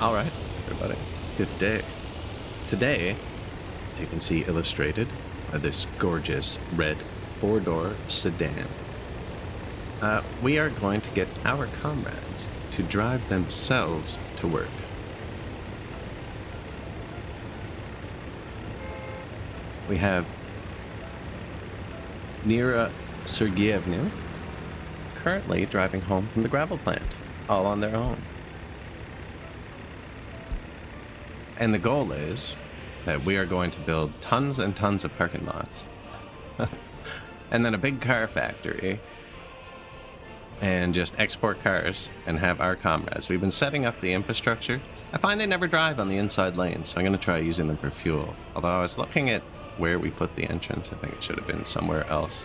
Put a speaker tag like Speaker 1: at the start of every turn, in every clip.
Speaker 1: All right, everybody. Good day. Today, you can see illustrated by this gorgeous red four-door sedan. We are going to get our comrades to drive themselves to work. We have Nira Sergeyevna currently driving home from the gravel plant, all on their own. And the goal is that we are going to build tons and tons of parking lots. And then a big car factory. And just export cars and have our comrades. We've been setting up the infrastructure. I find they never drive on the inside lanes, so I'm going to try using them for fuel. Although I was looking at where we put the entrance. I think it should have been somewhere else.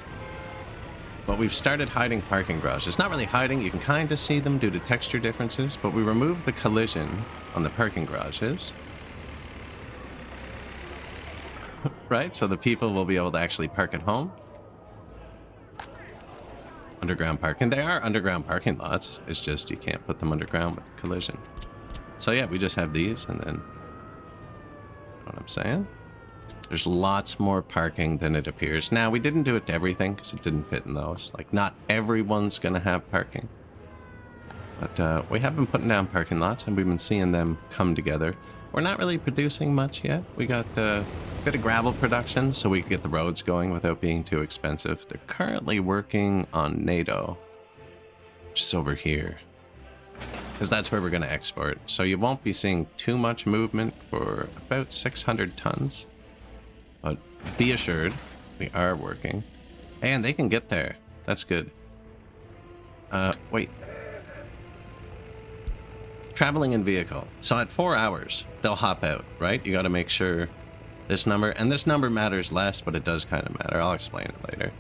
Speaker 1: But we've started hiding parking garages. Not really hiding, you can kind of see them due to texture differences, but we removed the collision on the parking garages. Right? So the people will be able to actually park at home. Underground parking. They are underground parking lots. It's just you can't put them underground with the collision. So yeah, we just have these and then... You know what I'm saying? There's lots more parking than it appears. Now, we didn't do it to everything because it didn't fit in those. Like, not everyone's going to have parking. But we have been putting down parking lots and we've been seeing them come together. We're not really producing much yet. We got a bit of gravel production so we can get the roads going without being too expensive. They're currently working on NATO, which is over here, because that's where we're going to export. So you won't be seeing too much movement for about 600 tons. But be assured, we are working. And they can get there. That's good. Wait. Traveling in vehicle. So at 4 hours, they'll hop out, right? You got to make sure this number, and this number matters less, but it does kind of matter. I'll explain it later.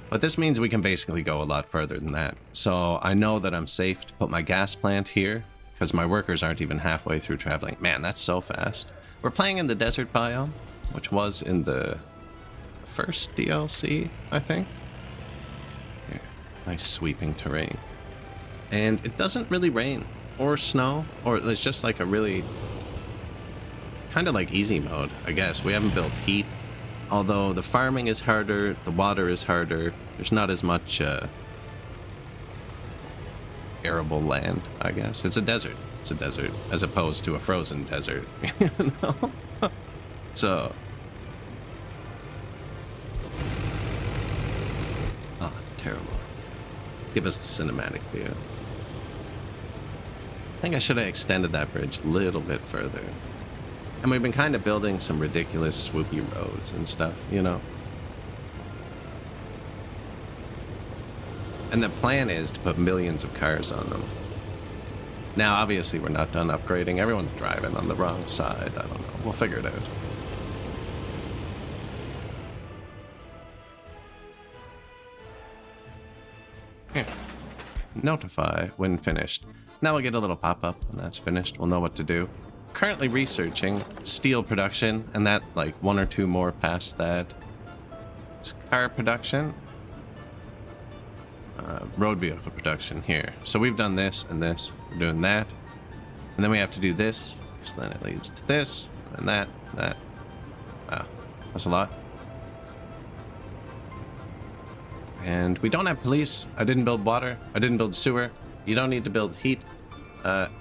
Speaker 1: But this means we can basically go a lot further than that. So I know that I'm safe to put my gas plant here because my workers aren't even halfway through traveling. Man, that's so fast. We're playing in the desert biome, which was in the first DLC, I think. Here, nice sweeping terrain. And it doesn't really rain or snow, or it's just like a really kind of like easy mode, I guess. We haven't built heat, although the farming is harder, the water is harder. There's not as much arable land, I guess. It's a desert. It's a desert as opposed to a frozen desert, you know? So, oh, terrible. Give us the cinematic view. I think I should have extended that bridge a little bit further. And we've been kind of building some ridiculous swoopy roads and stuff, you know? And the plan is to put millions of cars on them. Now, obviously, we're not done upgrading. Everyone's driving on the wrong side. I don't know. We'll figure it out. Here. Notify when finished. Now we'll get a little pop-up when that's finished. We'll know what to do. Currently researching steel production, and that, like, one or two more past that. It's car production. Road vehicle production here. So we've done this and this. We're doing that. And then we have to do this. So then it leads to this, and that. Wow. That's a lot. And we don't have police. I didn't build water. I didn't build sewer. You don't need to build heat.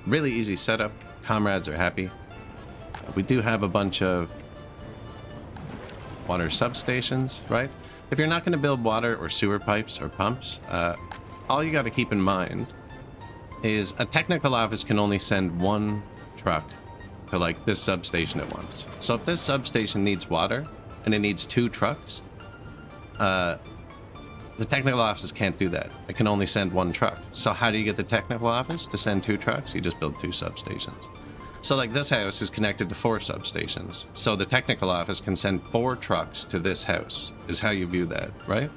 Speaker 1: Really easy setup. Comrades are happy. We do have a bunch of water substations, right? If you're not going to build water or sewer pipes or pumps, all you got to keep in mind is a technical office can only send one truck to, like, this substation at once. So if this substation needs water and it needs 2 trucks, the technical offices can't do that. It can only send 1 truck. So how do you get the technical office to send 2 trucks? You just build 2 substations. So, like, this house is connected to 4 substations. So the technical office can send 4 trucks to this house, is how you view that, right?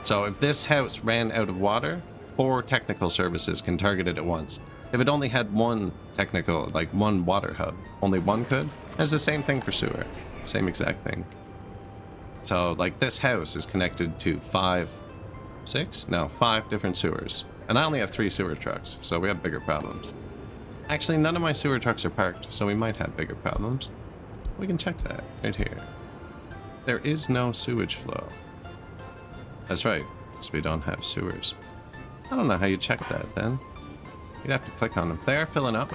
Speaker 1: So if this house ran out of water, 4 technical services can target it at once. If it only had 1 technical, like 1 water hub, only 1 could. It's the same thing for sewer. Same exact thing. So, like, this house is connected to 5 different sewers. And I only have 3 sewer trucks, so we have bigger problems. Actually, none of my sewer trucks are parked, so we might have bigger problems. We can check that right here. There is no sewage flow. That's right, because we don't have sewers. I don't know how you check that then. You'd have to click on them. They are filling up.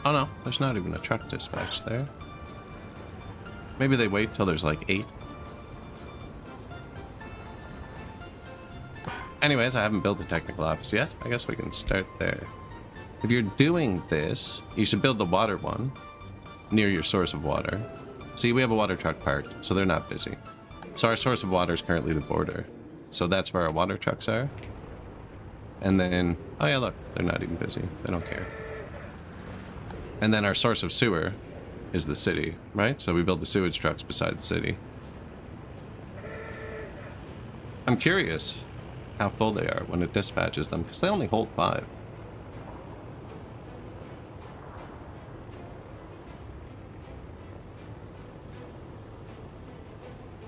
Speaker 1: Oh no, there's not even a truck dispatch there. Maybe they wait till there's like 8. Anyways, I haven't built the technical office yet. I guess we can start there. If you're doing this, you should build the water one near your source of water. See, we have a water truck parked, so they're not busy. So our source of water is currently the border. So that's where our water trucks are. And then, oh yeah, look, they're not even busy. They don't care. And then our source of sewer is the city, right? So we build the sewage trucks beside the city. I'm curious how full they are when it dispatches them, because they only hold 5.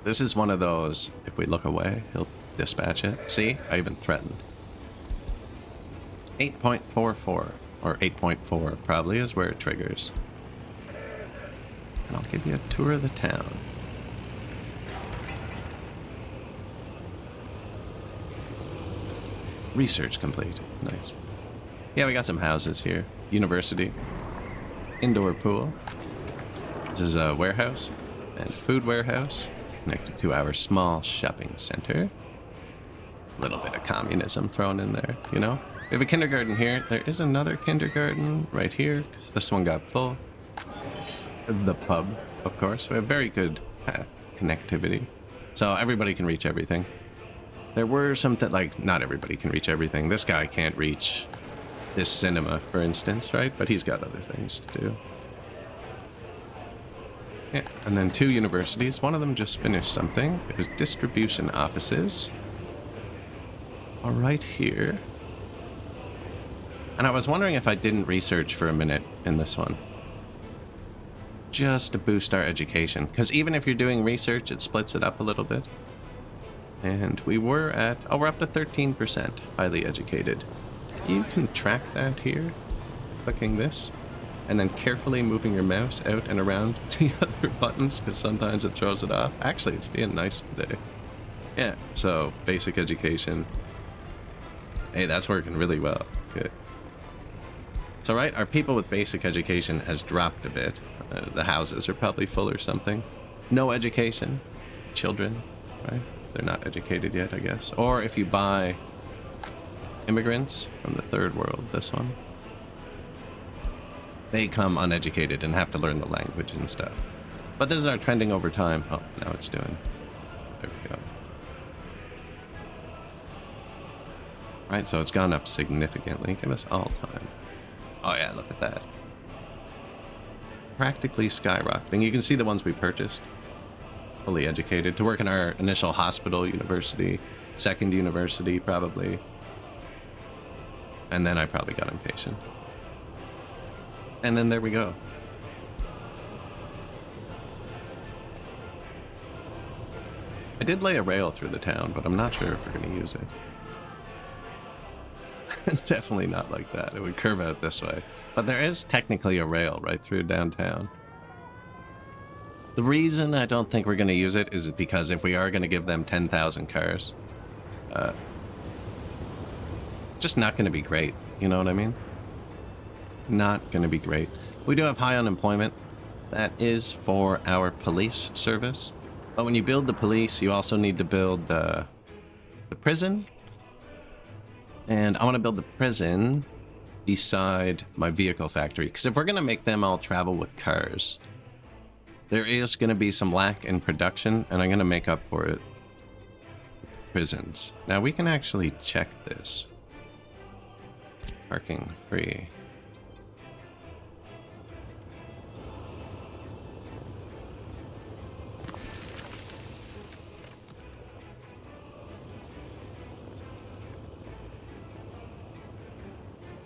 Speaker 1: This is one of those, if we look away, he'll dispatch it. See? I even threatened. 8.44, or 8.4 probably is where it triggers. And I'll give you a tour of the town. Research complete. Nice. Yeah, we got some houses here. University. Indoor pool. This is a warehouse and food warehouse connected to our small shopping center. A little bit of communism thrown in there, you know? We have a kindergarten here. There is another kindergarten right here, because this one got full. The pub, of course. We have very good connectivity. So everybody can reach everything. There were some that, like, not everybody can reach everything. This guy can't reach this cinema, for instance, right? But he's got other things to do. Yeah, and then 2 universities. One of them just finished something. It was distribution offices. All right here. And I was wondering if I didn't research for a minute in this one. Just to boost our education. Because even if you're doing research, it splits it up a little bit. And we were at, oh, we're up to 13% highly educated. You can track that here, clicking this, and then carefully moving your mouse out and around the other buttons, because sometimes it throws it off. Actually, it's being nice today. Yeah, so basic education. Hey, that's working really well. Good. So, right, our people with basic education has dropped a bit. The houses are probably full or something. No education. Children, right? They're not educated yet, I guess. Or if you buy immigrants from the third world, this one, they come uneducated and have to learn the language and stuff. But this is our trending over time. Oh, now it's doing. There we go. Right, so it's gone up significantly. Give us all time. Oh yeah, look at that. Practically skyrocketing. You can see the ones we purchased. Fully educated. To work in our initial hospital, university, second university, probably. And then I probably got impatient. And then there we go. I did lay a rail through the town, but I'm not sure if we're going to use it. Definitely not like that. It would curve out this way. But there is technically a rail right through downtown. The reason I don't think we're going to use it is because if we are going to give them 10,000 cars, just not going to be great. You know what I mean? Not going to be great. We do have high unemployment. That is for our police service. But when you build the police, you also need to build the prison. And I want to build the prison beside my vehicle factory. Because if we're going to make them all travel with cars, there is going to be some lack in production, and I'm going to make up for it with prisons. Now, we can actually check this. Parking free.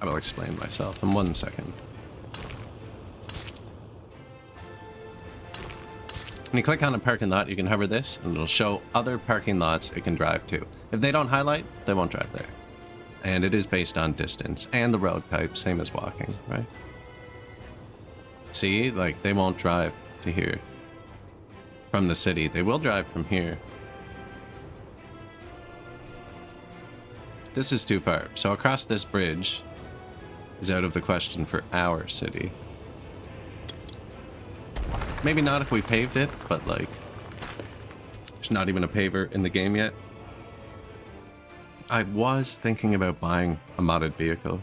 Speaker 1: I will explain myself in 1 second. When you click on a parking lot, you can hover this, and it'll show other parking lots it can drive to. If they don't highlight, they won't drive there. And it is based on distance and the road type, same as walking, right? See, like, they won't drive to here from the city. They will drive from here. This is too far. So across this bridge is out of the question for our city. Maybe not if we paved it, but like, there's not even a paver in the game yet. I was thinking about buying a modded vehicle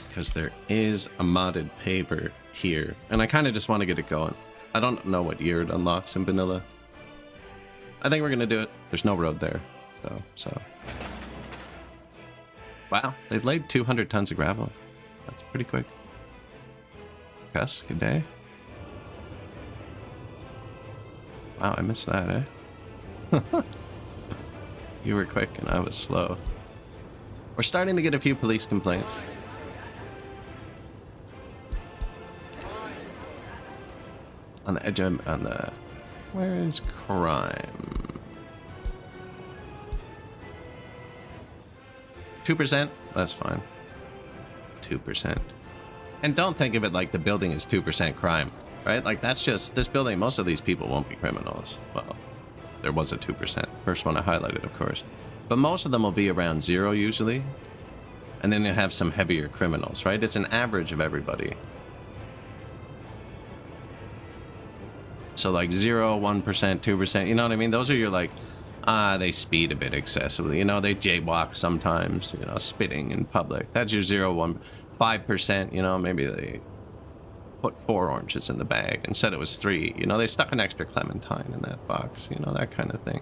Speaker 1: because there is a modded paver here, and I kind of just want to get it going. I don't know what year it unlocks in vanilla. I think we're gonna do it. There's no road there though, so. Wow, they've laid 200 tons of gravel. That's pretty quick. Gus, good day. Wow, I missed that, eh? You were quick and I was slow. We're starting to get a few police complaints. On the edge of, on the... Where is crime? 2%? That's fine. 2%. And don't think of it like the building is 2% crime, right? Like, that's just... This building, most of these people won't be criminals. Well, there was a 2%. First one I highlighted, of course. But most of them will be around 0 usually. And then you have some heavier criminals, right? It's an average of everybody. So like 0, 1%, 2%, you know what I mean? Those are your like, they speed a bit excessively. You know, they jaywalk sometimes, you know, spitting in public. That's your 0, 1, 5%, you know, maybe they put 4 oranges in the bag and said it was 3. You know, they stuck an extra clementine in that box, you know, that kind of thing.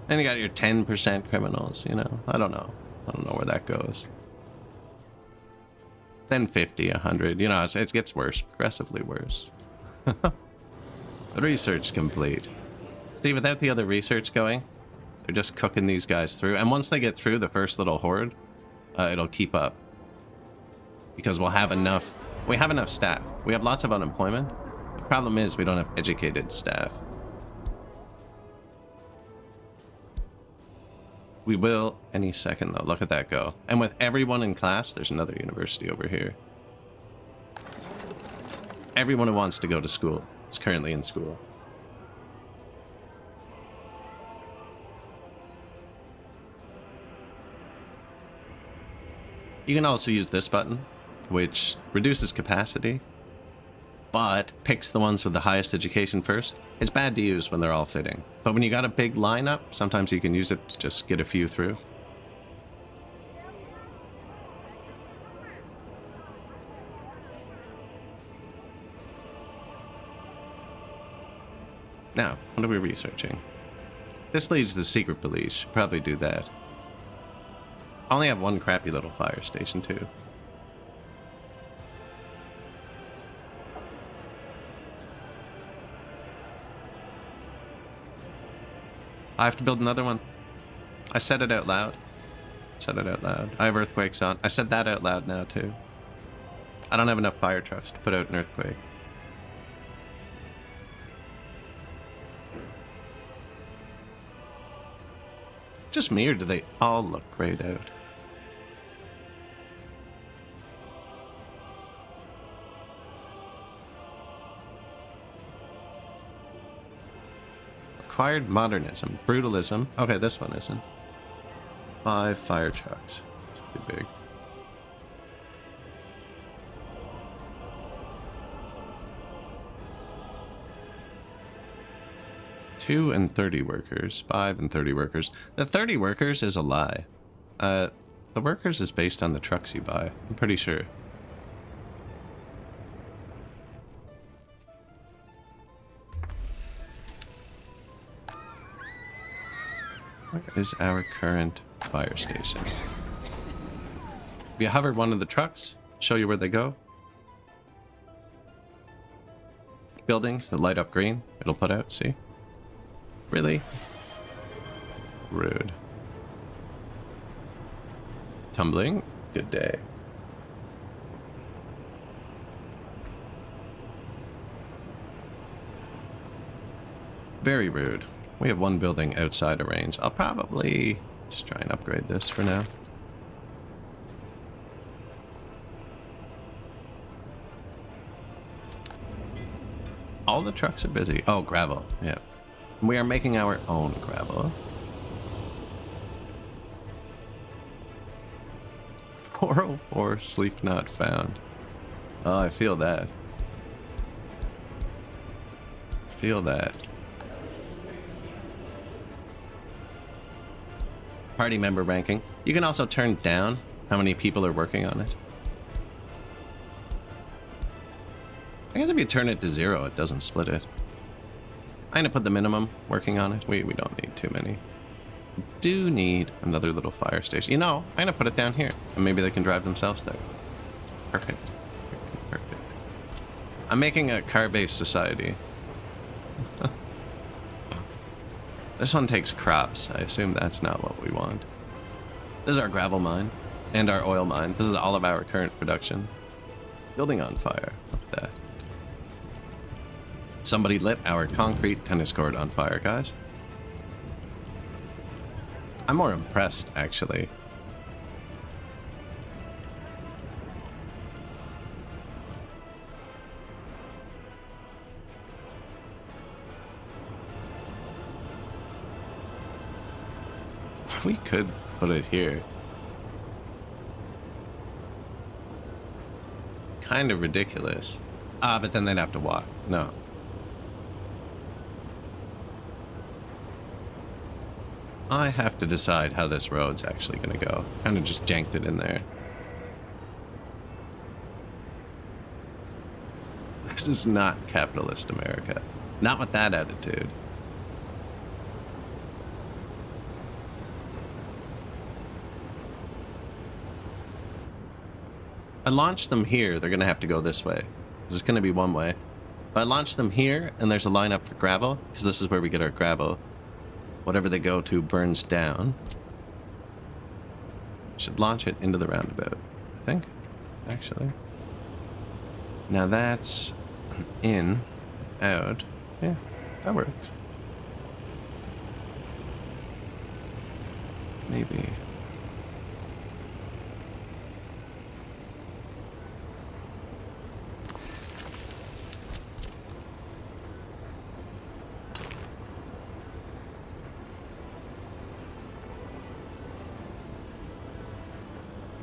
Speaker 1: And you got your 10% criminals, you know, I don't know. I don't know where that goes. Then 50, 100, you know, it gets worse, progressively worse. Research complete. See, without the other research going, they're just cooking these guys through. And once they get through the first little horde, it'll keep up. Because we'll have enough... We have enough staff. We have lots of unemployment. The problem is we don't have educated staff. We will any second, though. Look at that go. And with everyone in class, there's another university over here. Everyone who wants to go to school is currently in school. You can also use this button, which reduces capacity, but picks the ones with the highest education first. It's bad to use when they're all fitting, but when you got a big lineup, sometimes you can use it to just get a few through. Now, what are we researching? This leads to the secret police. Should probably do that. I only have one crappy little fire station, too. I have to build another one. I said it out loud. Said it out loud. I have earthquakes on. I said that out loud now, too. I don't have enough fire trucks to put out an earthquake. Just me, or do they all look grayed out? Required modernism. Brutalism. Okay, this one isn't. 5 fire trucks. It's pretty big. Two and 30 workers. 5 and 30 workers. The 30 workers is a lie. The workers is based on the trucks you buy. I'm pretty sure. Where is our current fire station? If you hover one of the trucks, show you where they go. Buildings that light up green, it'll put out, see? Really? Rude. Tumbling? Good day. Very rude. We have one building outside of range. I'll probably just try and upgrade this for now. All the trucks are busy. Oh, gravel. Yeah. We are making our own gravel. 404 sleep not found. Oh, I feel that. Feel that. Party member ranking. You can also turn down how many people are working on it. I guess if you turn it to 0, it doesn't split it. I'm gonna put the minimum working on it. We don't need too many. We do need another little fire station. You know, I'm gonna put it down here, and maybe they can drive themselves there. It's perfect. Perfect. I'm making a car-based society. This one takes crops. I assume that's not what we want. This is our gravel mine and our oil mine. This is all of our current production. Building on fire. Look at that. Somebody lit our concrete tennis court on fire, guys. I'm more impressed, actually. We could put it here. Kind of ridiculous. Ah, but then they'd have to walk. No. I have to decide how this road's actually going to go. Kind of just janked it in there. This is not capitalist America. Not with that attitude. I launch them here, they're going to have to go this way. There's going to be one way. If I launch them here, and there's a lineup for gravel, because this is where we get our gravel. Whatever they go to burns down. Should launch it into the roundabout, I think, actually. Now that's in, out. Yeah, that works. Maybe.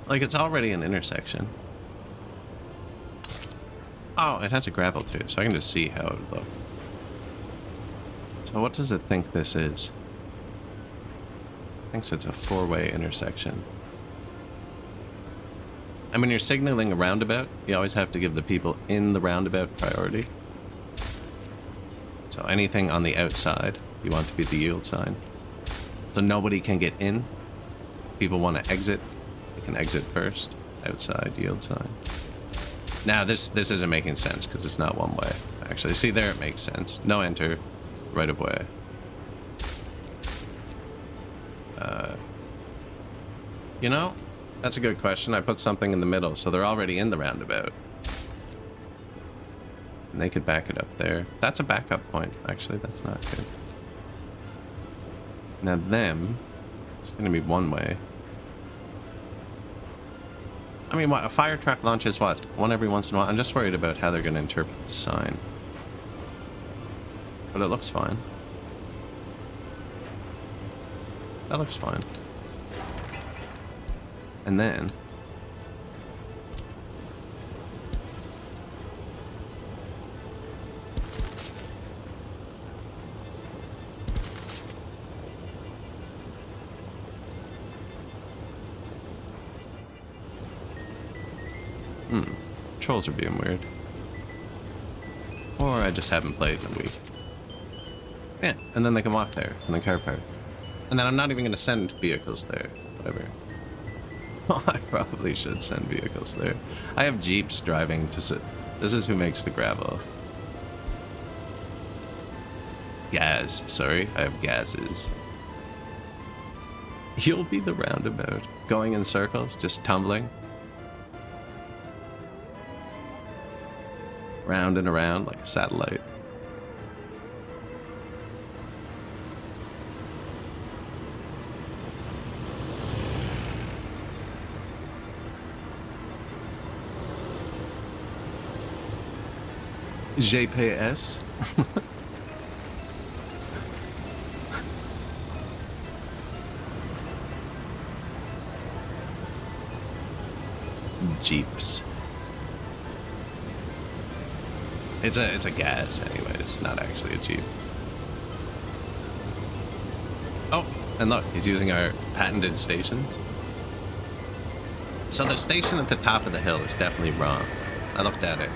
Speaker 1: Like, it's already an intersection. Oh, it has a gravel too, so I can just see how it would look. So what does it think this is? It thinks it's a 4-way intersection. And when you're signaling a roundabout, you always have to give the people in the roundabout priority. So anything on the outside, you want to be the yield sign. So nobody can get in. If people want to exit, they can exit first. Outside, yield sign. Now this isn't making sense because it's not one way. Actually, see there it makes sense. No enter, right of way. You know, that's a good question. I put something in the middle, so they're already in the roundabout. And they could back it up there. That's a backup point, actually. That's not good. Now them, it's going to be one way. I mean, what, a fire truck launches what? One every once in a while? I'm just worried about how they're going to interpret the sign. But it looks fine. That looks fine. And then... Controls are being weird. Or I just haven't played in a week. Yeah, and then they can walk there in the car park. And then I'm not even going to send vehicles there. Whatever. Oh, I probably should send vehicles there. I have Jeeps driving to sit. This is who makes the gravel. Gaz. Sorry, I have gazes. You'll be the roundabout. Going in circles, just tumbling. Round and around like a satellite. GPS. Jeeps. It's a gas anyways, not actually a Jeep. Oh, and look, he's using our patented station. So the station at the top of the hill is definitely wrong. I looked at it.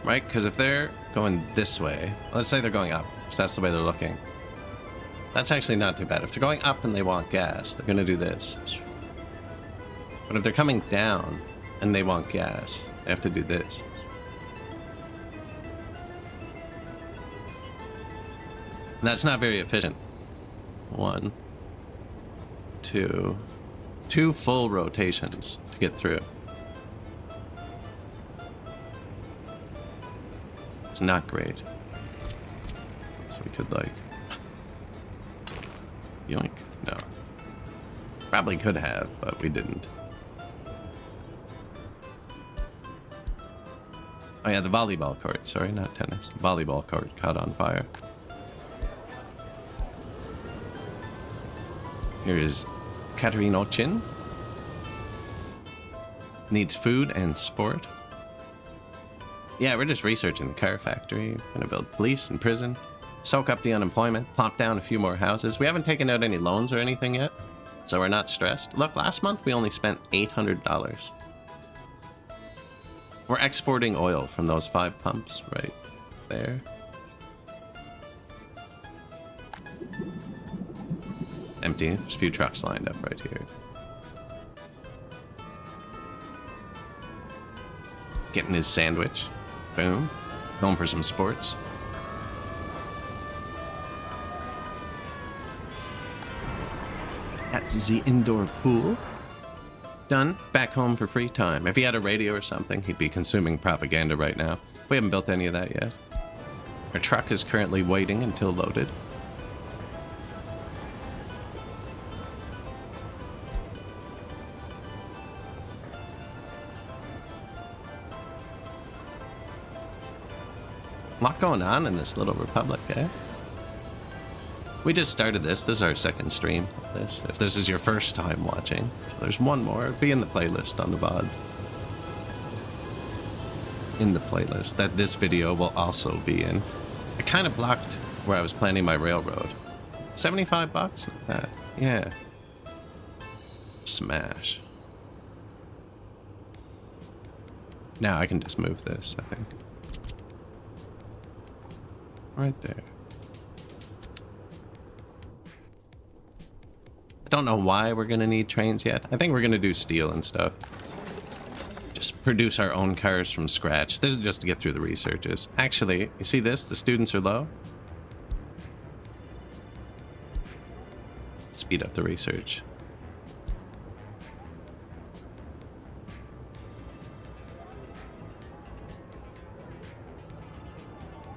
Speaker 1: Right? Because if they're going this way, let's say they're going up, because that's the way they're looking. That's actually not too bad. If they're going up and they want gas, they're going to do this. But if they're coming down and they want gas, they have to do this. And that's not very efficient. 1, 2, 2 full rotations to get through. It's not great. So we could like... yoink? No. Probably could have, but we didn't. Oh yeah, the volleyball court. Sorry, not tennis. Volleyball court caught on fire. Here is Katerina. Needs food and sport. Yeah, we're just researching the car factory. Gonna build police and prison. Soak up the unemployment. Plop down a few more houses. We haven't taken out any loans or anything yet, so we're not stressed. Look, last month we only spent $800. We're exporting oil from those 5 pumps right there. Empty. There's a few trucks lined up right here. Getting his sandwich. Boom. Going for some sports. At the indoor pool. Done. Back home for free time. If he had a radio or something, he'd be consuming propaganda right now. We haven't built any of that yet. Our truck is currently waiting until loaded. A lot going on in this little republic, eh? We just started this. This is our second stream of this. If this is your first time watching, there's one more. It'll be in the playlist on the VODs. In the playlist that this video will also be in. I kind of blocked where I was planning my railroad. 75 bucks? Yeah. Smash. Now I can just move this, I think. Right there. I don't know why we're gonna need trains yet. I think we're gonna do steel and stuff. Just produce our own cars from scratch. This is just to get through the researches. Actually, you see this? The students are low. Speed up the research.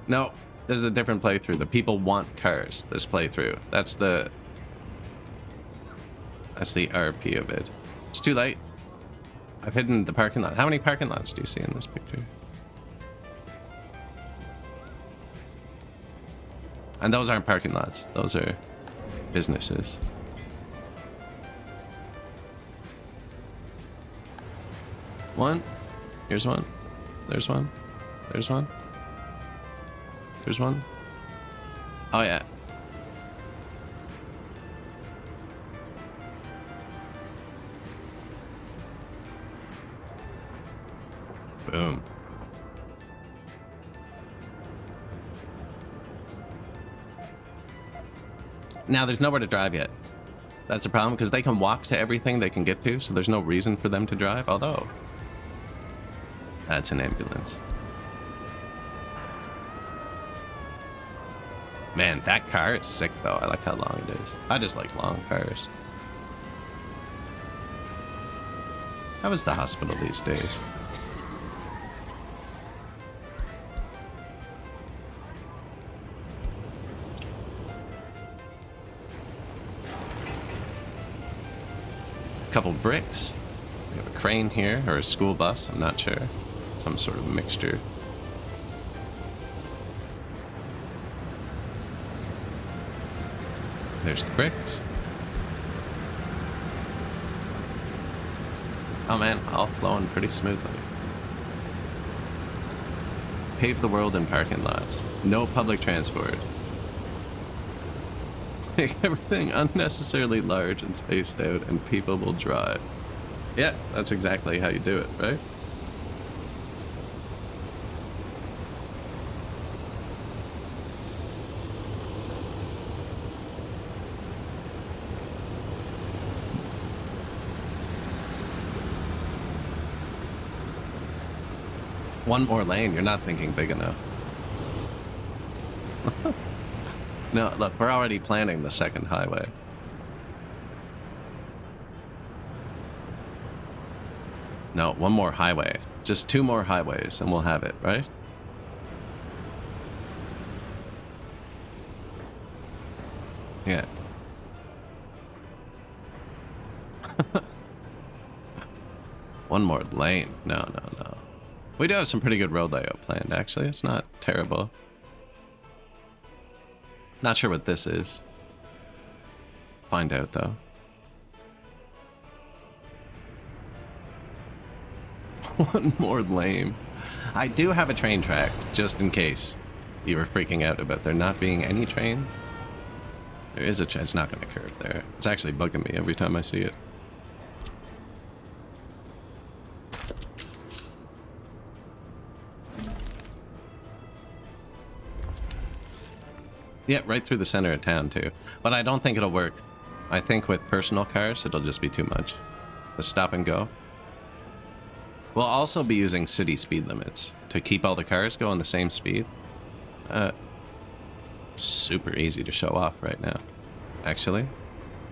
Speaker 1: No. This is a different playthrough. The people want cars. This playthrough. That's the RP of it. It's too late. I've hidden the parking lot. How many parking lots do you see in this picture? And those aren't parking lots. Those are businesses. One. Here's one. There's one. There's one. There's one. Oh, yeah. Boom. Now, there's nowhere to drive yet. That's the problem, because they can walk to everything they can get to, so there's no reason for them to drive, although... That's an ambulance. Man, that car is sick, though. I like how long it is. I just like long cars. How is the hospital these days? Couple bricks. We have a crane here, or a school bus, I'm not sure. Some sort of mixture. There's the bricks. Oh man, all flowing pretty smoothly. Pave the world in parking lots. No public transport. Make everything unnecessarily large and spaced out, and people will drive. Yeah, that's exactly how you do it, right? One more lane, you're not thinking big enough. No, look, we're already planning the second highway. No, one more highway. Just 2 more highways and we'll have it, right? Yeah. One more lane. No, no, no. We do have some pretty good road layout planned, actually. It's not terrible. Not sure what this is. Find out, though. One more lane. I do have a train track, just in case you were freaking out about there not being any trains. There is a train. It's not going to curve there. It's actually bugging me every time I see it. Yeah, right through the center of town, too. But I don't think it'll work. I think with personal cars, it'll just be too much. The stop and go. We'll also be using city speed limits to keep all the cars going the same speed. Super easy to show off right now, actually.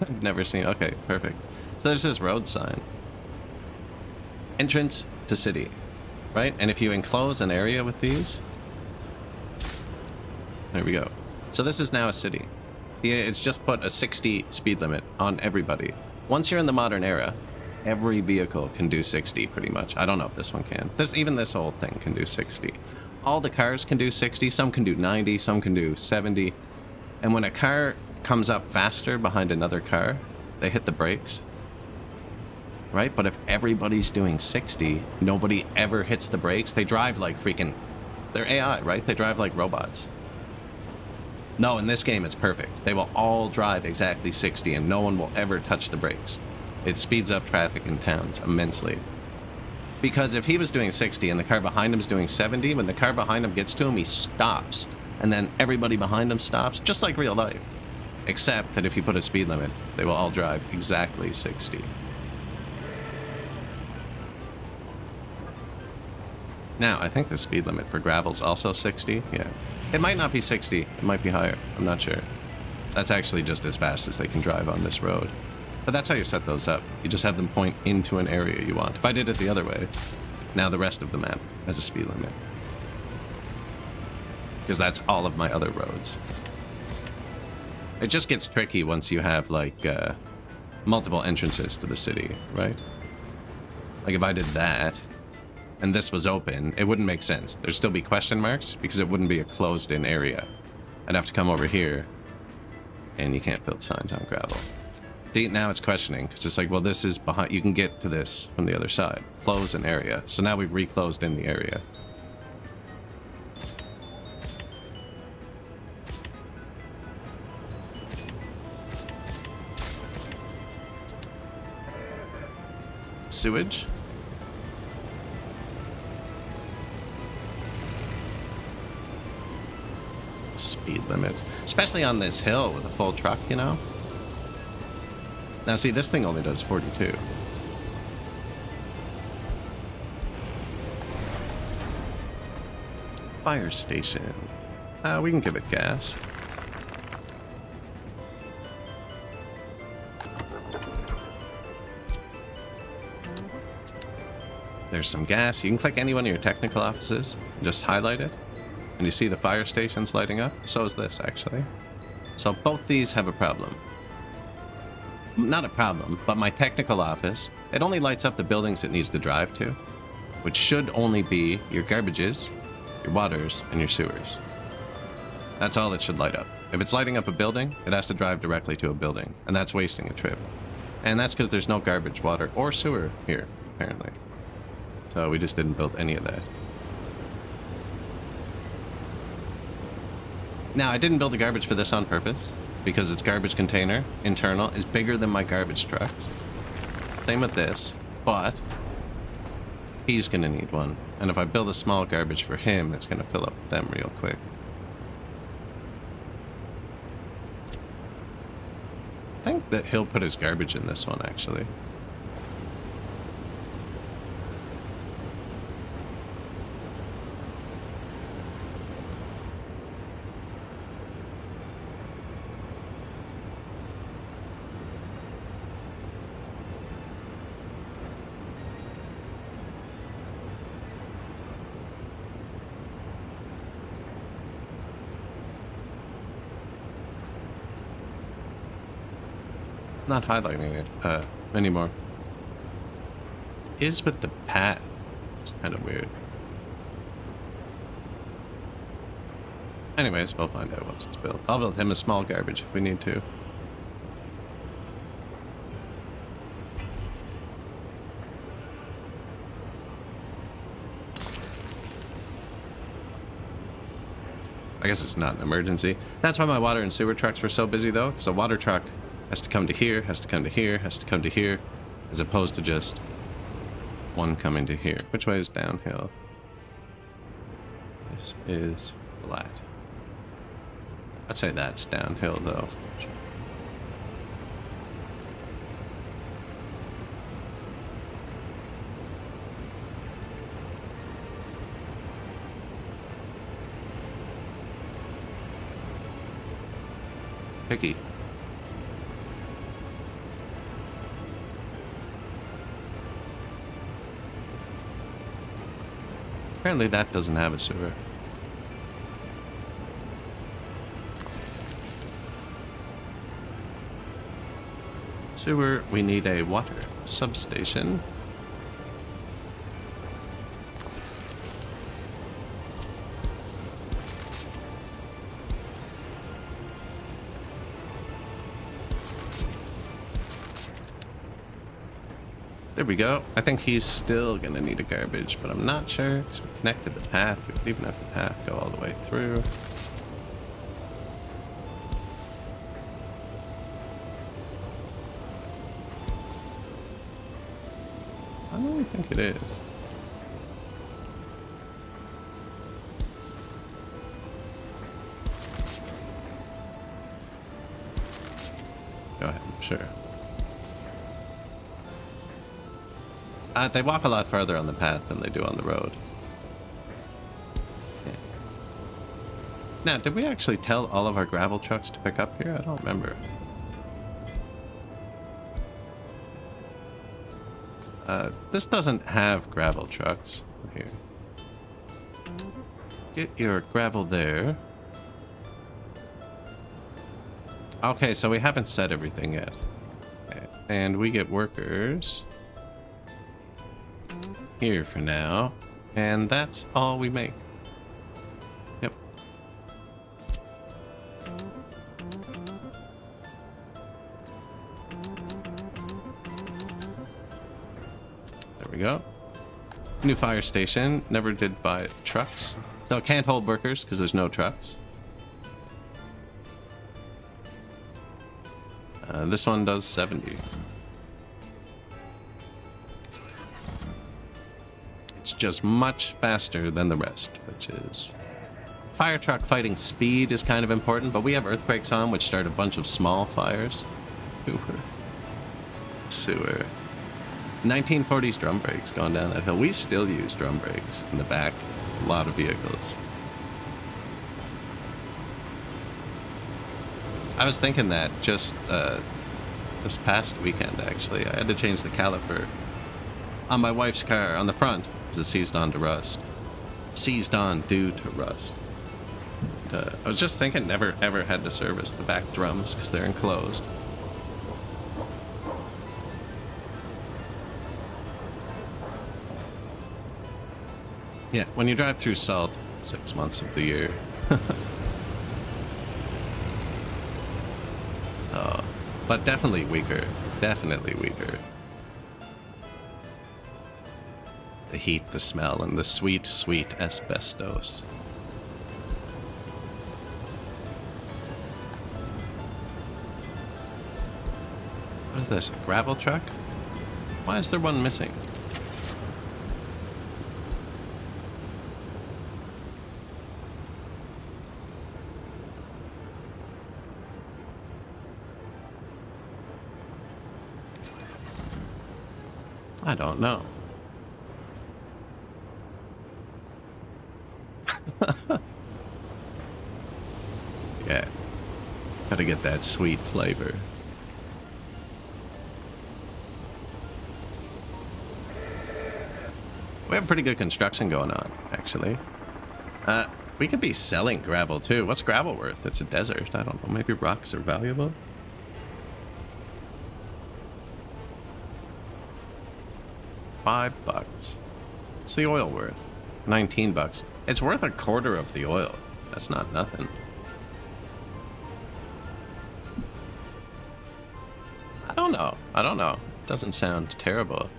Speaker 1: I've never seen... Okay, perfect. So there's this road sign. Entrance to city, right? And if you enclose an area with these... There we go. So this is now a city. It's just put a 60 speed limit on everybody. Once you're in the modern era, every vehicle can do 60 pretty much. I don't know if this one can. Even this old thing can do 60. All the cars can do 60. Some can do 90. Some can do 70. And when a car comes up faster behind another car, they hit the brakes. Right? But if everybody's doing 60, nobody ever hits the brakes. They drive like freaking... They're AI, right? They drive like robots. No, in this game it's perfect. They will all drive exactly 60 and no one will ever touch the brakes. It speeds up traffic in towns immensely. Because if he was doing 60 and the car behind him is doing 70, when the car behind him gets to him, he stops. And then everybody behind him stops, just like real life. Except that if you put a speed limit, they will all drive exactly 60. Now, I think the speed limit for gravel's also 60. Yeah. It might not be 60. It might be higher. I'm not sure. That's actually just as fast as they can drive on this road. But that's how you set those up. You just have them point into an area you want. If I did it the other way, now the rest of the map has a speed limit. Because that's all of my other roads. It just gets tricky once you have, like, multiple entrances to the city, right? Like, if I did that... and this was open, it wouldn't make sense. There'd still be question marks because it wouldn't be a closed-in area. I'd have to come over here, and you can't build signs on gravel. See, now it's questioning because it's like, well, this is behind. You can get to this from the other side. Close an area. So now we've reclosed in the area. Sewage. Speed limits, especially on this hill with a full truck, you know. Now see, this thing only does 42. Fire station. We can give it gas. There's some gas. You can click any one of your technical offices and just highlight it. And you see the fire stations lighting up? So is this, actually. So both these have a problem. not a problem, but my technical office, it only lights up the buildings it needs to drive to, which should only be your garbages, your waters, and your sewers. That's all it should light up. If it's lighting up a building, it has to drive directly to a building, and that's wasting a trip. And that's because there's no garbage, water, or sewer here, apparently. So we just didn't build any of that. Now, I didn't build the garbage for this on purpose, because its garbage container, internal, is bigger than my garbage truck. Same with this, but he's gonna need one. And if I build a small garbage for him, it's gonna fill up them real quick. I think that he'll put his garbage in this one, actually. Not highlighting it anymore. Is with the path. It's kind of weird. Anyways, we'll find out once it's built. I'll build him a small garbage if we need to. I guess it's not an emergency. That's why my water and sewer trucks were so busy though, because a water truck has to come to here, has to come to here, has to come to here, as opposed to just one coming to here. Which way is downhill? This is flat. I'd say that's downhill though. Picky. Apparently that doesn't have a sewer. Sewer, we need a water substation. There we go. I think he's still gonna need a garbage, but I'm not sure because we connected the path. We could even have the path go all the way through. I don't really think it is. Go ahead, sure. They walk a lot farther on the path than they do on the road. Yeah. Now, did we actually tell all of our gravel trucks to pick up here? I don't remember. This doesn't have gravel trucks here. Get your gravel there. Okay, so we haven't set everything yet. Okay. And we get workers here for now, and that's all we make. Yep. There we go. New fire station. Never did buy trucks, so it can't hold workers because there's no trucks. This one does 70. It's just much faster than the rest, which is... Fire truck fighting speed is kind of important, but we have earthquakes on, which start a bunch of small fires. Sewer. 1940s drum brakes going down that hill. We still use drum brakes in the back. A lot of vehicles. I was thinking that just this past weekend, actually. I had to change the caliper on my wife's car on the front because it seized on to rust. Seized on due to rust. I was just thinking never ever had to service the back drums because they're enclosed. Yeah, when you drive through salt 6 months of the year. Oh, but definitely weaker. Definitely weaker. The heat, the smell, and the sweet, sweet asbestos. What is this? A gravel truck? Why is there one missing? I don't know. Yeah. Gotta get that sweet flavor. We have pretty good construction going on, actually. We could be selling gravel, too. What's gravel worth? It's a desert. I don't know. Maybe rocks are valuable? $5. What's the oil worth? $19. It's worth a quarter of the oil. That's not nothing. I don't know. I don't know. Doesn't sound terrible.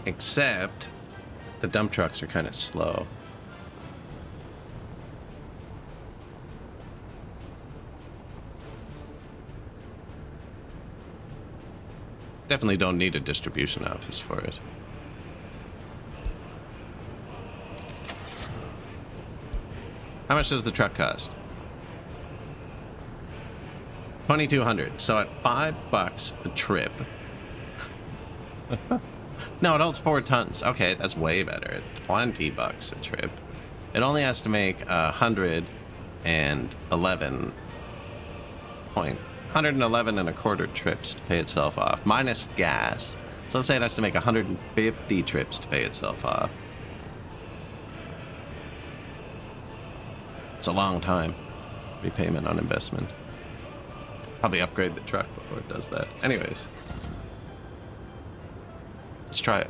Speaker 1: Except the dump trucks are kind of slow. Definitely don't need a distribution office for it. How much does the truck cost? $2,200. So at $5 a trip. No, it holds 4 tons. Okay, that's way better. $20 a trip. It only has to make 111 and a quarter trips to pay itself off, minus gas. So let's say it has to make 150 trips to pay itself off. It's a long time. Repayment on investment. Probably upgrade the truck before it does that. Anyways. Let's try it.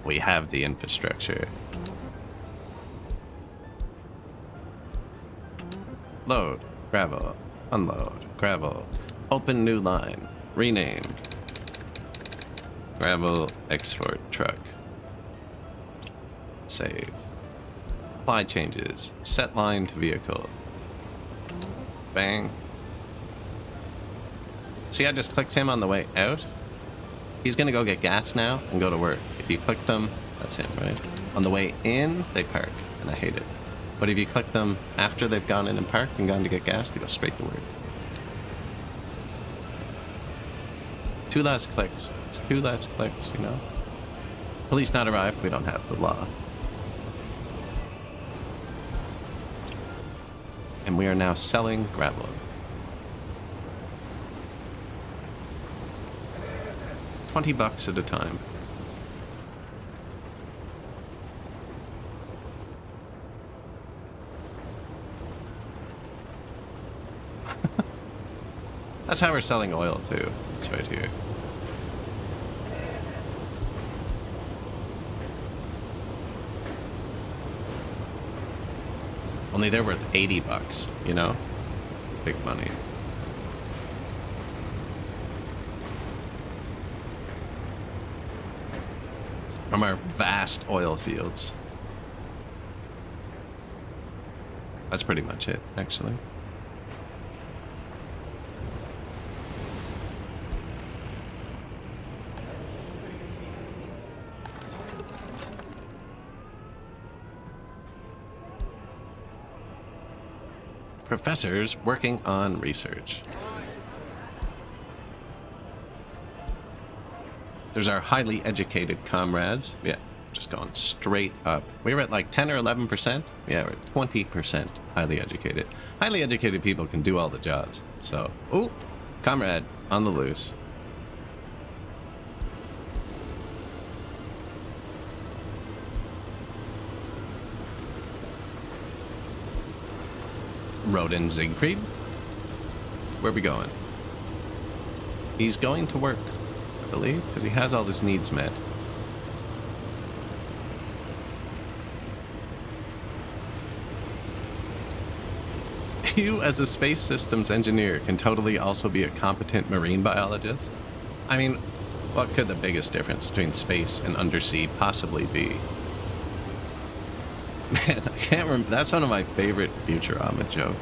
Speaker 1: We have the infrastructure. Load, gravel, unload, gravel, open new line, rename, gravel export truck, save, apply changes, set line to vehicle, bang. See, I just clicked him on the way out. He's gonna go get gas now and go to work. If you click them, that's him, right? On the way in, they park, and I hate it. But if you click them after they've gone in and parked and gone to get gas, they go straight to work. 2 last clicks. It's 2 last clicks, you know? Police not arrived, we don't have the law. And we are now selling gravel. $20 at a time. That's how we're selling oil too. It's right here. Only they're worth $80, you know? Big money. From our vast oil fields. That's pretty much it, actually. Professors working on research. There's our highly educated comrades. Yeah, just going straight up. We were at like 10 or 11%. Yeah, we're at 20% highly educated. Highly educated people can do all the jobs. So, ooh, comrade on the loose. Rodin Siegfried? Where are we going? He's going to work, I believe, because he has all his needs met. You, as a space systems engineer, can totally also be a competent marine biologist. I mean, what could the biggest difference between space and undersea possibly be? Man, I can't remember. That's one of my favorite Futurama jokes.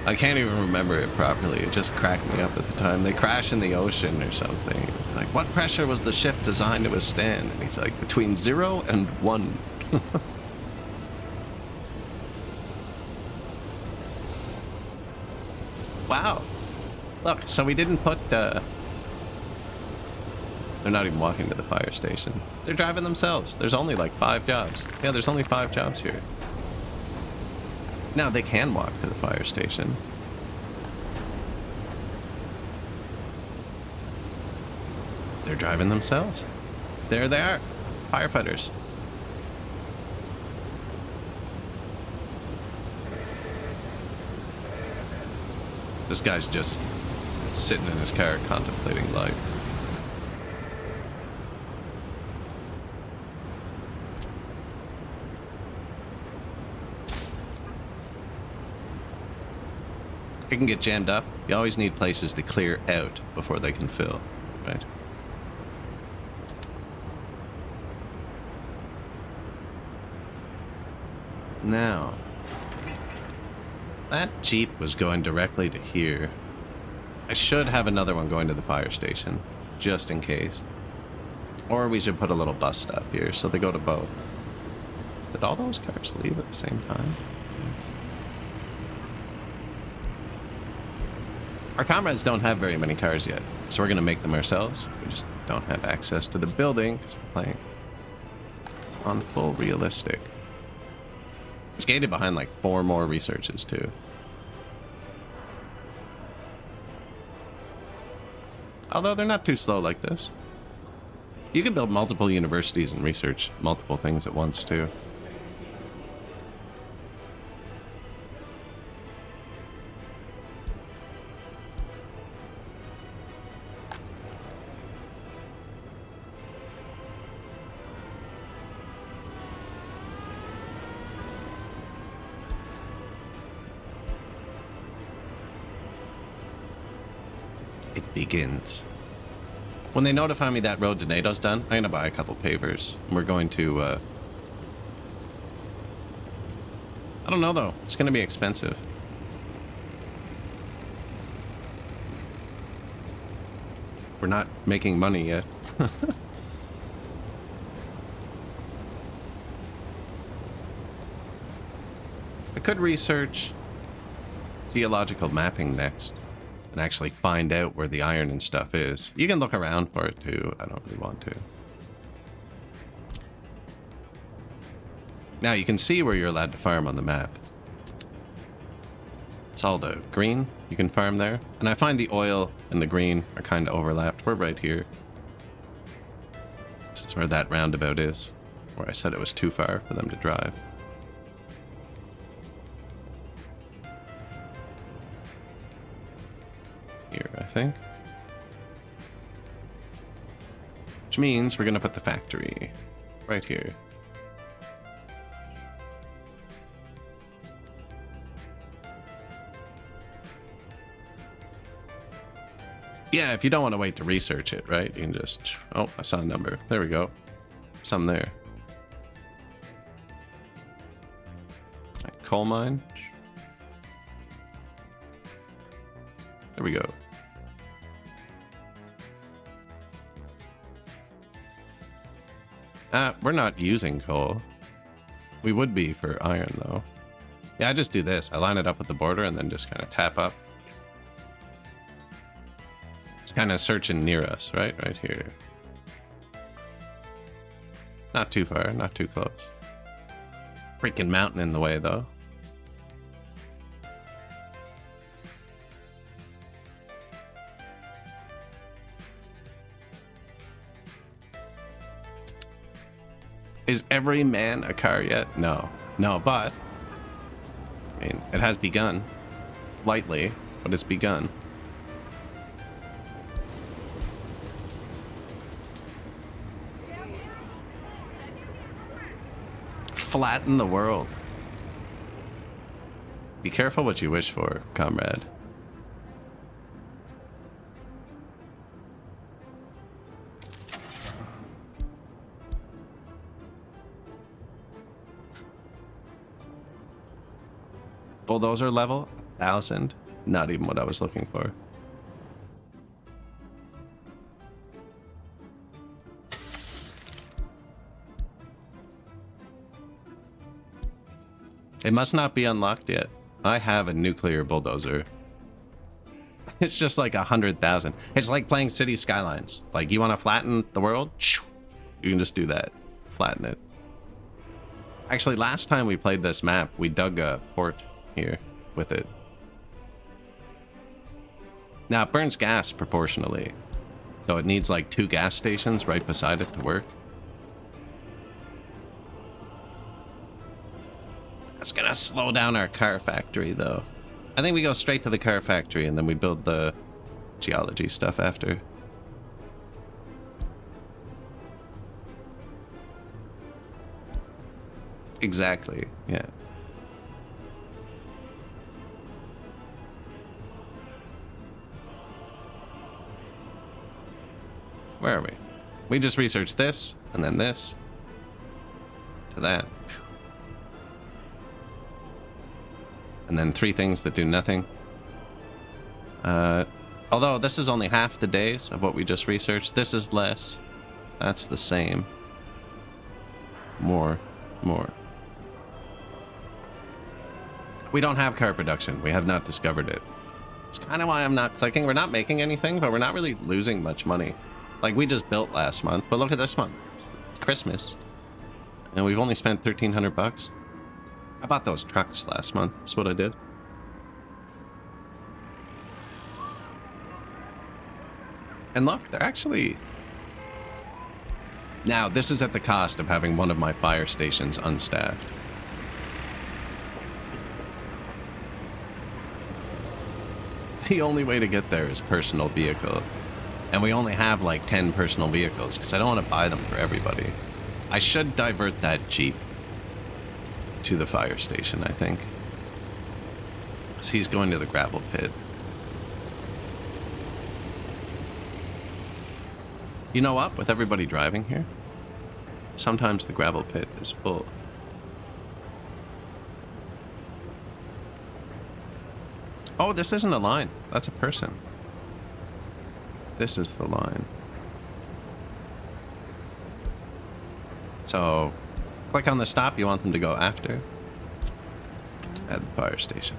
Speaker 1: I can't even remember it properly. It just cracked me up at the time. They crash in the ocean or something. Like, what pressure was the ship designed to withstand? And he's like, between 0 and 1. Wow. Look, so we didn't put, they're not even walking to the fire station. They're driving themselves. There's only like 5 jobs. Yeah, there's only 5 jobs here. Now, they can walk to the fire station. They're driving themselves. There they are. Firefighters. This guy's just sitting in his car contemplating life. It can get jammed up. You always need places to clear out before they can fill, right? Now, that Jeep was going directly to here. I should have another one going to the fire station, just in case. Or we should put a little bus stop here so they go to both. Did all those cars leave at the same time? Our comrades don't have very many cars yet, so we're going to make them ourselves. We just don't have access to the building because we're playing on full realistic. It's gated behind like 4 more researches too. Although they're not too slow like this. You can build multiple universities and research multiple things at once too. It begins. When they notify me that road to NATO's done, I'm going to buy a couple pavers. We're going to, I don't know though. It's going to be expensive. We're not making money yet. I could research geological mapping next. And actually find out where the iron and stuff is. You can look around for it too. I don't really want to. Now you can see where you're allowed to farm on the map. It's all the green you can farm there. And I find the oil and the green are kind of overlapped. We're right here. This is where that roundabout is. Where I said it was too far for them to drive. Here, I think. Which means we're going to put the factory right here. Yeah, if you don't want to wait to research it, right? You can just... Oh, I saw a number. There we go. Some there. Right, coal mine. There we go. We're not using coal. We would be for iron, though. Yeah, I just do this. I line it up with the border and then just kind of tap up. It's kind of searching near us, right? Right here. Not too far, not too close. Freaking mountain in the way, though. Is every man a car yet? No. No, but I mean, it has begun. Lightly, but it's begun. Flatten the world. Be careful what you wish for, comrade. Bulldozer level 1,000. Not even what I was looking for. It must not be unlocked yet. I have a nuclear bulldozer. It's just like 100,000. It's like playing City Skylines. Like, you want to flatten the world? You can just do that. Flatten it. Actually, last time we played this map, we dug a port here with it. Now, it burns gas proportionally. So it needs like 2 gas stations right beside it to work. That's gonna slow down our car factory, though. I think we go straight to the car factory and then we build the geology stuff after. Exactly, yeah. Where are we? We just researched this, and then this, to that. And then 3 things that do nothing. Although this is only half the days of what we just researched. This is less. That's the same. More. We don't have car production. We have not discovered it. It's kind of why I'm not clicking. We're not making anything, but we're not really losing much money. Like, we just built last month, but look at this month. It's Christmas. And we've only spent 1,300 bucks. I bought those trucks last month. That's what I did. And look, they're actually... Now, this is at the cost of having one of my fire stations unstaffed. The only way to get there is personal vehicle. And we only have like 10 personal vehicles because I don't want to buy them for everybody. I should divert that Jeep to the fire station, I think. Because he's going to the gravel pit. You know what? With everybody driving here, sometimes the gravel pit is full. Oh, this isn't a line. That's a person. This is the line. So, click on the stop you want them to go after. At the fire station.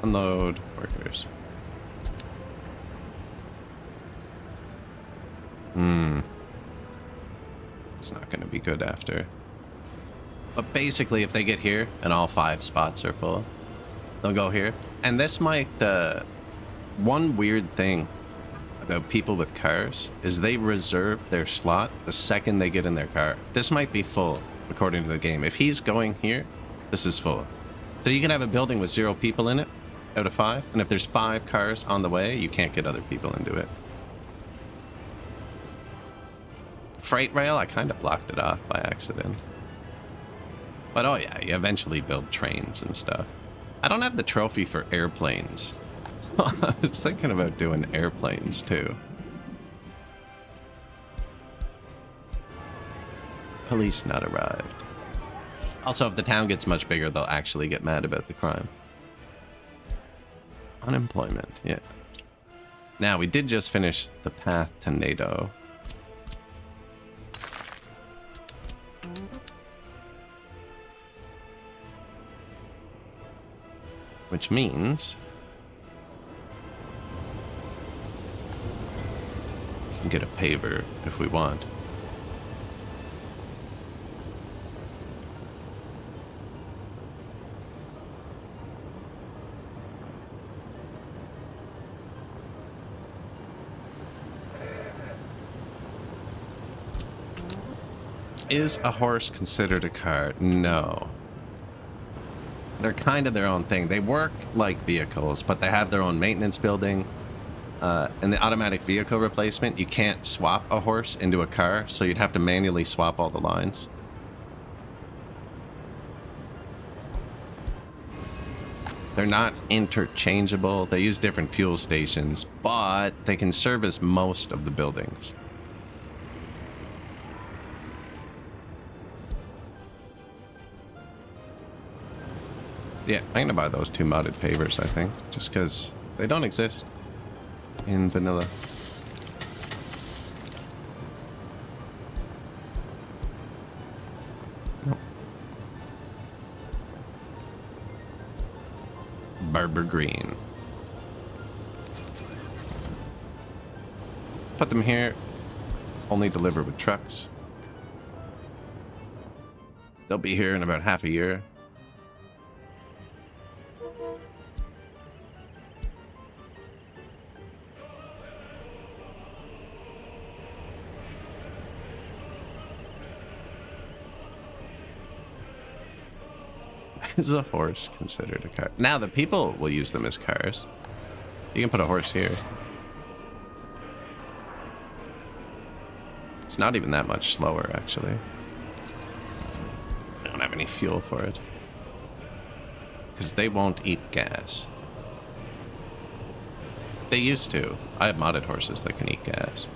Speaker 1: Unload workers. It's not going to be good after. But basically, if they get here and all 5 spots are full, they'll go here. And this might... one weird thing about people with cars is they reserve their slot the second they get in their car. This might be full, according to the game. If he's going here, this is full. So you can have a building with 0 people in it out of 5, and if there's 5 cars on the way, you can't get other people into it. Freight rail, I kind of blocked it off by accident. But oh yeah, you eventually build trains and stuff. I don't have the trophy for airplanes. I was thinking about doing airplanes too. Police not arrived. Also, if the town gets much bigger, they'll actually get mad about the crime. Unemployment, yeah. Now, we did just finish the path to NATO. Which means... we can get a paver if we want. Is a horse considered a car? No. they're kind of their own thing. They work like vehicles, but they have their own maintenance building. And the automatic vehicle replacement, you can't swap a horse into a car, so you'd have to manually swap all the lines. They're not interchangeable. They use different fuel stations, but they can service most of the buildings. Yeah, I'm gonna buy those 2 modded pavers, I think, just because they don't exist in vanilla. Nope. Barber Green. Put them here. Only deliver with trucks. They'll be here in about half a year. Is a horse considered a car? Now the people will use them as cars. You can put a horse here. It's not even that much slower, actually. I don't have any fuel for it. Because they won't eat gas. They used to. I have modded horses that can eat gas.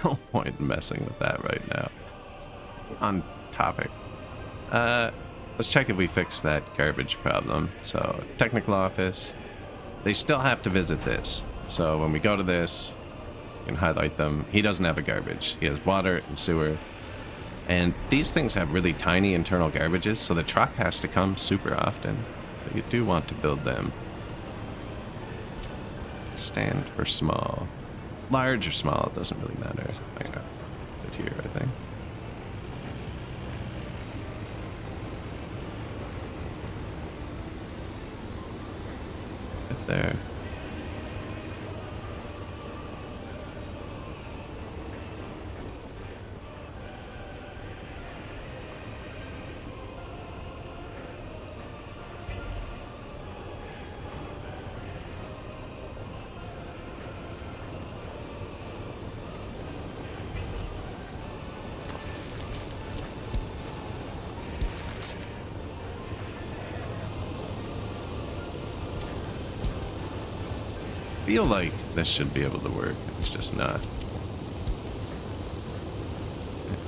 Speaker 1: No point in messing with that right now. On topic. Let's check if we fix that garbage problem. So, technical office. They still have to visit this. So when we go to this, you can highlight them. He doesn't have a garbage. He has water and sewer. And these things have really tiny internal garbages, so the truck has to come super often. So you do want to build them. Stand for small. Large or small, it doesn't really matter. I got it here, I think. Right there. I feel like this should be able to work. It's just not.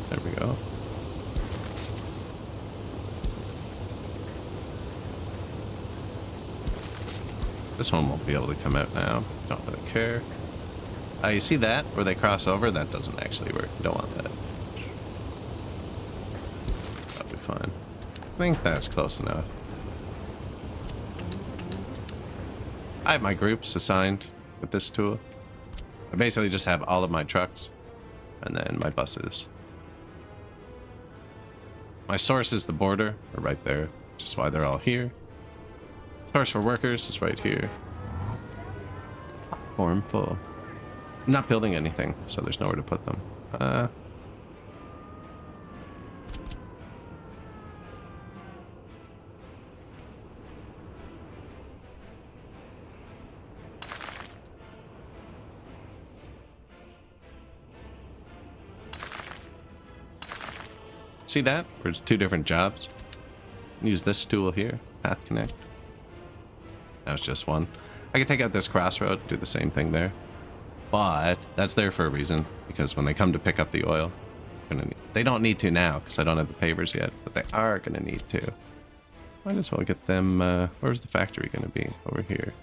Speaker 1: There we go. This one won't be able to come out now. Don't really care. You see that? Where they cross over? That doesn't actually work. You don't want that. That'll be fine. I think that's close enough. I have my groups assigned with this tool. I basically just have all of my trucks and then my buses. My source is the border, or right there, which is why they're all here. Source for workers is right here. Platform full. I'm not building anything, so there's nowhere to put them. See that? There's 2 different jobs. Use this tool here, Path Connect. That was just one. I could take out this crossroad, do the same thing there. But that's there for a reason, because when they come to pick up the oil, they don't need to now, because I don't have the pavers yet, but they are going to need to. Might as well get them, where's the factory going to be? Over here.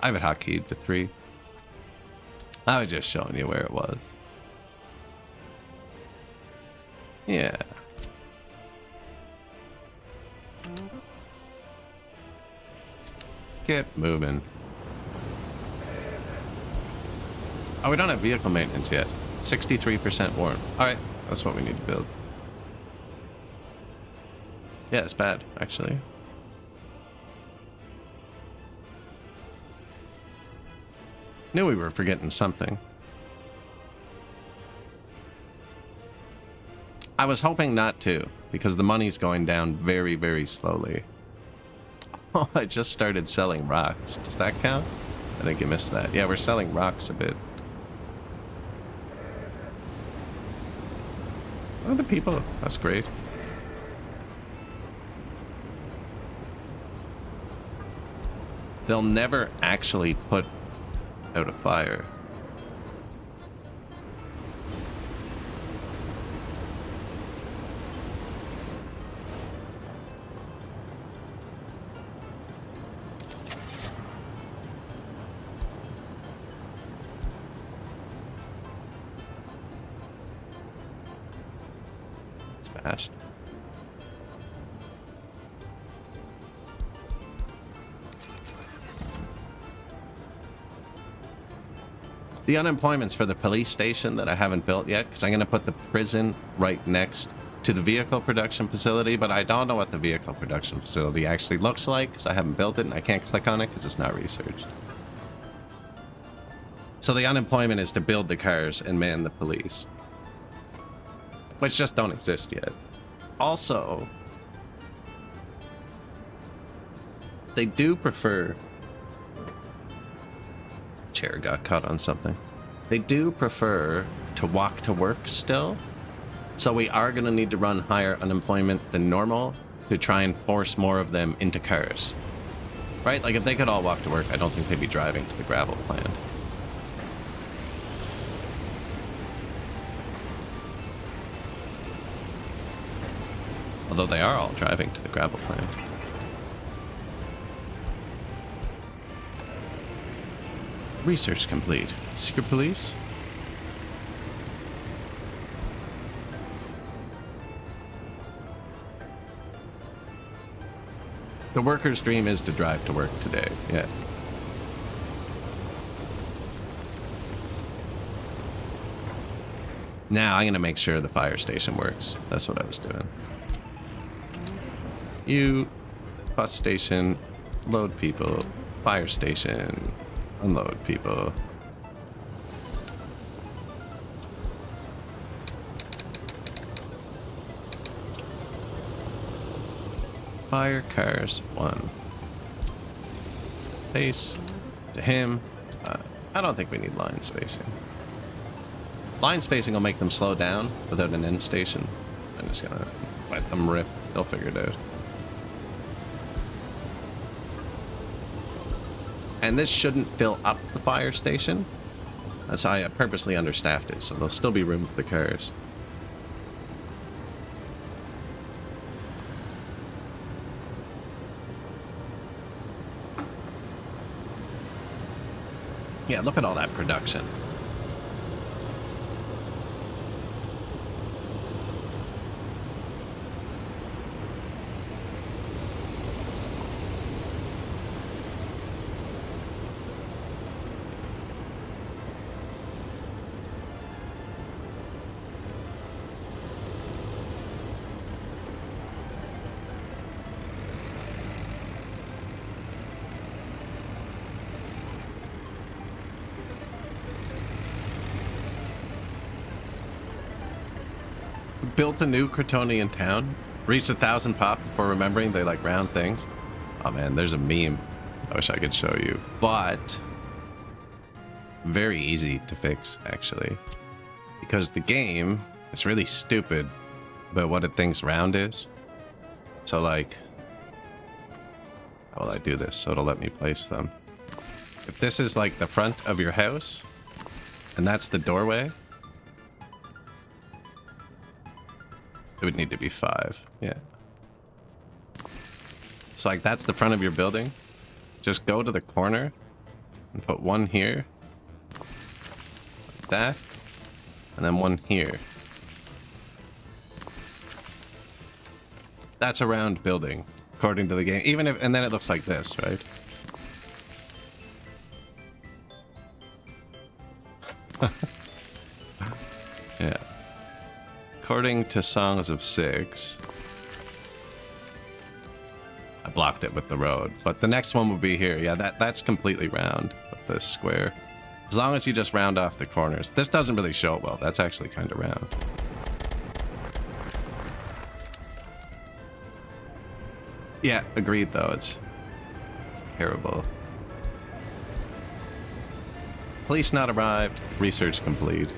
Speaker 1: I have it hotkeyed to 3. I was just showing you where it was. Yeah. Get moving. Oh, we don't have vehicle maintenance yet. 63% warm. Alright, that's what we need to build. Yeah, it's bad, actually. Knew we were forgetting something. I was hoping not to, because the money's going down very, very slowly. Oh, I just started selling rocks. Does that count? I think you missed that. Yeah, we're selling rocks a bit. Oh, the people. That's great. They'll never actually put out a fire. It's fast. The unemployment's for the police station that I haven't built yet, because I'm going to put the prison right next to the vehicle production facility, but I don't know what the vehicle production facility actually looks like, because I haven't built it, and I can't click on it because it's not researched. So the unemployment is to build the cars and man the police, which just don't exist yet. Also, they do prefer... Chair got caught on something. They do prefer to walk to work still, so we are going to need to run higher unemployment than normal to try and force more of them into cars. Right? Like, if they could all walk to work, I don't think they'd be driving to the gravel plant. Although they are all driving to the gravel plant. Research complete. Secret police? The worker's dream is to drive to work today, yeah. Now I'm gonna make sure the fire station works. That's what I was doing. You, bus station, load people, fire station, unload people. Fire cars 1. Face to him. I don't think we need line spacing. Line spacing will make them slow down without an end station. I'm just gonna let them rip. They'll figure it out. And this shouldn't fill up the fire station. That's how I purposely understaffed it, so there'll still be room for the cars. Yeah, look at all that production. Built a new Kryptonian town, reached 1,000 pop before remembering they like round things. Oh man, there's a meme I wish I could show you, but very easy to fix actually, because the game is really stupid about what it thinks round is. So like, how will I do this so it'll let me place them? If this is like the front of your house and that's the doorway, it would need to be 5. Yeah. So like that's the front of your building. Just go to the corner and put one here. Like that. And then one here. That's a round building, according to the game. Even if, and then it looks like this, right? Yeah. According to Songs of Six, I blocked it with the road, but the next one will be here. Yeah, that's completely round with this square. As long as you just round off the corners. This doesn't really show it well. That's actually kind of round. Yeah, agreed though. It's terrible. Police not arrived. Research complete.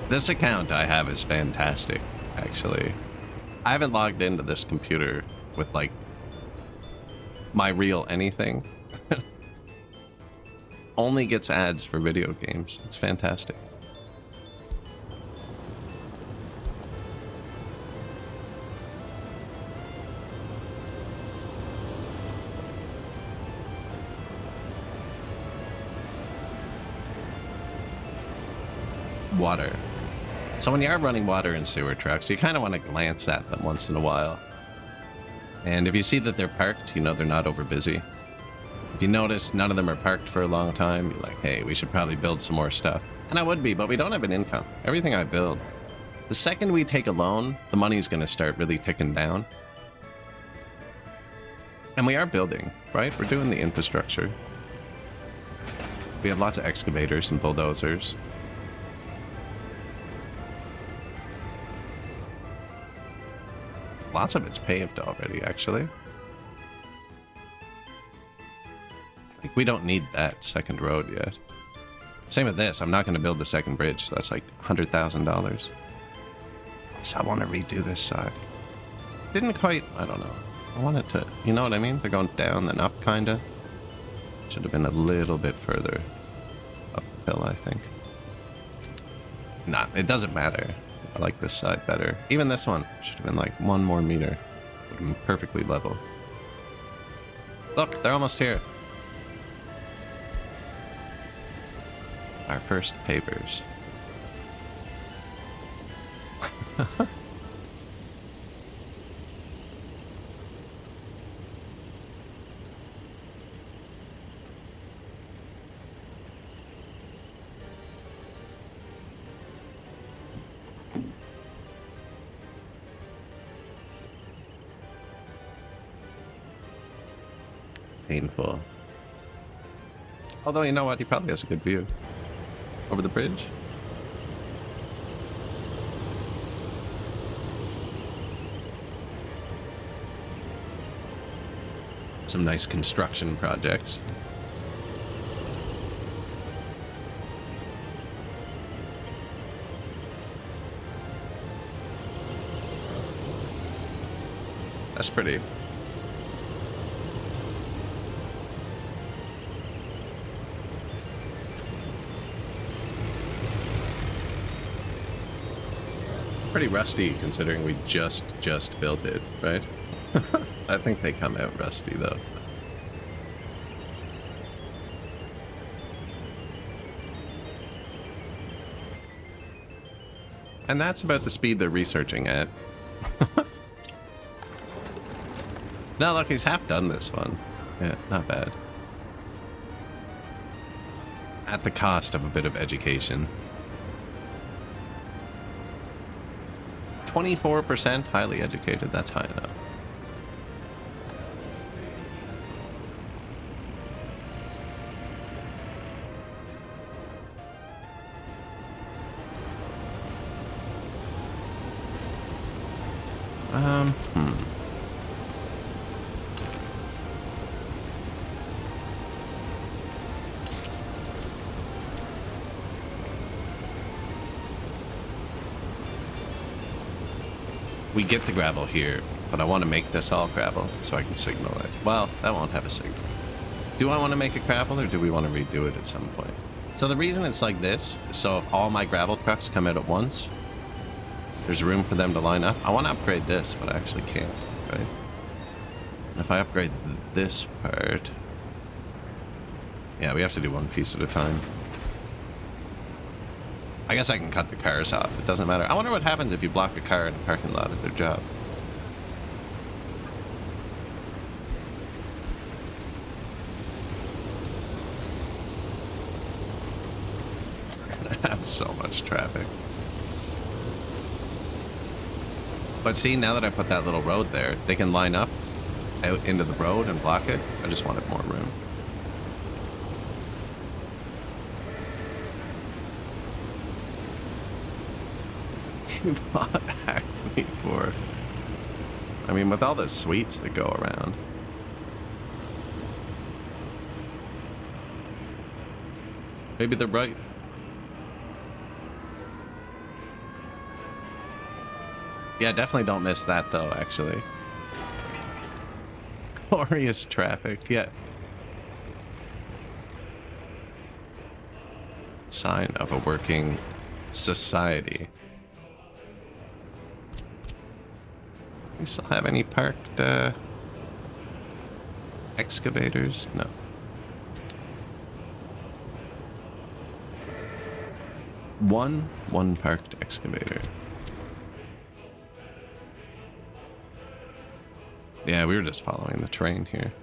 Speaker 1: This account I have is fantastic, actually. I haven't logged into this computer with, like, my real anything. Only gets ads for video games. It's fantastic. Water. So when you are running water in sewer trucks, you kind of want to glance at them once in a while. And if you see that they're parked, you know they're not over busy. If you notice none of them are parked for a long time, you're like, hey, we should probably build some more stuff. And I would be, but we don't have an income. Everything I build, the second we take a loan, the money's going to start really ticking down. And we are building, right? We're doing the infrastructure. We have lots of excavators and bulldozers. Lots of it's paved already, actually. Like, we don't need that second road yet. Same with this. I'm not going to build the second bridge. That's like $100,000. So I want to redo this side. Didn't quite, I don't know. I wanted to, you know what I mean? They're going down then up, kind of. Should have been a little bit further uphill, I think. Nah, it doesn't matter. I like this side better. Even this one should have been like 1 more meter. Would have been perfectly level. Look, they're almost here. Our first pavers. Painful. Although, you know what? He probably has a good view. Over the bridge. Some nice construction projects. That's pretty. Pretty rusty considering we just built it, right? I think they come out rusty though. And that's about the speed they're researching at. No, look, he's half done this one. Yeah, not bad. At the cost of a bit of education. 24% highly educated, that's high enough. We get the gravel here, but I want to make this all gravel so I can signal it. Well, that won't have a signal. Do I want to make it gravel or do we want to redo it at some point? So the reason it's like this is so if all my gravel trucks come out at once, there's room for them to line up. I want to upgrade this, but I actually can't, right? And if I upgrade this part... Yeah, we have to do one piece at a time. I guess I can cut the cars off. It doesn't matter. I wonder what happens if you block a car in a parking lot at their job. I have so much traffic. But see, now that I put that little road there, they can line up out into the road and block it. I just wanted more room. You bought Acme for? I mean, with all the sweets that go around. Maybe they're right. Yeah, definitely don't miss that, though, actually. Glorious traffic, yeah. Sign of a working society. We still have any parked excavators? No. One parked excavator. Yeah, we were just following the train here.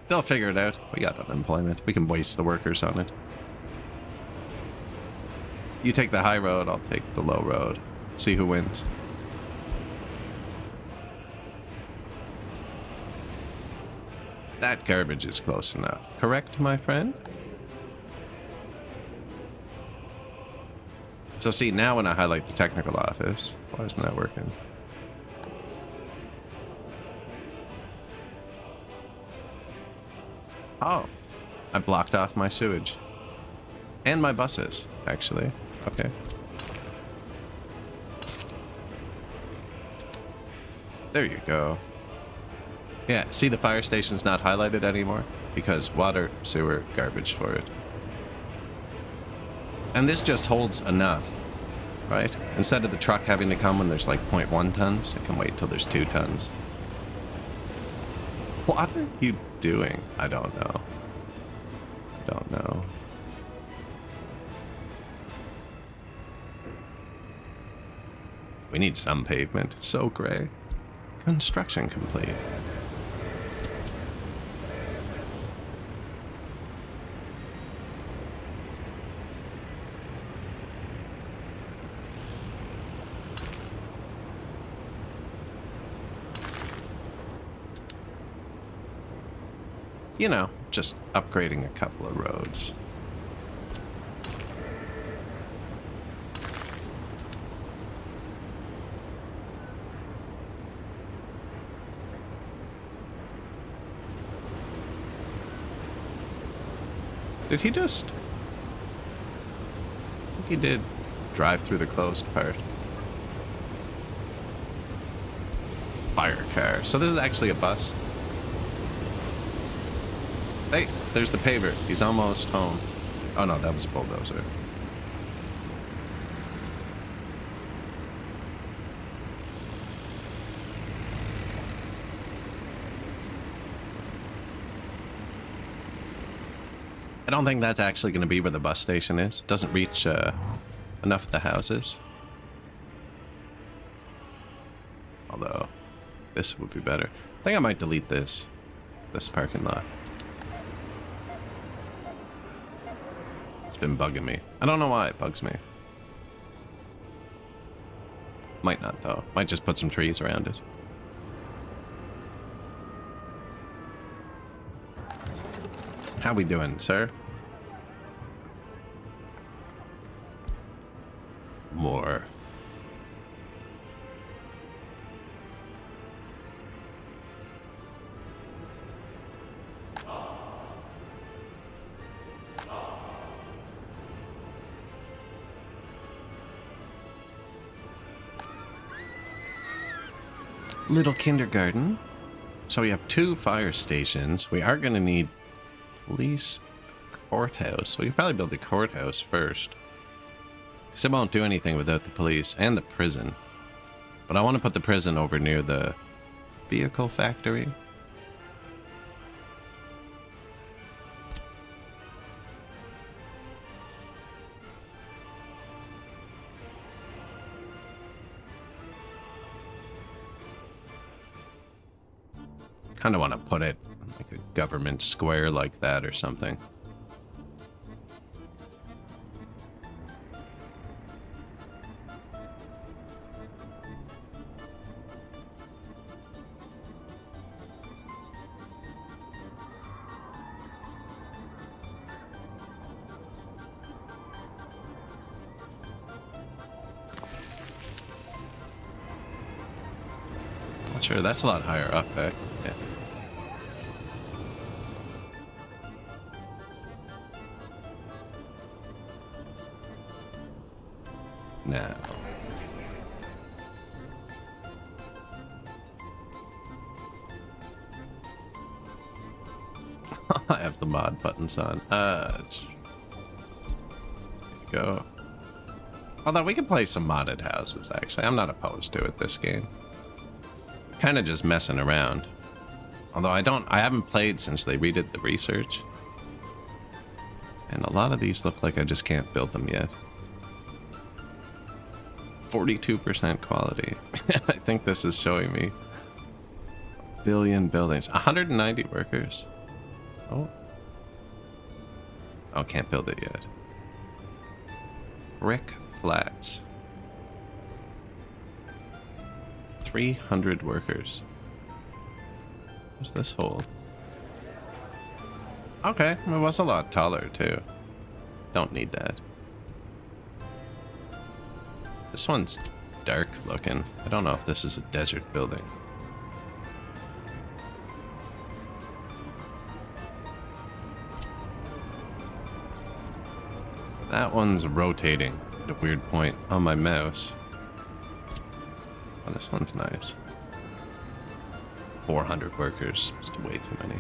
Speaker 1: They'll figure it out. We got unemployment. We can waste the workers on it. You take the high road, I'll take the low road. See who wins. That garbage is close enough. Correct, my friend? So see, now when I highlight the technical office, why isn't that working? Oh, I blocked off my sewage. And my buses, actually. Okay. There you go. Yeah, see, the fire station's not highlighted anymore because water, sewer, garbage for it. And this just holds enough, right? Instead of the truck having to come when there's like 0.1 tons, it can wait till there's 2 tons. What are you doing? I don't know. Don't know. We need some pavement. It's so gray. Construction complete. You know, just upgrading a couple of roads. Did he just... I think he did drive through the closed part. Fire car. So this is actually a bus. Hey, there's the paver. He's almost home. Oh no, that was a bulldozer. I don't think that's actually going to be where the bus station is. It doesn't reach enough of the houses. Although, this would be better. I think I might delete this parking lot. It's been bugging me. I don't know why it bugs me. Might not, though. Might just put some trees around it. How we doing, sir? More. Little kindergarten. So we have 2 fire stations. We are going to need police courthouse. We can probably build the courthouse first. Because it won't do anything without the police and the prison. But I want to put the prison over near the vehicle factory. Kind of want to put it like a government square like that or something. Not sure, that's a lot higher up, eh? Yeah. No. I have the mod buttons on. There you go. Although we can play some modded houses, actually. I'm not opposed to it this game. Kind of just messing around. Although I haven't played since they redid the research. And a lot of these look like I just can't build them yet. 42% quality. I think this is showing me a billion buildings. 190 workers. Oh. Oh, can't build it yet. Brick flats. 300 workers. What's this hole? Okay, it was a lot taller too. Don't need that. This one's dark looking. I don't know if this is a desert building. That one's rotating at a weird point on my mouse. Oh, this one's nice. 400 workers. Just way too many.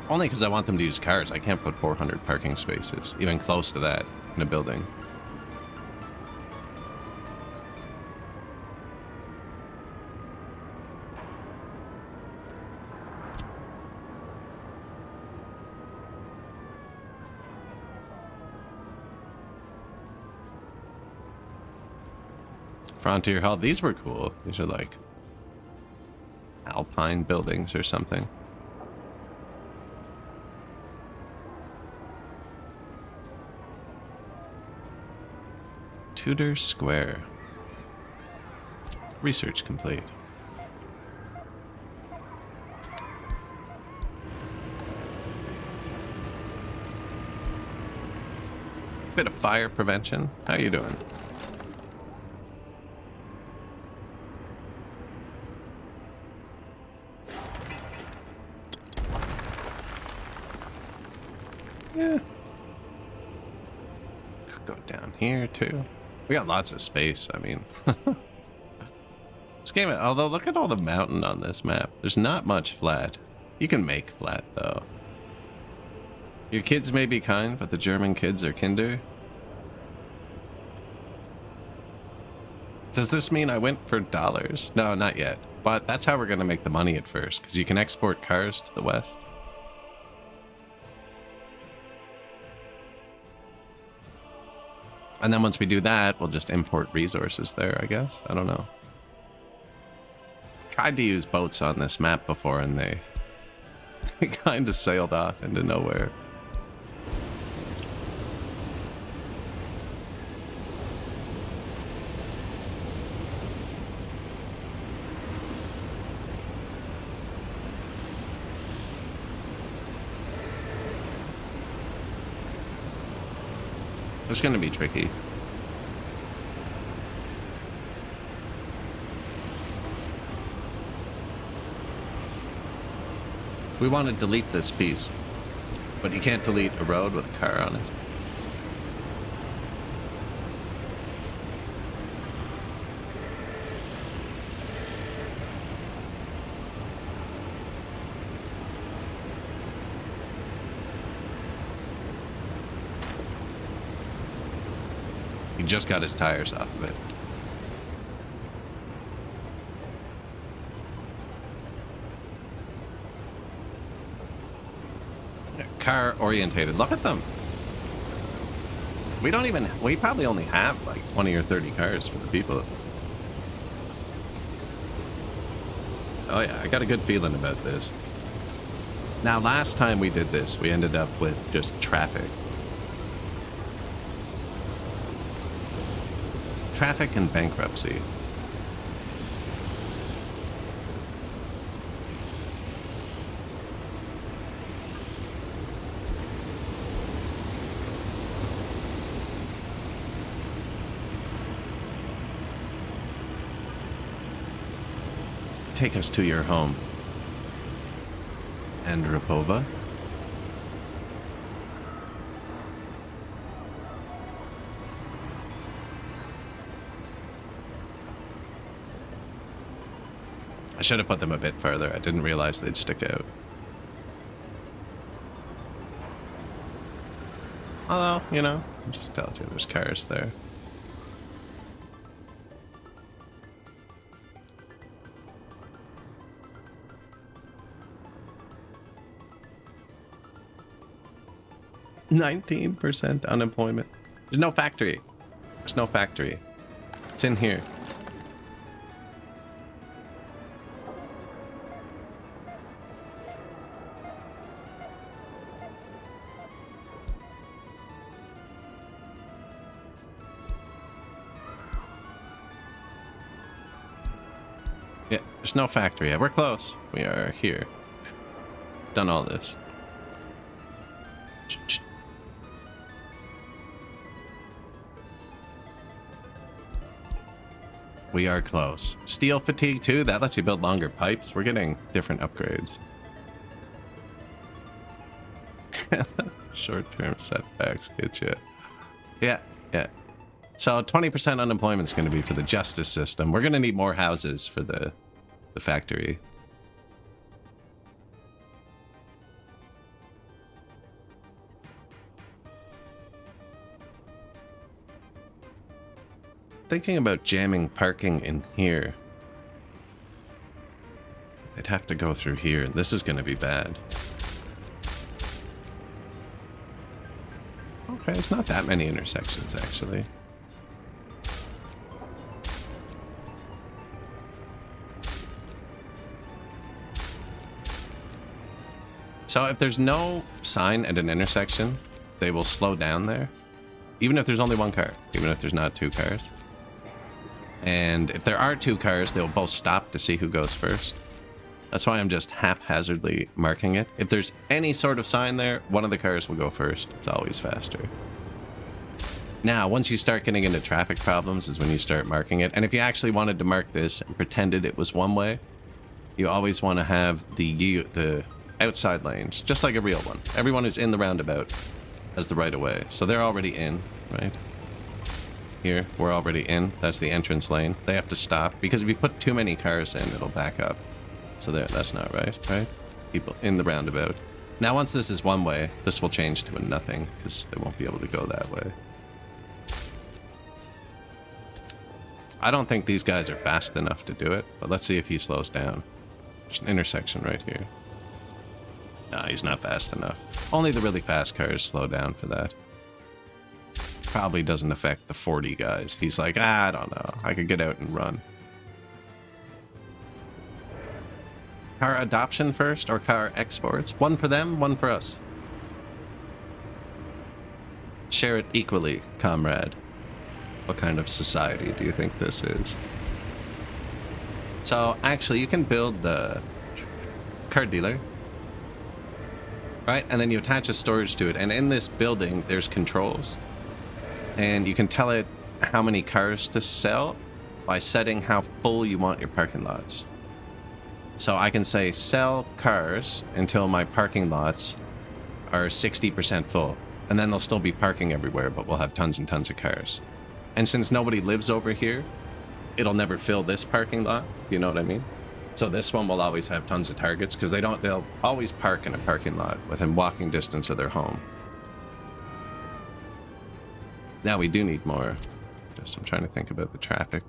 Speaker 1: Only because I want them to use cars. I can't put 400 parking spaces, even close to that, in a building. Frontier Hall. These were cool. These are like Alpine buildings or something. Tudor Square. Research complete. Bit of fire prevention. How you doing? Yeah. Could go down here too. We got lots of space, I mean. This game, although look at all the mountain on this map. There's not much flat. You can make flat though. Your kids may be kind, but the German kids are kinder. Does this mean I went for dollars? No, not yet. But that's how we're gonna make the money at first, because you can export cars to the west. And then once we do that, we'll just import resources there, I guess. I don't know. Tried to use boats on this map before and they kind of sailed off into nowhere. It's gonna be tricky. We want to delete this piece, but you can't delete a road with a car on it. just got his tires off of it. Car orientated. Look at them. We probably only have like 20 or 30 cars for the people. Oh yeah, I got a good feeling about this. Now, last time we did this, we ended up with just traffic. Traffic and bankruptcy. Take us to your home. And Rapova. I should have put them a bit further. I didn't realize they'd stick out. Although, you know, it just tells you there's cars there. %19 unemployment. There's no factory. There's no factory. It's in here. Yeah, there's no factory yet. We're close. We are here. Done all this. We are close. Steel fatigue too, that lets you build longer pipes. We're getting different upgrades. Short-term setbacks get you. Yeah. So 20% unemployment is going to be for the justice system. We're going to need more houses for the factory. Thinking about jamming parking in here. They'd have to go through here. This is going to be bad. Okay, it's not that many intersections, actually. So if there's no sign at an intersection, they will slow down there. Even if there's only one car. Even if there's not two cars. And if there are two cars, they'll both stop to see who goes first. That's why I'm just haphazardly marking it. If there's any sort of sign there, one of the cars will go first. It's always faster. Now, once you start getting into traffic problems is when you start marking it. And if you actually wanted to mark this and pretended it was one way, you always want to have the outside lanes, just like a real one. Everyone who's in the roundabout has the right of way. So they're already in, right? Here, we're already in. That's the entrance lane. They have to stop, because if you put too many cars in, it'll back up. So there, that's not right? People in the roundabout. Now, once this is one way, this will change to a nothing, because they won't be able to go that way. I don't think these guys are fast enough to do it, but let's see if he slows down. There's an intersection right here. Nah, he's not fast enough. Only the really fast cars slow down for that. Probably doesn't affect the 40 guys. He's like, I don't know. I could get out and run. Car adoption first or car exports? One for them, one for us. Share it equally, comrade. What kind of society do you think this is? So, actually, you can build the car dealer. Right? And then you attach a storage to it. And in this building, there's controls. And you can tell it how many cars to sell by setting how full you want your parking lots. So I can say sell cars until my parking lots are 60% full. And then they'll still be parking everywhere, but we'll have tons and tons of cars. And since nobody lives over here, it'll never fill this parking lot. You know what I mean? So this one will always have tons of targets because they'll always park in a parking lot within walking distance of their home. Now we do need more I'm trying to think about the traffic.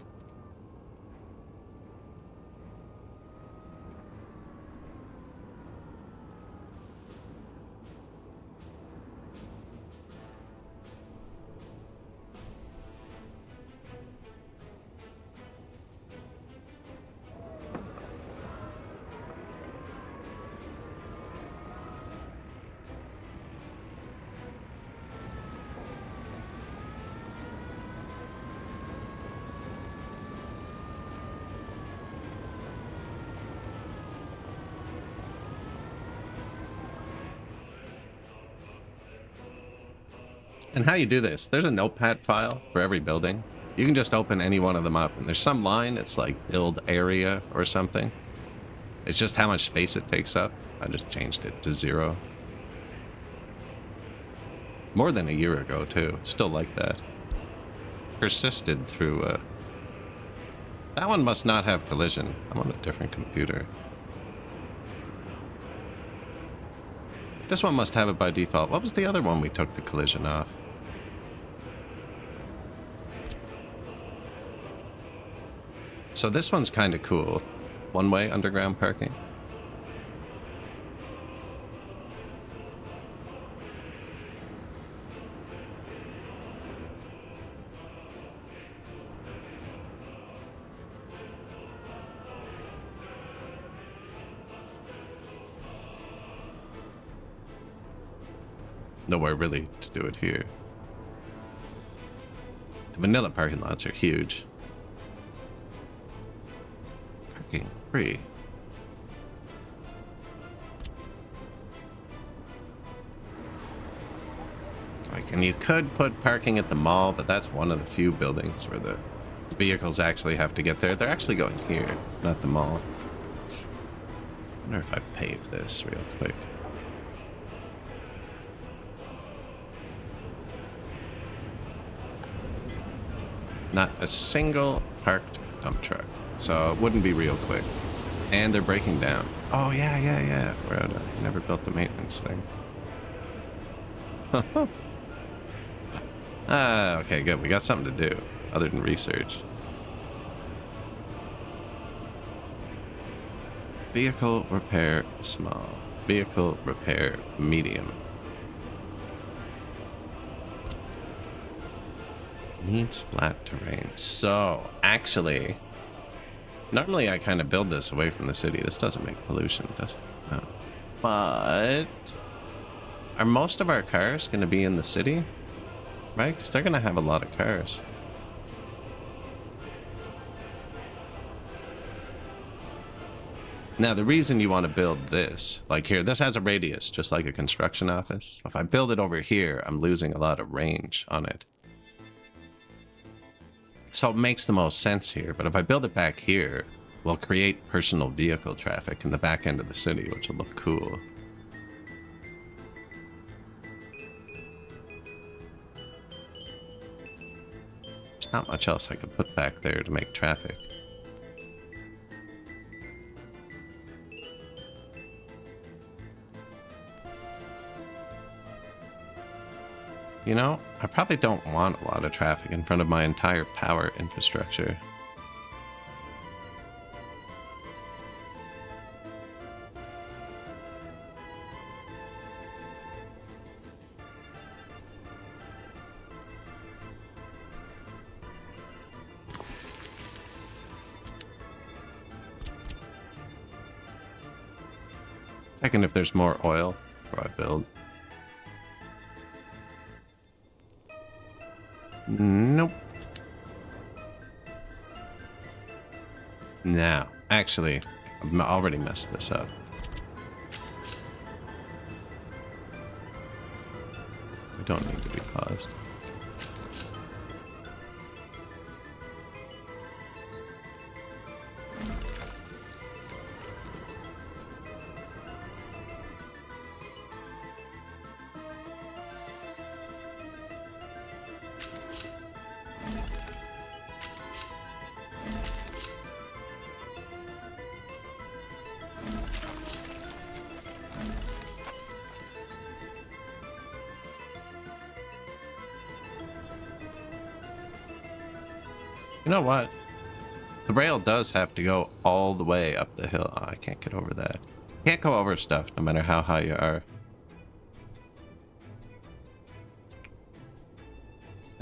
Speaker 1: And how you do this, there's a notepad file for every building. You can just open any one of them up, and there's some line, it's like build area or something. It's just how much space it takes up. I just changed it to 0. More than a year ago, too. It's still like that. Persisted through, That one must not have collision. I'm on a different computer. This one must have it by default. What was the other one we took the collision off? So this one's kind of cool. One-way underground parking. Nowhere really to do it here. The vanilla parking lots are huge. Parking free. Like, and you could put parking at the mall, but that's one of the few buildings where the vehicles actually have to get there. They're actually going here, not the mall. I wonder if I pave this real quick. Not a single parked dump truck. So it wouldn't be real quick. And they're breaking down. Oh, yeah. We're out of, never built the maintenance thing. Okay, good. We got something to do other than research. Vehicle repair small. Vehicle repair medium. Needs flat terrain. So, actually, normally I kind of build this away from the city. This doesn't make pollution, does it? No. But are most of our cars going to be in the city? Right? Because they're going to have a lot of cars. Now, the reason you want to build this, like here, this has a radius, just like a construction office. If I build it over here, I'm losing a lot of range on it. So it makes the most sense here, but if I build it back here, we'll create personal vehicle traffic in the back end of the city, which will look cool. There's not much else I could put back there to make traffic. You know, I probably don't want a lot of traffic in front of my entire power infrastructure. Checking if there's more oil before I build. Nope. Now, actually, I've already messed this up. We don't need to be paused. You know what? The rail does have to go all the way up the hill. Oh, I can't get over that. Can't go over stuff no matter how high you are.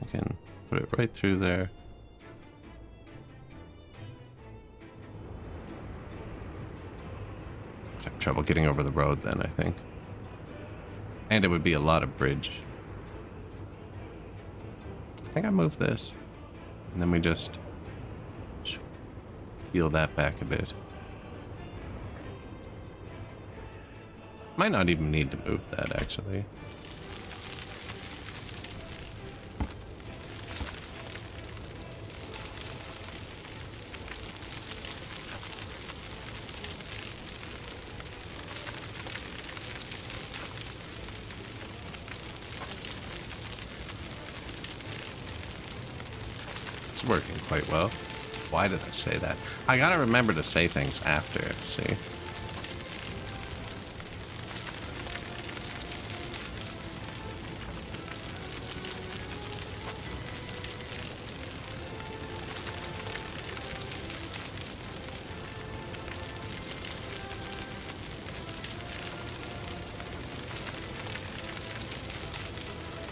Speaker 1: I can put it right through there. I'd have trouble getting over the road then, I think. And it would be a lot of bridge. I think I moved this. And then we just peel that back a bit. Might not even need to move that, actually. It's working quite well. Why did I say that? I gotta remember to say things after, see?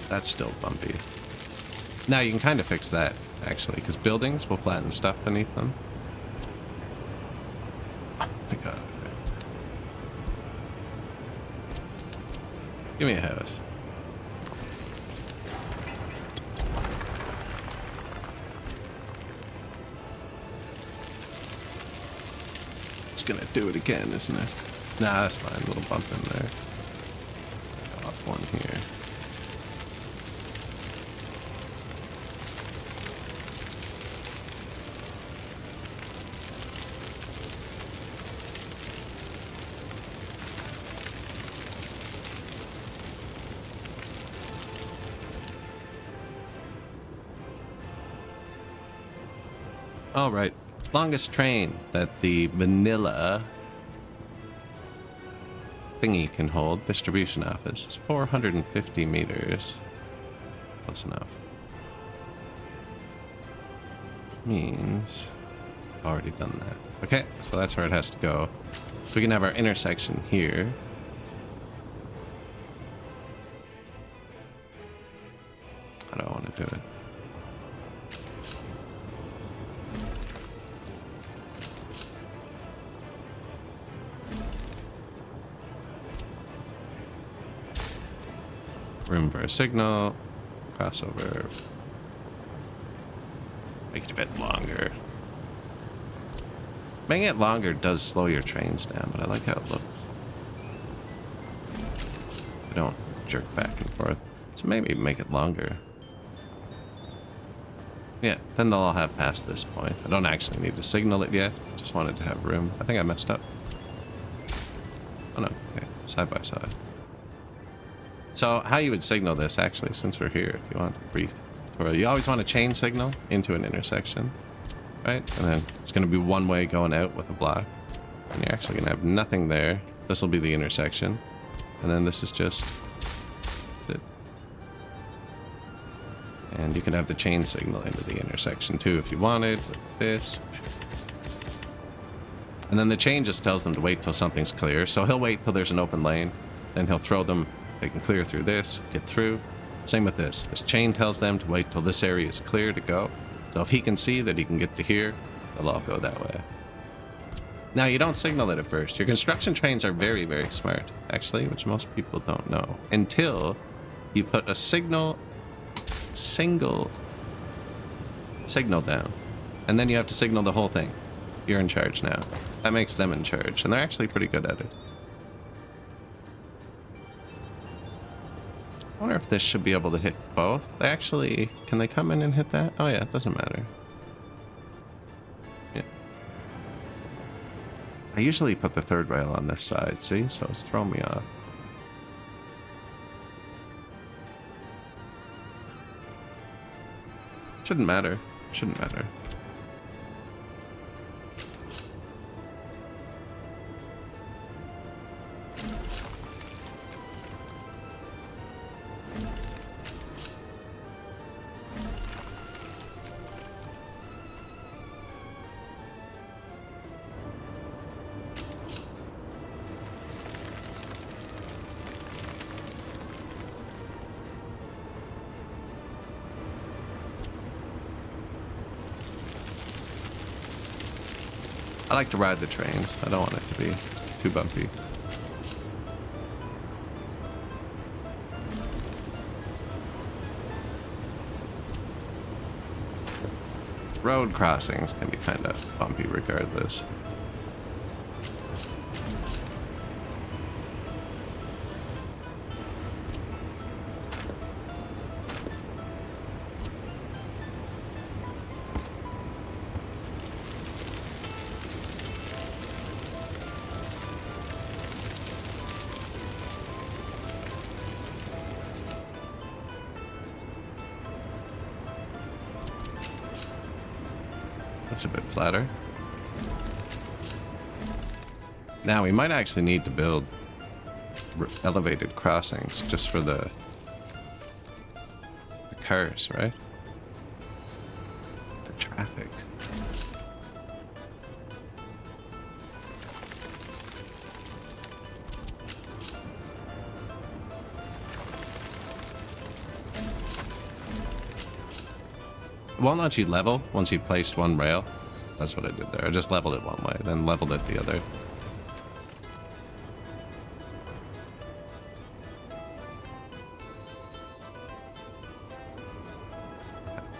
Speaker 1: That's still bumpy. Now you can kind of fix that, actually, because buildings will flatten stuff beneath them. Oh my god. Okay. Give me a house. It's gonna do it again, isn't it? Nah, that's fine. A little bump in there. Off one here. All right, longest train that the vanilla thingy can hold, distribution office, is 450 meters. Close enough. Means I've already done that. Okay, so that's where it has to go. So we can have our intersection here. How do I want to do it? Room for a signal, crossover, make it a bit longer. Making it longer does slow your trains down, but I like how it looks. I don't jerk back and forth, so maybe make it longer. Yeah, then they'll all have past this point. I don't actually need to signal it yet, just wanted to have room. I think I messed up. Oh no, okay, side by side. So how you would signal this, actually, since we're here, if you want a brief tutorial, you always want to chain signal into an intersection, right? And then it's going to be one way going out with a block. And you're actually going to have nothing there. This will be the intersection. And then this is just, that's it. And you can have the chain signal into the intersection too if you wanted, with this. And then the chain just tells them to wait till something's clear. So he'll wait till there's an open lane, then he'll throw them. They can clear through this, get through. Same with this. This chain tells them to wait till this area is clear to go. So if he can see that he can get to here, they'll all go that way. Now, you don't signal it at first. Your construction trains are very, very smart, actually, which most people don't know. Until you put a single signal down. And then you have to signal the whole thing. You're in charge now. That makes them in charge, and they're actually pretty good at it. I wonder if this should be able to hit both. They actually, can they come in and hit that? Oh yeah, it doesn't matter. Yeah. I usually put the third rail on this side, see? So it's throwing me off. Shouldn't matter. Shouldn't matter. I like to ride the trains. I don't want it to be too bumpy. Road crossings can be kind of bumpy regardless. That's a bit flatter. Now we might actually need to build elevated crossings just for the cars, right? The traffic. It won't let you level once you placed one rail. That's what I did there. I just leveled it one way, then leveled it the other.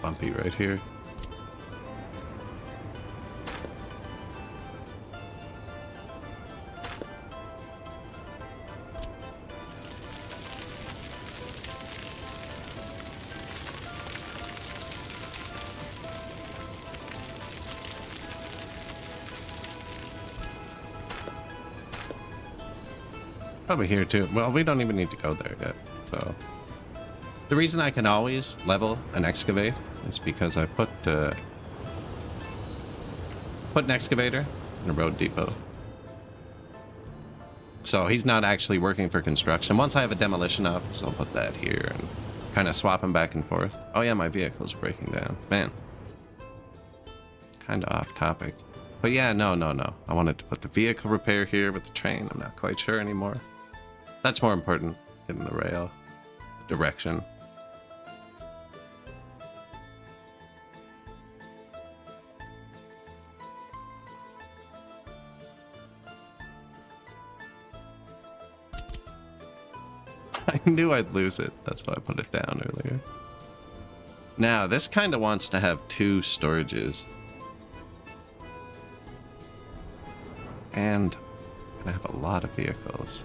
Speaker 1: Bumpy right here. Probably here too. Well, we don't even need to go there yet. So the reason I can always level and excavate is because I put an excavator in a road depot. So he's not actually working for construction. Once I have a demolition office, I'll put that here and kind of swap him back and forth. Oh yeah, my vehicle's breaking down. Man. Kind of off topic. But yeah, no. I wanted to put the vehicle repair here with the train. I'm not quite sure anymore. That's more important than the rail. The direction. I knew I'd lose it. That's why I put it down earlier. Now, this kind of wants to have 2 storages. And I have a lot of vehicles.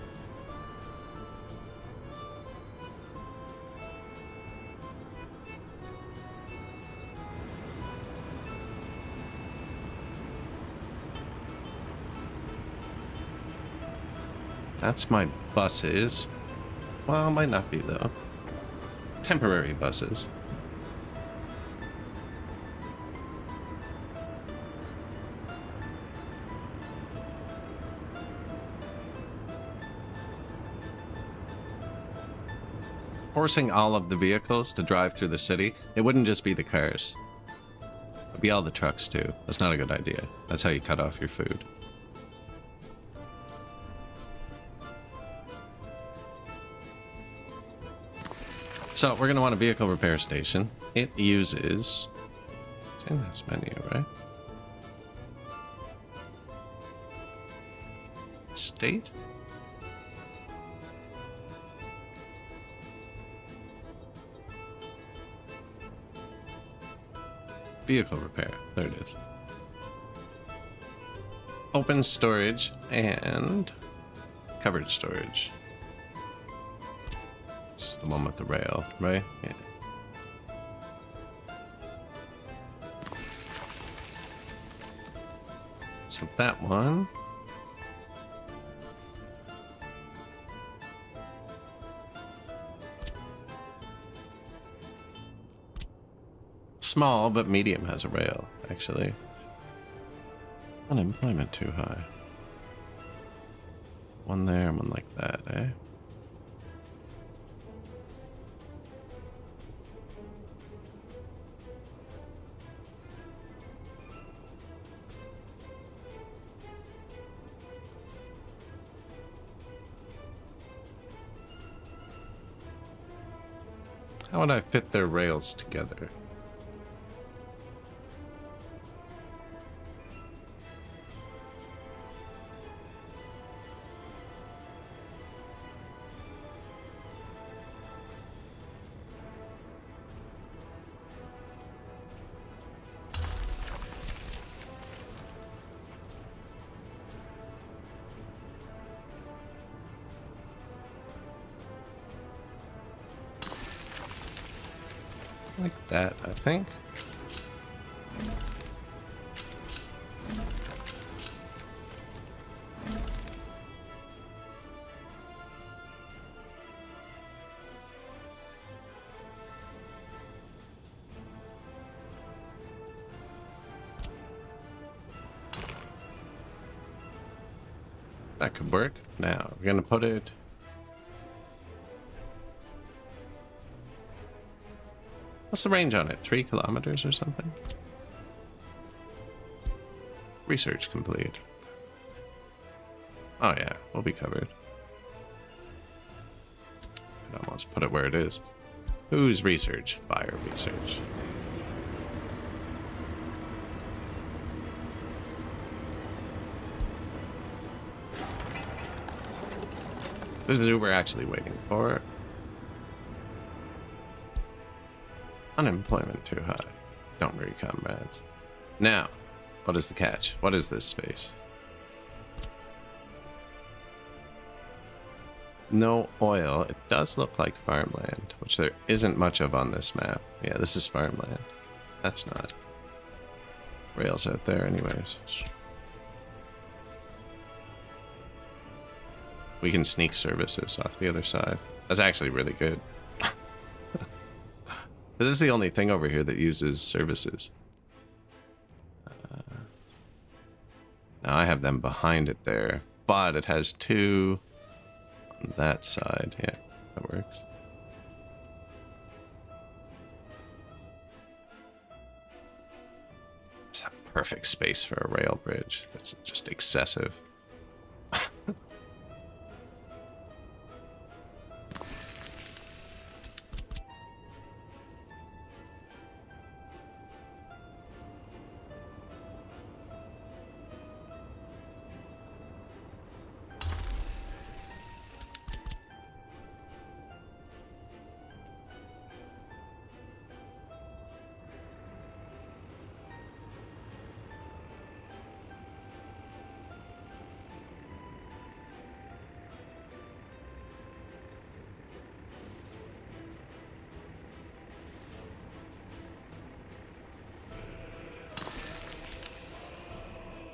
Speaker 1: That's my buses. Well, it might not be though. Temporary buses. Forcing all of the vehicles to drive through the city, it wouldn't just be the cars. It'd be all the trucks too. That's not a good idea. That's how you cut off your food. So we're going to want a vehicle repair station. It uses... It's in this menu, right? State? Vehicle repair. There it is. Open storage and covered storage. This is the one with the rail, right? Yeah. So that one. Small, but medium has a rail, actually. Unemployment too high. One there and one like that, eh? How would I fit their rails together? Like that, I think. That could work. Now, we're gonna put it... What's the range on it? 3 kilometers or something? Research complete. Oh yeah, we'll be covered. Could almost put it where it is. Who's research? Fire research. This is who we're actually waiting for. Unemployment too high. Don't worry, comrades. Now, what is the catch? What is this space? No oil. It does look like farmland, which there isn't much of on this map. Yeah, this is farmland. That's not. Rails out there anyways. We can sneak services off the other side. That's actually really good. This is the only thing over here that uses services. Now I have them behind it there, but it has 2 on that side. Yeah, that works. It's that perfect space for a rail bridge. That's just excessive.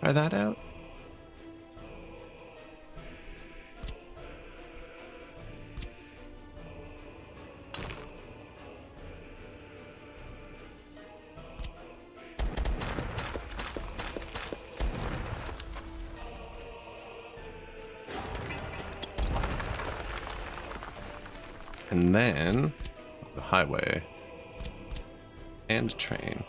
Speaker 1: Try that out. And then the highway and train.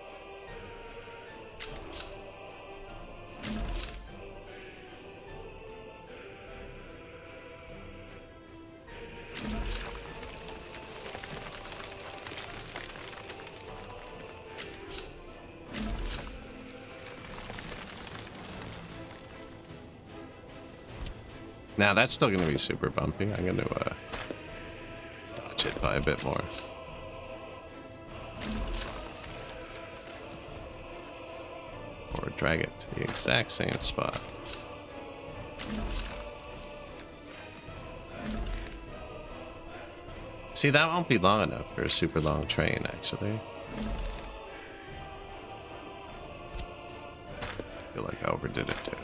Speaker 1: Now that's still going to be super bumpy. I'm going to dodge it by a bit more. Or drag it to the exact same spot. See, that won't be long enough for a super long train, actually. I feel like I overdid it too.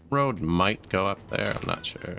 Speaker 1: Road might go up there, I'm not sure.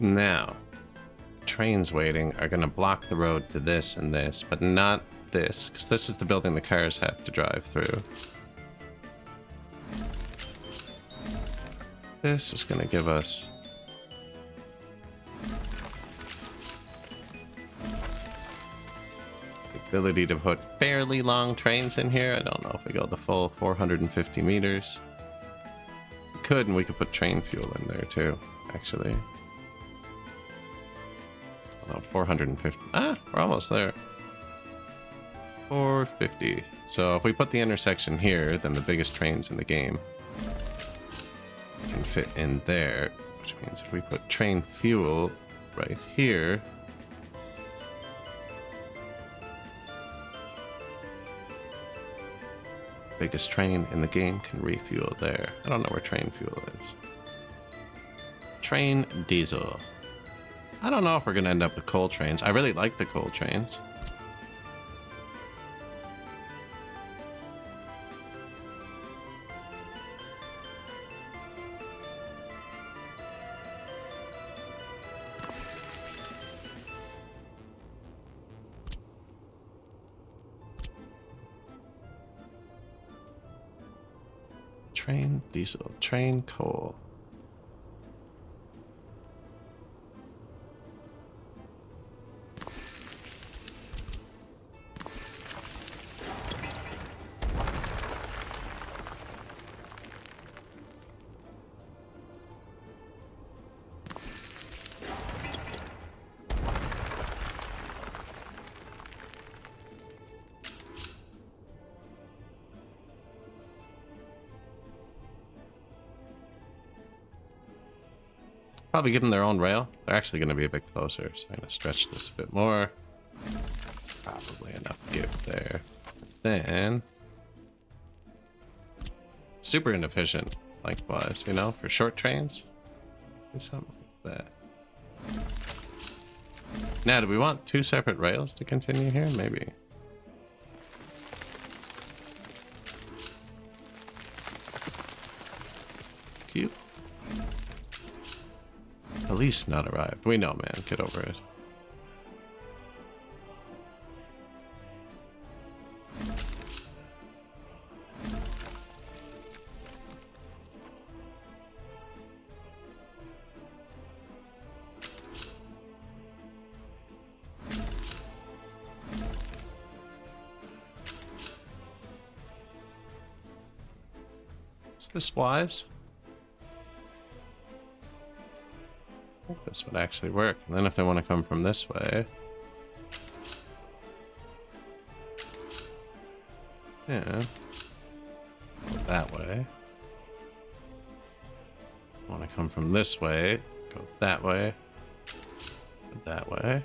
Speaker 1: Now, trains waiting are going to block the road to this and this, but not this, because this is the building the cars have to drive through. This is going to give us the ability to put fairly long trains in here. I don't know if we go the full 450 meters. We could, and we could put train fuel in there too, actually. Although 450. Ah, we're almost there. 450. So if we put the intersection here, then the biggest trains in the game can fit in there, which means if we put train fuel right here, biggest train in the game can refuel there. I don't know where train fuel is. Train diesel. I don't know if we're gonna end up with coal trains. I really like the coal trains. Train diesel, train coal. Probably give them their own rail. They're actually going to be a bit closer, so I'm going to stretch this a bit more. Probably enough give there. Then, super inefficient, likewise, you know, for short trains. Do something like that. Now, do we want two separate rails to continue here? Maybe. Cute. Police not arrived. We know, man. Get over it. Is this wise? I think this would actually work. And then if they want to come from this way, yeah, go that way. Want to come from this way, go that way, go that way.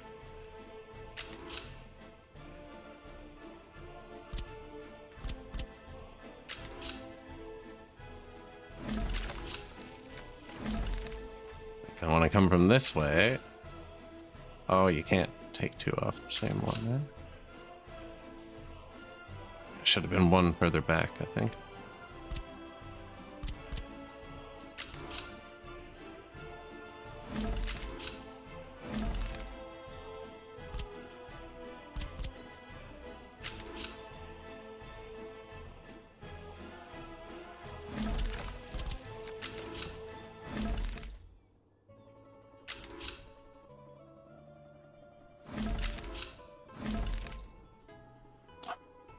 Speaker 1: I want to come from this way. Oh, you can't take two off the same one, man. Should have been one further back, I think.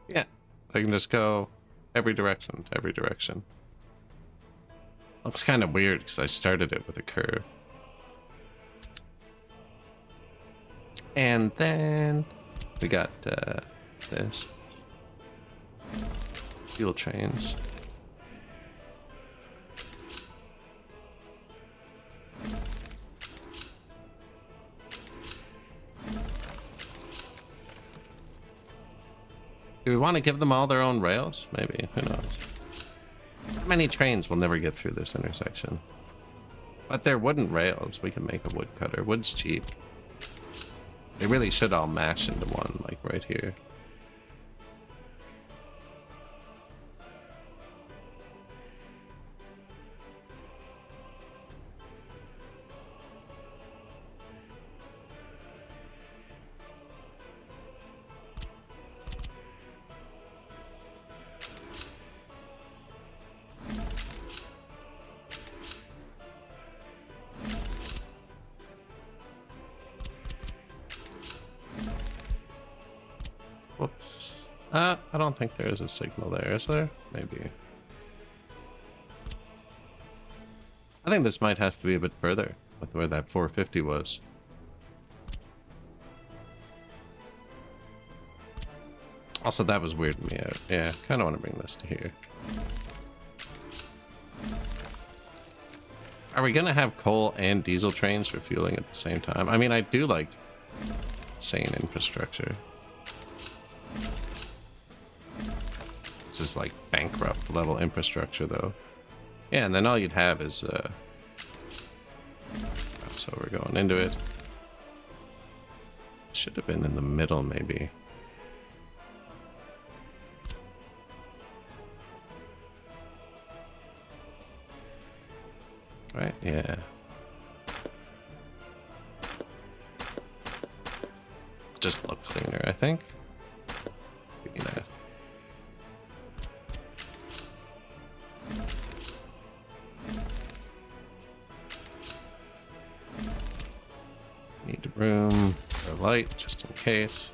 Speaker 1: Yeah, I can just go every direction to every direction. Looks kind of weird because I started it with a curve. And then we got this. Fuel trains. Do we want to give them all their own rails? Maybe. Who knows? How many trains will never get through this intersection? But they're wooden rails. We can make a woodcutter. Wood's cheap. They really should all mash into one, like right here. I don't think there is a signal there, is there? Maybe. I think this might have to be a bit further with where that 450 was. Also, that was weirding me out. Yeah, kind of want to bring this to here. Are we gonna have coal and diesel trains refueling at the same time? I mean, I do like insane infrastructure. This is like bankrupt level infrastructure, though. Yeah, and then all you'd have is so we're going into it. Should have been in the middle, maybe. Right, yeah. Just look cleaner, I think. Give me that. Need room for light, just in case.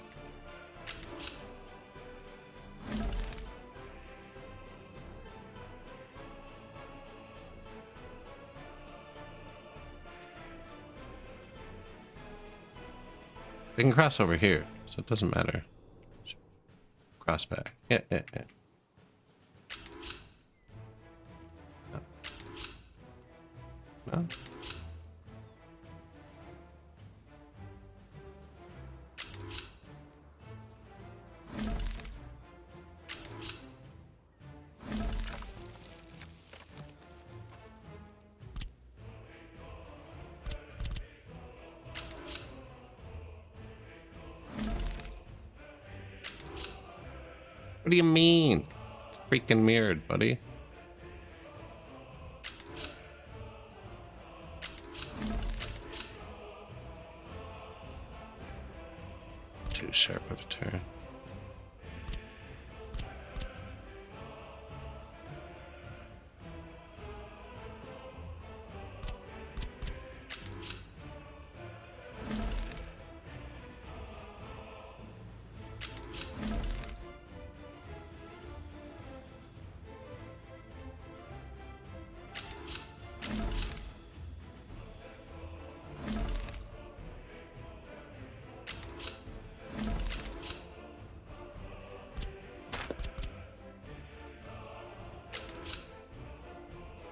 Speaker 1: They can cross over here, so it doesn't matter. Cross back. Yeah. No? What do you mean? It's freaking mirrored, buddy. Too sharp of a turn.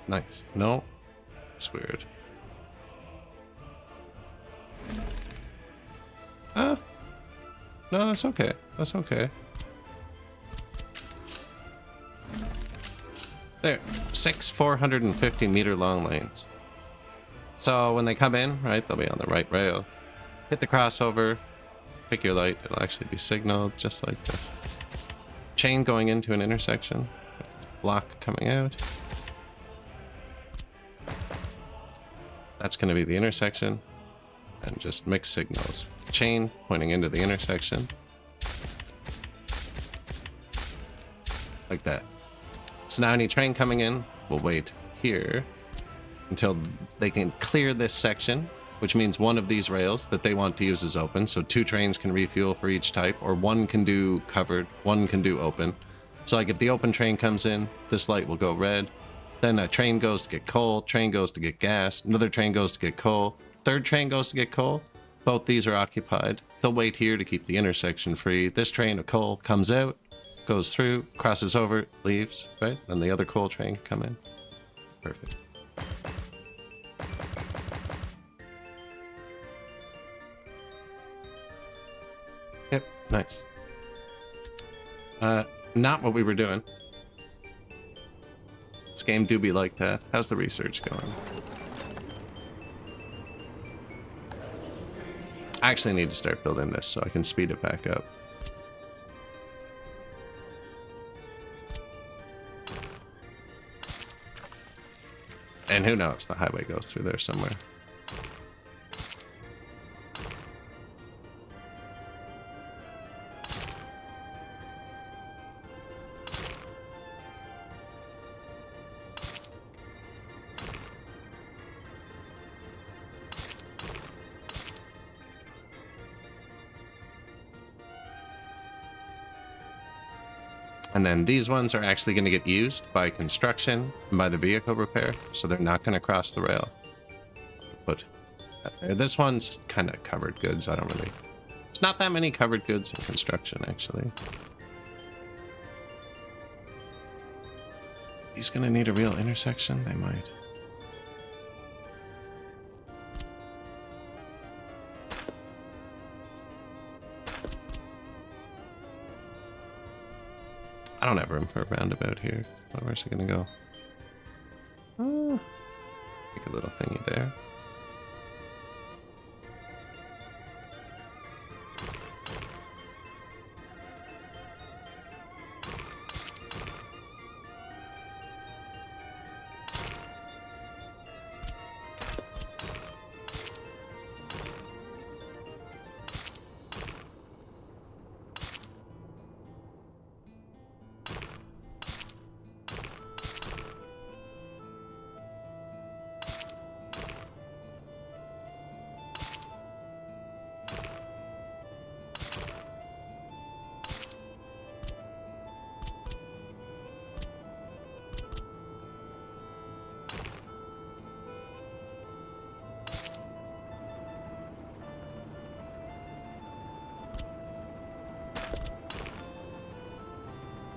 Speaker 1: Nice. No, it's weird. No, that's okay. That's okay. There, 6 450 meter long lanes. So when they come in, right, they'll be on the right rail. Hit the crossover, pick your light. It'll actually be signaled just like the chain going into an intersection. Block coming out. That's going to be the intersection, and just mixed signals. Chain pointing into the intersection. Like that. So now any train coming in will wait here until they can clear this section, which means one of these rails that they want to use is open. So 2 trains can refuel for each type, or 1 can do covered, 1 can do open. So like if the open train comes in, this light will go red. Then a train goes to get coal, train goes to get gas, another train goes to get coal, third train goes to get coal. Both these are occupied. He'll wait here to keep the intersection free. This train of coal comes out, goes through, crosses over, leaves, right? Then the other coal train come in. Perfect. Yep, nice. Not what we were doing. This game do be like that. How's the research going? I actually need to start building this so I can speed it back up. And who knows, the highway goes through there somewhere. And then these ones are actually going to get used by construction and by the vehicle repair, so they're not going to cross the rail. But this one's kind of covered goods. I don't really... There's not that many covered goods in construction, actually. He's going to need a real intersection? They might. I don't have room for a roundabout here. Where's it gonna go? Make a little thingy there.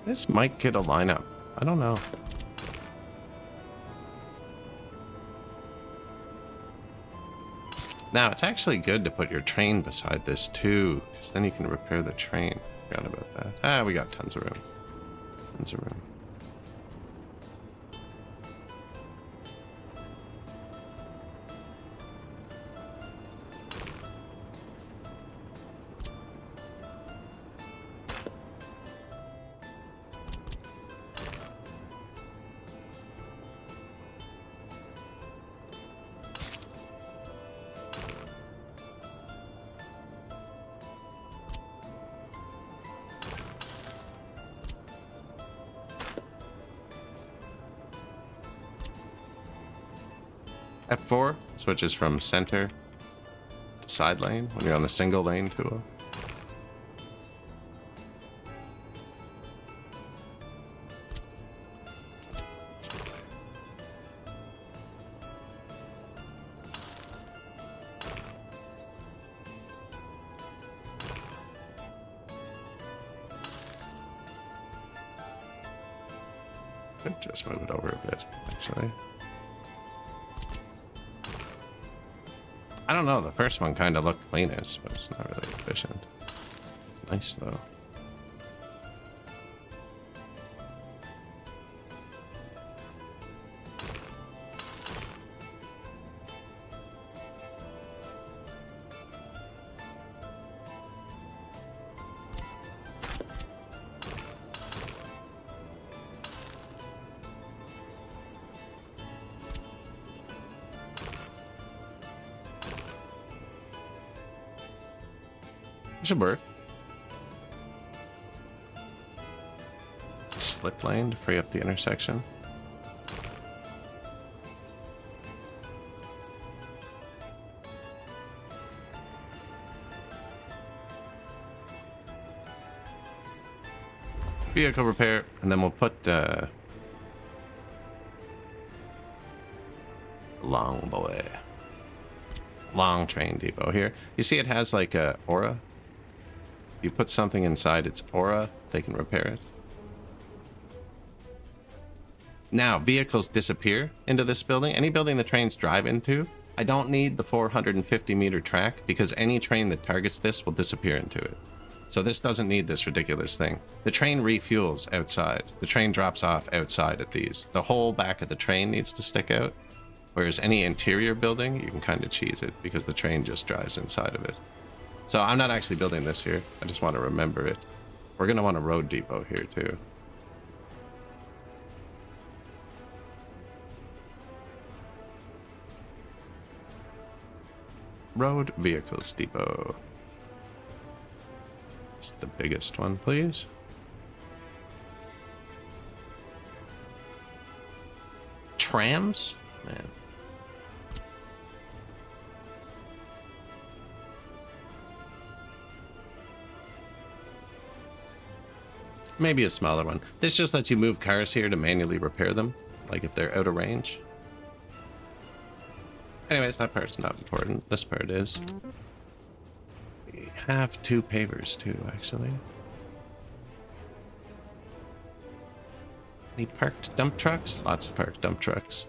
Speaker 1: This might get a lineup. I don't know. Now, it's actually good to put your train beside this too, because then you can repair the train. Forgot about that. Ah, we got tons of room. Tons of room. F4 switches from center to side lane when you're on the single lane tool. Could just move it over a bit, actually. I don't know, the first one kind of looked cleanest, but it's not really efficient. It's nice, though. Should work. Slip lane to free up the intersection. Vehicle repair, and then we'll put long train depot here. You see it has like a aura. You put something inside its aura, they can repair it. Now, vehicles disappear into this building. Any building the trains drive into, I don't need the 450 meter track because any train that targets this will disappear into it. So this doesn't need this ridiculous thing. The train refuels outside. The train drops off outside at these. The whole back of the train needs to stick out. Whereas any interior building, you can kind of cheese it because the train just drives inside of it. So I'm not actually building this here. I just want to remember it. We're going to want a road depot here too. Road vehicles depot. It's the biggest one, please. Trams? Man. Maybe a smaller one. This just lets you move cars here to manually repair them, like if they're out of range. Anyways, that part's not important. This part is. We have 2 pavers too, actually. Any parked dump trucks? Lots of parked dump trucks.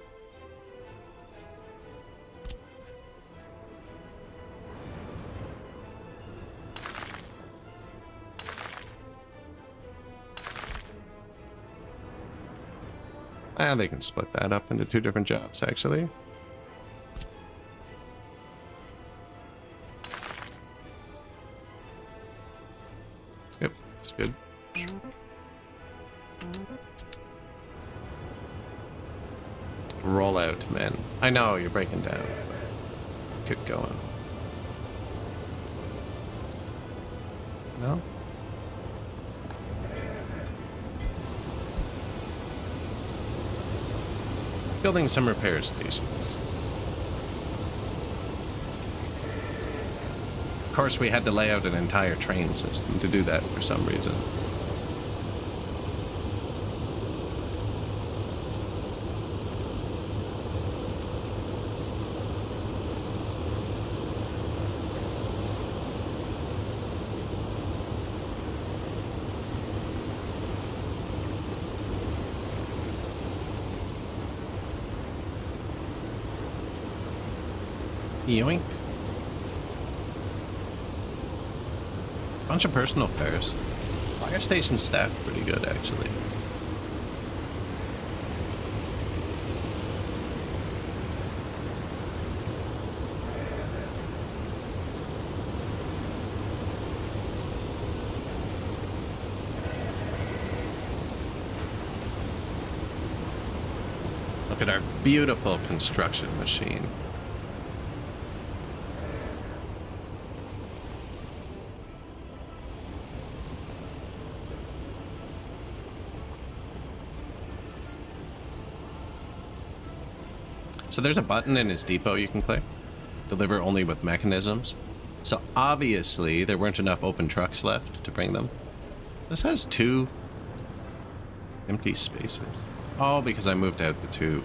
Speaker 1: And they can split that up into 2 different jobs, actually. Yep, that's good. Roll out, man. I know, you're breaking down. Get going. No? Building some repair stations. Of course, we had to lay out an entire train system to do that for some reason. Yoink. Bunch of personal cars. Fire station staffed pretty good, actually. Look at our beautiful construction machine. So there's a button in his depot you can click. Deliver only with mechanisms. So obviously there weren't enough open trucks left to bring them. This has 2 empty spaces. Oh, because I moved out the 2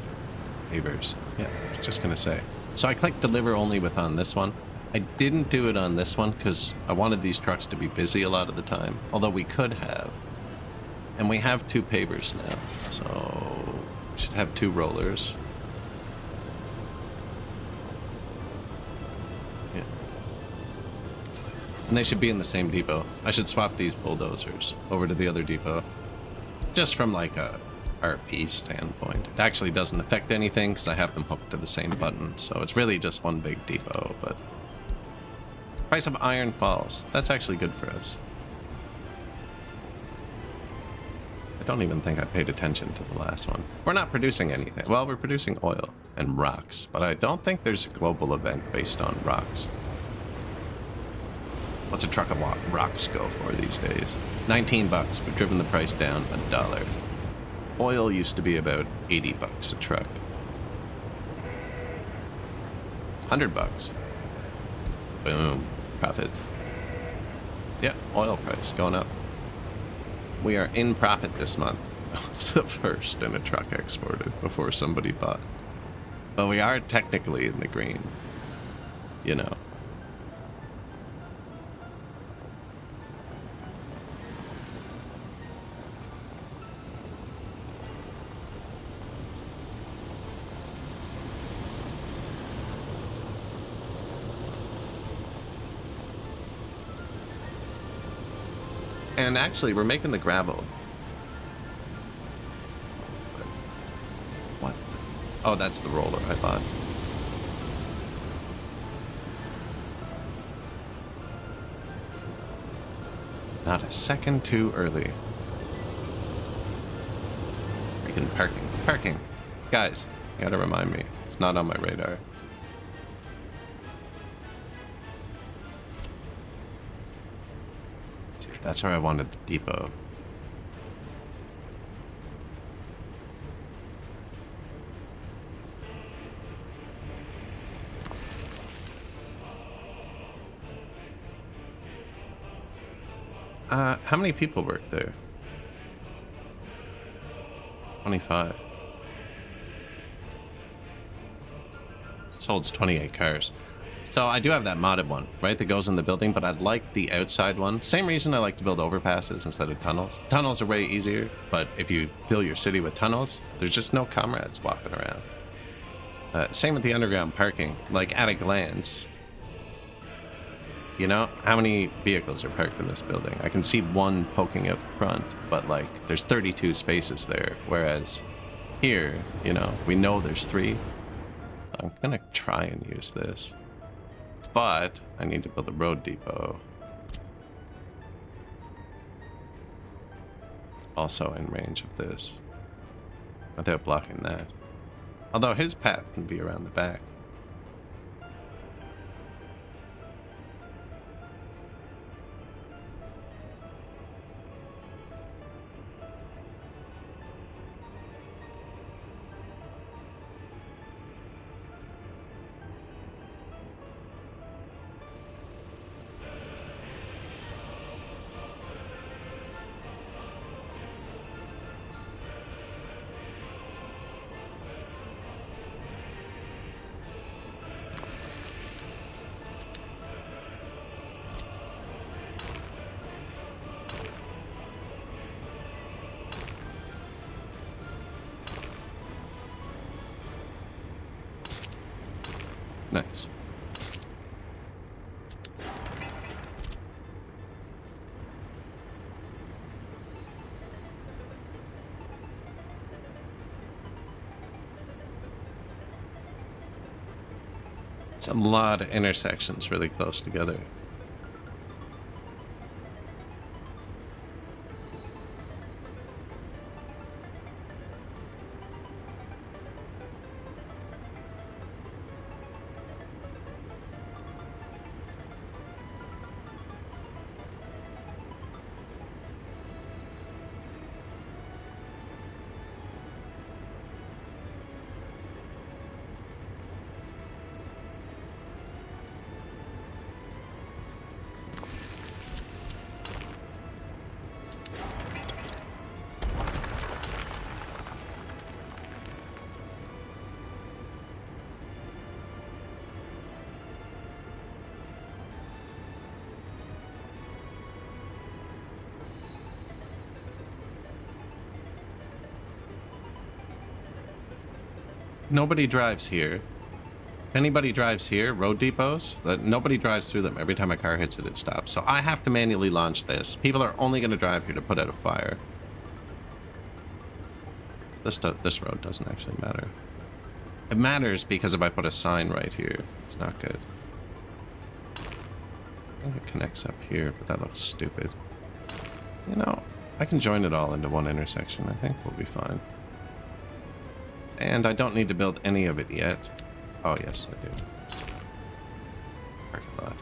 Speaker 1: pavers. Yeah, I was just gonna say. So I clicked deliver only with on this one. I didn't do it on this one because I wanted these trucks to be busy a lot of the time. Although we could have. And we have 2 pavers now. So we should have 2 rollers. And they should be in the same depot. I should swap these bulldozers over to the other depot. Just from like a RP standpoint. It actually doesn't affect anything because I have them hooked to the same button. So it's really just one big depot, but... Price of iron falls. That's actually good for us. I don't even think I paid attention to the last one. We're not producing anything. Well, we're producing oil and rocks, but I don't think there's a global event based on rocks. What's a truck of rocks go for these days? 19 bucks. We've driven the price down $1. Oil used to be about 80 bucks a truck. 100 bucks. Boom. Profit. Yeah, oil price going up. We are in profit this month. It's the first in a truck exported before somebody bought. But we are technically in the green. You know. And actually, we're making the gravel. What? Oh, that's the roller, I thought. Not a second too early. Freaking parking. Parking. Guys, you gotta remind me. It's not on my radar. That's where I wanted the depot. How many people work there? 25. This holds 28 cars. So I do have that modded one, right, that goes in the building, but I'd like the outside one. Same reason I like to build overpasses instead of tunnels. Tunnels are way easier, but if you fill your city with tunnels, there's just no comrades walking around. Same with the underground parking. Like, at a glance, you know, how many vehicles are parked in this building? I can see one poking out front, but, like, there's 32 spaces there, whereas here, you know, we know there's 3. I'm gonna try and use this. But I need to build a road depot. Also in range of this. Without blocking that. Although his path can be around the back. Nice. It's a lot of intersections really close together. Nobody drives here. If anybody drives here, road depots, nobody drives through them. Every time a car hits it, it stops. So I have to manually launch this. People are only going to drive here to put out a fire. This road doesn't actually matter. It matters because if I put a sign right here, it's not good. I think it connects up here, but that looks stupid. You know, I can join it all into one intersection. I think we'll be fine. And I don't need to build any of it yet. Oh, yes, I do. Parking lot.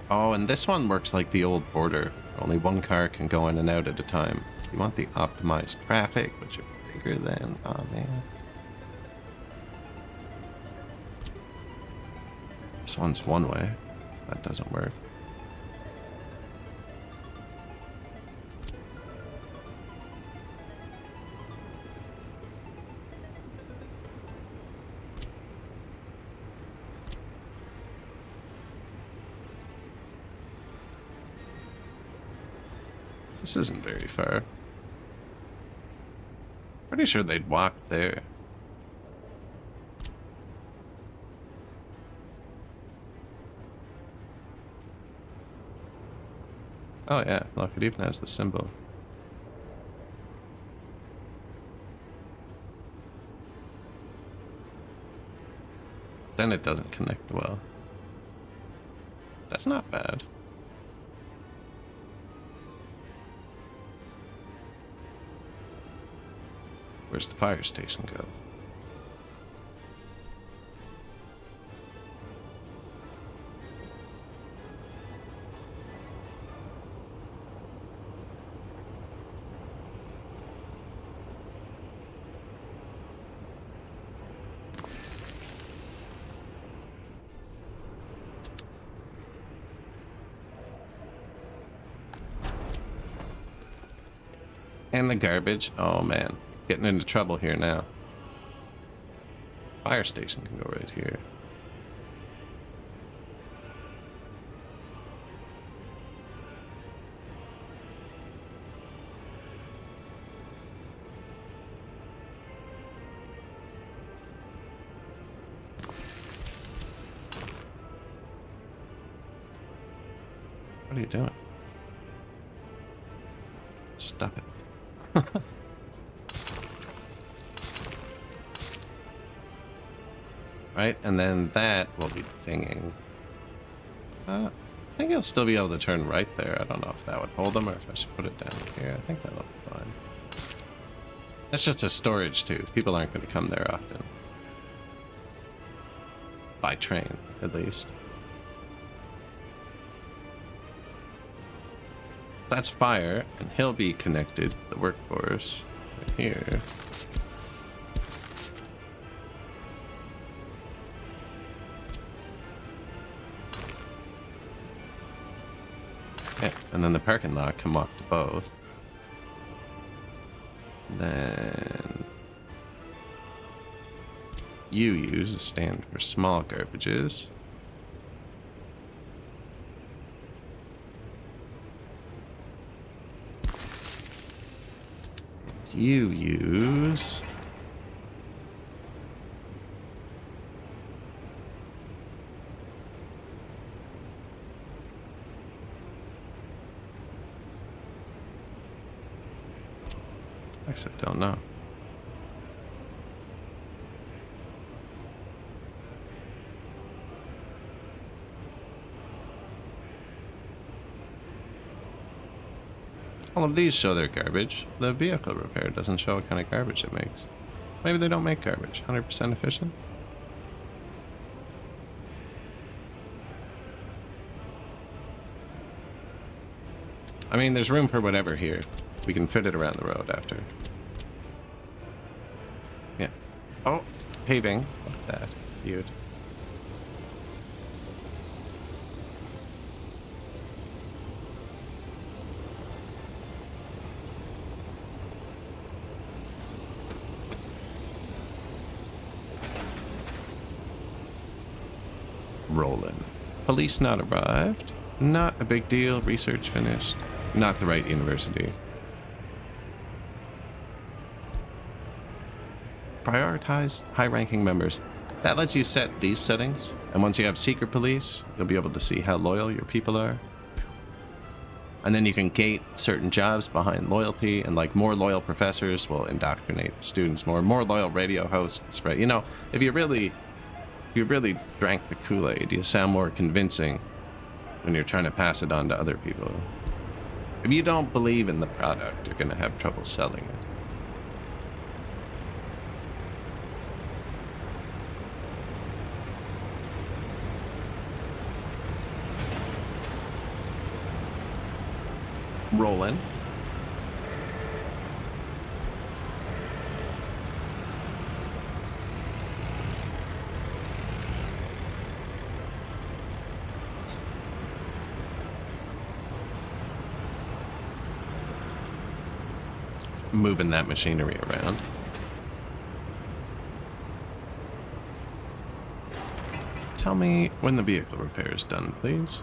Speaker 1: Oh, and this one works like the old border. Only one car can go in and out at a time. You want the optimized traffic, which are bigger than... Oh, man. This one's one way. That doesn't work. This isn't very far. Pretty sure they'd walk there. Oh yeah, look, it even has the symbol. Then it doesn't connect well. That's not bad. Where's the fire station go? And the garbage. Oh man, getting into trouble here now. Fire station can go right here. What are you doing? Stop it. Right, and then that will be dinging. I think I'll still be able to turn right there. I don't know if that would hold them or if I should put it down here. I think that'll be fine. That's just a storage too. People aren't going to come there often. By train, at least. That's fire, and he'll be connected to the workforce right here. Okay, and then the parking lot can walk to both. Then you use a stand for small garbages. You use actually don't know. All of these show their garbage. The vehicle repair doesn't show what kind of garbage it makes. Maybe they don't make garbage. 100% efficient? I mean, there's room for whatever here. We can fit it around the road after. Yeah. Oh, paving. Look at that. Cute. Rolling. Police not arrived. Not a big deal. Research finished. Not the right university. Prioritize high-ranking members. That lets you set these settings, and once you have secret police, you'll be able to see how loyal your people are. And then you can gate certain jobs behind loyalty, and like more loyal professors will indoctrinate the students more. More loyal radio hosts, right? You know, if you really drank the Kool-Aid, you sound more convincing when you're trying to pass it on to other people. If you don't believe in the product, you're going to have trouble selling it. Rolling. Moving that machinery around. Tell me when the vehicle repair is done, please.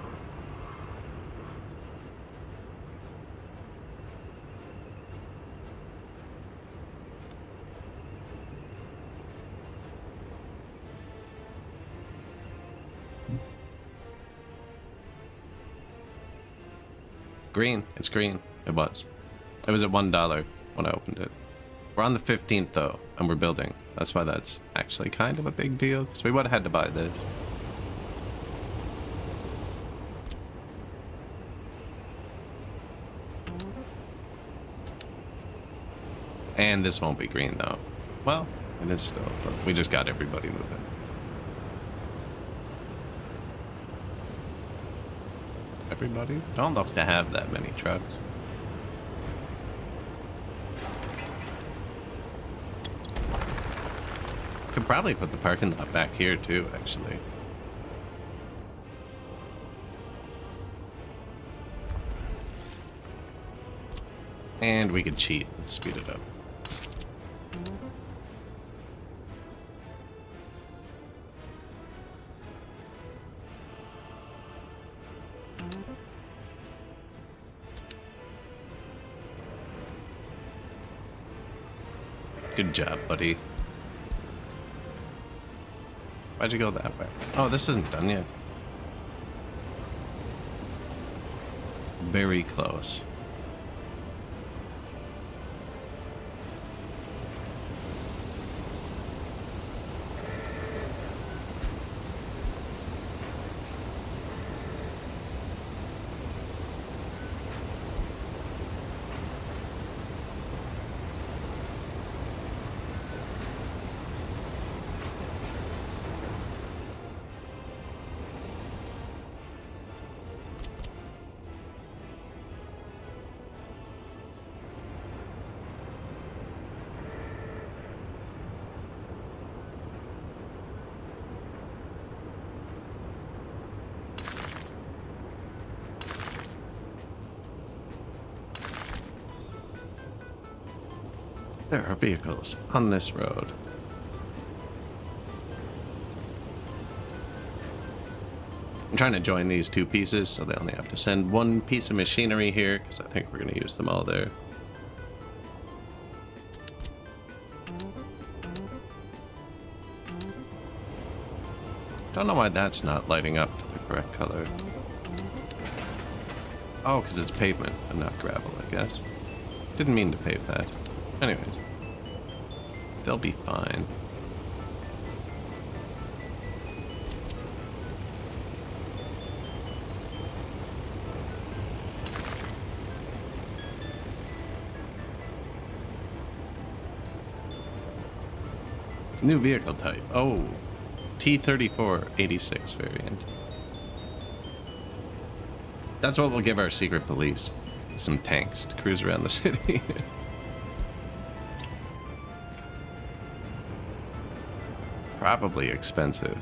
Speaker 1: Green. It's green. It was. It was at $1 when I opened it. We're on the 15th though, and we're building. That's why that's actually kind of a big deal, because we would have had to buy this. And this won't be green though. Well, it is still, but we just got everybody moving. Everybody? Don't look to have that many trucks. Could probably put the parking lot back here too, actually. And we could cheat and speed it up. Good job, buddy. Why'd you go that way? Oh, this isn't done yet. Very close. There are vehicles on this road. I'm trying to join these two pieces so they only have to send one piece of machinery here because I think we're going to use them all there. Don't know why that's not lighting up to the correct color. Oh, because it's pavement and not gravel, I guess. Didn't mean to pave that. Anyways, they'll be fine. New vehicle type. Oh, T-34-86 variant. That's what we'll give our secret police. Some tanks to cruise around the city. Probably expensive.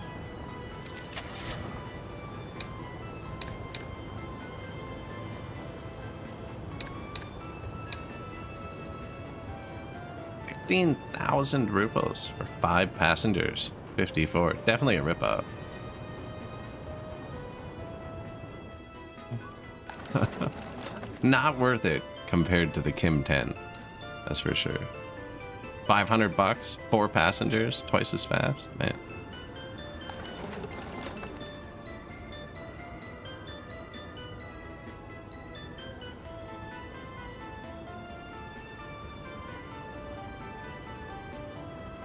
Speaker 1: ₹15,000 for 5 passengers. 54. Definitely a ripoff. Not worth it compared to the Kim 10. That's for sure. $500, 4 passengers, twice as fast, man.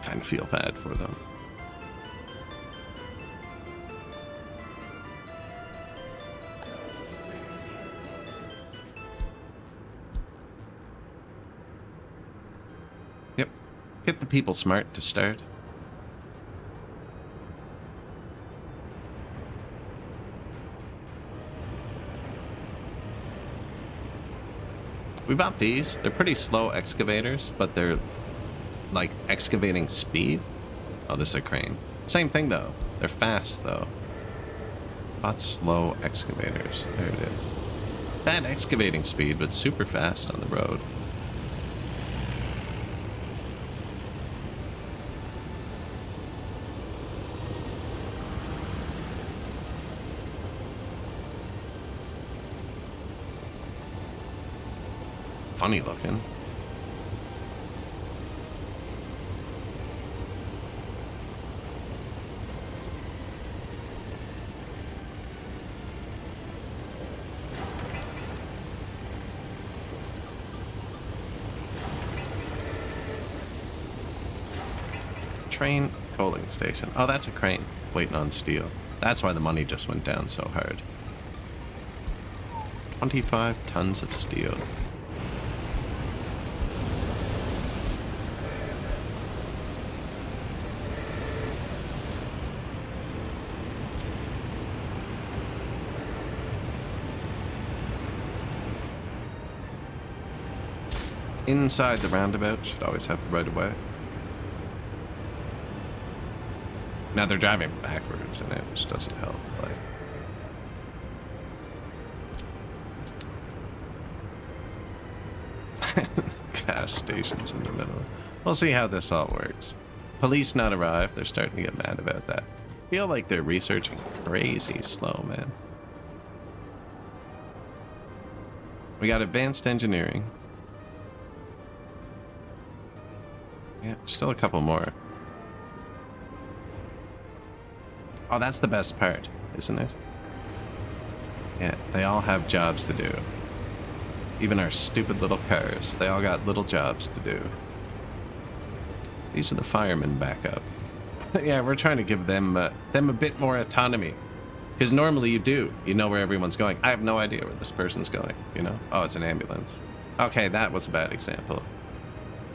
Speaker 1: Kind of feel bad for them. Yep. Get the people smart to start. We bought these. They're pretty slow excavators, but they're like excavating speed. Oh, this is a crane. Same thing though. They're fast though. Bought slow excavators. There it is. Bad excavating speed, but super fast on the road. Funny looking. Train coaling station. Oh, that's a crane waiting on steel. That's why the money just went down so hard. 25 tons of steel. Inside the roundabout, should always have the right of way. Now they're driving backwards and it just doesn't help. Like, gas stations in the middle. We'll see how this all works. Police not arrived. They're starting to get mad about that. Feel like they're researching crazy slow, man. We got advanced engineering. Yeah, still a couple more. Oh, that's the best part, isn't it? Yeah, they all have jobs to do. Even our stupid little cars, they all got little jobs to do. These are the firemen backup. Yeah, we're trying to give them a bit more autonomy. Because normally you do. You know where everyone's going. I have no idea where this person's going, you know? Oh, it's an ambulance. Okay, that was a bad example.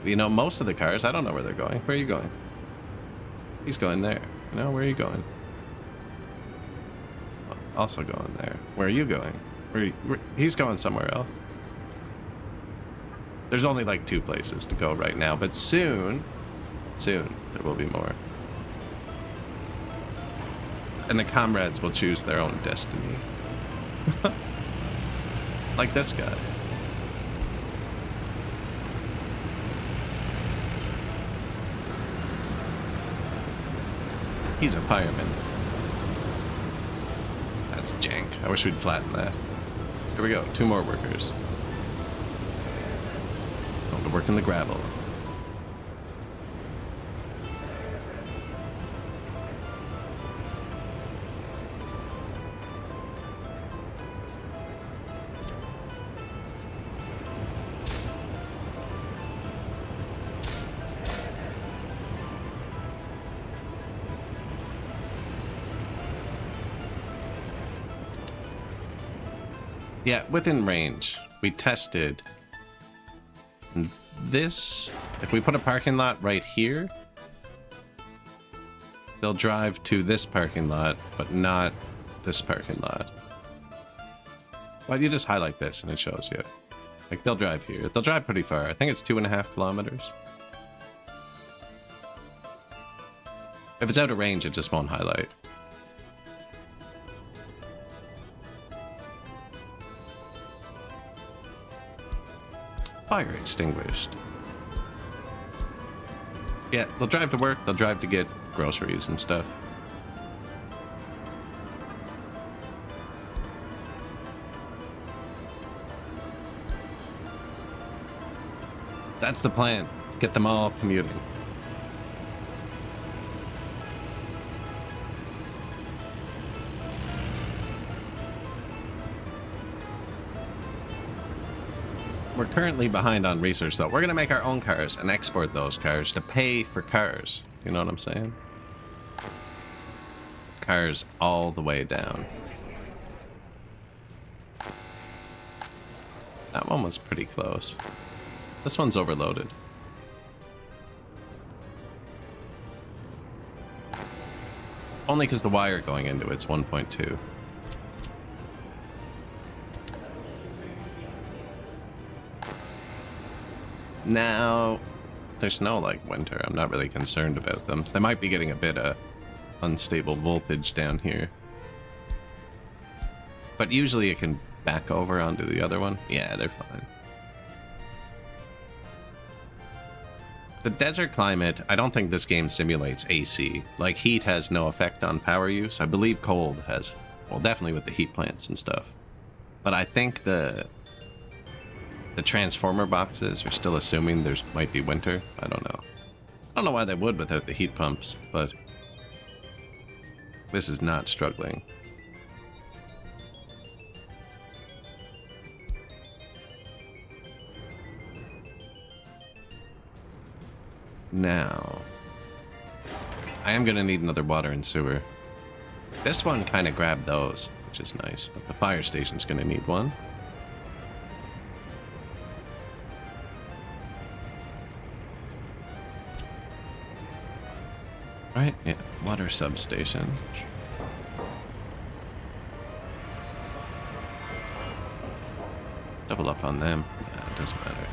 Speaker 1: You know, most of the cars, I don't know where they're going. Where are you going? He's going there. You know, where are you going? Also going there. Where are you going? He's going somewhere else. There's only like 2 places to go right now, but soon there will be more. And the comrades will choose their own destiny. Like this guy. He's a fireman. That's jank. I wish we'd flatten that. Here we go. 2 more workers. Going to work in the gravel. Yeah, within range. We tested this. If we put a parking lot right here, they'll drive to this parking lot, but not this parking lot. Well, you just highlight this and it shows you. Like, they'll drive here. They'll drive pretty far. I think it's 2.5 kilometers. If it's out of range, it just won't highlight. Fire extinguished. Yeah, they'll drive to work, they'll drive to get groceries and stuff. That's the plan. Get them all commuting. We're currently behind on research, though. We're going to make our own cars and export those cars to pay for cars. You know what I'm saying? Cars all the way down. That one was pretty close. This one's overloaded. Only because the wire going into it's 1.2. Now, there's no, like, winter. I'm not really concerned about them. They might be getting a bit of unstable voltage down here. But usually it can back over onto the other one. Yeah, they're fine. The desert climate, I don't think this game simulates AC. Like, heat has no effect on power use. I believe cold has. Well, definitely with the heat plants and stuff. But I think the transformer boxes are still assuming there's might be winter. I don't know. I don't know why they would without the heat pumps, but this is not struggling. Now, I am going to need another water and sewer. This one kind of grabbed those, which is nice, but the fire station's going to need one. Right, yeah, water substation. Double up on them. Yeah, it doesn't matter.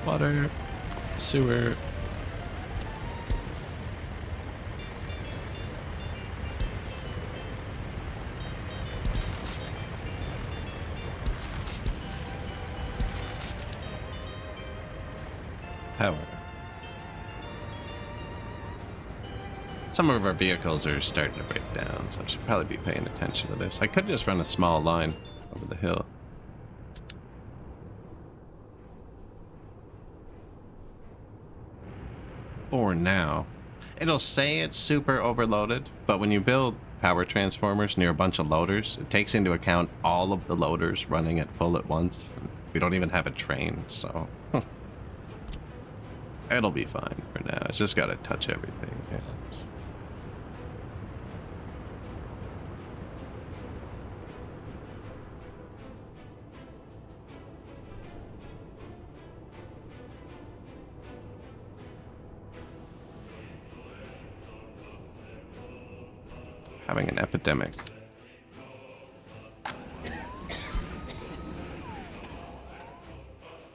Speaker 1: Water, sewer. power. Some of our vehicles are starting to break down, so I should probably be paying attention to this. I could just run a small line over the hill. For now. It'll say it's super overloaded, but when you build power transformers near a bunch of loaders, it takes into account all of the loaders running at full at once. We don't even have a train, so it'll be fine for now. It's just got to touch everything. Yeah. Having an epidemic.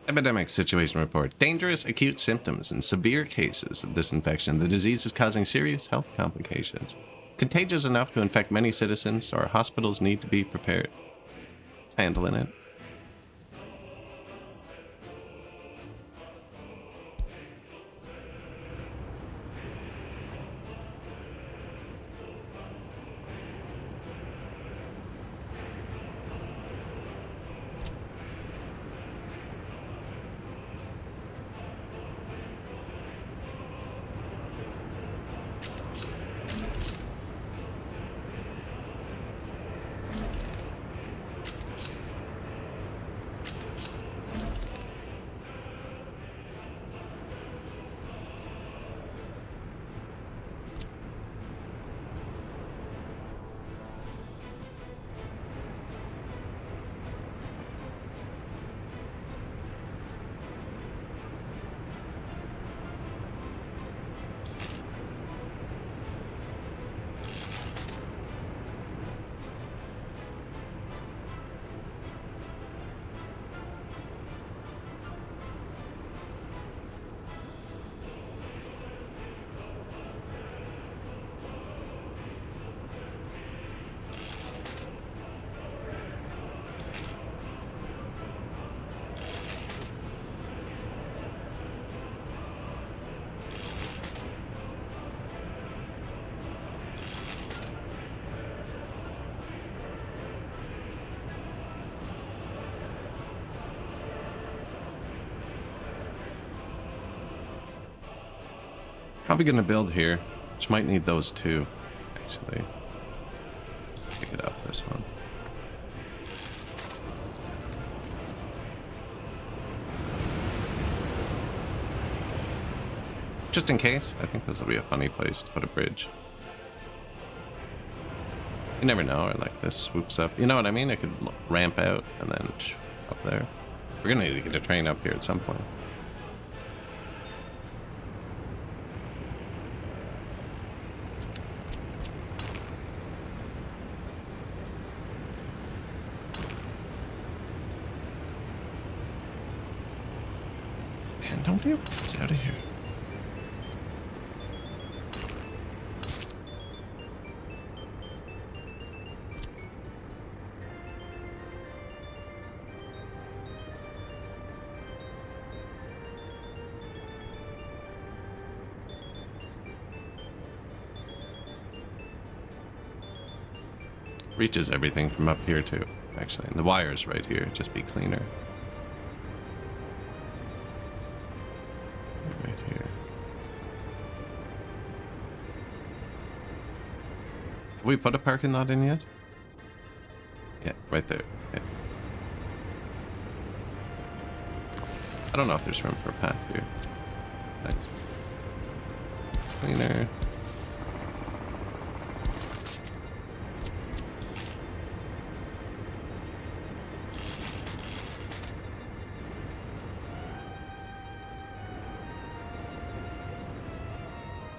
Speaker 1: Epidemic situation report. Dangerous acute symptoms and severe cases of this infection. The disease is causing serious health complications. Contagious enough to infect many citizens, so our hospitals need to be prepared. It's handling it. Probably gonna build here, which might need those two, actually. Pick it up, this one. Just in case, I think this will be a funny place to put a bridge. You never know, or like this swoops up. You know what I mean? It could ramp out and then up there. We're gonna need to get a train up here at some point. Man, don't be able to get out of here. Reaches everything from up here too, actually. And the wires right here, just be cleaner. Right here. Have we put a parking lot in yet? Yeah, right there. Yeah. I don't know if there's room for a path here. Thanks. Cleaner.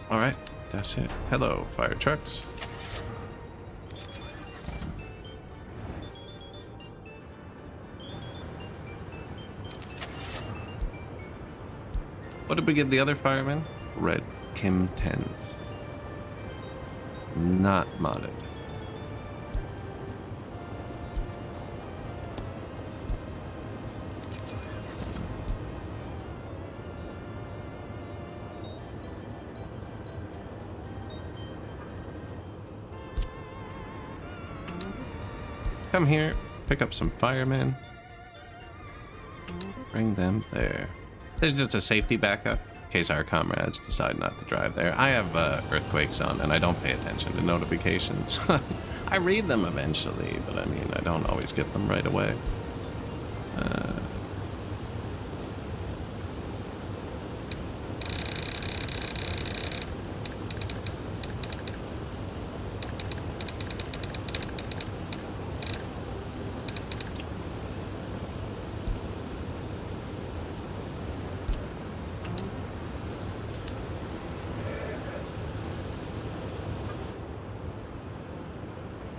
Speaker 1: All right, that's it. Hello, fire trucks. What did we give the other firemen? Red Kim 10s. Not modded. come here, pick up some firemen. Bring them there. There's just a safety backup in case our comrades decide not to drive there. I have earthquakes on and I don't pay attention to notifications. I read them eventually, but I mean, I don't always get them right away.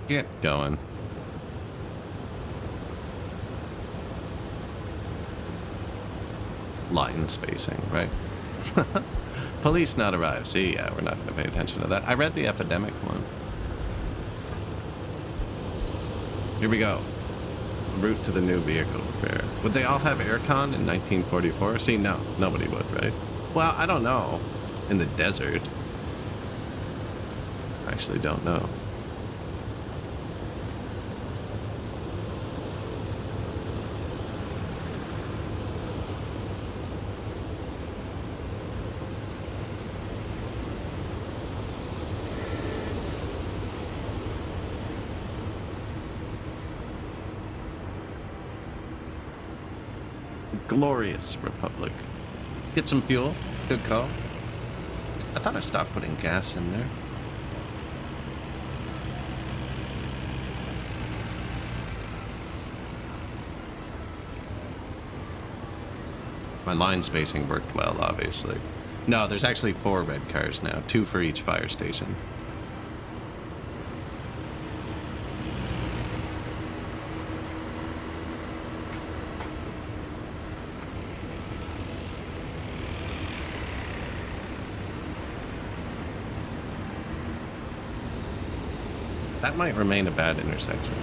Speaker 1: Get going. Line spacing, right? Police not arrived. See, yeah, we're not going to pay attention to that. I read the epidemic one. Here we go. Route to the new vehicle repair. Would they all have aircon in 1944? See, no, nobody would, right? Well, I don't know. In the desert. I actually don't know. Glorious Republic. Get some fuel. Good call. I thought I stopped putting gas in there. My line spacing worked well, obviously. No, there's actually 4 red cars now. 2 for each fire station. That might remain a bad intersection.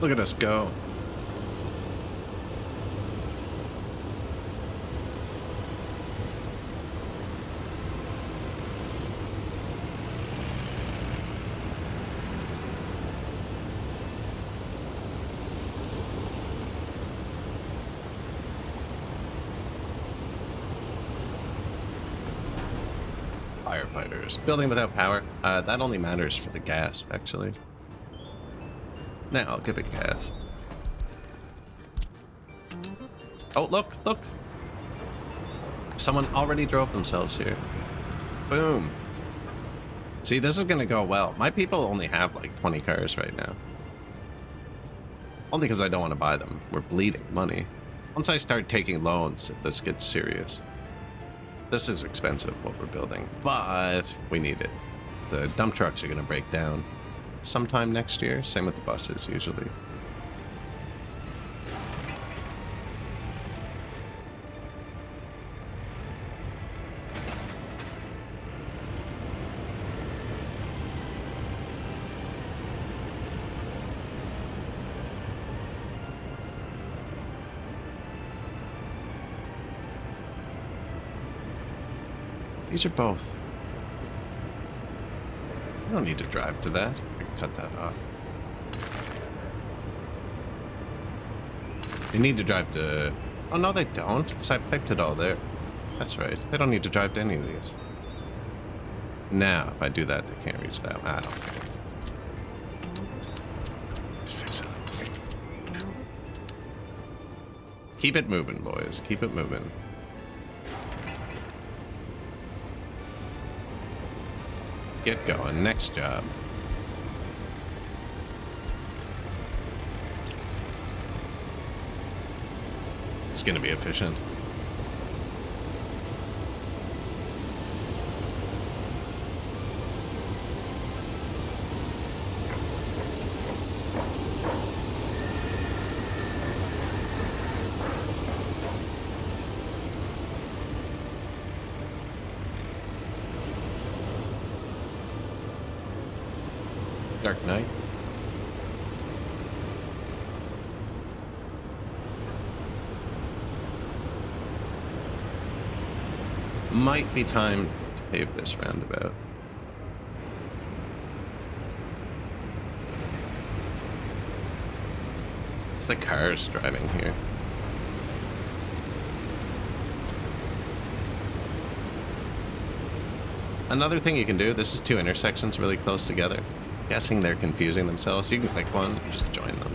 Speaker 1: Look at us go. Firefighters. Building without power. That only matters for the gas, actually. Now I'll give it gas. Oh, look, look. Someone already drove themselves here. Boom. See, this is gonna go well. My people only have like 20 cars right now. Only because I don't want to buy them. We're bleeding money. Once I start taking loans, this gets serious. This is expensive, what we're building, but we need it. The dump trucks are gonna break down sometime next year. Same with the buses, usually. These are both. You don't need to drive to that. I can cut that off. You need to drive to... Oh, no, they don't, because I picked it all there. That's right. They don't need to drive to any of these. Now, if I do that, they can't reach that. I don't care. Just fix it. Keep it moving, boys. Keep it moving. Get going. Next job. It's gonna be efficient. Dark Knight. Might be time to pave this roundabout. It's the cars driving here. Another thing you can do, this is two intersections really close together. Guessing they're confusing themselves. You can click one and just join them.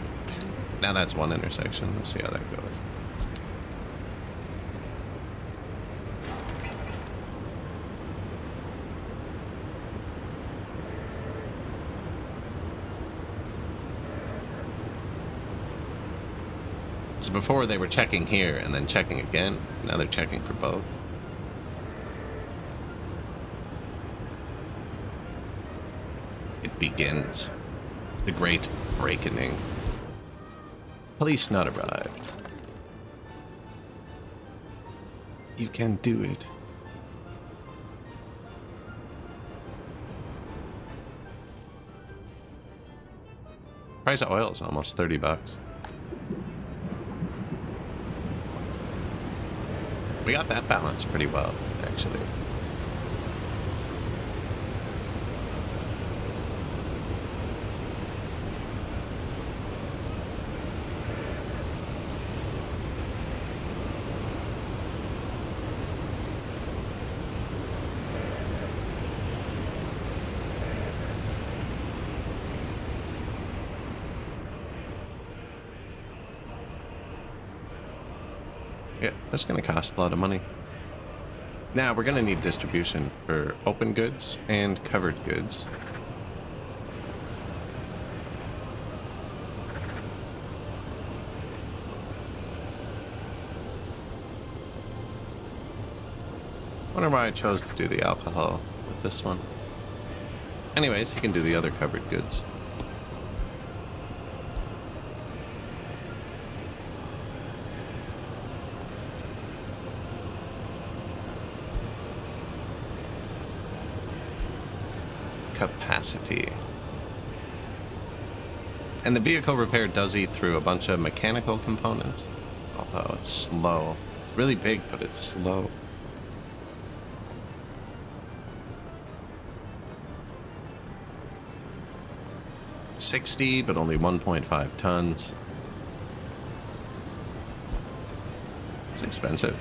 Speaker 1: Now that's one intersection. Let's see how that goes. So before they were checking here and then checking again. Now they're checking for both. It begins. The great breaking. Police not arrived. You can do it. Price of oil is almost $30. We got that balance pretty well, actually. Yeah, that's going to cost a lot of money. Now, we're going to need distribution for open goods and covered goods. Wonder why I chose to do the alcohol with this one. Anyways, you can do the other covered goods. Capacity. And the vehicle repair does eat through a bunch of mechanical components. Although it's slow. It's really big, but it's slow. $60, but only 1.5 tons. It's expensive.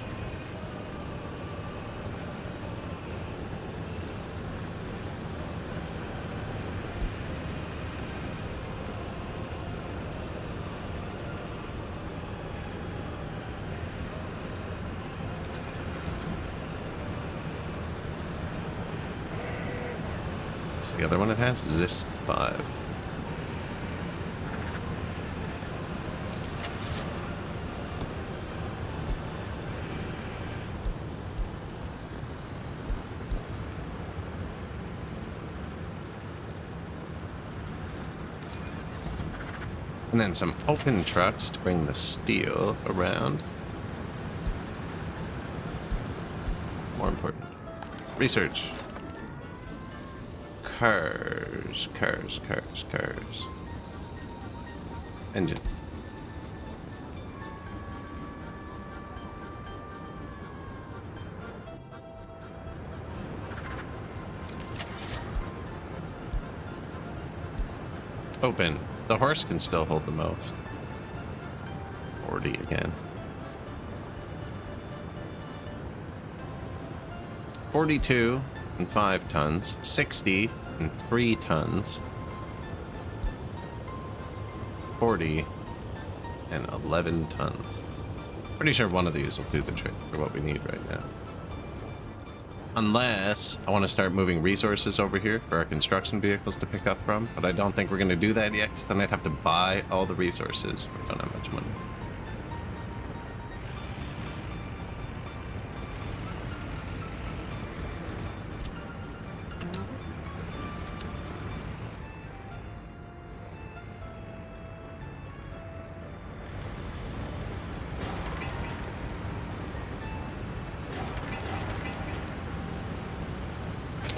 Speaker 1: The other one it has is this 5. And then some open trucks to bring the steel around. More important. Research. Cars. Engine. Open. The horse can still hold the most. 40 again. 42 and 5 tons. 60 and 3 tons. 40 and 11 tons. Pretty sure one of these will do the trick for what we need right now. Unless I want to start moving resources over here for our construction vehicles to pick up from. But I don't think we're going to do that yet, because then I'd have to buy all the resources. We don't have much money.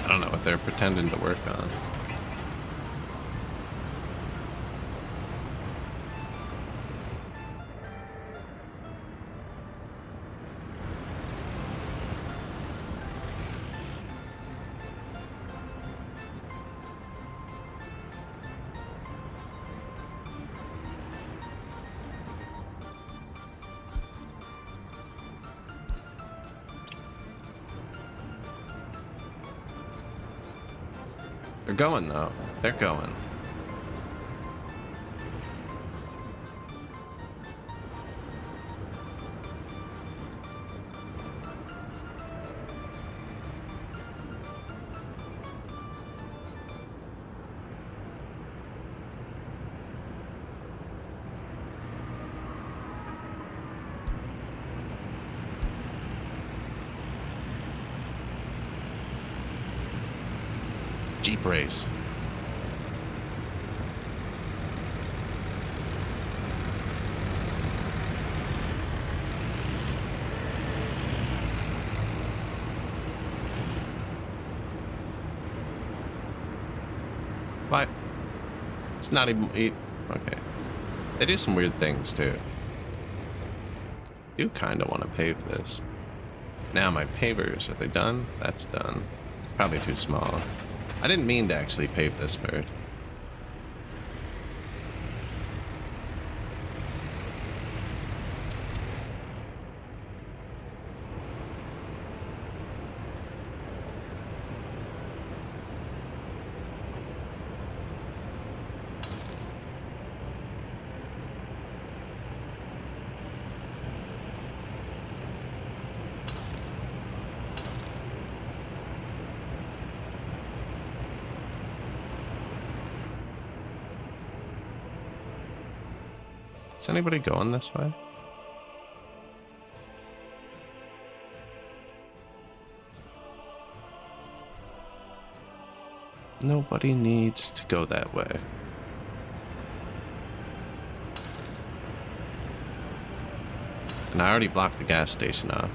Speaker 1: I don't know what they're pretending to work on. They're going, though. They're going. Jeep race. What? It's not even... Okay. They do some weird things, too. I do kind of want to pave this. Now, my pavers, are they done? That's done. Probably too small. I didn't mean to actually pave this bird. Is anybody going this way? Nobody needs to go that way. And I already blocked the gas station off.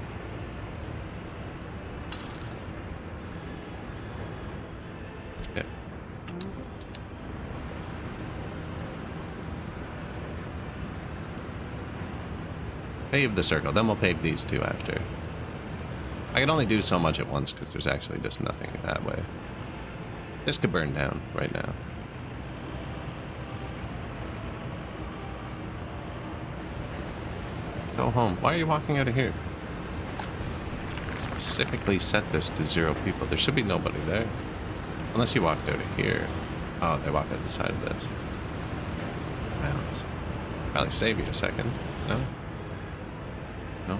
Speaker 1: Yeah. Pave the circle, then we'll pave these two after. I can only do so much at once because there's actually just nothing that way. This could burn down right now. Go home. Why are you walking out of here? I specifically set this to 0 people. There should be nobody there. Unless you walked out of here. Oh, they walked out the side of this. Wow. Probably save you a second. No? No?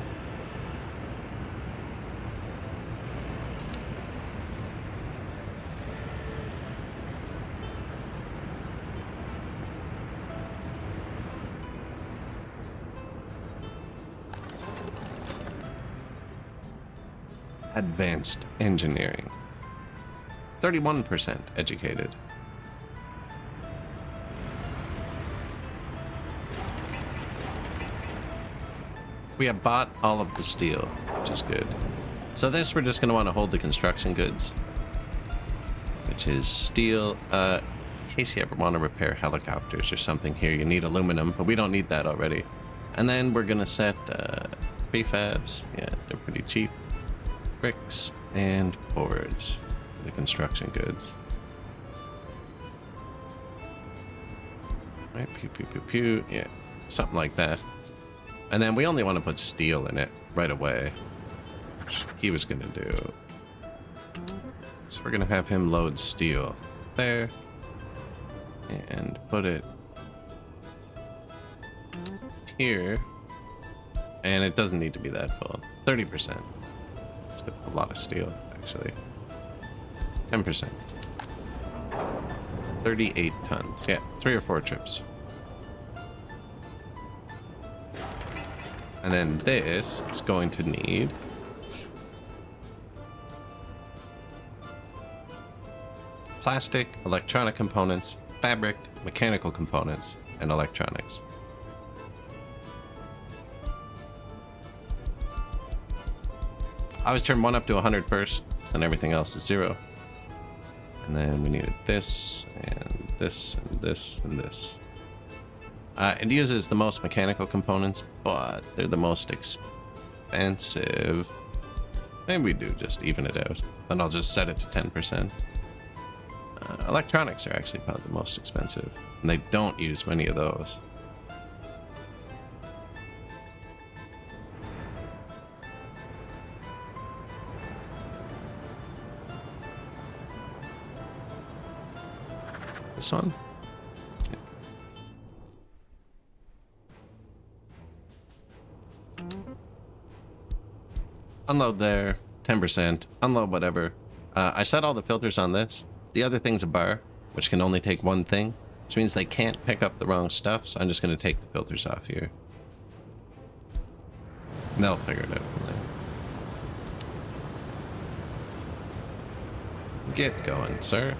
Speaker 1: Advanced engineering. 31% educated. We have bought all of the steel, which is good. So this, we're just going to want to hold the construction goods, which is steel. In case you ever want to repair helicopters or something here, you need aluminum, but we don't need that already. And then we're going to set prefabs. Yeah, they're pretty cheap. Bricks and boards for the construction goods. Right, pew, pew, pew, pew. Yeah, something like that. And then we only want to put steel in it right away, which he was going to do. So we're going to have him load steel there and put it here. And it doesn't need to be that full. 30%. It's a lot of steel, actually. 10%. 38 tons. Yeah, 3 or 4 trips. And then this is going to need plastic, electronic components, fabric, mechanical components, and electronics. I always turn one up to 100 first, then everything else is 0. And then we needed this, and this, and this, and this. It uses the most mechanical components, but they're the most expensive. Maybe we do just even it out. Then I'll just set it to 10%. Electronics are actually probably the most expensive, and they don't use many of those. This one? Yeah. Unload there. 10%. Unload whatever. I set all the filters on this. The other thing's a bar, which can only take one thing, which means they can't pick up the wrong stuff, so I'm just going to take the filters off here. They'll figure it out from there. Get going, sir.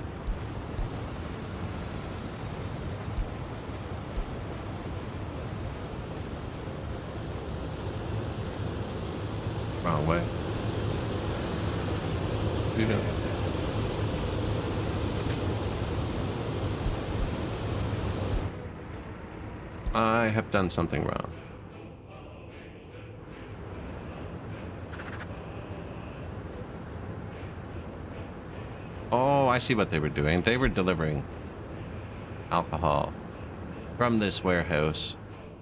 Speaker 1: Wrong way. I have done something wrong. Oh, I see what they were doing. They were delivering alcohol from this warehouse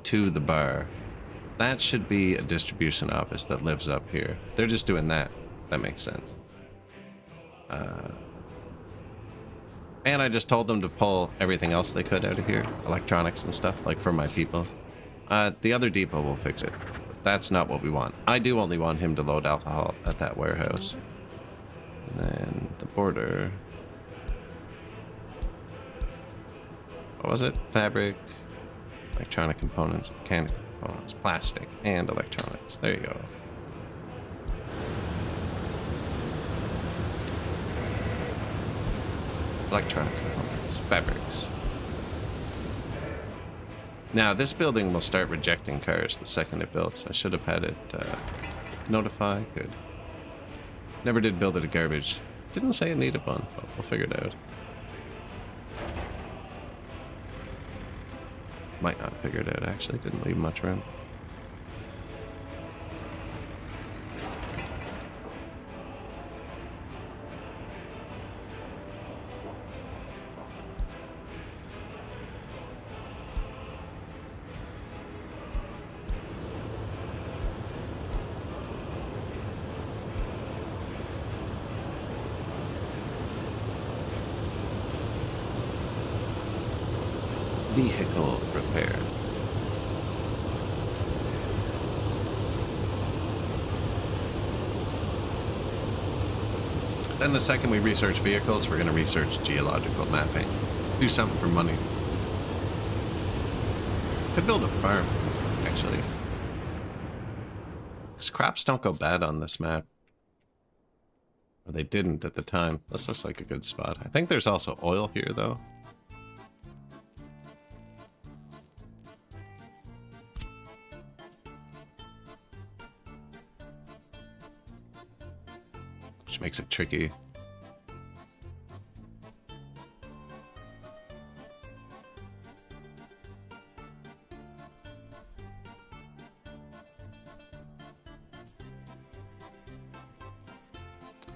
Speaker 1: to the bar. That should be a distribution office that lives up here. They're just doing that. That makes sense. And I just told them to pull everything else they could out of here. Electronics and stuff, like for my people. The other depot will fix it. But that's not what we want. I do only want him to load alcohol at that warehouse. And then the border. What was it? Fabric, electronic components, mechanical components, plastic, and electronics. There you go. Electronic components, fabrics. Now, this building will start rejecting cars the second it builds. I should have had it notify. Good. Never did build it a garbage. Didn't say it needed one, but we'll figure it out. Might not figure it out, actually. Didn't leave much room. Vehicle repair. Then the second we research vehicles, we're going to research geological mapping. Do something for money. Could build a farm, actually. Because crops don't go bad on this map. Or they didn't at the time. This looks like a good spot. I think there's also oil here, though. Which makes it tricky.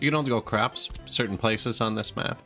Speaker 1: You can only go crops certain places on this map.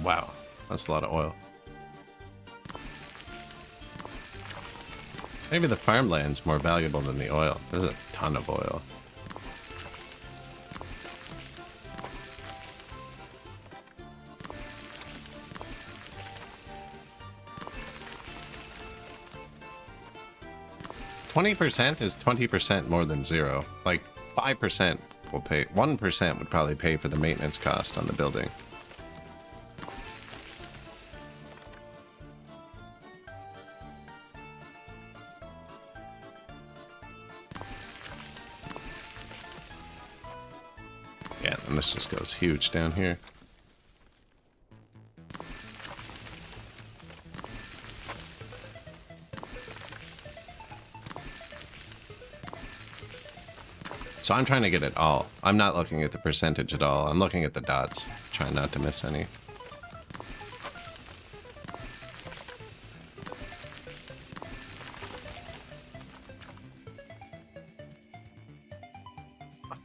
Speaker 1: Wow, that's a lot of oil. Maybe the farmland's more valuable than the oil. There's a ton of oil. %20 is 20% more than zero. Like 5% will pay. 1% would probably pay for the maintenance cost on the building. Yeah, and this just goes huge down here. So I'm trying to get it all. I'm not looking at the percentage at all. I'm looking at the dots, trying not to miss any.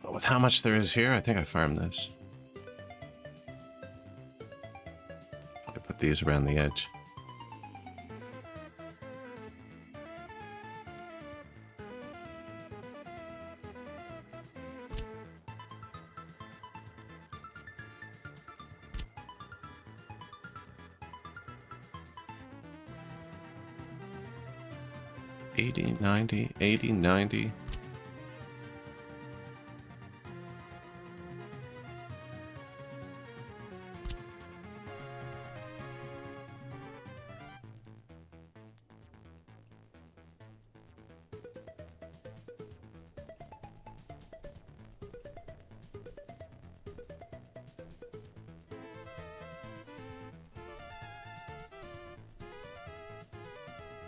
Speaker 1: But with how much there is here, I think I farmed this. Probably put these around the edge. $80, $90, $80, $90.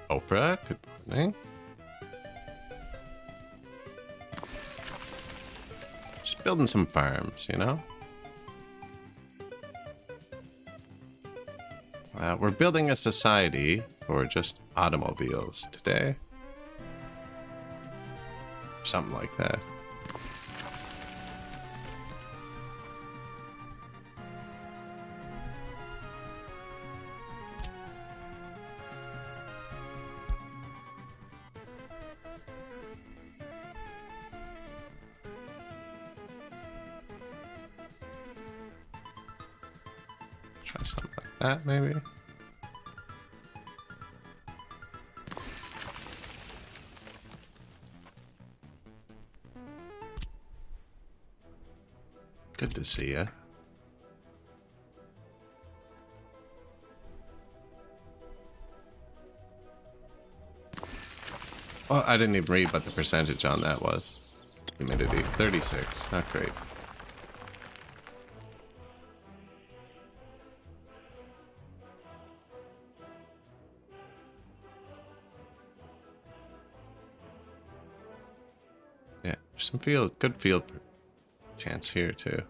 Speaker 1: Oprah, good morning. Just building some farms, you know? We're building a society for just automobiles today. Something like that. Try something like that, maybe. Good to see ya. Well, I didn't even read what the percentage on that was. Humidity, 36. Not great. Yeah, some good field chance here too.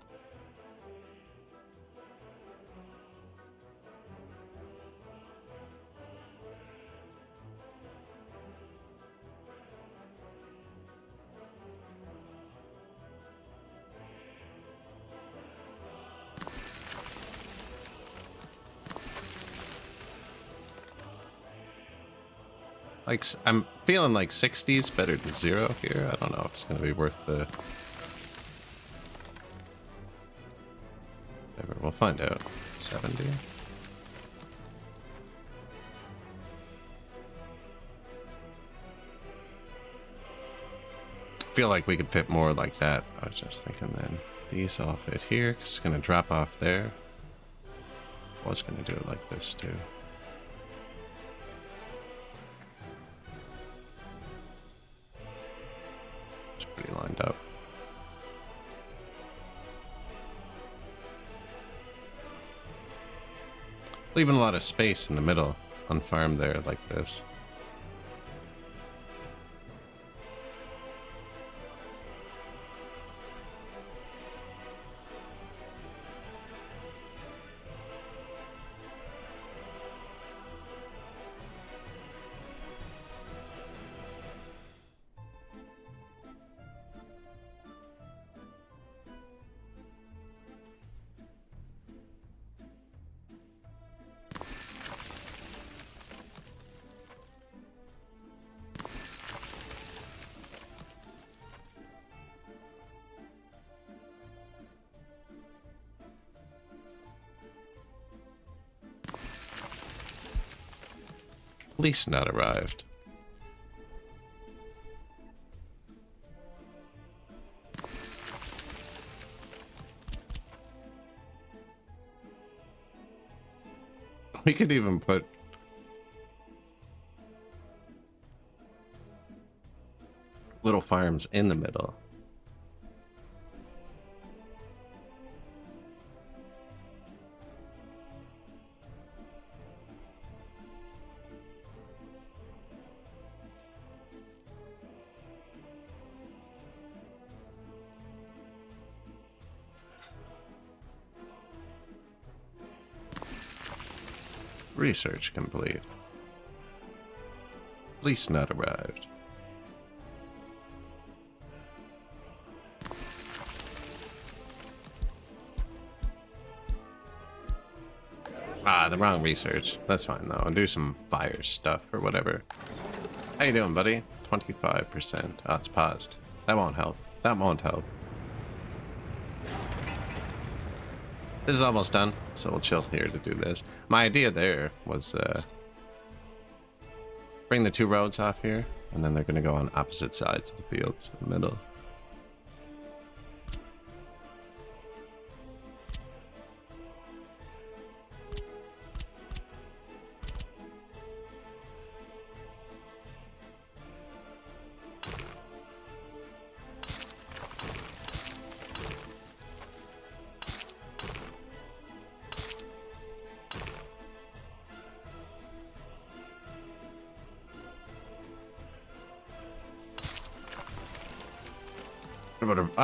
Speaker 1: Like, I'm feeling like 60's better than 0 here. I don't know if it's going to be worth the... Whatever, we'll find out. 70. I feel like we could fit more like that. I was just thinking then. These all fit here, 'cause it's going to drop off there. I was going to do it like this too. Lined up. Leaving a lot of space in the middle on farm there like this. Police not arrived. We could even put little farms in the middle. Research complete. Police not arrived. Ah, the wrong research. That's fine though. I'll do some fire stuff or whatever. How you doing, buddy? 25%. Oh, it's paused. That won't help. That won't help. This is almost done, so we'll chill here to do this. My idea there was bring the two roads off here, and then they're going to go on opposite sides of the fields in the middle.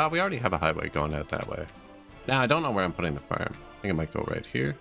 Speaker 1: We already have a highway going out that way. Now, I don't know where I'm putting the farm. I think it might go right here.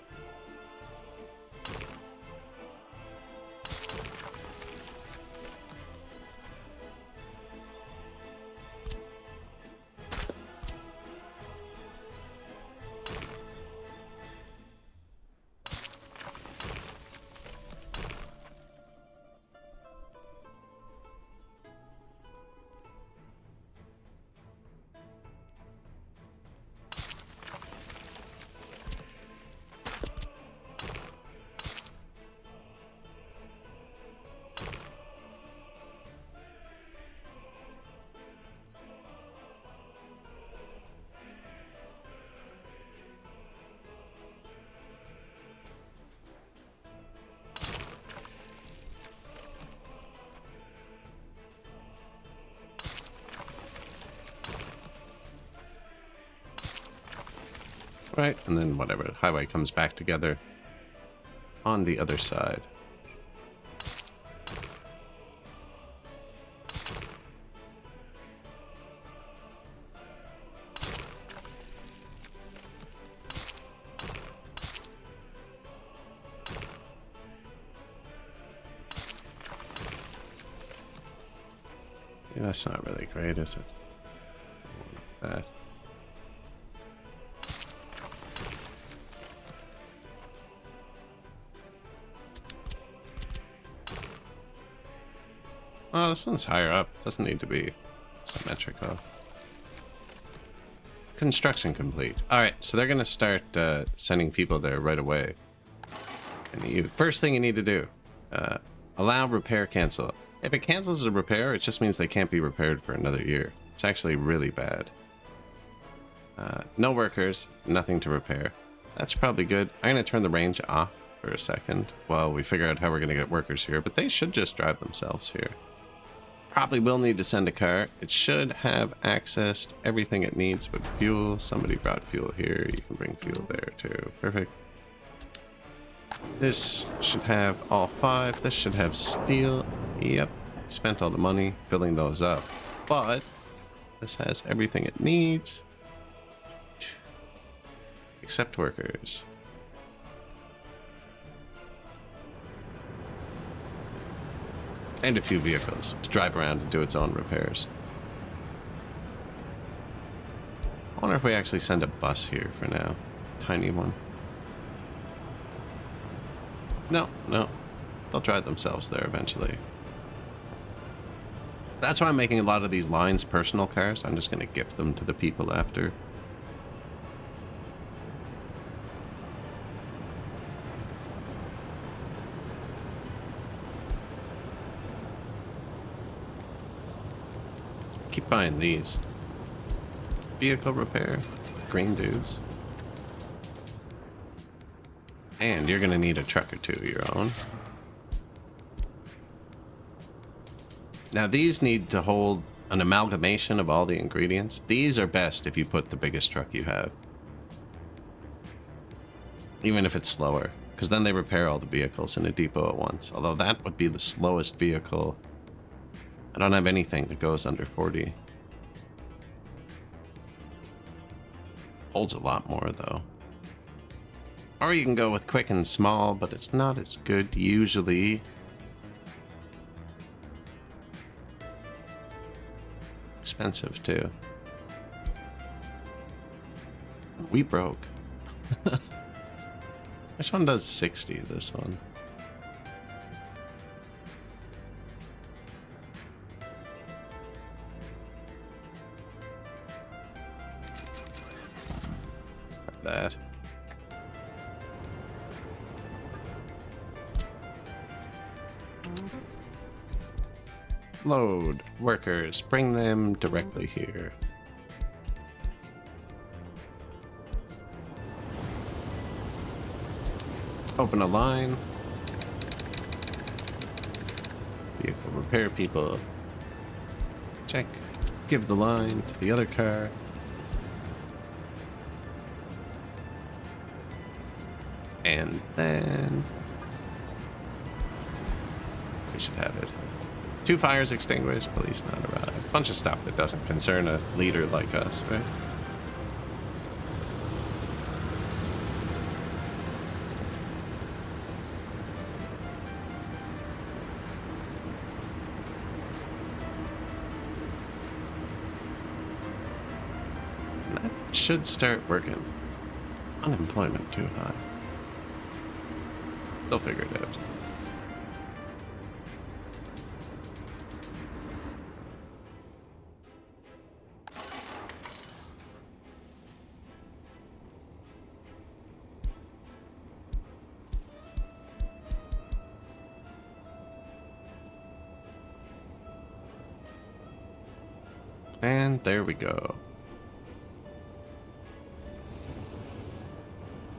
Speaker 1: Right, and then whatever, the highway comes back together on the other side. Yeah, that's not really great, is it? That. Oh, this one's higher up. Doesn't need to be symmetrical. Construction complete. All right, so they're going to start sending people there right away. And first thing you need to do, allow repair cancel. If it cancels a repair, it just means they can't be repaired for another year. It's actually really bad. No workers, nothing to repair. That's probably good. I'm going to turn the range off for a second while we figure out how we're going to get workers here, but they should just drive themselves here. Probably will need to send a car. It should have access to everything it needs but fuel. Somebody brought fuel here. You can bring fuel there too. Perfect. This should have all 5. This should have steel. Yep. Spent all the money filling those up. But this has everything it needs. Except workers. And a few vehicles to drive around and do its own repairs. I wonder if we actually send a bus here for now. Tiny one. No, no. They'll drive themselves there eventually. That's why I'm making a lot of these lines personal cars. I'm just going to gift them to the people after. Keep buying these. Vehicle repair. Green dudes. And you're gonna need a truck or two of your own. Now these need to hold an amalgamation of all the ingredients. These are best if you put the biggest truck you have. Even if it's slower. Because then they repair all the vehicles in a depot at once. Although that would be the slowest vehicle. I don't have anything that goes under 40. Holds a lot more though. Or you can go with quick and small, but it's not as good usually. Expensive too. We broke. Which one does 60? This one. That. Load workers, bring them directly here. Open a line. Vehicle repair people. Check. Give the line to the other car. And then we should have it. 2 fires extinguished, police not arrived. A bunch of stuff that doesn't concern a leader like us, right? That should start working. Unemployment too high. They'll figure it out. And there we go.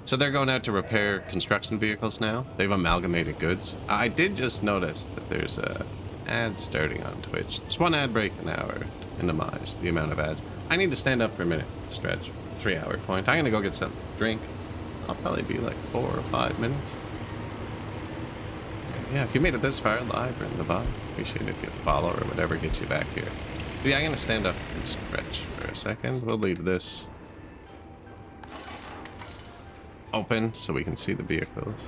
Speaker 1: So they're going out to repair construction vehicles now. They've amalgamated goods. I did just notice that there's a ad starting on Twitch. There's 1 ad break an hour to minimize the amount of ads. I need to stand up for a minute, stretch. 3-hour point. I'm gonna go get some drink. I'll probably be like 4 or 5 minutes. Yeah, if you made it this far live or in the bottom, appreciate it if you follow or whatever gets you back here. But yeah, I'm gonna stand up and stretch for a second. We'll leave this open so we can see the vehicles.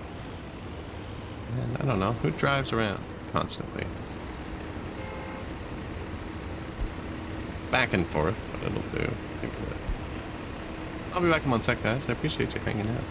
Speaker 1: And I don't know, who drives around constantly? Back and forth, but it'll do. Think of it. I'll be back in 1 sec, guys. I appreciate you hanging out.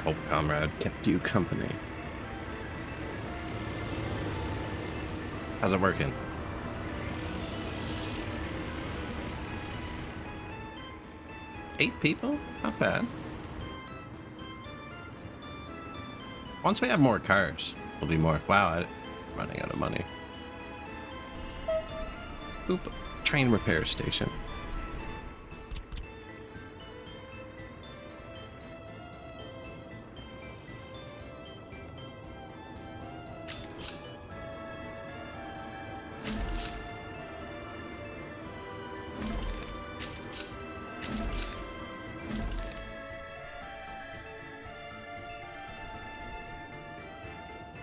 Speaker 1: hope Comrade kept you company. How's it working? Eight people? Not bad. Once we have more cars, we'll be more... Wow, I'm running out of money. Oop, train repair station.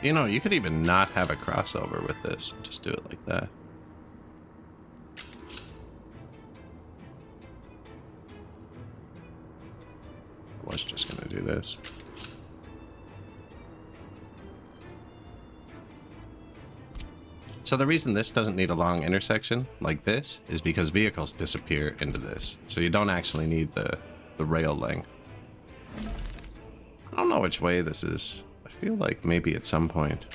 Speaker 1: You know, you could even not have a crossover with this. Just do it like that. I was just gonna do this. So the reason this doesn't need a long intersection like this is because vehicles disappear into this. So you don't actually need the rail length. I don't know which way this is. I feel like maybe at some point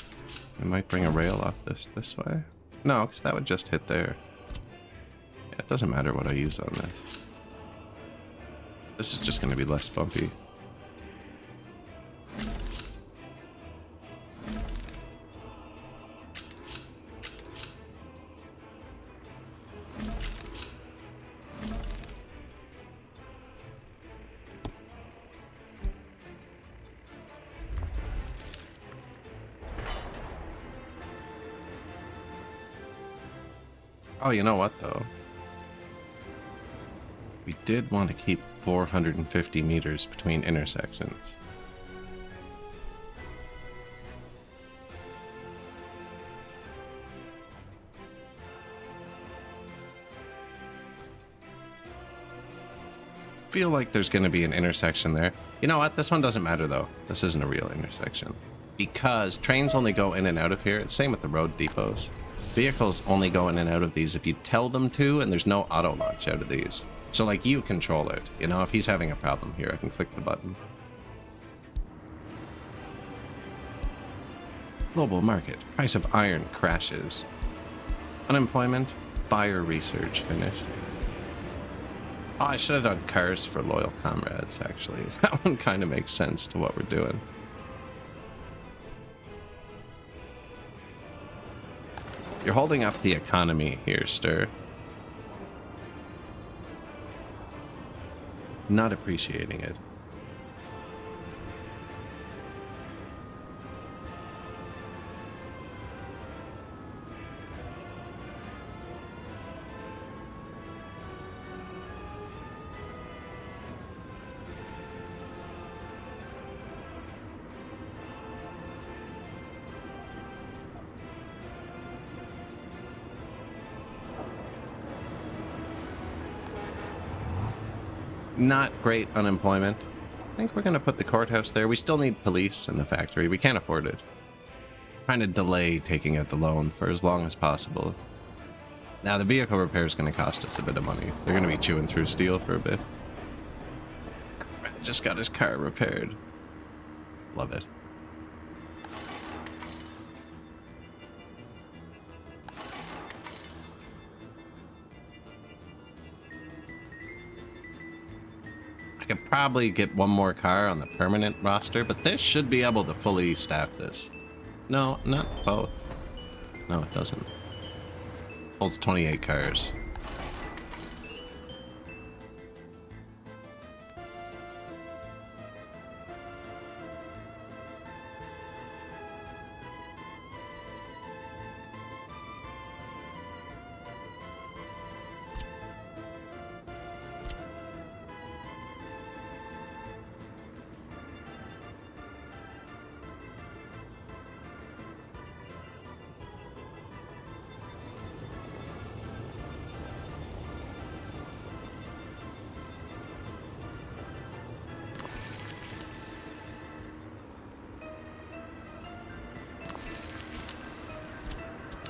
Speaker 1: I might bring a rail off this way. No, because that would just hit there. Yeah, it doesn't matter what I use on this. This is just going to be less bumpy. Oh, you know what, though? We did want to keep 450 meters between intersections. Feel like there's going to be an intersection there. You know what? This one doesn't matter, though. This isn't a real intersection. Because trains only go in and out of here. It's same with the road depots. Vehicles only go in and out of these if you tell them to, and there's no auto launch out of these. So, like, you control it. You know, if he's having a problem here, I can click the button. Global market. Price of iron crashes. Unemployment. Buyer research finished. Oh, I should have done cars for loyal comrades, actually. That one kind of makes sense to what we're doing. You're holding up the economy here, Stir. Not appreciating it. Not great unemployment. I think we're going to put the courthouse there. We still need police in the factory. We can't afford it. Trying to delay taking out the loan for as long as possible. Now, the vehicle repair is going to cost us a bit of money. They're going to be chewing through steel for a bit. Just got his car repaired. Love it. I could probably get one more car on the permanent roster, but this should be able to fully staff this. No, not both. No, it doesn't. It holds 28 cars.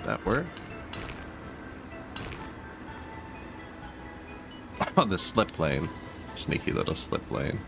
Speaker 1: That worked. Oh, the slip lane. Sneaky little slip lane.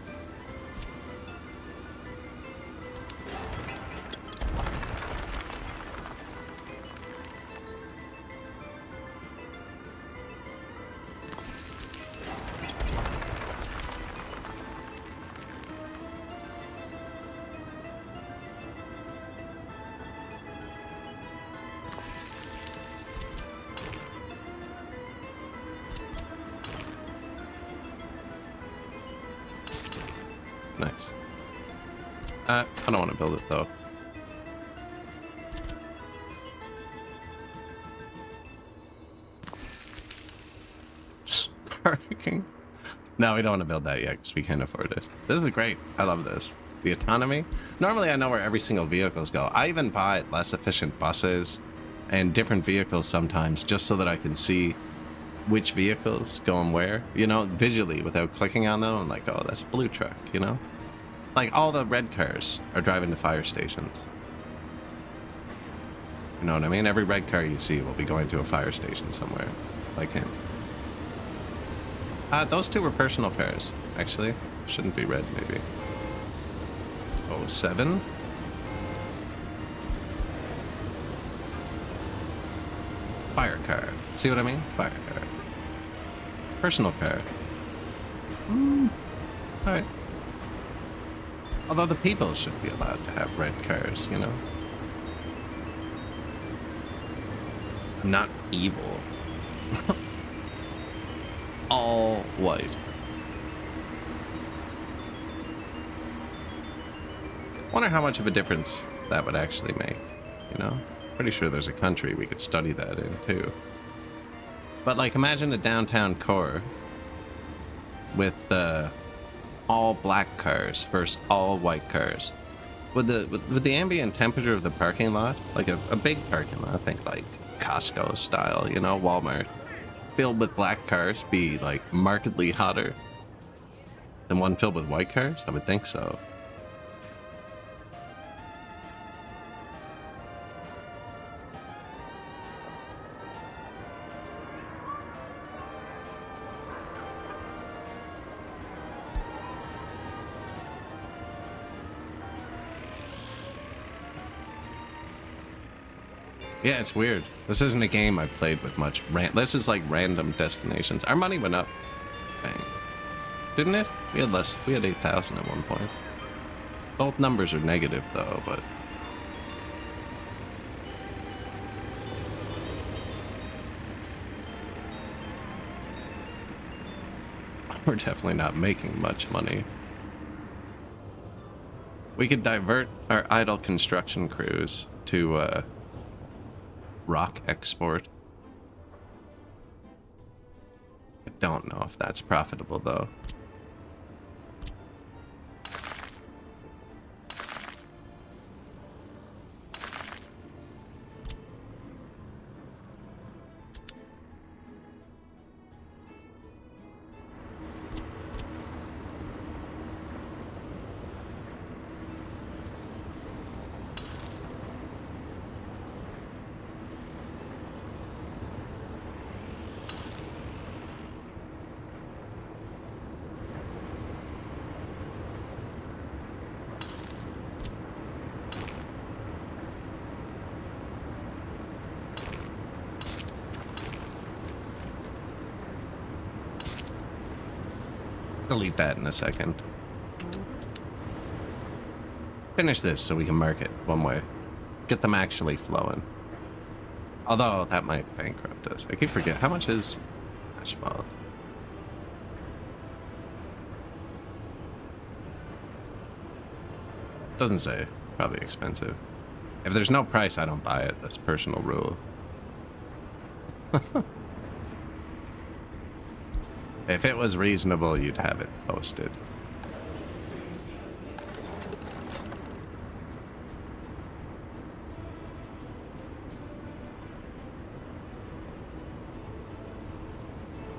Speaker 1: I don't want to build it though. Just parking. No, we don't want to build that yet because we can't afford it. This is great. I love this. The autonomy. Normally I know where every single vehicles go. I even buy less efficient buses and different vehicles sometimes just so that I can see which vehicles going where, you know, visually without clicking on them. I'm like, oh, that's a blue truck, you know? Like all the red cars are driving to fire stations. You know what I mean? Every red car you see will be going to a fire station somewhere. Like him. Those two were personal cars, actually. Shouldn't be red, maybe. 07. Fire car. See what I mean? Fire car. Personal car. Alright. Although the people should be allowed to have red cars, you know? Not evil. All white. Wonder how much of a difference that would actually make, you know? Pretty sure there's a country we could study that in, too. But, like, imagine a downtown core with all black cars versus all white cars. Would the ambient temperature of the parking lot, like a big parking lot, I think like Costco style, you know, Walmart, filled with black cars, be like markedly hotter than one filled with white cars? I would think so. Yeah, it's weird. This isn't a game I've played with much. This is like random destinations. Our money went up. Bang. Didn't it? We had less. We had 8,000 at one point. Both numbers are negative though, but... we're definitely not making much money. We could divert our idle construction crews to, rock export. I don't know if that's profitable though. Delete that in a second. Finish this so we can mark it one way. Get them actually flowing. Although that might bankrupt us. I keep forgetting. How much is asphalt? Doesn't say. Probably expensive. If there's no price, I don't buy it. That's personal rule. If it was reasonable, you'd have it posted.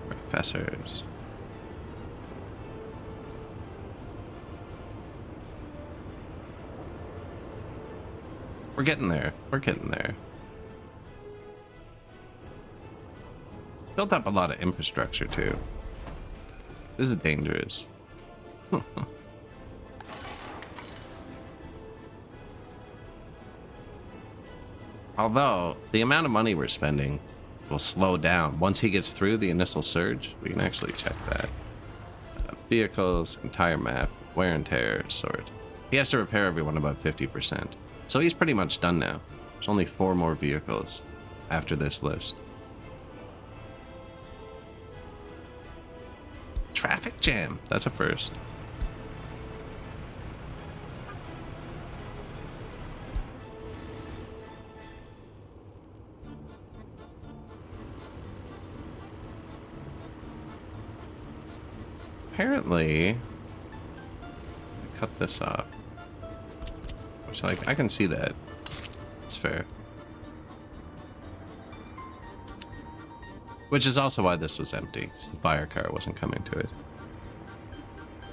Speaker 1: Professors. We're getting there. We're getting there. Built up a lot of infrastructure, too. This is dangerous. Although, the amount of money we're spending will slow down. Once he gets through the initial surge, we can actually check that. Vehicles, entire map, wear and tear, sort. He has to repair everyone about 50%. So he's pretty much done now. There's only 4 more vehicles after this list. Traffic jam. That's a first. apparently, I cut this off. Which, like, I can see that. It's fair. Which is also why this was empty, because the fire car wasn't coming to it.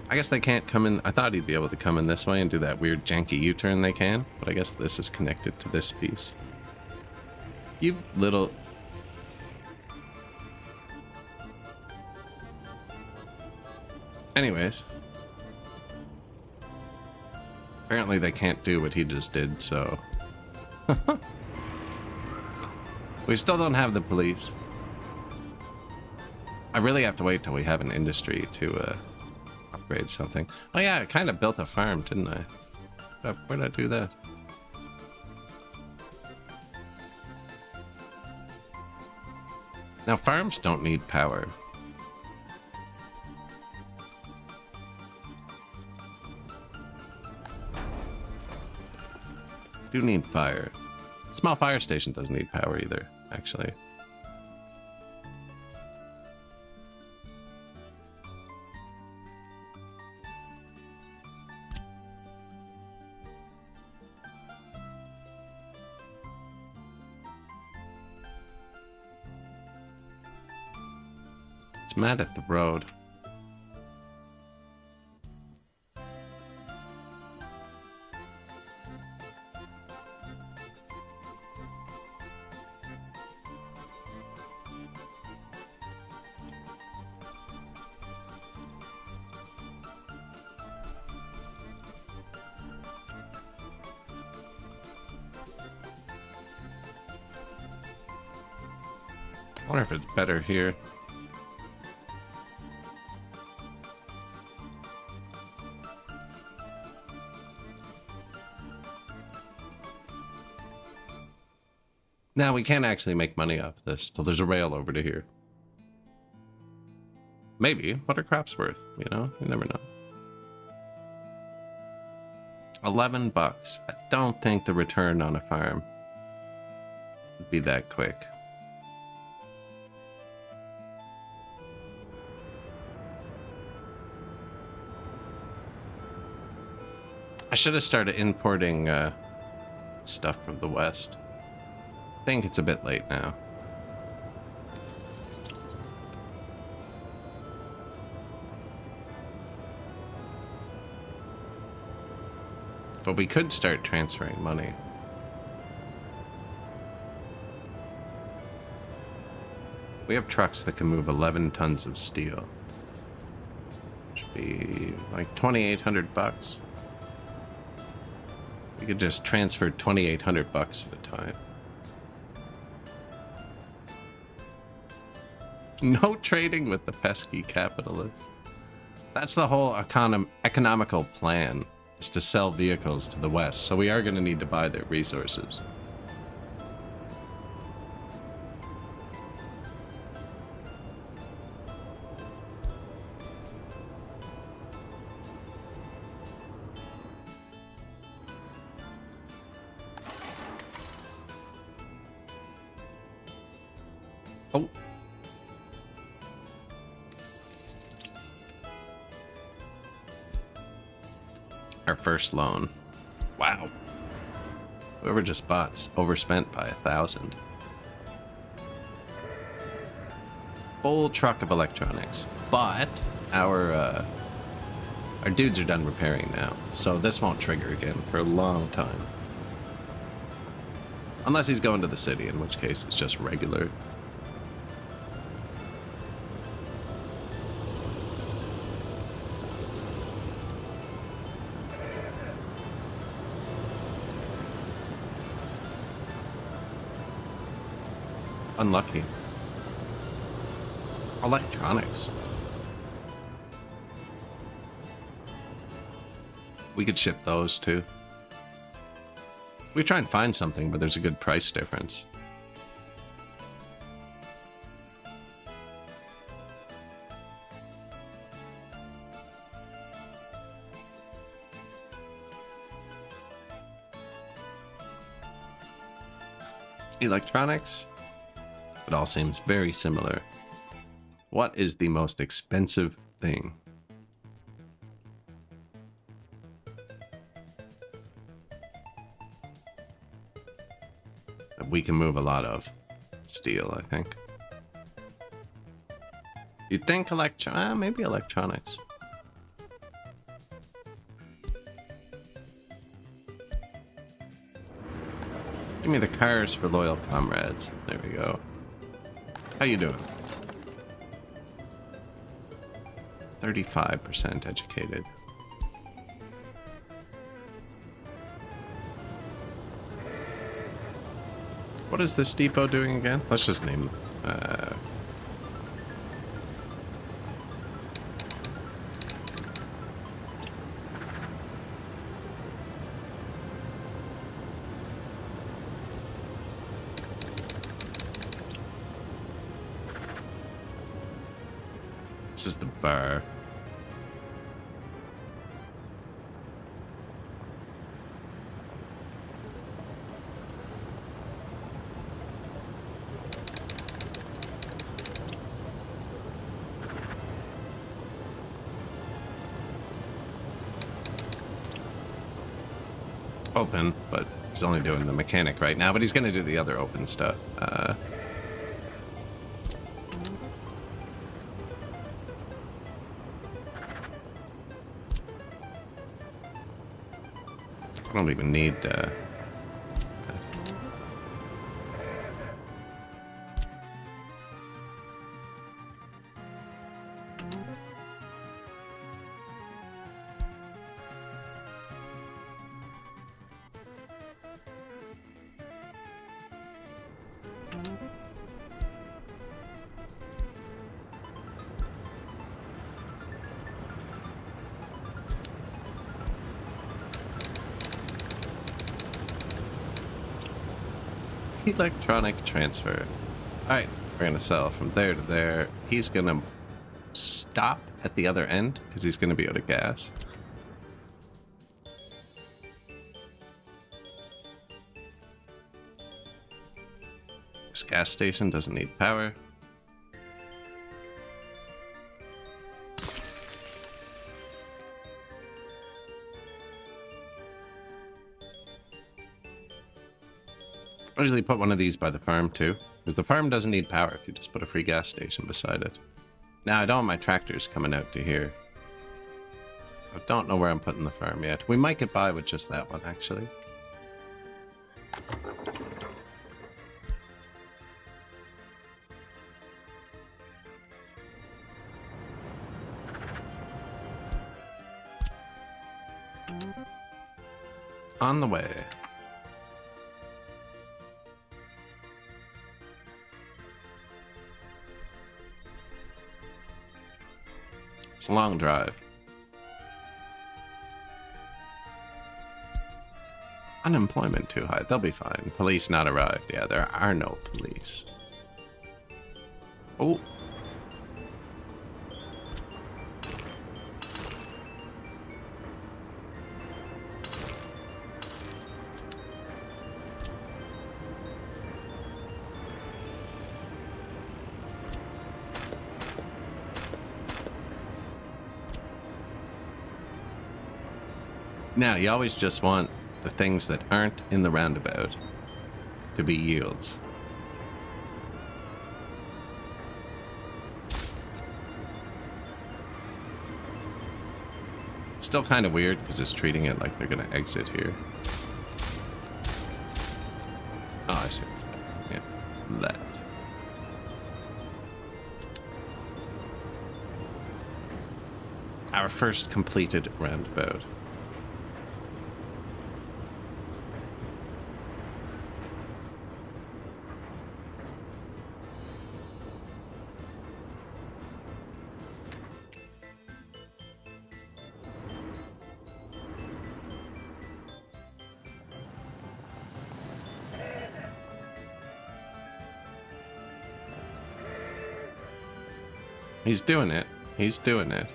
Speaker 1: I guess they can't come in. I thought he'd be able to come in this way and do that weird janky U-turn they can, but I guess this is connected to this piece. You little... Anyways. Apparently they can't do what he just did, so... We still don't have the police. I really have to wait till we have an industry to upgrade something. Oh yeah, I kind of built a farm, didn't I? Where'd I do that? Now, farms don't need power. Do need fire. Small fire station doesn't need power either, actually. It's mad at the road. I wonder if it's better here. Now, we can't actually make money off this till there's a rail over to here. Maybe. What are crops worth? You know? You never know. 11 bucks. I don't think the return on a farm would be that quick. I should have started importing stuff from the west. I think it's a bit late now. But we could start transferring money. We have trucks that can move 11 tons of steel. Should be like 2,800 bucks. We could just transfer 2,800 bucks at a time. No trading with the pesky capitalist. That's the whole economical plan, is to sell vehicles to the West, so we are going to need to buy their resources. Oh. Our first loan. Wow. Whoever just bought overspent by 1,000. Full truck of electronics. But our dudes are done repairing now, so this won't trigger again for a long time. Unless he's going to the city, in which case it's just regular. Unlucky. Electronics. We could ship those too. We try and find something, but there's a good price difference. Electronics. It all seems very similar. What is the most expensive thing? we can move a lot of steel, I think. You'd think maybe electronics. Give me the cars for loyal comrades. There we go. How you doing? 35% educated. What is this depot doing again? Let's just name this is the bar. Open, but he's only doing the mechanic right now, but he's going to do the other open stuff. I don't even need electronic transfer. Alright, we're gonna sell from there to there. He's gonna stop at the other end because he's gonna be out of gas. This gas station doesn't need power. I usually put one of these by the farm too, because the farm doesn't need power if you just put a free gas station beside it. Now I don't want my tractors coming out to here. I don't know where I'm putting the farm yet. We might get by with just that one actually. On the way. It's a long drive. Unemployment too high. They'll be fine. Police not arrived. Yeah, there are no police. Oh. Now, you always just want the things that aren't in the roundabout to be yields. Still kind of weird because it's treating it like they're going to exit here. Oh, I see. Yeah, that. Our first completed roundabout. He's doing it. He's doing it.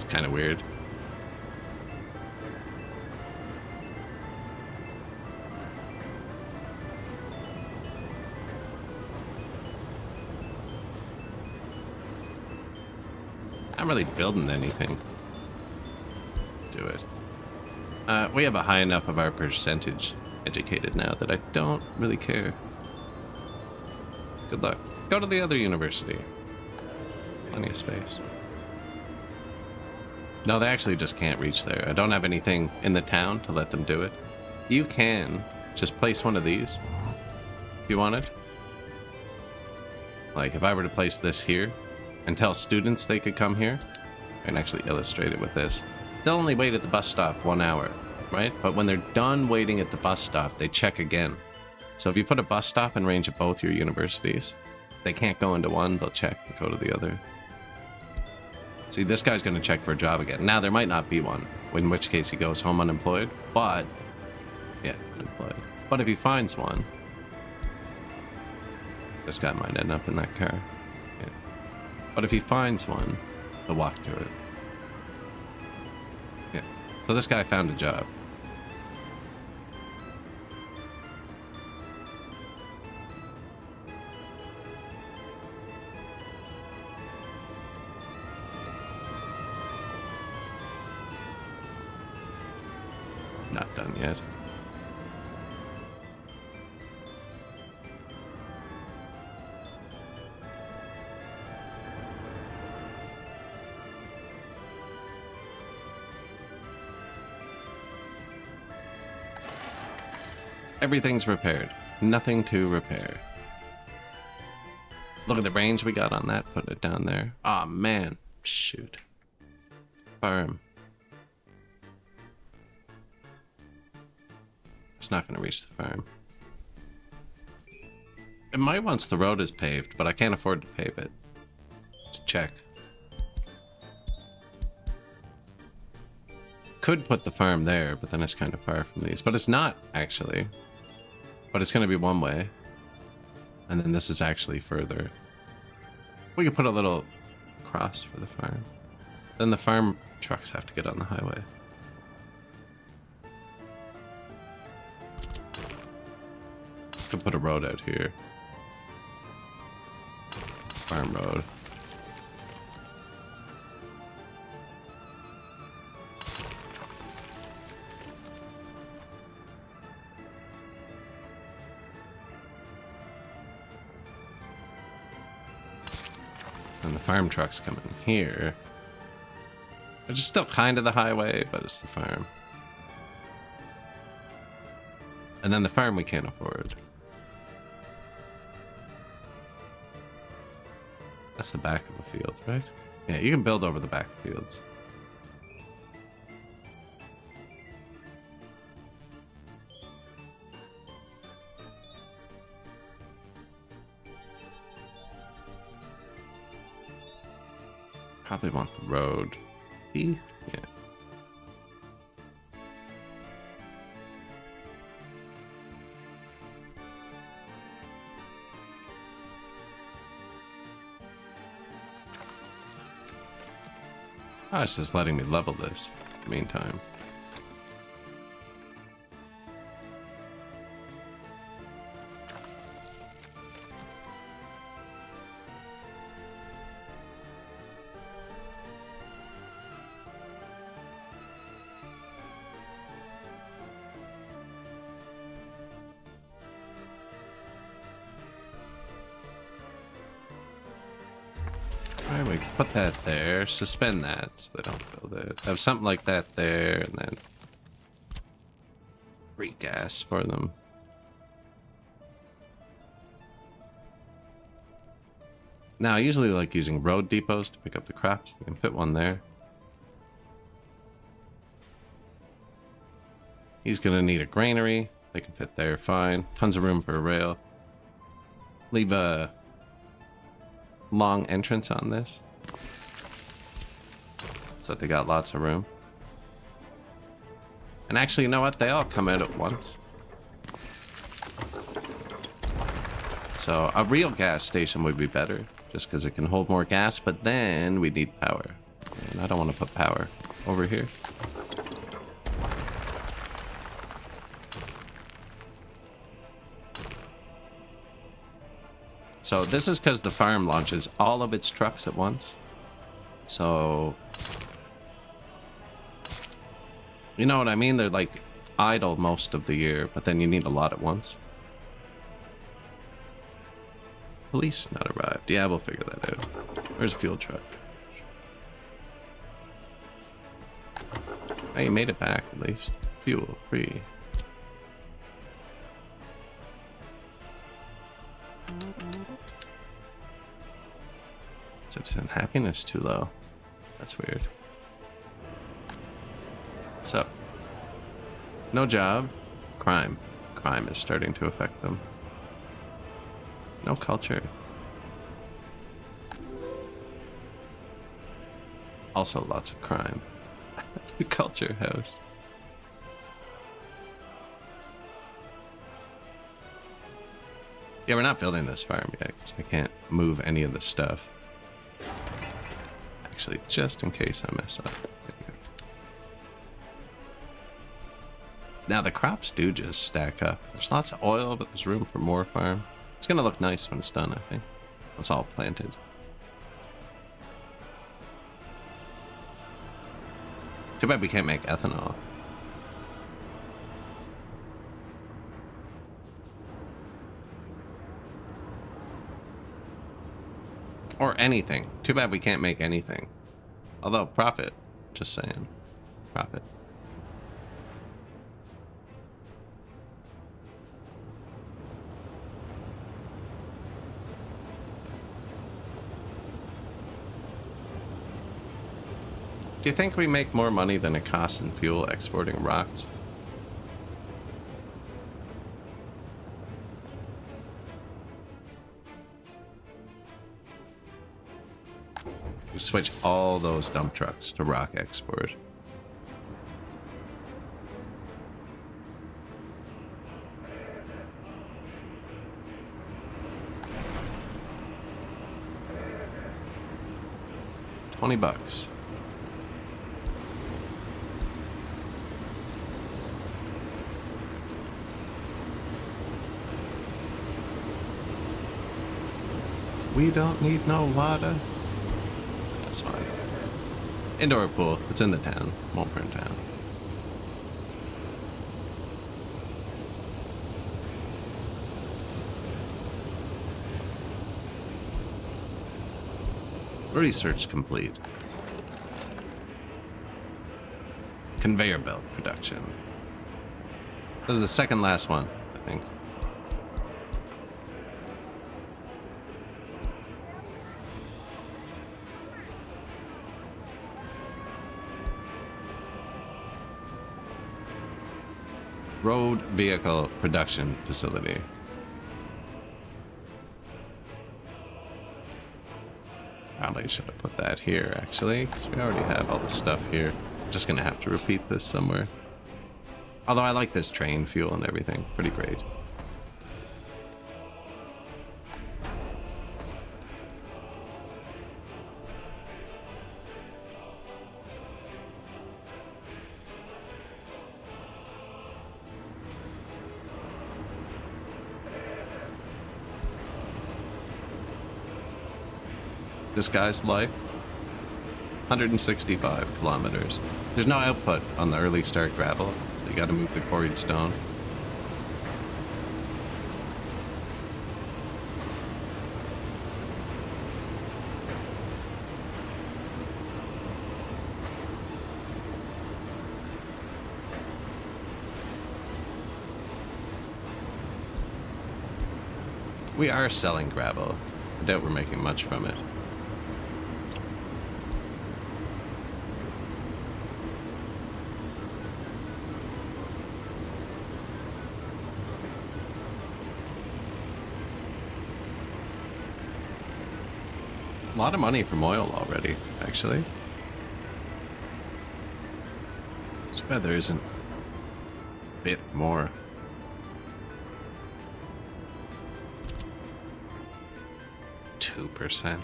Speaker 1: It's kind of weird. I'm really building anything. Do it. We have a high enough of our percentage educated now that I don't really care. Good luck. Go to the other university. Plenty of space. No, they actually just can't reach there. I don't have anything in the town to let them do it. You can just place one of these if you wanted. Like if I were to place this here and tell students they could come here, I can actually illustrate it with this. They'll only wait at the bus stop 1 hour, right? But when they're done waiting at the bus stop, they check again. So if you put a bus stop in range of both your universities, they can't go into one, they'll check and go to the other. See, this guy's going to check for a job again. Now, there might not be one, in which case he goes home unemployed, but, yeah, unemployed. But if he finds one, this guy might end up in that car. Yeah. But if he finds one, he'll walk to it. Yeah. So this guy found a job. Not done yet. Everything's repaired. Nothing to repair. Look at the range we got on that. Put it down there. Aw, man. Shoot. Farm. It's not going to reach the farm. It might once the road is paved, but I can't afford to pave it. Let's check. Could put the farm there, but then it's kind of far from these. But it's not, actually. But it's going to be one way. And then this is actually further. We could put a little cross for the farm. Then the farm trucks have to get on the highway. Could put a road out here. Farm road. And the farm trucks come in here. Which is still kind of the highway, but it's the farm. And then the farm we can't afford. That's the back of the field, right? Yeah, you can build over the back fields. Probably want the road. Yeah. Oh, it's just letting me level this in the meantime. Alright, we put that there, suspend that so they don't build it. Have something like that there, and then free gas for them. Now, I usually like using road depots to pick up the crops. You can fit one there. He's gonna need a granary. They can fit there fine. Tons of room for a rail. Leave a long entrance on this so that they got lots of room. And actually, you know what? They all come out at once. So a real gas station would be better, just because it can hold more gas, but then we need power. And I don't want to put power over here. So this is because the farm launches all of its trucks at once. So, you know what I mean? They're like idle most of the year, but then you need a lot at once. Police not arrived. Yeah, we'll figure that out. Where's fuel truck? Oh, you made it back at least. Fuel free. Citizen happiness too low. That's weird. So, no job. Crime. Crime is starting to affect them. No culture. Also lots of crime. Culture house. Yeah, we're not building this farm yet because I can't move any of the stuff. Actually, just in case I mess up. There we go. Now the crops do just stack up. There's lots of oil, but there's room for more farm. It's gonna look nice when it's done, I think. It's all planted. Too bad we can't make ethanol. Or anything. Too bad we can't make anything. Although, profit. Just saying. Profit. Do you think we make more money than it costs in fuel exporting rocks? We switch all those dump trucks to rock export. $20. We don't need no water. That's fine. Indoor pool. It's in the town. Won't burn down. Research complete. Conveyor belt production. This is the second last one, I think. Road vehicle production facility. Probably should have put that here, actually, because we already have all the stuff here. Just gonna have to repeat this somewhere. Although I like this train fuel and everything. Pretty great. This guy's life, 165 kilometers. There's no output on the early start gravel, so you gotta move the quarried stone. We are selling gravel. I doubt we're making much from it. A lot of money from oil already, actually. It's bad there isn't a bit more. %.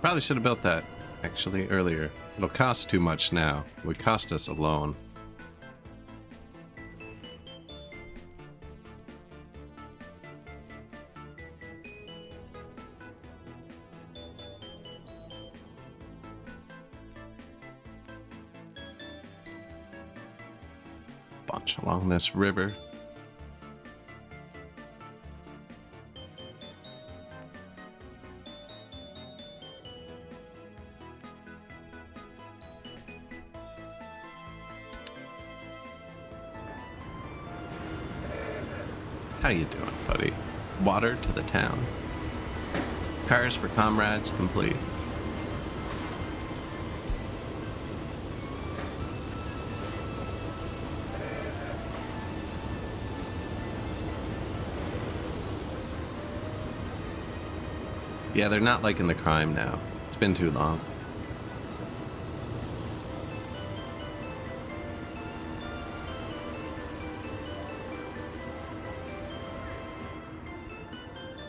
Speaker 1: Probably should have built that actually, earlier. It'll cost too much now. It would cost us a loan. Bunch along this river. How you doing, buddy? Water to the town. Cars for comrades complete. Yeah, they're not liking the crime now. It's been too long.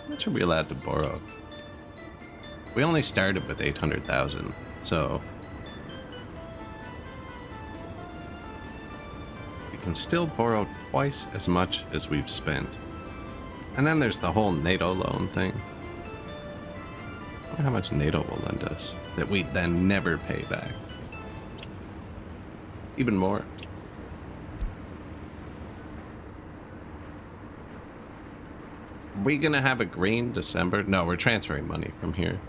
Speaker 1: How much are we allowed to borrow? We only started with 800,000, so we can still borrow twice as much as we've spent. And then there's the whole NATO loan thing. I wonder how much NATO will lend us that we then never pay back. Even more. Are we gonna have a green December? No, we're transferring money from here.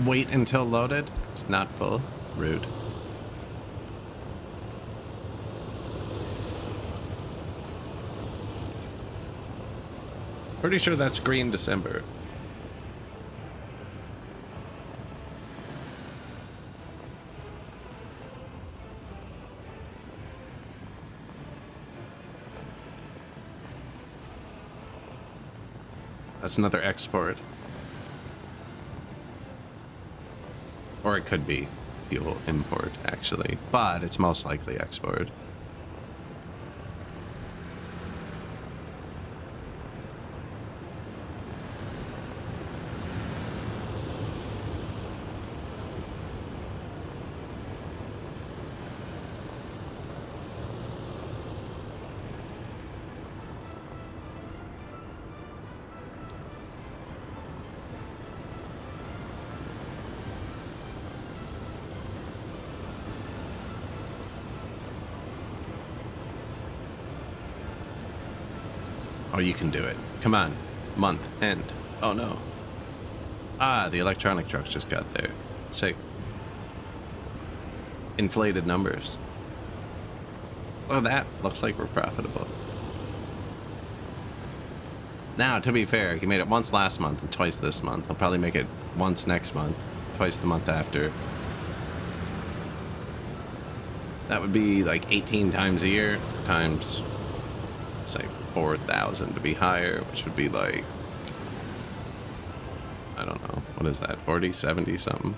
Speaker 1: Wait until loaded? It's not full. Rude. Pretty sure that's green December. That's another export. Or it could be fuel import, actually. But it's most likely export. Oh, you can do it. Come on. Month. End. Oh, no. Ah, the electronic trucks just got there. Safe. Inflated numbers. Well, that looks like we're profitable. Now, to be fair, he made it once last month and twice this month. He'll probably make it once next month, twice the month after. That would be like 18 times a year, times, let's say, 4,000 to be higher, which would be like, I don't know, what is that, 40, 70 something?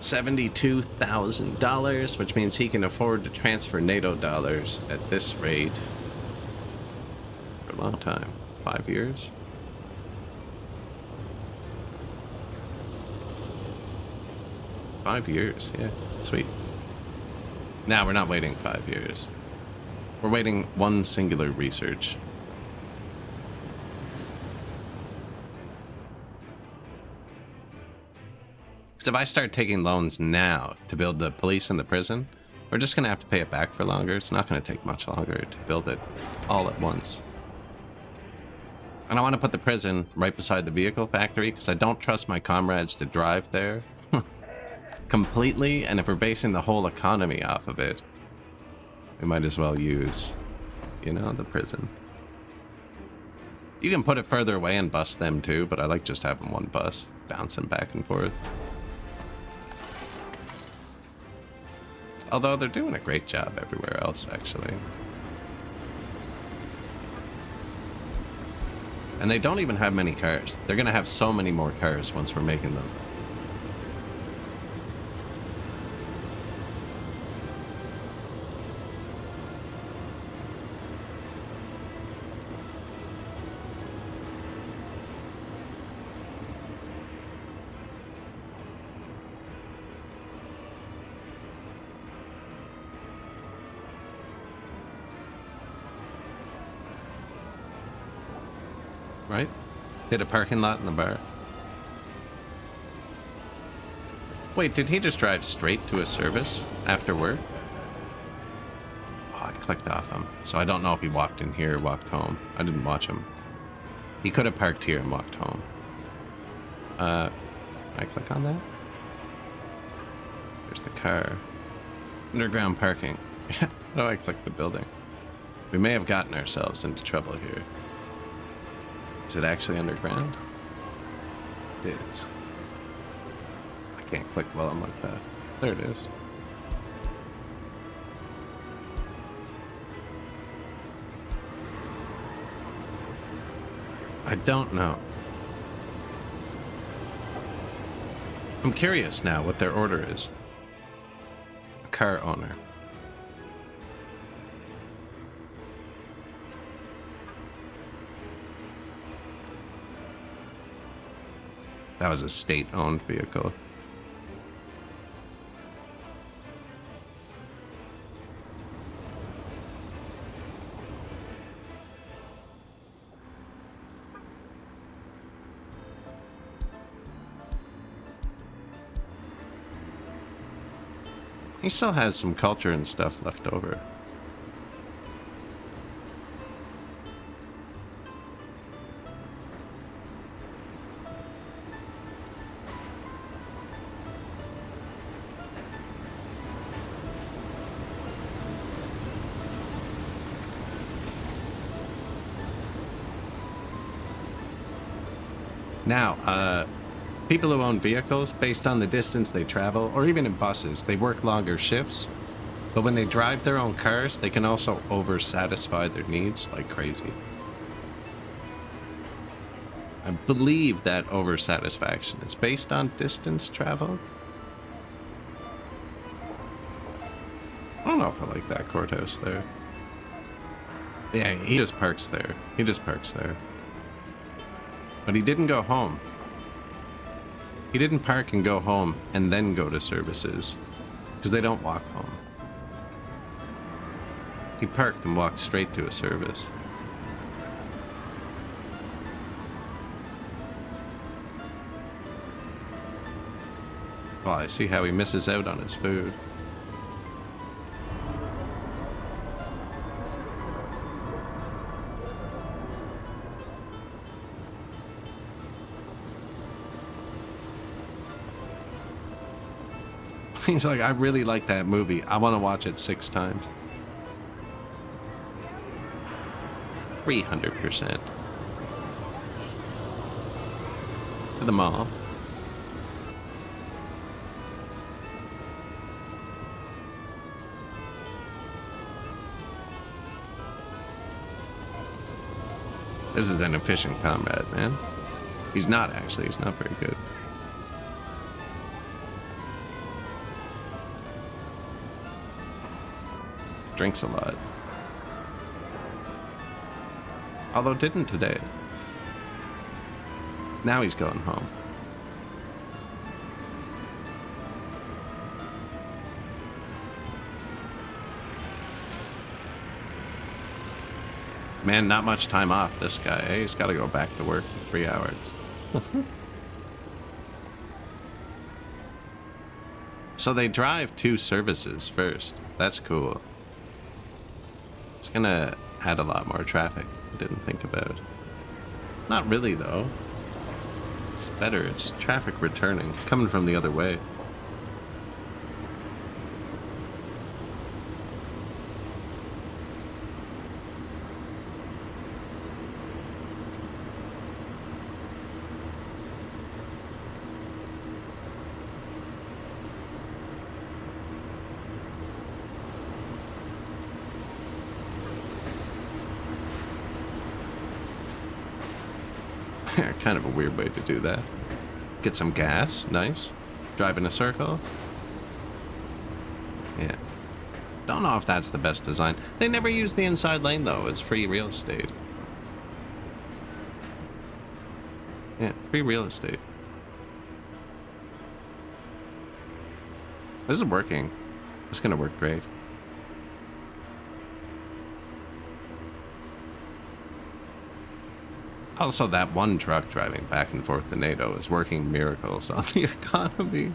Speaker 1: $72,000, which means he can afford to transfer NATO dollars at this rate for a long time. 5 years? $5 years, yeah, sweet. Now we're not waiting 5 years. We're waiting one singular research. Because if I start taking loans now to build the police and the prison, we're just going to have to pay it back for longer. It's not going to take much longer to build it all at once. And I want to put the prison right beside the vehicle factory because I don't trust my comrades to drive there completely. And if we're basing the whole economy off of it, we might as well use, you know, the prison. You can put it further away and bus them too, but I like just having one bus, bouncing back and forth. Although they're doing a great job everywhere else, actually. And they don't even have many cars. They're going to have so many more cars once we're making them. Right? Hit a parking lot in the bar. Wait, did he just drive straight to a service after work? Oh, I clicked off him. So I don't know if he walked in here or walked home. I didn't watch him. He could have parked here and walked home. Can I click on that? There's the car. Underground parking. How do I click the building? We may have gotten ourselves into trouble here. Is it actually underground? It is. I can't click while I'm like that. There it is. I don't know. I'm curious now what their order is. A car owner. That was a state-owned vehicle. He still has some culture and stuff left over. Now, people who own vehicles, based on the distance they travel, or even in buses, they work longer shifts. But when they drive their own cars, they can also over-satisfy their needs like crazy. I believe that over-satisfaction is based on distance traveled. I don't know if I like that courthouse there. Yeah, he just parks there. He just parks there. But he didn't go home. He didn't park and go home and then go to services, because they don't walk home. He parked and walked straight to a service. Well, I see how he misses out on his food. He's like, I really like that movie. I want to watch it 6 times. 300%. To the mall. This is an efficient combat, man. He's not, actually. He's not very good. Drinks a lot. Although didn't today. Now he's going home. Man, not much time off, this guy. Eh? He's got to go back to work in 3 hours. So they drive 2 services first. That's cool. It's gonna add a lot more traffic. I didn't think about. Not really, though. It's better. It's traffic returning. It's coming from the other way. Kind of a weird way to do that. Get some gas. Nice. Drive in a circle. Yeah. Don't know if that's the best design. They never use the inside lane, though, as free real estate. Yeah, free real estate. This is working. It's gonna work great. Also, that one truck driving back and forth to NATO is working miracles on the economy.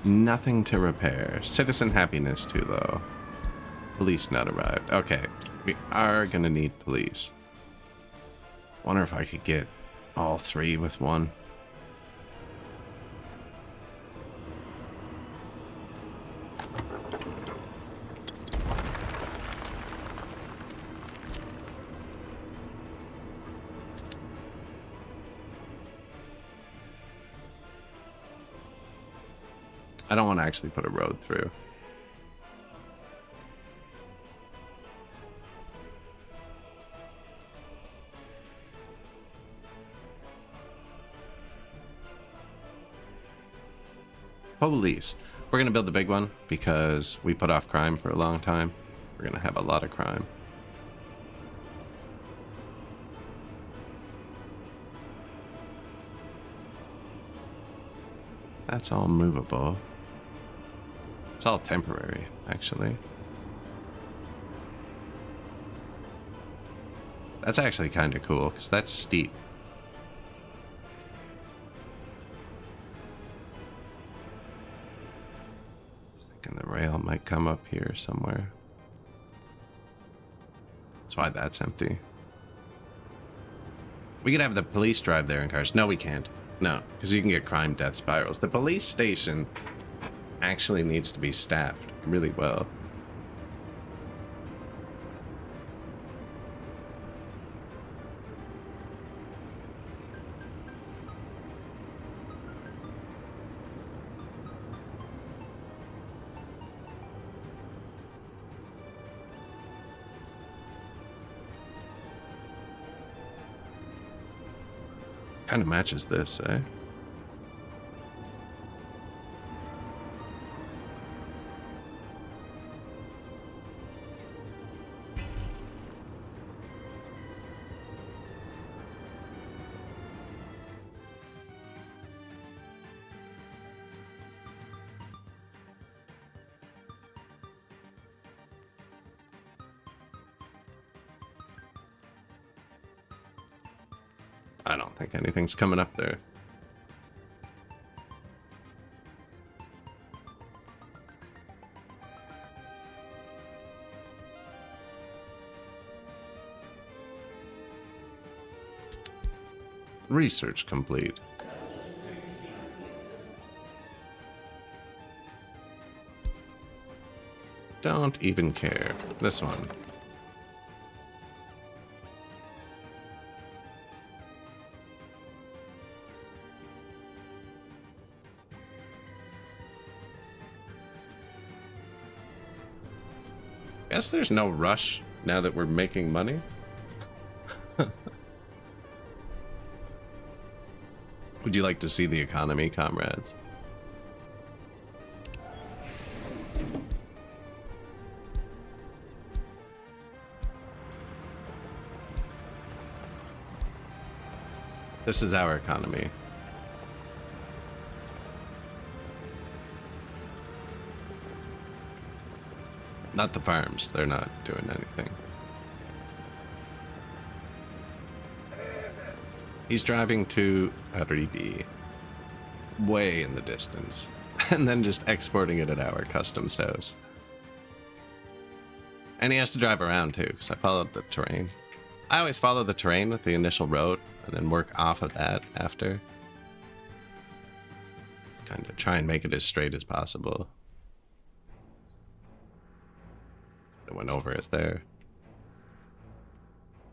Speaker 1: Nothing to repair. Citizen happiness too low. Police not arrived. Okay, we are gonna need police. Wonder if I could get all three with one. I don't want to actually put a road through. Police. We're going to build the big one because we put off crime for a long time. We're going to have a lot of crime. That's all movable. It's all temporary, actually. That's actually kind of cool, because that's steep. I was thinking the rail might come up here somewhere. That's why that's empty. We could have the police drive there in cars. No, we can't. No, because you can get crime death spirals. The police station actually needs to be staffed really well. Kind of matches this, eh? I don't think anything's coming up there. Research complete. Don't even care. This one. Guess there's no rush now that we're making money. Would you like to see the economy, comrades? This is our economy. Not the farms. They're not doing anything. He's driving to Aribi, way in the distance, and then just exporting it at our customs house. And he has to drive around too, because I followed the terrain. I always follow the terrain with the initial road, and then work off of that after. Kind of try and make it as straight as possible. I went over it there.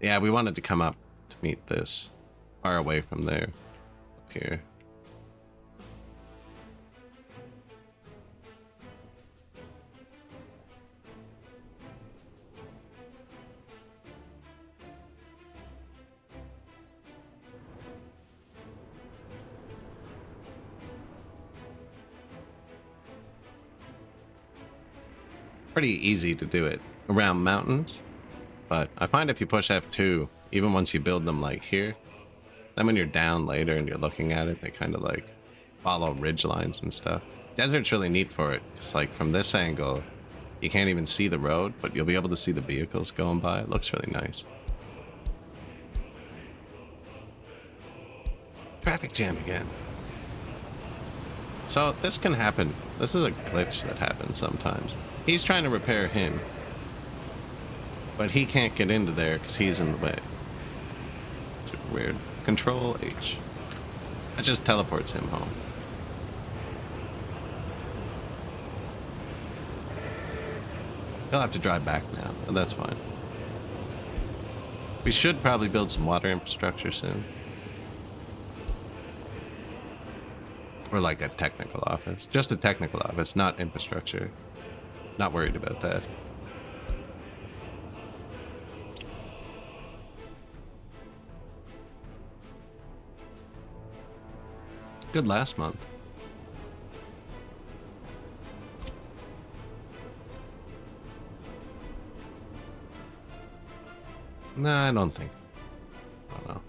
Speaker 1: Yeah, we wanted to come up to meet this. Far away from there. Up here. Pretty easy to do it around mountains, but I find if you push F2, even once you build them like here, then when you're down later and you're looking at it, they kind of like follow ridge lines and stuff. Desert's really neat for it, because like from this angle, you can't even see the road, but you'll be able to see the vehicles going by. It looks really nice. Traffic jam again. So this can happen. This is a glitch that happens sometimes. He's trying to repair him, but he can't get into there because he's in the way. Super weird. Control H. That just teleports him home. He'll have to drive back now, but that's fine. We should probably build some water infrastructure soon. Or like a technical office. Just a technical office, not infrastructure. Not worried about that. Good last month. Nah, I don't think. I don't know.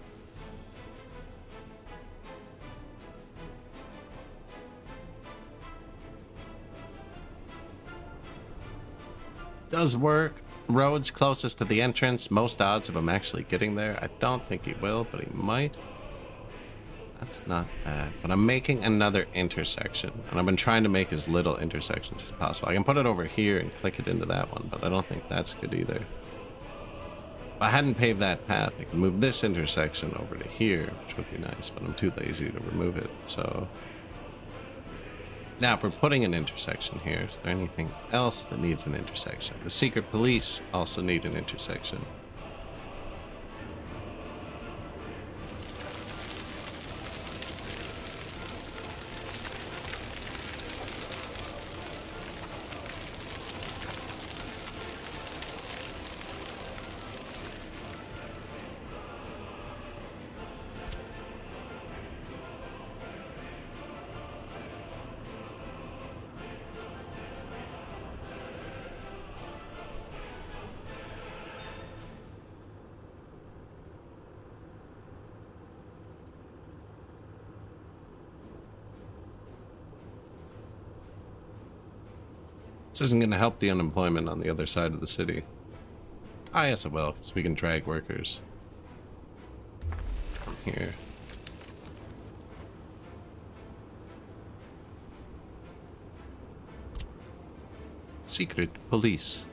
Speaker 1: Does work. Roads closest to the entrance. Most odds of him actually getting there. I don't think he will, but he might. That's not bad. But I'm making another intersection. And I've been trying to make as little intersections as possible. I can put it over here and click it into that one, but I don't think that's good either. If I hadn't paved that path, I could move this intersection over to here, which would be nice, but I'm too lazy to remove it, so... Now, if we're putting an intersection here, is there anything else that needs an intersection? The secret police also need an intersection. This isn't going to help the unemployment on the other side of the city. Ah, yes, it will, because we can drag workers from here. Secret police.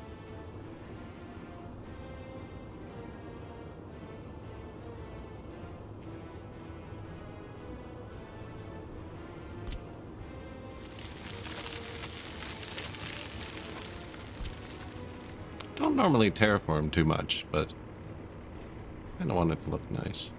Speaker 1: Don't normally terraform too much, but I kind of want it to look nice.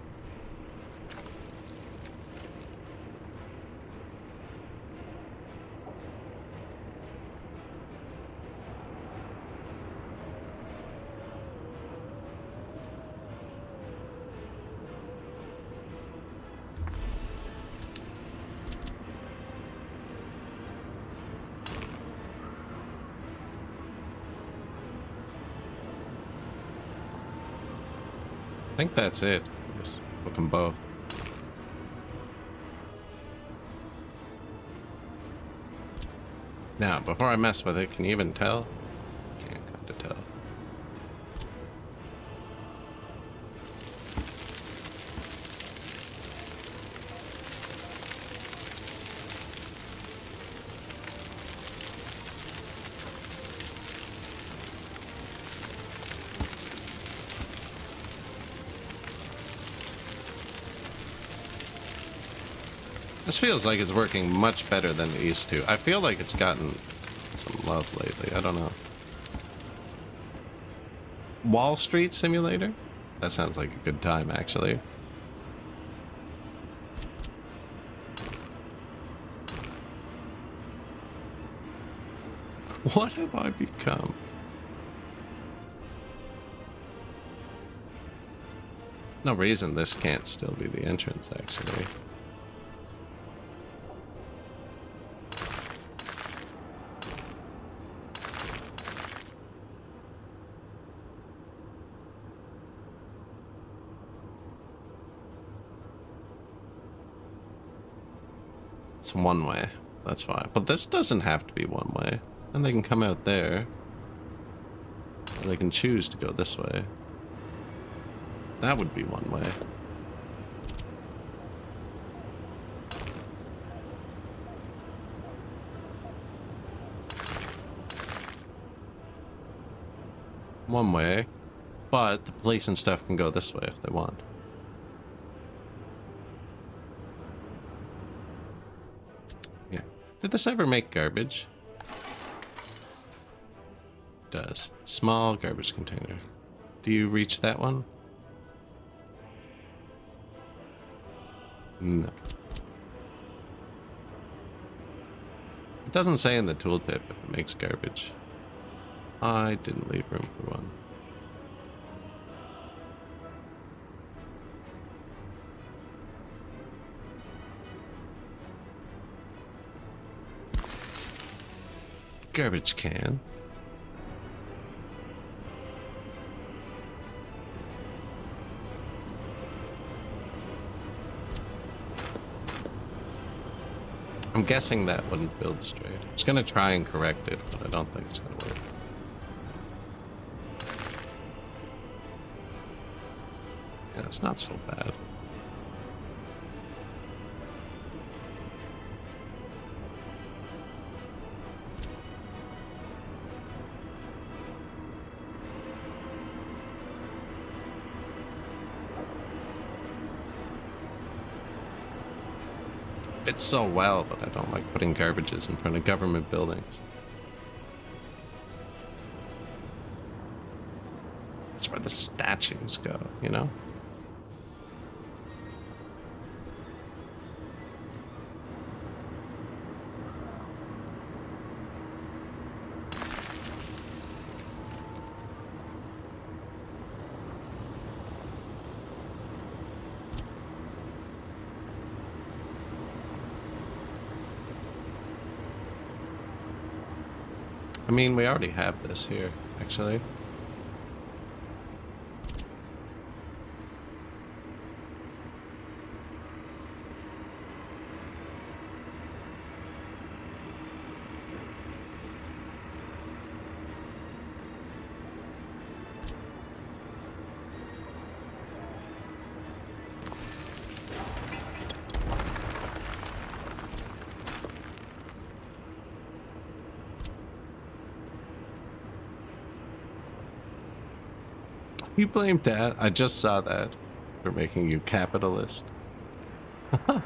Speaker 1: I think that's it. Just book them both. Now, before I mess with it, can you even tell? Can't kind of tell. This feels like it's working much better than it used to. I feel like it's gotten some love lately. I don't know. Wall Street Simulator? That sounds like a good time, actually. What have I become? No reason this can't still be the entrance, actually. It's one way. That's why. But this doesn't have to be one way. And they can come out there. Or they can choose to go this way. That would be one way. One way. But the police and stuff can go this way if they want. Yeah. Did this ever make garbage? It does. Small garbage container. Do you reach that one? No. It doesn't say in the tooltip if it makes garbage. I didn't leave room for one. Garbage can. I'm guessing that wouldn't build straight. I was gonna try and correct it, but I don't think it's gonna work. Yeah, it's not so bad. Fits so well, but I don't like putting garbages in front of government buildings. That's where the statues go, you know? I mean, we already have this here, actually. You blame Dad? I just saw that for making you capitalist. That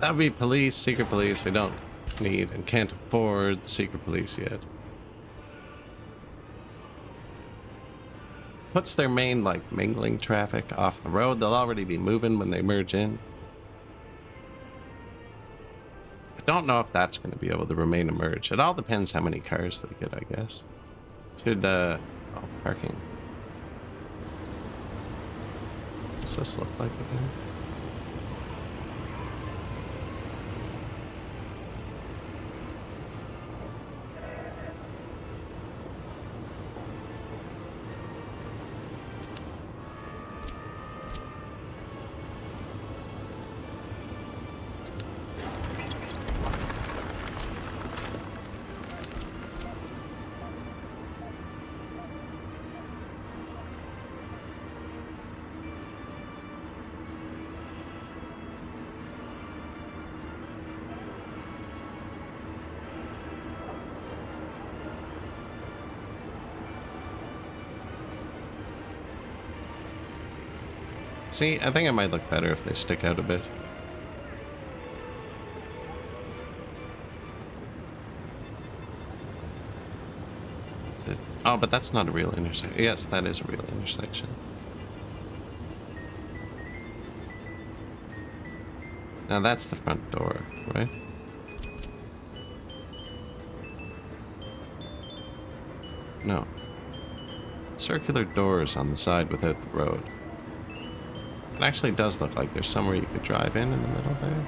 Speaker 1: would be police, secret police. We don't need and can't afford the secret police yet. Puts their main, like, mingling traffic off the road. They'll already be moving when they merge in. I don't know if that's going to be able to remain a merge. It all depends how many cars they get, I guess. Should, oh, parking. What's this look like again? See, I think it might look better if they stick out a bit. Oh, but that's not a real intersection. Yes, that is a real intersection. Now that's the front door, right? No. Circular doors on the side without the road. It actually does look like there's somewhere you could drive in the middle there.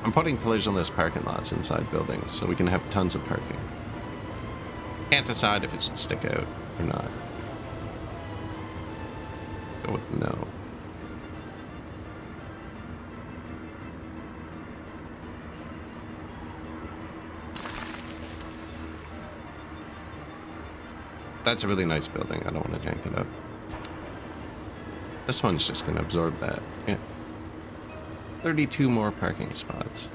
Speaker 1: I'm putting collisionless parking lots inside buildings so we can have tons of parking. Can't decide if it should stick out or not. go with no. That's a really nice building. I don't want to jank it up. This one's just going to absorb that. Yeah. 32 more parking spots.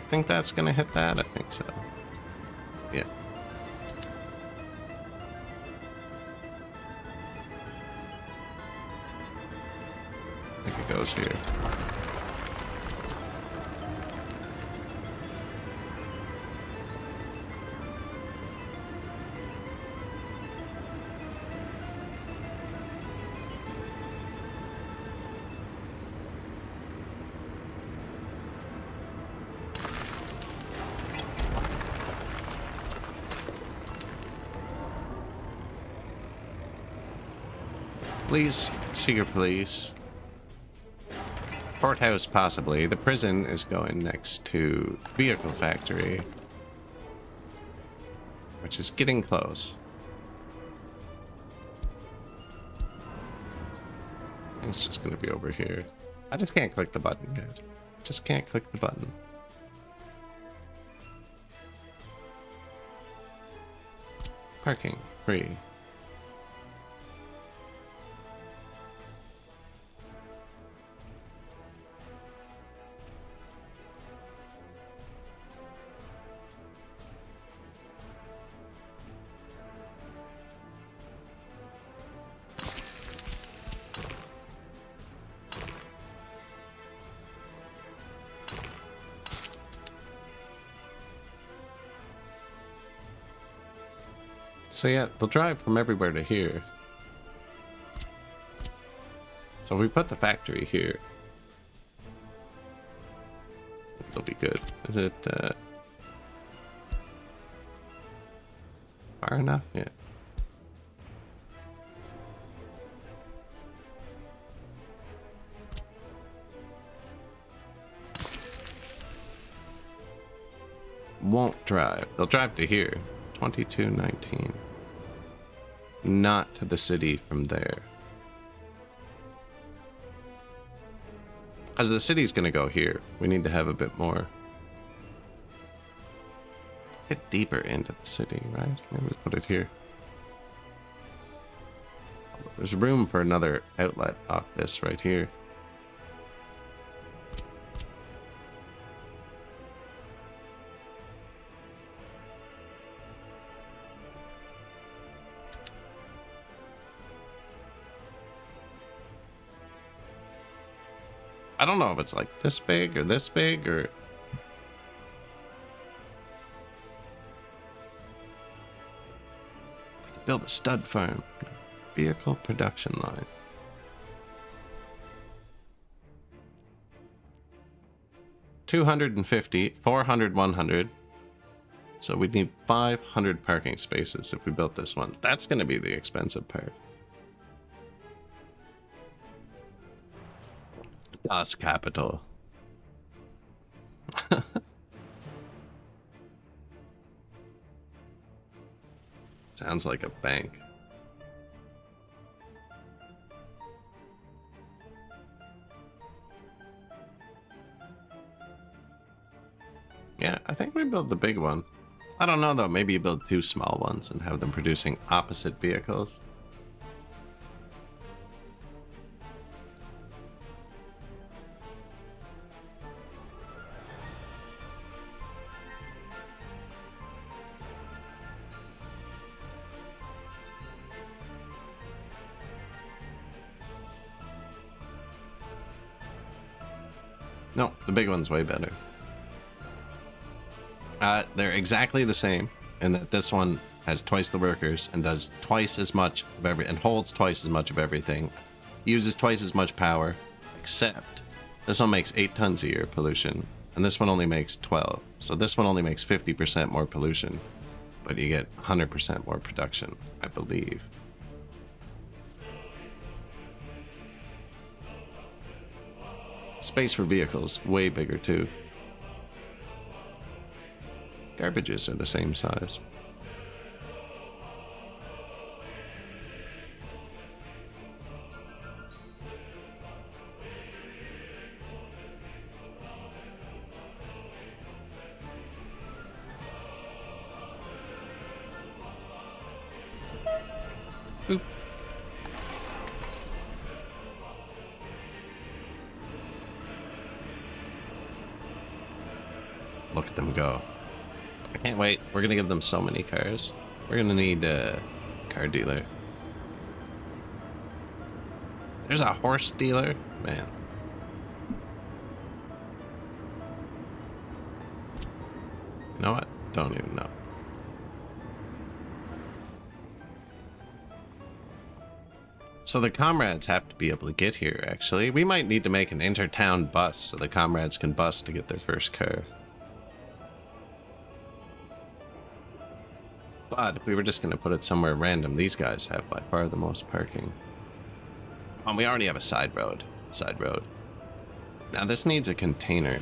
Speaker 1: Think that's gonna hit that? I think so. Yeah. I think it goes here. Please, secret police. Courthouse, possibly. The prison is going next to vehicle factory, which is getting close. It's just going to be over here. I just can't click the button, guys. Just can't click the button. Parking, free. So yeah, they'll drive from everywhere to here. So if we put the factory here, it'll be good. Is it far enough? Yeah. Won't drive. They'll drive to here. 2219. Not to the city from there. As the city's gonna go here, we need to have a bit more. Get deeper into the city, right? Maybe we put it here. There's room for another outlet off this right here. I don't know if it's like this big or this big or... I could build a stud farm. Vehicle production line. $250, $400, $100. So we'd need 500 parking spaces if we built this one. That's going to be the expensive part. Das Capital. Sounds like a bank. Yeah, I think we build the big one. I don't know though, maybe you build two small ones and have them producing opposite vehicles. No, the big one's way better. They're exactly the same in that this one has twice the workers and does twice as much of and holds twice as much of everything, uses twice as much power, except this one makes 8 tons a year pollution and this one only makes 12. So this one only makes 50% more pollution, but you get 100% more production, I believe. Space for vehicles, way bigger too. Garbages are the same size. Oop. Look at them go. I can't wait. We're gonna give them so many cars. We're gonna need a car dealer. There's a horse dealer? Man. You know what? Don't even know. So the comrades have to be able to get here, actually. We might need to make an intertown bus so the comrades can bus to get their first car. But if we were just going to put it somewhere random, these guys have by far the most parking. We already have a side road. Now this needs a container.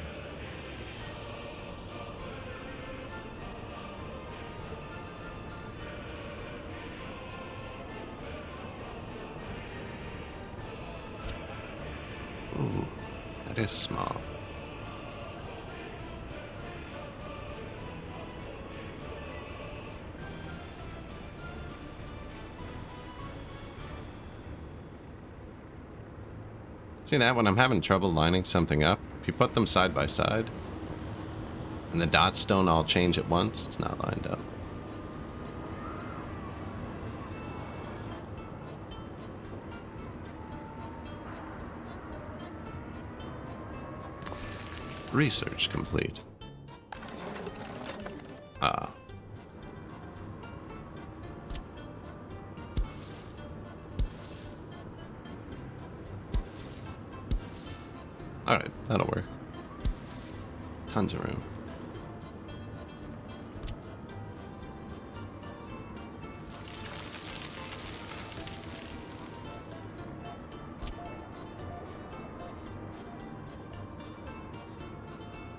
Speaker 1: Ooh, that is small. See that? When I'm having trouble lining something up, if you put them side by side, and the dots don't all change at once, it's not lined up. Research complete. Ah. Alright, that'll work. Tons of room.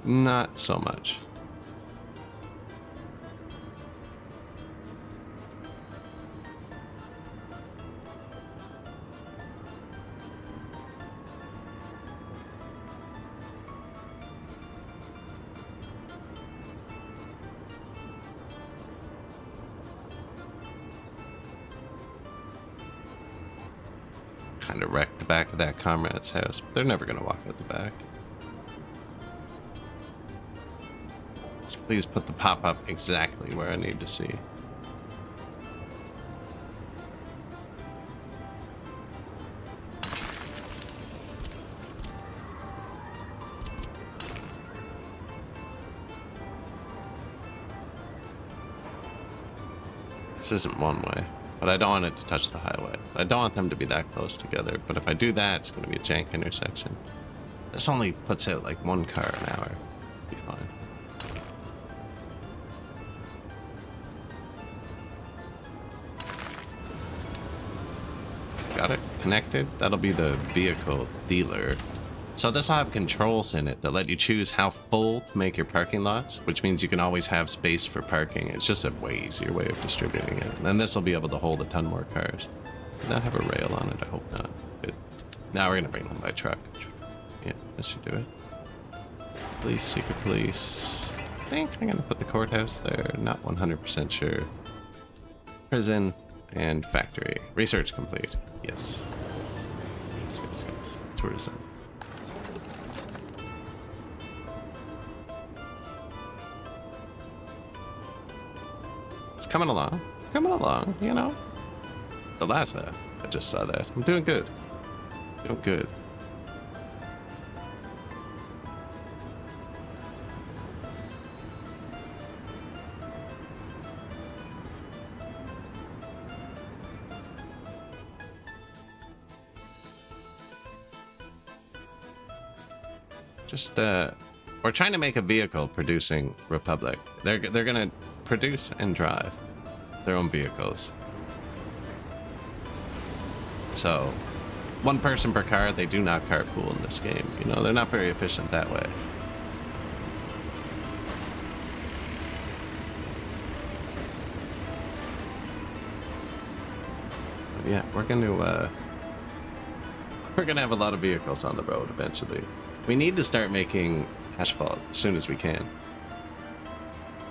Speaker 1: Not so much. Kind of wrecked the back of that comrade's house. They're never gonna walk out the back. So please put the pop-up exactly where I need to see. This isn't one way. But I don't want it to touch the highway. I don't want them to be that close together. But if I do that, it's going to be a jank intersection. This only puts out like 1 car an hour. Be fine. Got it connected. That'll be the vehicle dealer. So this will have controls in it that let you choose how full to make your parking lots, which means you can always have space for parking. It's just a way easier way of distributing it. And then this will be able to hold a ton more cars. Did that have a rail on it? I hope not. Good. Now we're going to bring them by truck. Yeah, this should do it. Police, secret police. I think I'm going to put the courthouse there. Not 100% sure. Prison and factory. Research complete. Yes. Yes. Tourism. Coming along, you know. The last I just saw that. I'm doing good. Doing good. Just We're trying to make a vehicle producing Republic. They're gonna produce and drive their own vehicles. So, one person per car. They do not carpool in this game. You know, they're not very efficient that way. But yeah, we're gonna have a lot of vehicles on the road eventually. We need to start making asphalt as soon as we can.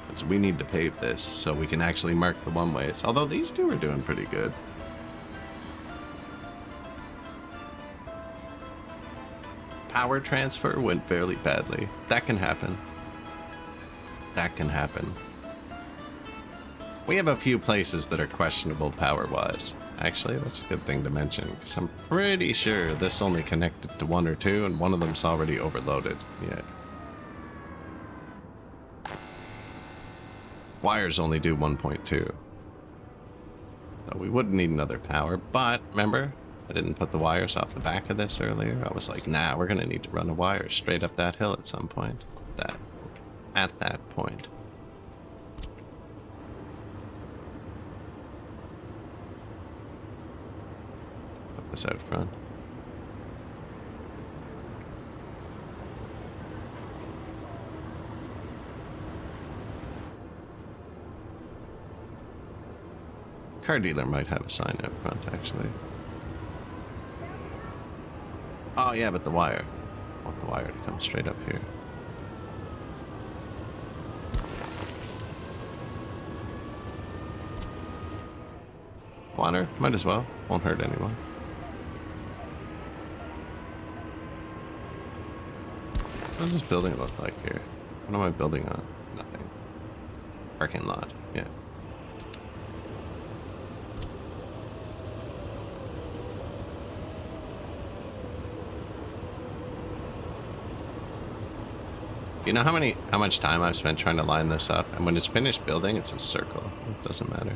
Speaker 1: Because we need to pave this so we can actually mark the one-ways. Although these two are doing pretty good. Power transfer went fairly badly. That can happen. That can happen. We have a few places that are questionable power-wise. Actually, that's a good thing to mention, because I'm pretty sure this only connected to 1 or 2, and one of them's already overloaded. Yeah. Wires only do 1.2. So we wouldn't need another power, but remember, I didn't put the wires off the back of this earlier. I was like, nah, we're going to need to run a wire straight up that hill at some point. At that point. Put this out front. Car dealer might have a sign out front, actually. Oh yeah, but the wire. I want the wire to come straight up here. Water? Might as well. Won't hurt anyone. What does this building look like here? What am I building on? Nothing. Parking lot. Yeah. You know how much time I've spent trying to line this up? And when it's finished building, it's a circle. It doesn't matter.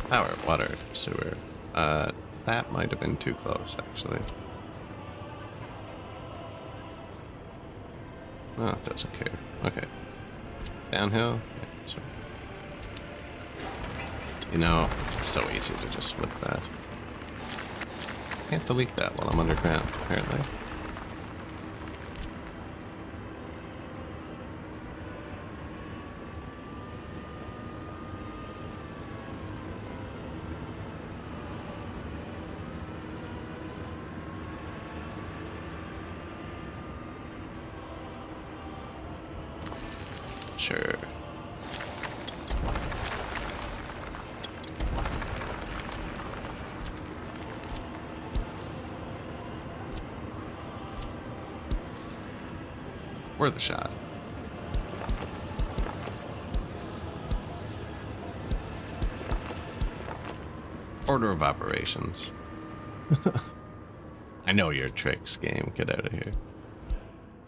Speaker 1: Power, water, sewer. That might have been too close, actually. Oh, it doesn't care. Okay. Downhill? Yeah, so. You know, it's so easy to just flip that. Can't delete that while I'm underground, apparently. Sure. Worth a shot. Order of operations. I know your tricks, game. Get out of here.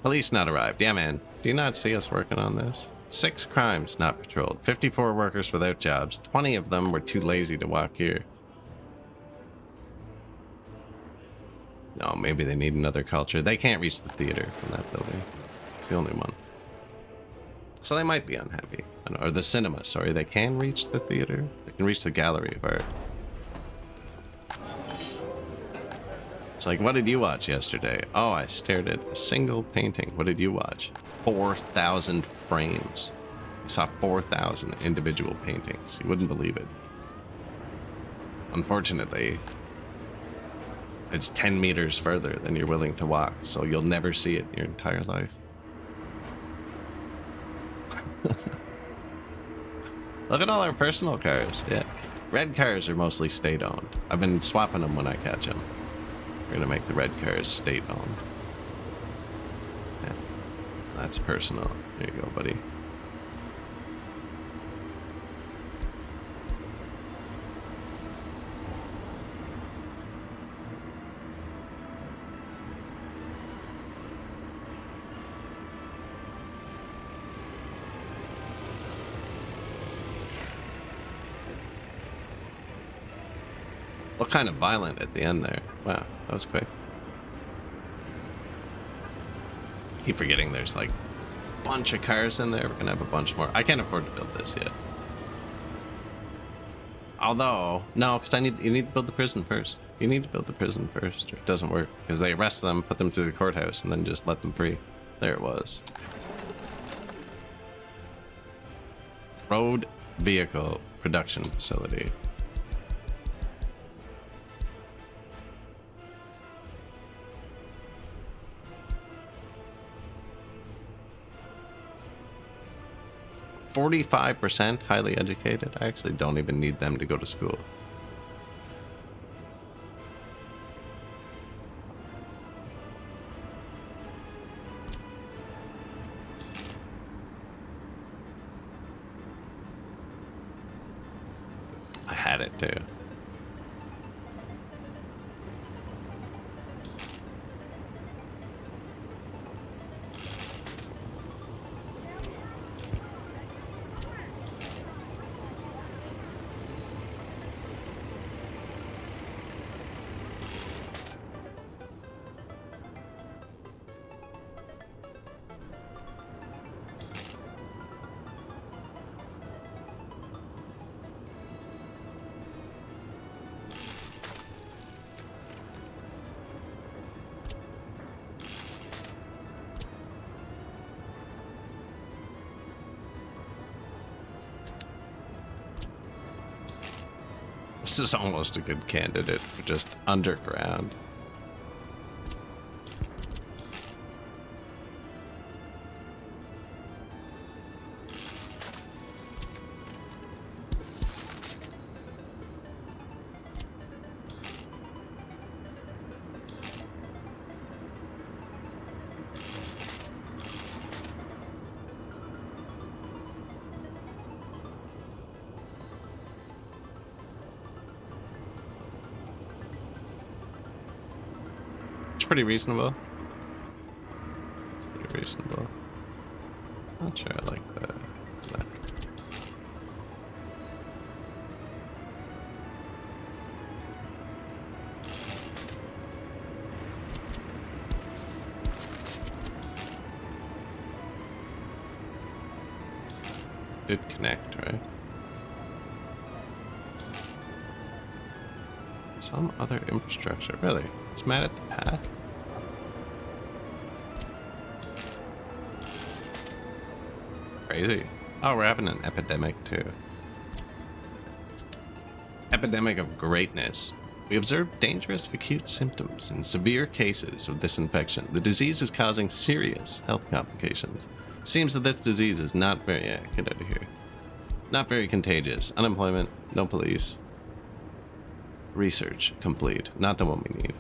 Speaker 1: Police not arrived. Yeah, man. Do you not see us working on this? 6 crimes not patrolled. 54 workers without jobs. 20 of them were too lazy to walk here. No, maybe they need another culture. They can't reach the theater from that building. It's the only one. So they might be unhappy. Or the cinema, sorry. They can reach the theater. They can reach the gallery of art. It's like, what did you watch yesterday? Oh, I stared at a single painting. What did you watch? 4,000 frames. You saw 4,000 individual paintings. You wouldn't believe it. Unfortunately, it's 10 meters further than you're willing to walk, so you'll never see it in your entire life. Look at all our personal cars. Yeah. Red cars are mostly state-owned. I've been swapping them when I catch them. We're gonna make the red cars state-owned. Yeah. That's personal. There you go, buddy. What kind of violent at the end there? Wow, that was quick. I keep forgetting there's like bunch of cars in there. We're gonna have a bunch more. I can't afford to build this yet. Although, no, because you need to build the prison first. You need to build the prison first, or it doesn't work. Because they arrest them, put them through the courthouse, and then just let them free. There it was. Road vehicle production facility. %45% highly educated. I actually don't even need them to go to school. I had it too. This is almost a good candidate for just underground. Pretty reasonable. Pretty reasonable. Not sure I like that. Did connect, right? Some other infrastructure. Really? It's mad at the path? Crazy. Oh, we're having an epidemic too. Epidemic of greatness. We observed dangerous acute symptoms in severe cases of this infection. The disease is causing serious health complications. Seems that this disease is not very... Yeah, get out of here. Not very contagious. Unemployment. No police. Research complete. Not the one we need.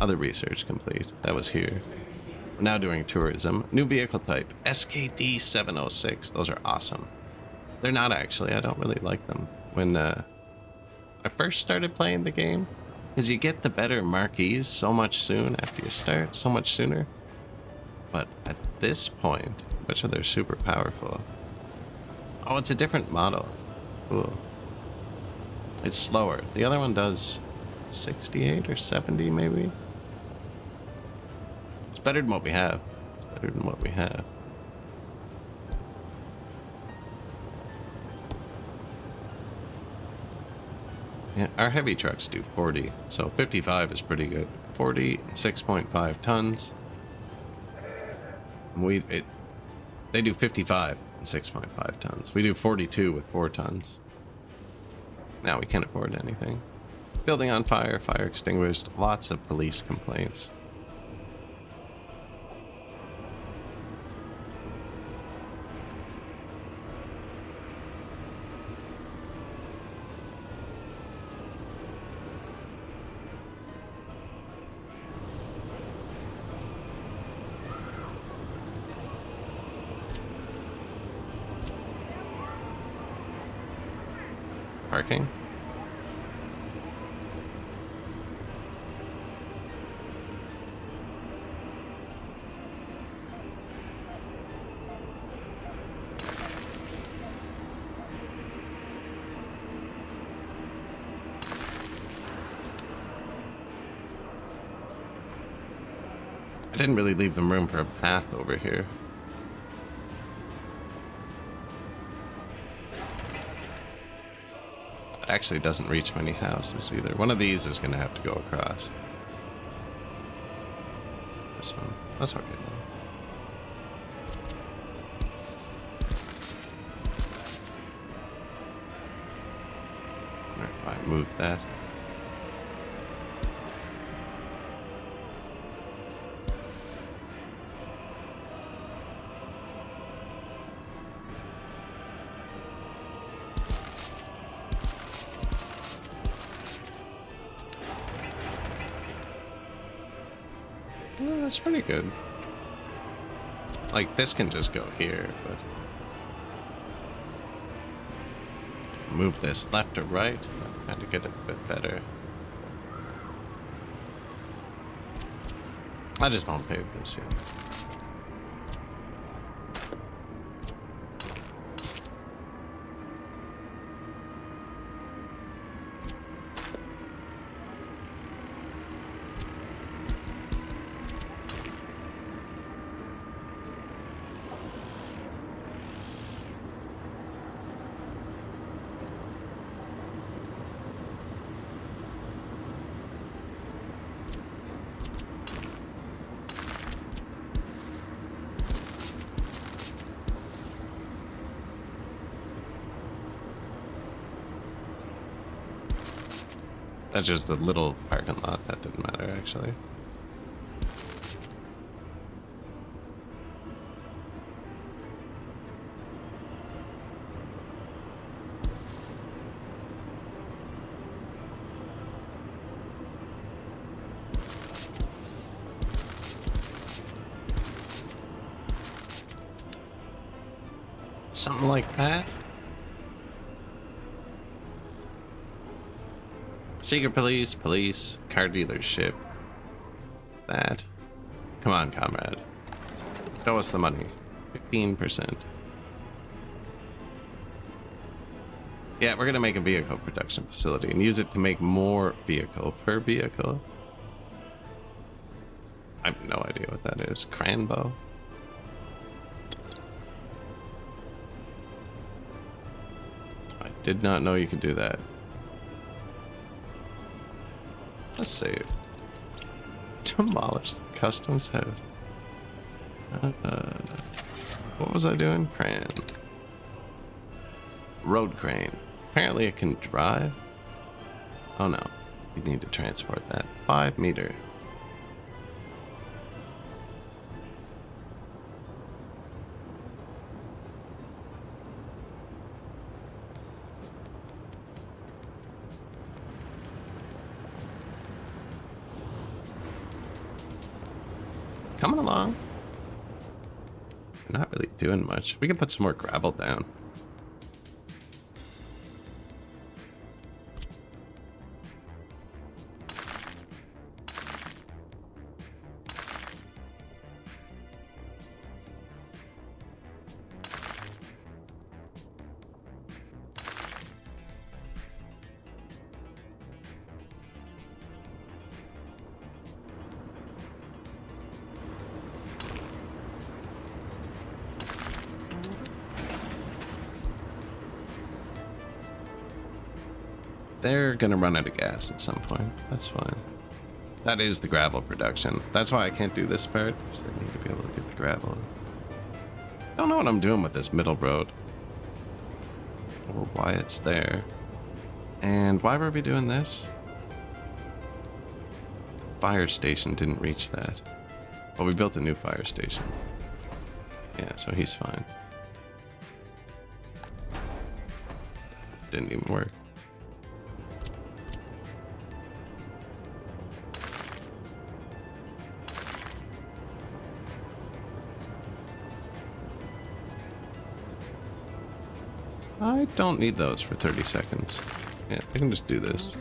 Speaker 1: Other research complete. That was here. We're now doing tourism. New vehicle type. SKD 706. Those are awesome. They're not actually. I don't really like them. When I first started playing the game, because you get the better marquees so much soon after you start. So much sooner. But at this point, I bet you they're super powerful. Oh, it's a different model. Cool. It's slower. The other one does 68 or 70 maybe. It's better than what we have. It's better than what we have. Yeah, our heavy trucks do 40, so 55 is pretty good. 40, 6.5 tons. They do 55 and 6.5 tons. We do 42 with 4 tons. Now we can't afford anything. Building on fire, fire extinguished, lots of police complaints. Parking? I didn't really leave them room for a path over here. It actually doesn't reach many houses either. One of these is going to have to go across. This one. That's okay though. Alright, I moved that. Oh, that's pretty good. Like, this can just go here, but... move this left or right. Trying to get it a bit better. I just won't pave this yet. That's just a little parking lot. That didn't matter, actually. Something like that. Secret police, car dealership. That. Come on, comrade. Show us the money. 15%. Yeah, we're gonna make a vehicle production facility and use it to make more vehicle per vehicle. I have no idea what that is. Cranbow? I did not know you could do that. Let's save. Demolish the customs house. What was I doing? Crane. Road crane. Apparently it can drive. Oh no. You need to transport that. 5 meter. Coming along. Not really doing much. We can put some more gravel down. They're gonna run out of gas at some point. That's fine. That is the gravel production. That's why I can't do this part, because they need to be able to get the gravel. I don't know what I'm doing with this middle road. Or why it's there. And why were we doing this? Fire station didn't reach that. Well, we built a new fire station. Yeah, so he's fine. Didn't even work. I don't need those for 30 seconds. Yeah, I can just do this.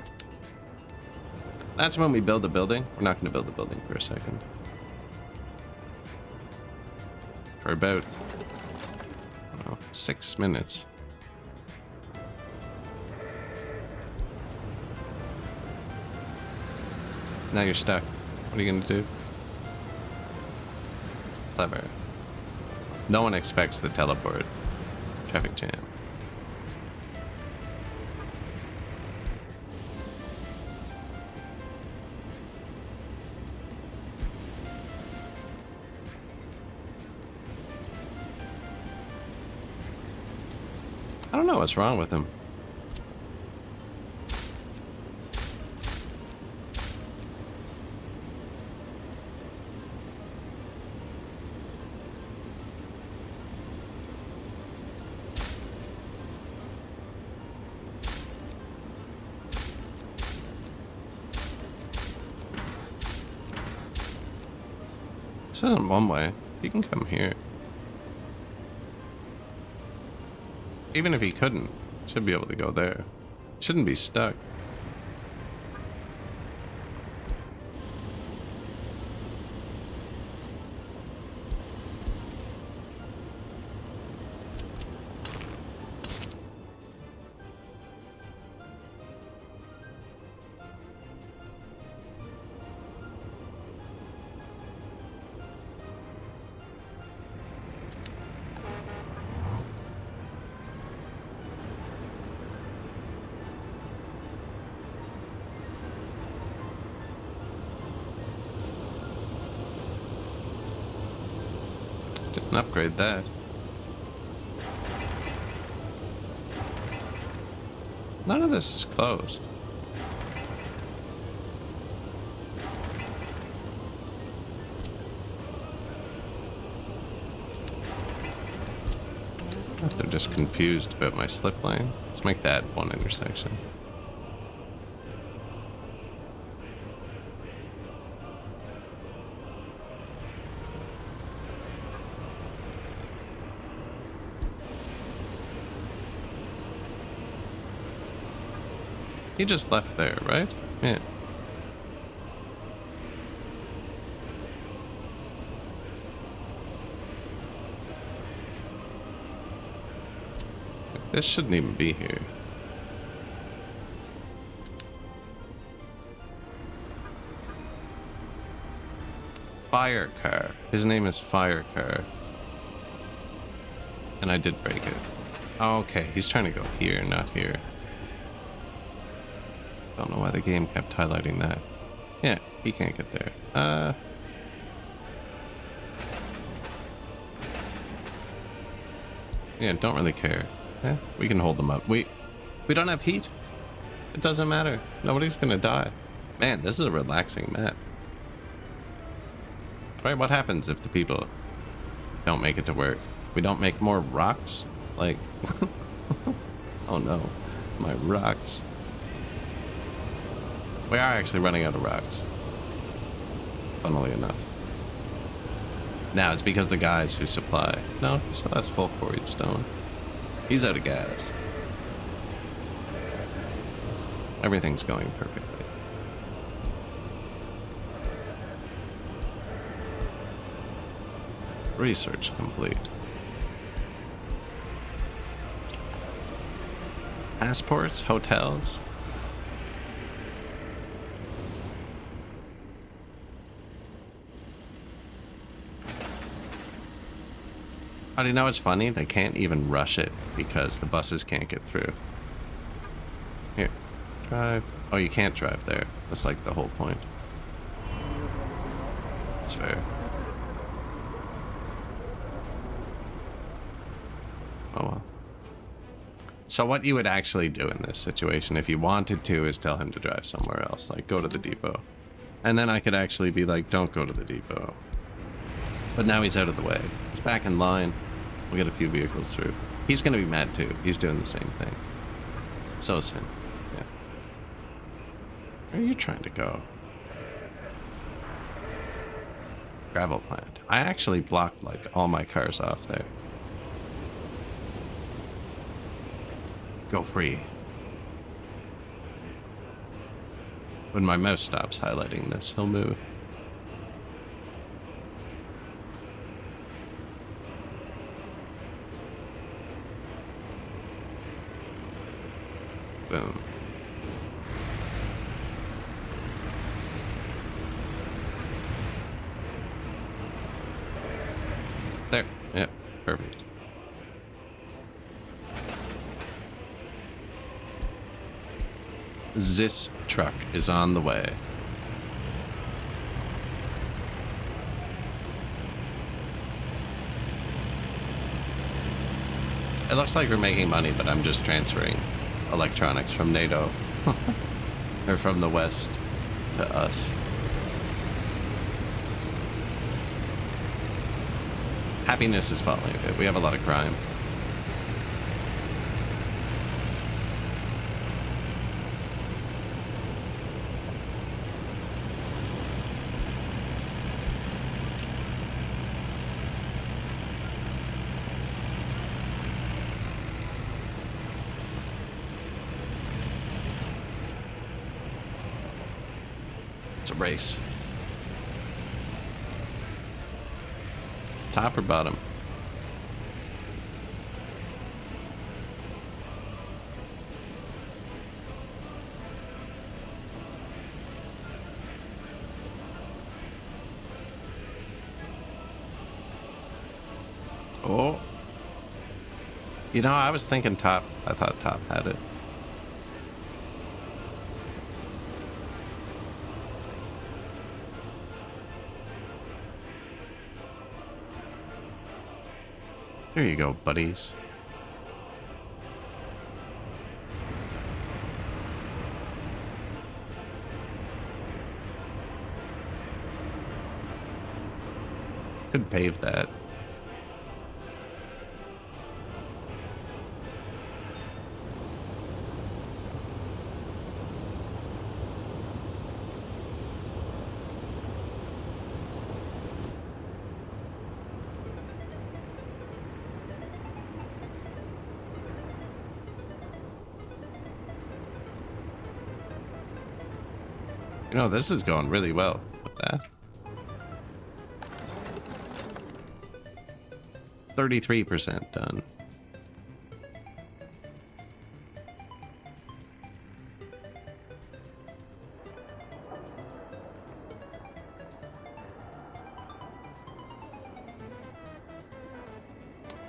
Speaker 1: That's when we build a building. We're not going to build a building for a second. For about, I don't know, 6 minutes. Now you're stuck. What are you going to do? Clever. No one expects the teleport. Traffic jam. I don't know what's wrong with him. This isn't one way. He can come here. Even if he couldn't, should be able to go there. Shouldn't be stuck. Didn't upgrade that. None of this is closed. If they're just confused about my slip lane, let's make that one intersection. He just left there, right? Yeah. This shouldn't even be here. Fire car. His name is Fire Car. And I did break it. Oh, okay, he's trying to go here, not here. Don't know why the game kept highlighting that. Yeah, he can't get there. Yeah, don't really care. Yeah, we can hold them up. We don't have heat. It doesn't matter. Nobody's gonna die. Man, this is a relaxing map. Right, what happens if the people don't make it to work? We don't make more rocks? Like, oh no, my rocks. We are actually running out of rocks. Funnily enough. Now, it's because the guys who supply... No, he still has full quarried stone. He's out of gas. Everything's going perfectly. Research complete. Passports, hotels. Oh, do you know what's funny? They can't even rush it because the buses can't get through. Here, drive. Oh, you can't drive there. That's like the whole point. It's fair. Oh well. So what you would actually do in this situation, if you wanted to, is tell him to drive somewhere else. Like, go to the depot. And then I could actually be like, don't go to the depot. But now he's out of the way. It's back in line. We'll get a few vehicles through. He's going to be mad too. He's doing the same thing. So is him. Yeah. Where are you trying to go? Gravel plant. I actually blocked like all my cars off there. Go free. When my mouse stops highlighting this, he'll move. Boom. There. Yep. Perfect. This truck is on the way. It looks like we're making money, but I'm just transferring electronics from NATO or from the West to us. Happiness is falling a bit. We have a lot of crime. It's a race. Top or bottom? Oh. You know, I was thinking top. I thought top had it. There you go, buddies. Could pave that. You know, this is going really well with that. 33% done.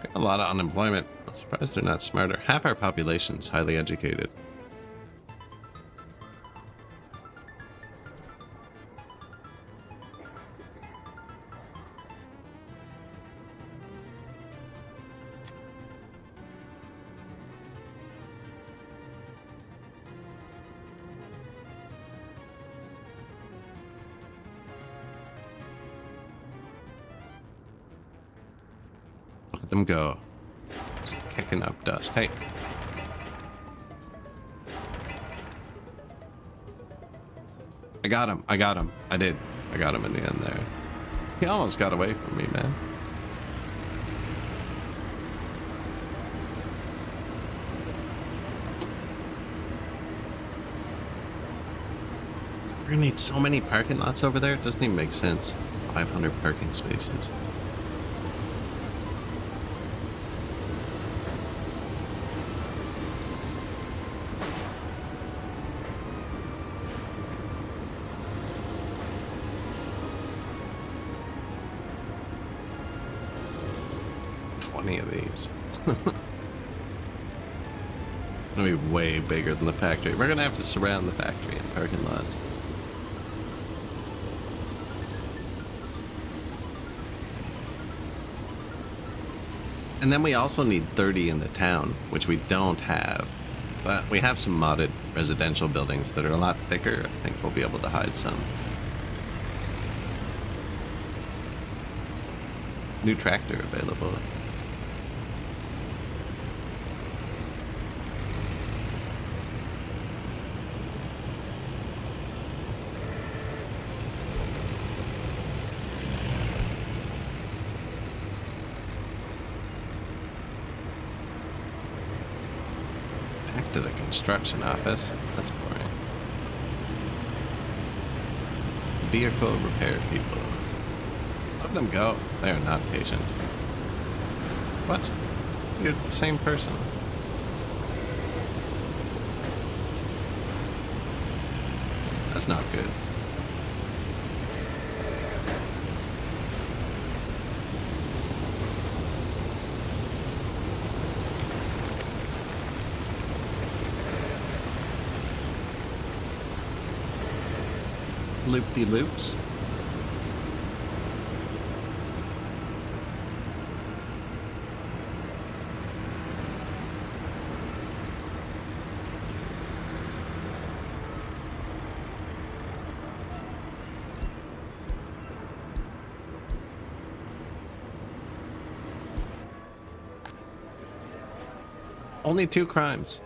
Speaker 1: Got a lot of unemployment. I'm surprised they're not smarter. Half our population's highly educated. Let them go. Just kicking up dust. Hey. I got him. I got him. I did. I got him in the end there. He almost got away from me, man. We're gonna need so many parking lots over there. It doesn't even make sense. 500 parking spaces. Of these. Gonna be way bigger than the factory. We're gonna have to surround the factory and parking lots. And then we also need 30 in the town, which we don't have. But we have some modded residential buildings that are a lot thicker. I think we'll be able to hide some. New tractor available. To the construction office. That's boring. Vehicle repair people. Let them go. They are not patient. What? You're the same person. That's not good. Loop-de-loops. Only 2 crimes.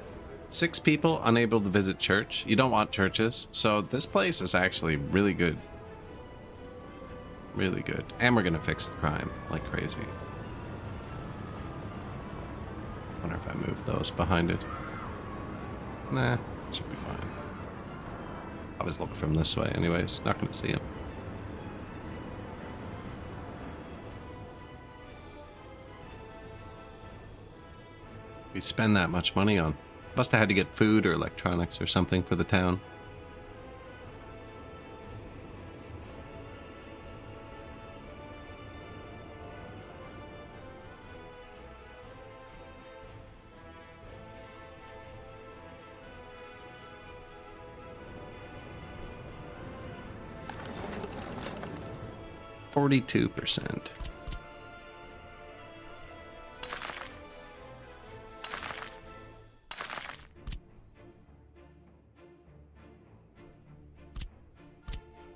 Speaker 1: 6 people unable to visit church. You don't want churches. So this place is actually really good. Really good. And we're going to fix the crime like crazy. Wonder if I move those behind it. Nah, should be fine. Always look from this way anyways. Not going to see him. We spend that much money on. Must have had to get food or electronics or something for the town. %.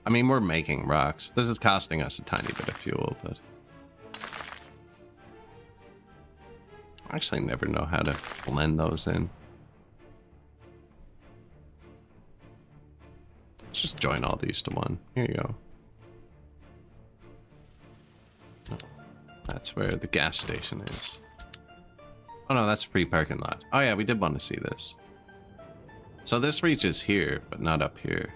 Speaker 1: I mean, we're making rocks. This is costing us a tiny bit of fuel, but I actually never know how to blend those in. Let's just join all these to one. Here you go. That's where the gas station is. Oh no, that's a free parking lot. Oh yeah, we did want to see this. So this reaches here, but not up here.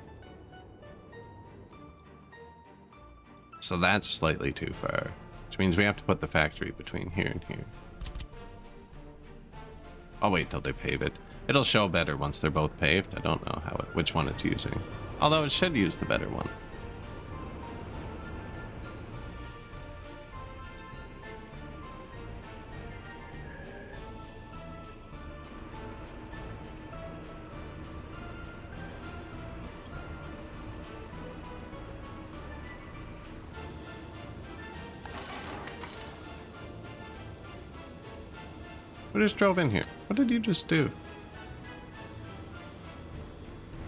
Speaker 1: So that's slightly too far, which means we have to put the factory between here and here. I'll wait till they pave it. It'll show better once they're both paved. I don't know which one it's using. Although it should use the better one. Who just drove in here? What did you just do?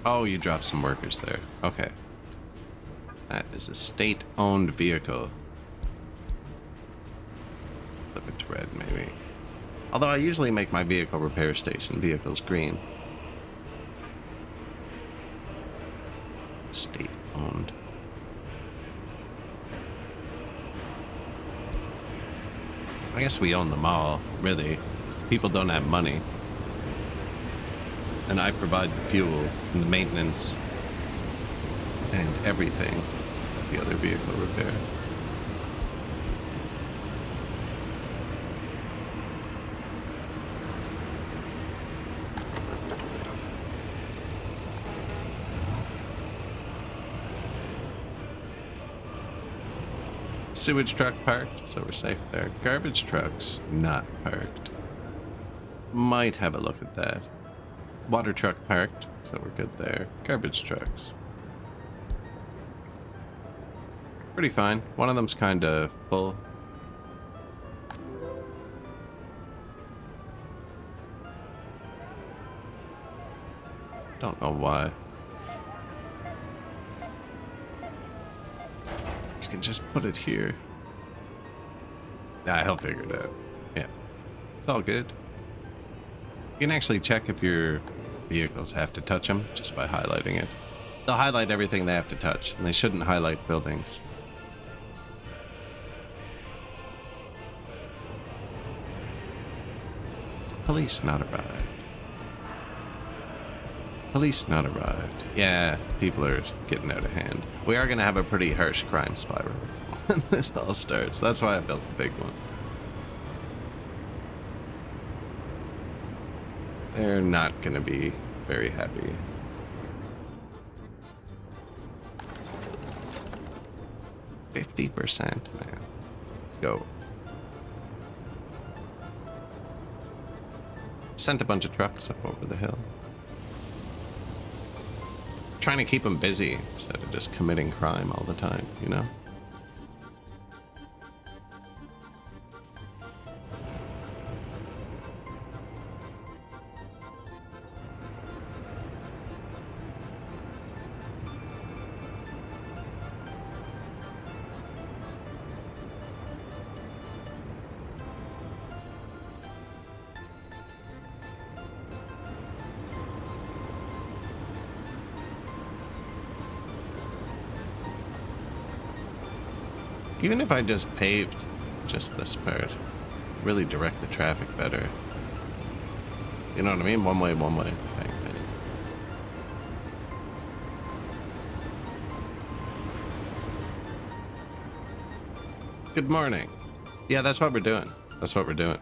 Speaker 1: Oh, you dropped some workers there. Okay. That is a state-owned vehicle. Flip it to red, maybe. Although I usually make my vehicle repair station vehicles green. State-owned. I guess we own them all, really. The people don't have money, and I provide the fuel and the maintenance and everything at the other vehicle repair. Sewage truck parked, so we're safe there. Garbage trucks not parked. Might have a look at that. Water truck parked, so we're good there. Garbage trucks. Pretty fine. One of them's kind of full. Don't know why. You can just put it here. Nah, he'll figure it out. Yeah. It's all good. You can actually check if your vehicles have to touch them just by highlighting it. They'll highlight everything they have to touch, and they shouldn't highlight buildings. Police not arrived. Police not arrived. Yeah, people are getting out of hand. We are going to have a pretty harsh crime spiral when this all starts. That's why I built the big one. They're not going to be very happy. %, man. Let's go. Sent a bunch of trucks up over the hill. Trying to keep them busy instead of just committing crime all the time, you know? Even if I just paved just this part, really direct the traffic better. You know what I mean? One way, one way. Bang, bang. Good morning. Yeah, that's what we're doing. That's what we're doing.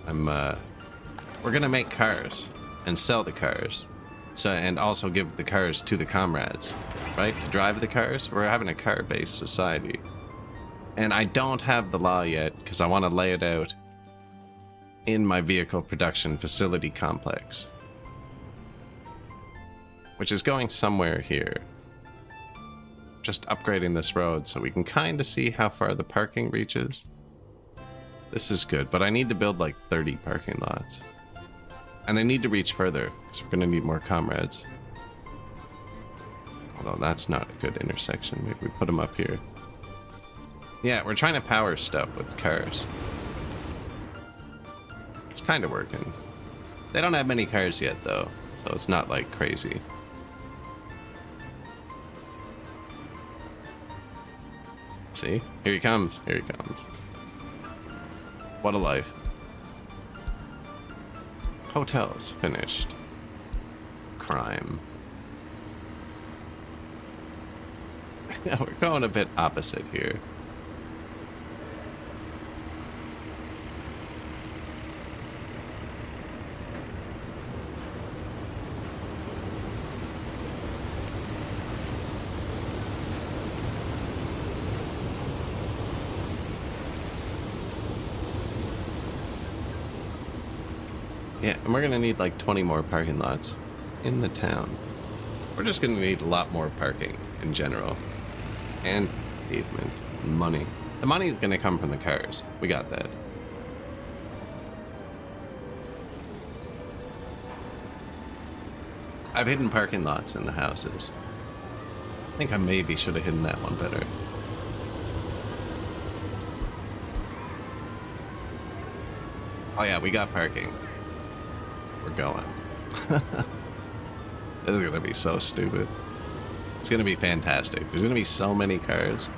Speaker 1: We're gonna make cars and sell the cars. So, and also give the cars to the comrades, right? To drive the cars. We're having a car-based society. And I don't have the law yet because I want to lay it out in my vehicle production facility complex, which is going somewhere here. Just upgrading this road so we can kind of see how far the parking reaches. This is good, but I need to build like 30 parking lots. And they need to reach further because we're going to need more comrades. Although that's not a good intersection. Maybe we put them up here. Yeah, we're trying to power stuff with cars. It's kind of working. They don't have many cars yet, though, so it's not, like, crazy. See? Here he comes. Here he comes. What a life. Hotels finished. Crime. Yeah, we're going a bit opposite here. Yeah, and we're gonna need like 20 more parking lots in the town. We're just gonna need a lot more parking in general. And pavement, and money. The money is gonna come from the cars. We got that. I've hidden parking lots in the houses. I think I maybe should have hidden that one better. Oh yeah, we got parking. We're going. This is gonna be so stupid. It's gonna be fantastic. There's gonna be so many cars.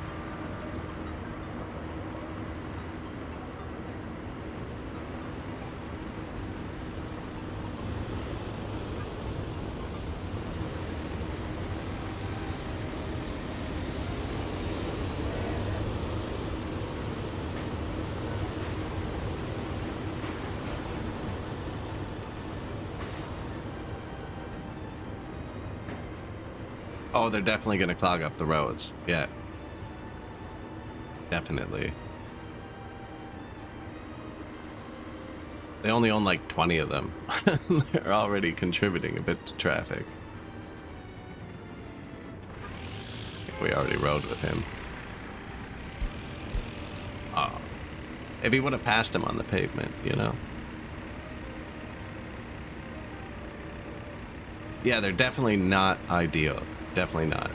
Speaker 1: Oh, they're definitely going to clog up the roads. Yeah. Definitely. They only own like 20 of them. They're already contributing a bit to traffic. I think we already rode with him. Oh. If he would have passed him on the pavement, you know? Yeah, they're definitely not ideal. Definitely not.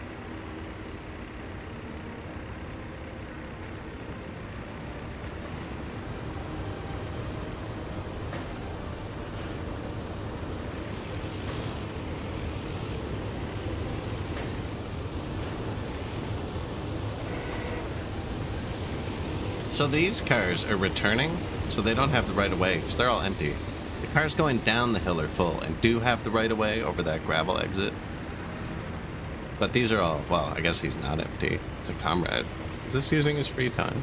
Speaker 1: So these cars are returning, so they don't have the right of way because they're all empty. The cars going down the hill are full and do have the right of way over that gravel exit. But these are all, well, I guess he's not empty. It's a comrade. Is this using his free time?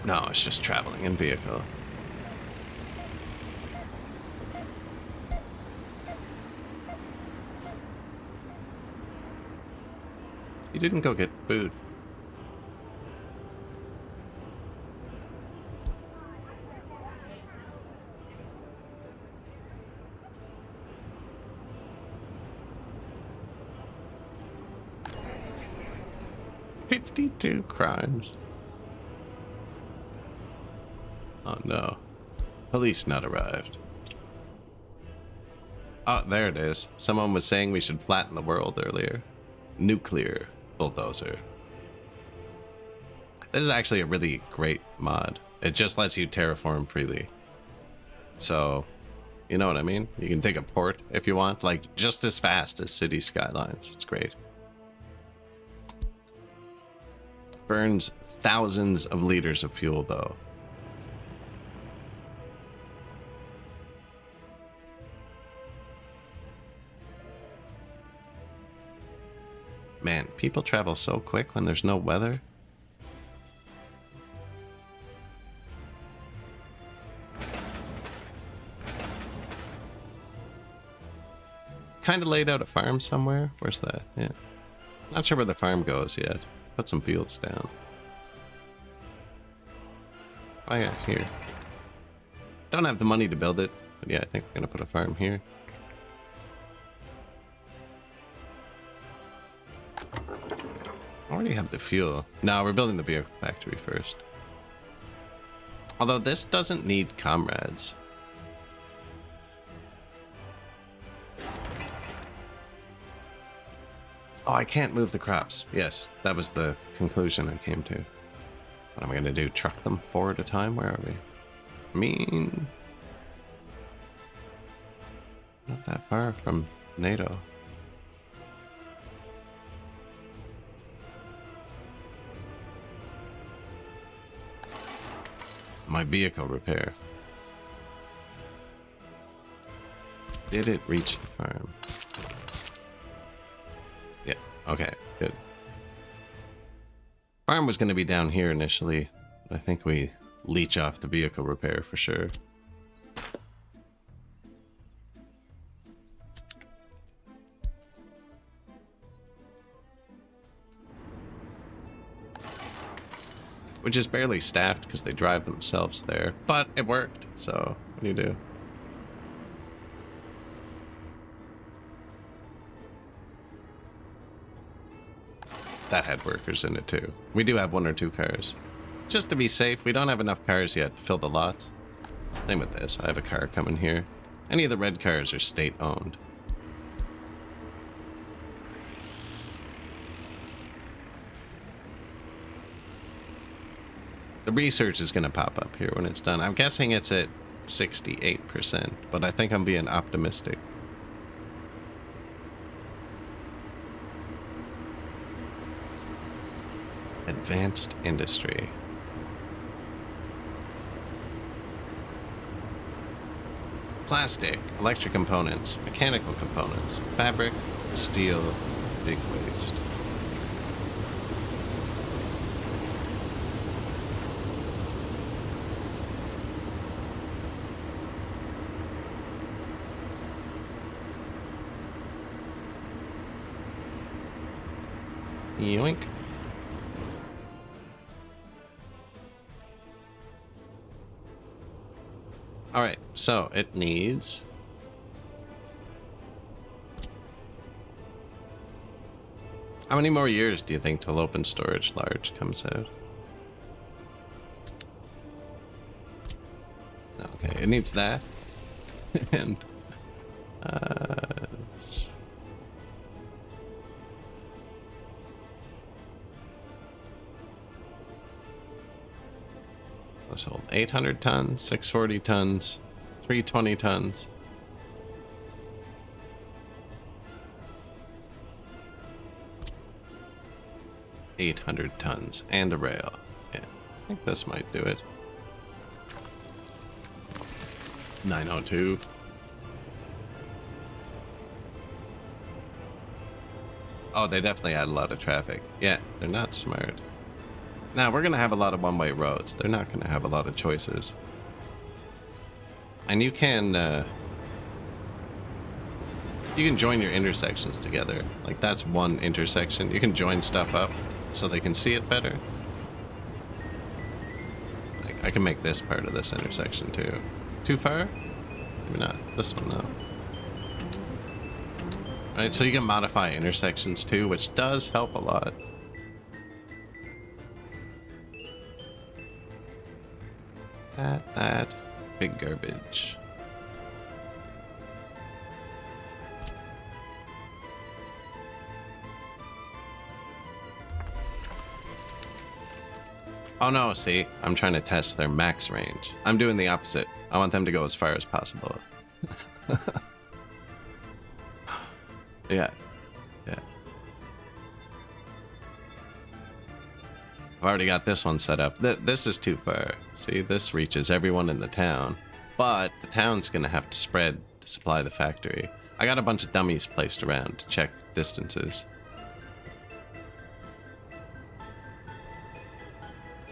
Speaker 1: No, it's just traveling in vehicle. You didn't go get food. "52 crimes. Oh no. Police not arrived. Oh, there it is. Someone was saying we should flatten the world earlier. Nuclear bulldozer. This is actually a really great mod. It just lets you terraform freely. So, You know what I mean? You can dig a port if you want, like just as fast as city skylines. It's great. Burns thousands of liters of fuel though. Man, people travel so quick when there's no weather. Kind of laid out a farm somewhere. Where's that? Yeah. Not sure where the farm goes yet. Put some fields down. Oh yeah, here. Don't have the money to build it, but yeah, I think we're gonna put a farm here. I already have the fuel. No, we're building the vehicle factory first. Although this doesn't need comrades. Oh, I can't move the crops. Yes, that was the conclusion I came to. What am I going to do? Truck them 4 at a time? Where are we? I mean... not that far from NATO. My vehicle repair. Did it reach the farm? Yeah, okay, good. Farm was going to be down here initially. I think we leech off the vehicle repair for sure. Which is barely staffed because they drive themselves there. But it worked, so what do you do? That had workers in it too. We do have 1 or 2 cars. Just to be safe, we don't have enough cars yet to fill the lot. Same with this. I have a car coming here. Any of the red cars are state owned. The research is going to pop up here when it's done. I'm guessing it's at 68%, but I think I'm being optimistic. Advanced industry. Plastic, electric components, mechanical components, fabric, steel, big waste. Yoink. Alright, so it needs... how many more years do you think till open storage large comes out? Okay, it needs that. And... let's hold 800 tons, 640 tons, 320 tons. $800 tons and a rail. Yeah, I think this might do it. 902. Oh, they definitely had a lot of traffic. Yeah, they're not smart. Now, we're going to have a lot of one-way roads. They're not going to have a lot of choices. And you can join your intersections together. Like, that's one intersection. You can join stuff up so they can see it better. Like, I can make this part of this intersection, too. Too far? Maybe not. This one, though. Alright, so you can modify intersections, too, which does help a lot. That, big garbage. Oh no, see, I'm trying to test their max range. I'm doing the opposite. I want them to go as far as possible. Yeah. Yeah. I've already got this one set up. This is too far. See, this reaches everyone in the town. But the town's gonna have to spread to supply the factory. I got a bunch of dummies placed around to check distances.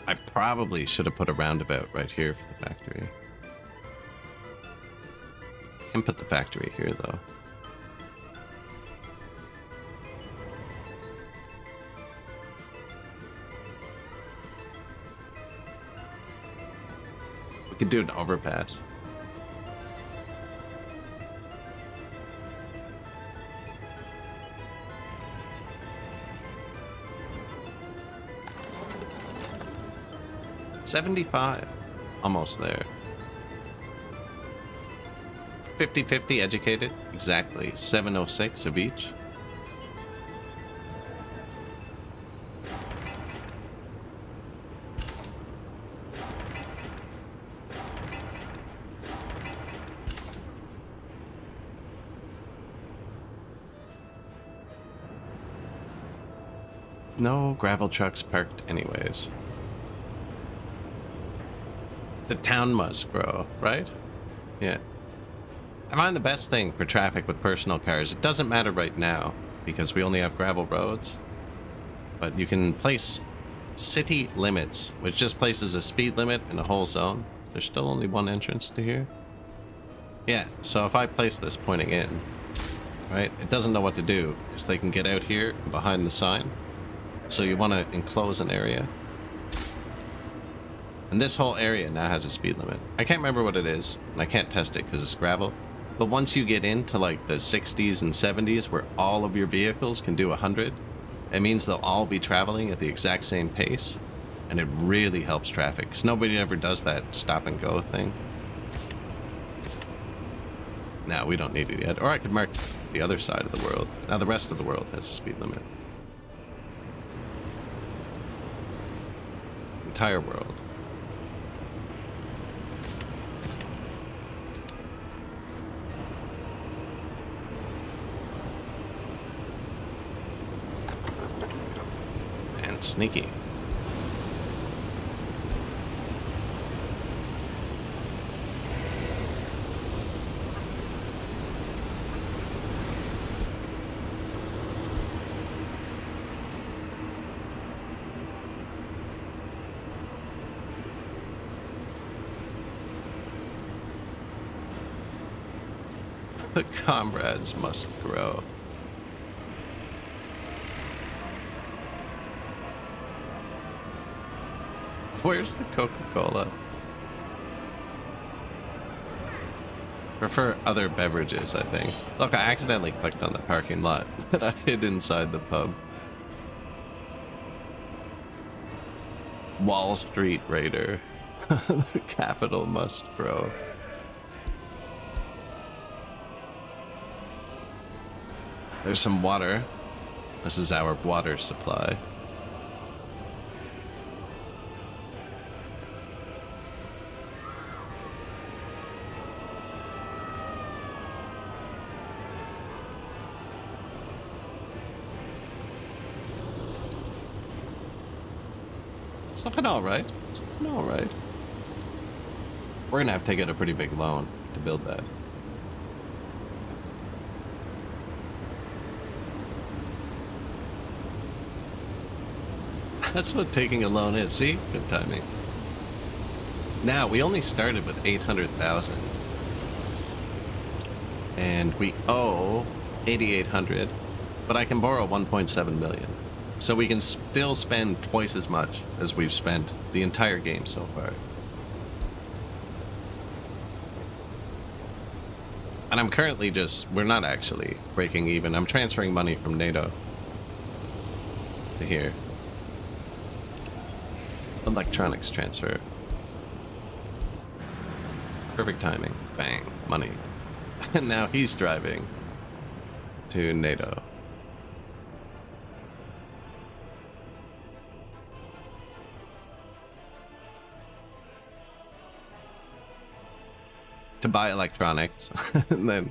Speaker 1: I probably should have put a roundabout right here for the factory. I can put the factory here, though. We could do an overpass. $75. Almost there. 50-50 educated. Exactly. 706 of each. No gravel trucks parked anyways. The town must grow, right? Yeah. I find the best thing for traffic with personal cars, it doesn't matter right now, because we only have gravel roads, but you can place city limits, which just places a speed limit in a whole zone. There's still only one entrance to here. Yeah, so if I place this pointing in, right, it doesn't know what to do, because they can get out here behind the sign. So you want to enclose an area. And this whole area now has a speed limit. I can't remember what it is, and I can't test it because it's gravel. But once you get into like the 60s and 70s where all of your vehicles can do 100, it means they'll all be traveling at the exact same pace. And it really helps traffic, because nobody ever does that stop and go thing. No, we don't need it yet. Or I could mark the other side of the world. Now the rest of the world has a speed limit. Entire world. And sneaky. The comrades must grow. Where's the Coca-Cola? Prefer other beverages, I think. Look, I accidentally clicked on the parking lot that I hid inside the pub. Wall Street Raider. The capital must grow. There's some water. This is our water supply. It's looking all right. It's looking all right. We're gonna have to get a pretty big loan to build that. That's what taking a loan is. See? Good timing. Now, we only started with 800,000. And we owe 8,800, but I can borrow 1.7 million. So we can still spend twice as much as we've spent the entire game so far. And I'm currently we're not actually breaking even. I'm transferring money from NATO to here. Electronics transfer. Perfect timing. Bang. Money. And now he's driving to NATO. to buy electronics and then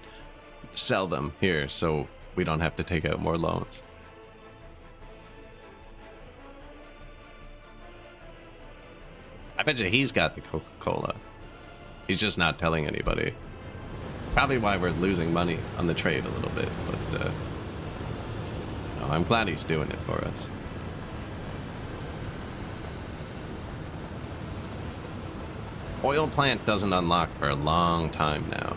Speaker 1: sell them here so we don't have to take out more loans. I bet you he's got the Coca-Cola. He's just not telling anybody. Probably why we're losing money on the trade a little bit, but no, I'm glad he's doing it for us. Oil plant doesn't unlock for a long time now.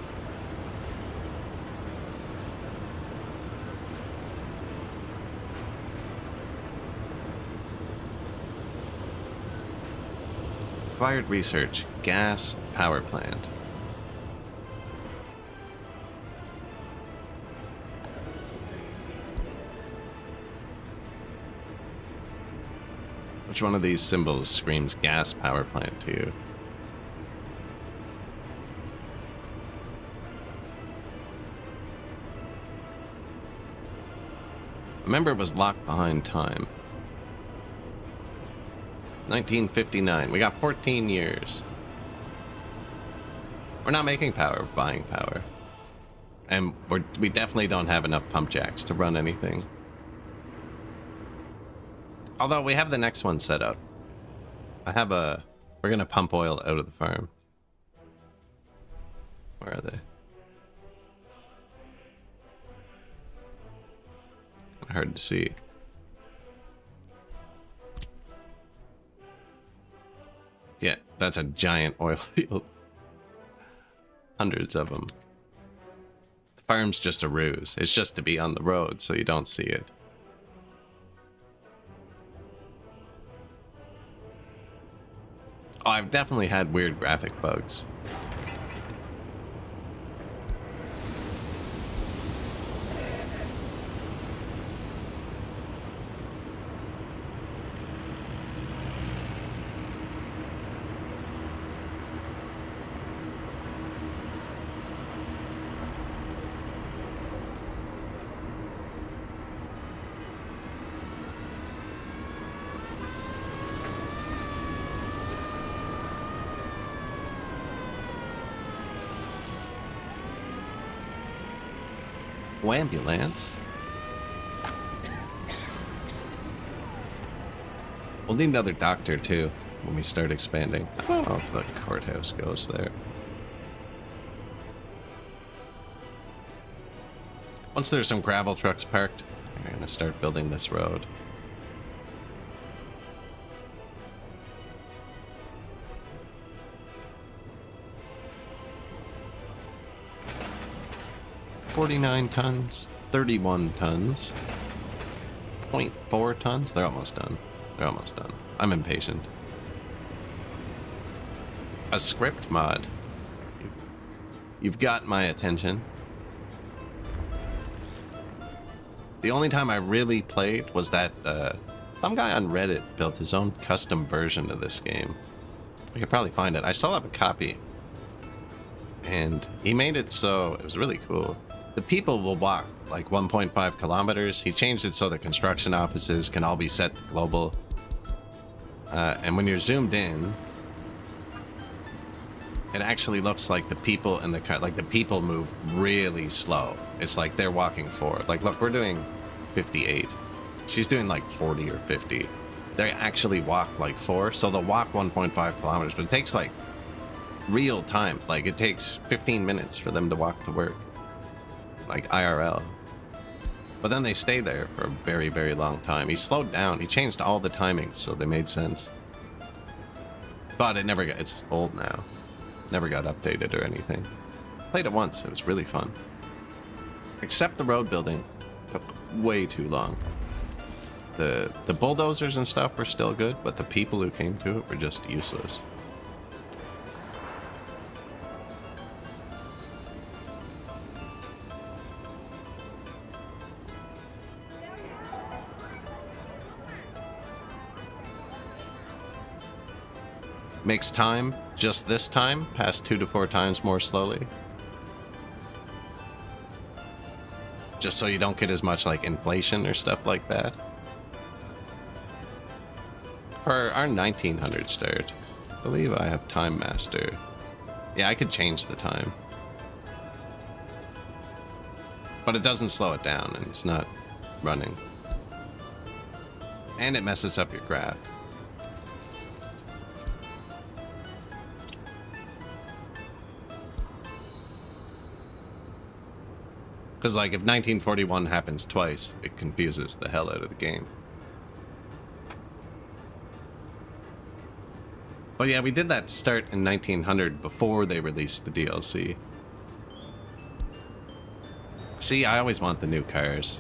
Speaker 1: Required research, gas power plant. Which one of these symbols screams gas power plant to you? Remember, it was locked behind time. 1959. We got 14 years. We're not making power, we're buying power. And we definitely don't have enough pump jacks to run anything. Although we have the next one set up. We're gonna pump oil out of the farm. Where are they? Hard to see. Yeah, that's a giant oil field. Hundreds of them. The farm's just a ruse. It's just to be on the road so you don't see it. Oh, I've definitely had weird graphic bugs. Ambulance. We'll need another doctor too when we start expanding. I don't know if the courthouse goes there. Once there's some gravel trucks parked, we're gonna start building this road. $49 tons, 31 tons, 0.4 tons. They're almost done. They're almost done. I'm impatient. A script mod. You've got my attention. The only time I really played was that some guy on Reddit built his own custom version of this game. I could probably find it. I still have a copy. And he made it so it was really cool. The people will walk like 1.5 kilometers. He changed it so the construction offices can all be set to global. And when you're zoomed in, it actually looks like the people in the car, like the people move really slow. It's like they're walking forward. Like, look, we're doing 58. She's doing like 40 or 50. They actually walk like 4. So they'll walk 1.5 kilometers, but it takes like real time. Like it takes 15 minutes for them to walk to work. Like IRL. But then they stay there for a very, very long time. He slowed down. He changed all the timings so they made sense. But it never got, it's old now. Never got updated or anything. Played it once. It was really fun. Except the road building took way too long. The bulldozers and stuff were still good, but the people who came to it were just useless. Makes time, just this time, pass 2 to 4 times more slowly. Just so you don't get as much like inflation or stuff like that. For our 1900 start, I believe I have Time Master. Yeah, I could change the time. But it doesn't slow it down, and it's not running. And it messes up your graph. Because, like, if 1941 happens twice, it confuses the hell out of the game. But yeah, we did that start in 1900 before they released the DLC. See, I always want the new cars.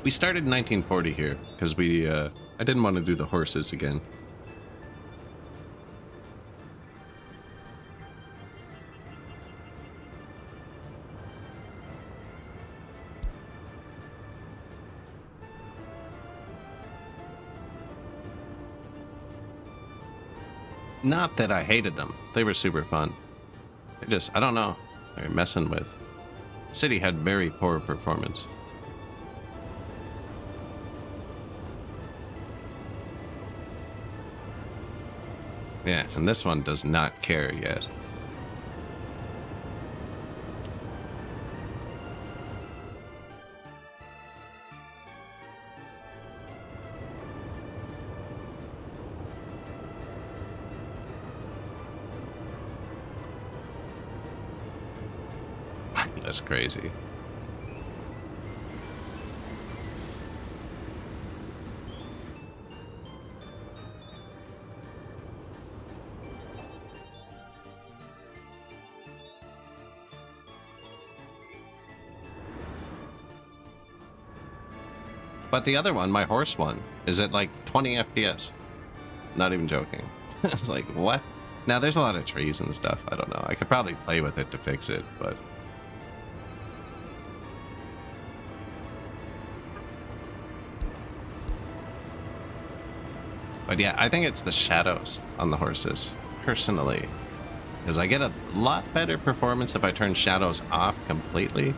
Speaker 1: We started in 1940 here, because I didn't want to do the horses again. Not that I hated them. They were super fun. I don't know. They're messing with. City had very poor performance. Yeah, and this one does not care yet. That's crazy. But the other one, my horse one, is at like 20 FPS. Not even joking. It's like, what? Now, there's a lot of trees and stuff. I don't know. I could probably play with it to fix it, but... But yeah, I think it's the shadows on the horses, personally. Because I get a lot better performance if I turn shadows off completely.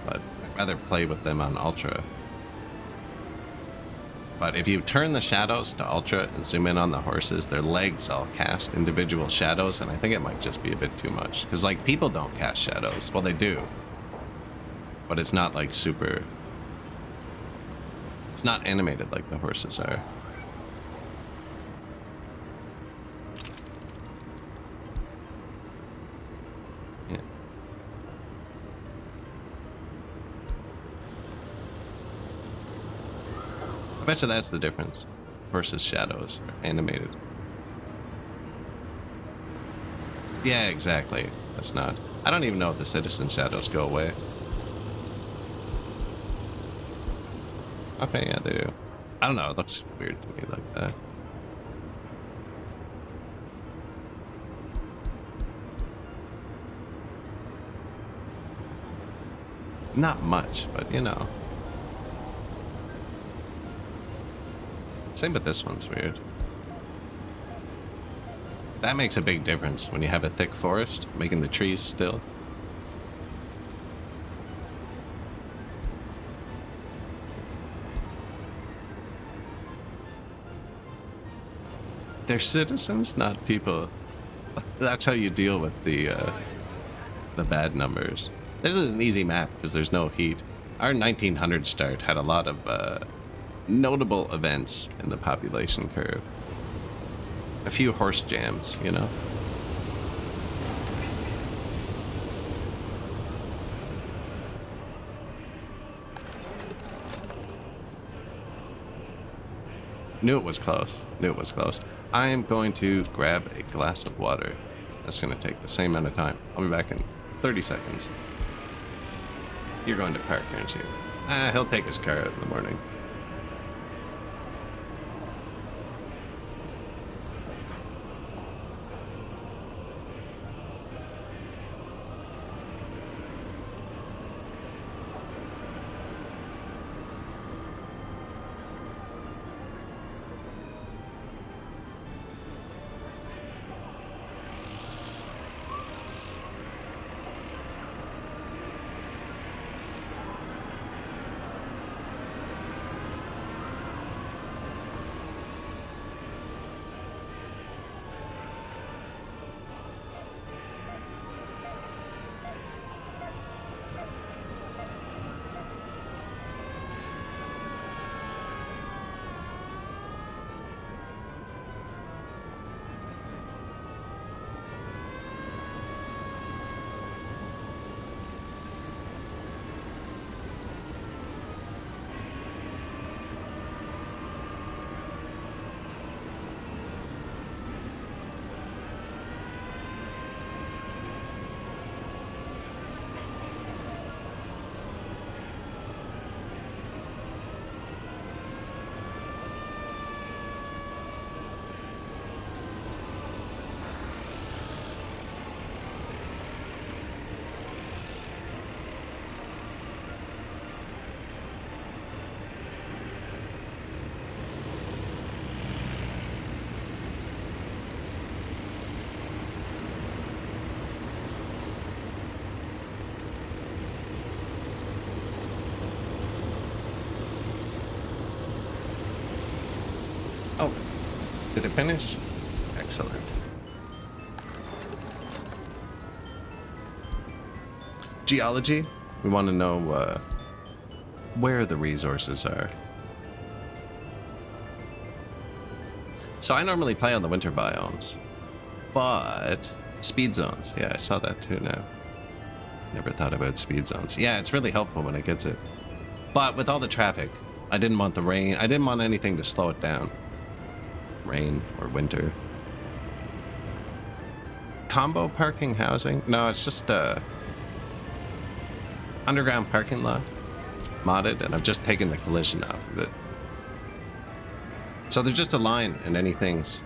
Speaker 1: But I'd rather play with them on Ultra. But if you turn the shadows to Ultra and zoom in on the horses, their legs all cast individual shadows, and I think it might just be a bit too much. Because, like, people don't cast shadows. Well, they do. But it's not, like, super... It's not animated like the horses are. Yeah. I bet you that's the difference. Horses' shadows are animated. Yeah, exactly. That's not... I don't even know if the citizen shadows go away. Okay, yeah, they do. I don't know, it looks weird to me like that. Not much, but you know. Same with this one's weird. That makes a big difference when you have a thick forest, making the trees still. They're citizens, not people. That's how you deal with the bad numbers. This is an easy map because there's no heat. Our 1900 start had a lot of notable events in the population curve. A few horse jams, you know? Knew it was close. Knew it was close. I am going to grab a glass of water. That's going to take the same amount of time. I'll be back in 30 seconds. You're going to park, aren't you? He'll take his car out in the morning. Did it finish? Excellent. Geology. We want to know where the resources are. So I normally play on the winter biomes, but speed zones. Yeah, I saw that too now. Never thought about speed zones. Yeah, it's really helpful when it gets it. But with all the traffic, I didn't want the rain. I didn't want anything to slow it down. Rain or winter. Combo parking housing? No, it's just underground parking lot. Modded, and I've just taken the collision off of it. So there's just a line in anything's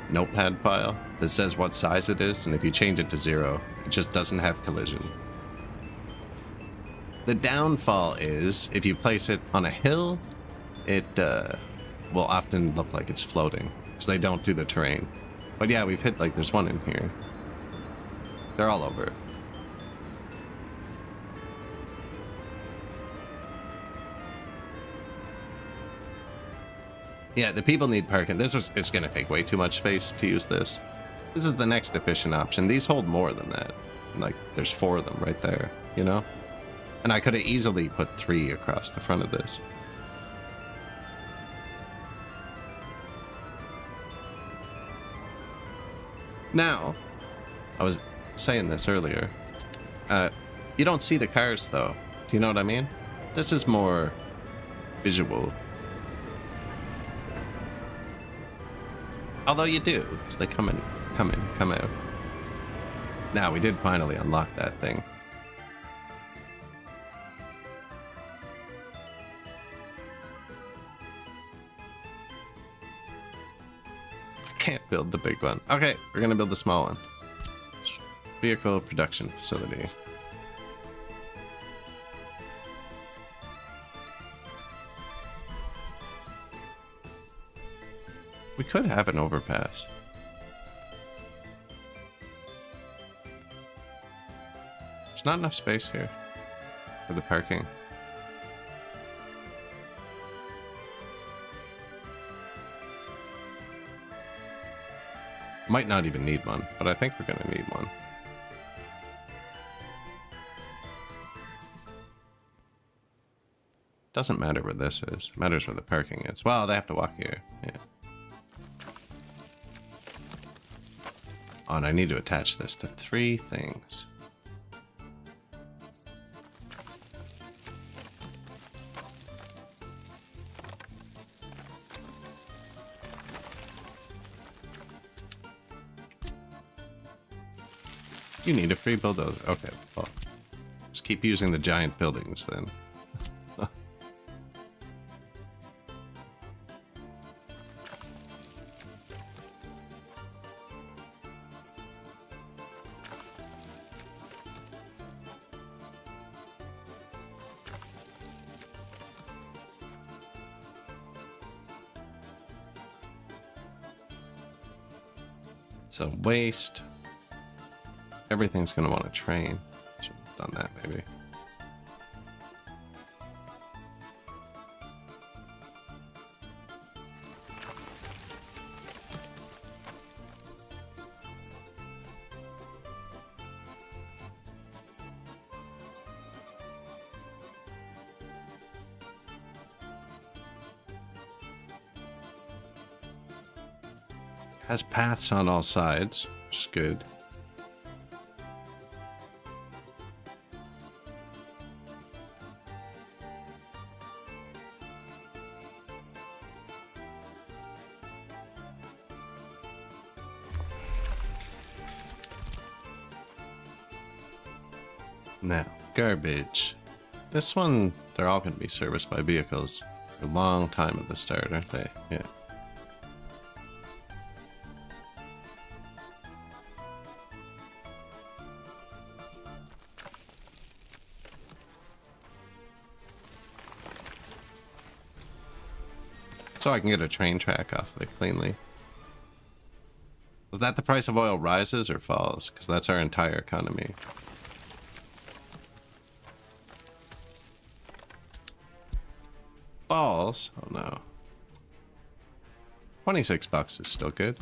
Speaker 1: notepad file that says what size it is, and if you change it to 0, it just doesn't have collision. The downfall is, if you place it on a hill, it will often look like it's floating, because they don't do the terrain. But yeah, we've hit, like, there's one in here. They're all over. Yeah, the people need parking. It's going to take way too much space to use this. This is the next efficient option. These hold more than that. Like, there's 4 of them right there, you know? And I could have easily put 3 across the front of this. Now, I was saying this earlier. You don't see the cars, though. Do you know what I mean? This is more visual. Although you do, because they come out. Now, we did finally unlock that thing. Can't build the big one. Okay, we're gonna build the small one. Vehicle production facility. We could have an overpass. There's not enough space here for the parking. Might not even need one, but I think we're gonna need one. Doesn't matter where this is. It matters where the parking is. Well, they have to walk here. Yeah. Oh, and I need to attach this to 3 things. You need a free bulldozer. Okay, well, let's keep using the giant buildings then. So waste. Everything's gonna want to train. Should have done that maybe. Has paths on all sides, which is good. Now, garbage. This one, they're all going to be serviced by vehicles for a long time at the start, aren't they? Yeah. So I can get a train track off of it cleanly. Was that the price of oil rises or falls? Because that's our entire economy. Falls? Oh no. $26 is still good.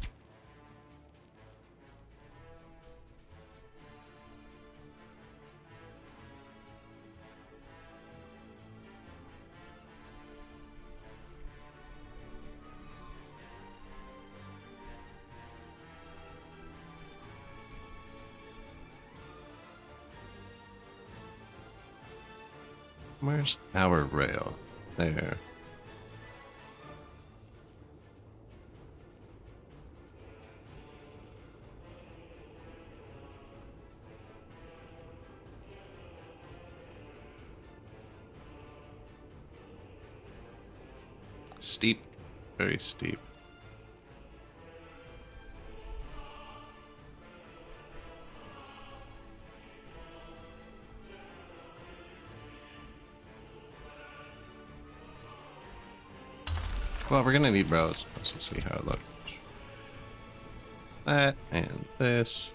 Speaker 1: Where's our rail? There. Steep. Very steep. Well, we're gonna need rows. Let's just see how it looks. That and this.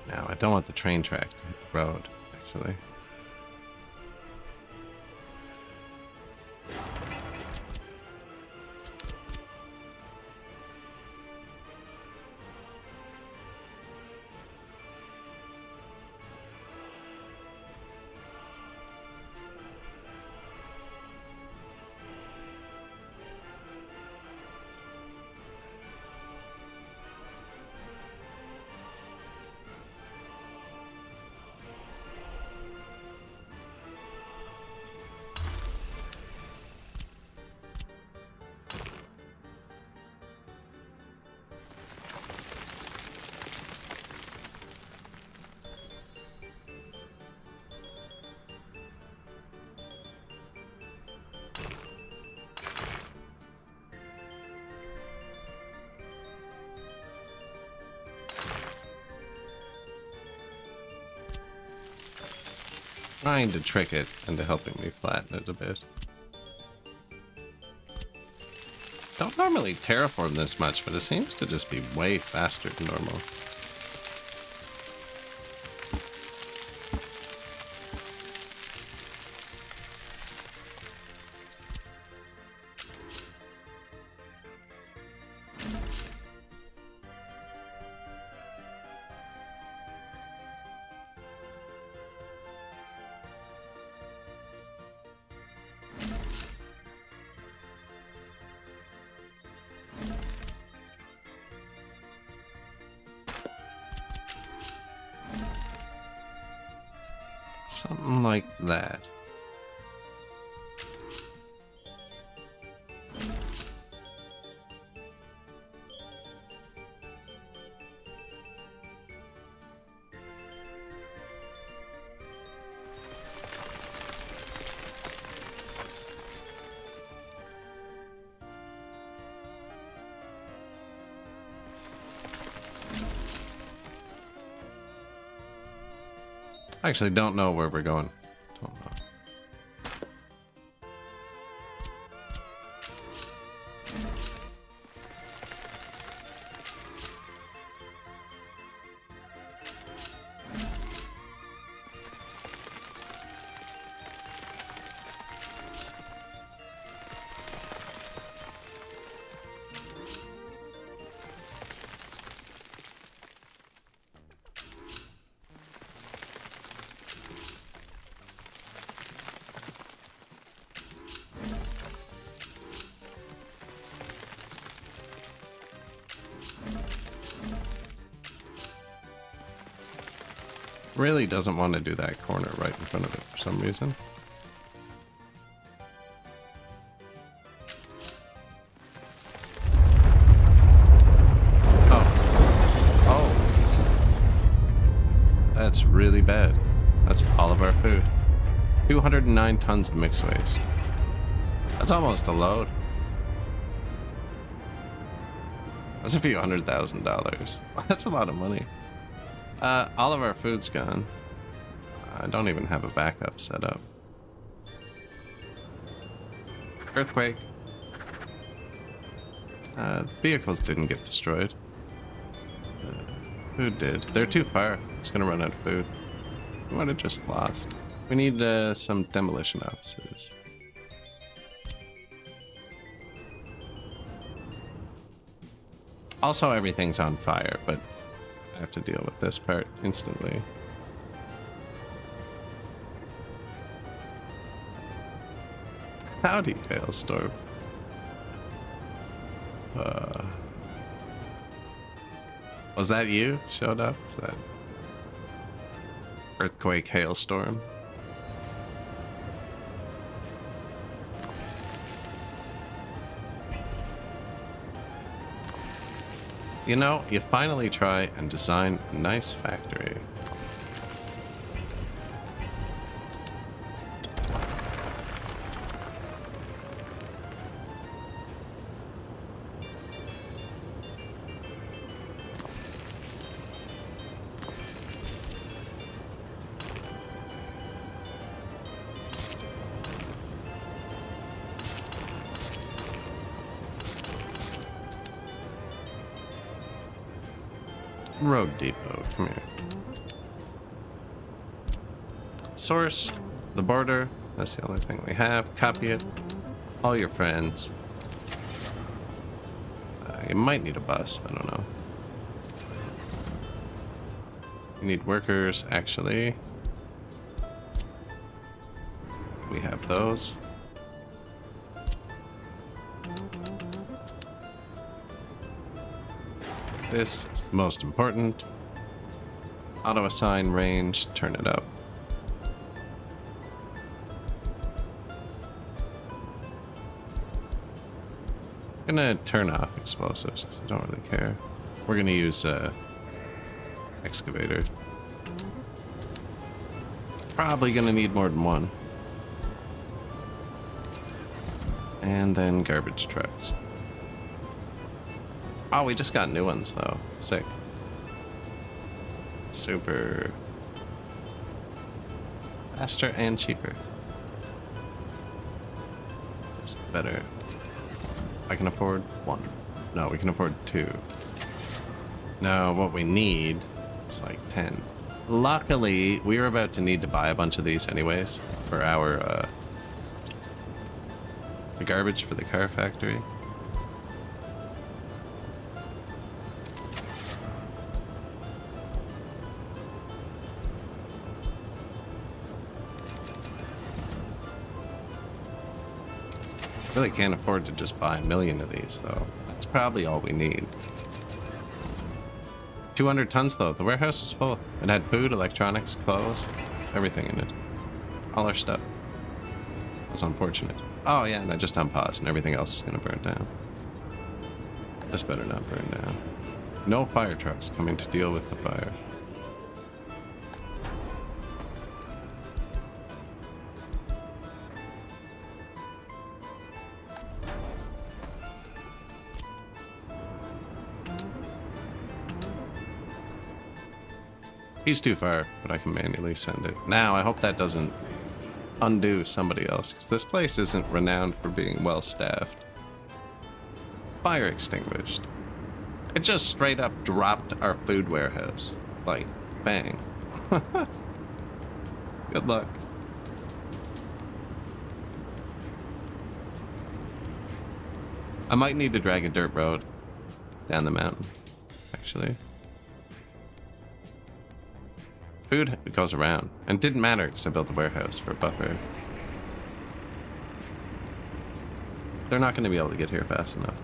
Speaker 1: Now, I don't want the train track to hit the road, actually. Trying to trick it into helping me flatten it a bit. Don't normally terraform this much, but it seems to just be way faster than normal. Something like that. I actually don't know where we're going. Don't know. Really doesn't want to do that corner right in front of it for some reason. Oh. That's really bad. That's all of our food. 209 tons of mixed waste. That's almost a load. That's a few $100,000. That's a lot of money. All of our food's gone. I don't even have a backup set up. Earthquake. Vehicles didn't get destroyed. Food did. They're too far. It's gonna run out of food. We might have just lost. We need some demolition offices. Also, everything's on fire, but I have to deal with this part instantly. Howdy, Hailstorm. Was that you showed up? Is that earthquake, hailstorm? You know, you finally try and design a nice factory. Road depot, come here. Source, the border, that's the only thing we have. Copy it. All your friends. You might need a bus, I don't know. You need workers, actually. We have those. This is the most important. Auto assign range, turn it up. I'm gonna turn off explosives because I don't really care. We're gonna use excavator. Probably gonna need more than one. And then garbage trucks. Oh, we just got new ones though. Sick. Super. Faster and cheaper. It's better. I can afford one. No, we can afford two. No, what we need is like 10. Luckily, we were about to need to buy a bunch of these anyways for our the garbage for the car factory. Really can't afford to just buy a million of these though. That's probably all we need. 200 tons though. The warehouse is full. It had food, electronics, clothes, everything in it. All our stuff. It was unfortunate. Oh yeah, and I just unpaused and everything else is gonna burn down. This better not burn down. No fire trucks coming to deal with the fire. He's too far, but I can manually send it. Now, I hope that doesn't undo somebody else, because this place isn't renowned for being well staffed. Fire extinguished. It just straight up dropped our food warehouse. Like, bang. Good luck. I might need to drag a dirt road down the mountain, actually. Food goes around, and it didn't matter because I built a warehouse for a buffer. They're not going to be able to get here fast enough.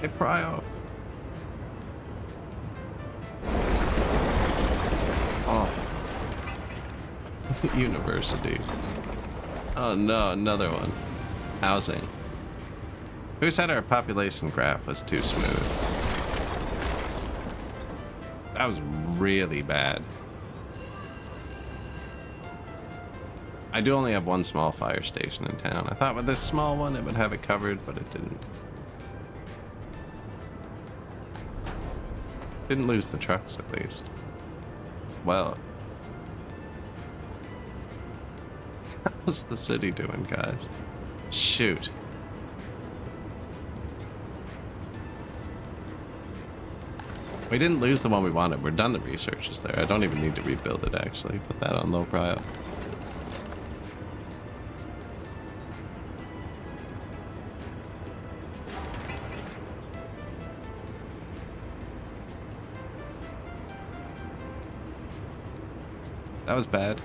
Speaker 1: Hey, Pryo. University. Oh no, another one. Housing. Who said our population graph was too smooth? That was really bad. I do only have one small fire station in town. I thought with this small one it would have it covered, but it didn't. Didn't lose the trucks, at least. Well. How's the city doing, guys? Shoot. We didn't lose the one we wanted. We're done. The research is there. I don't even need to rebuild it, actually. Put that on low prio. That was bad.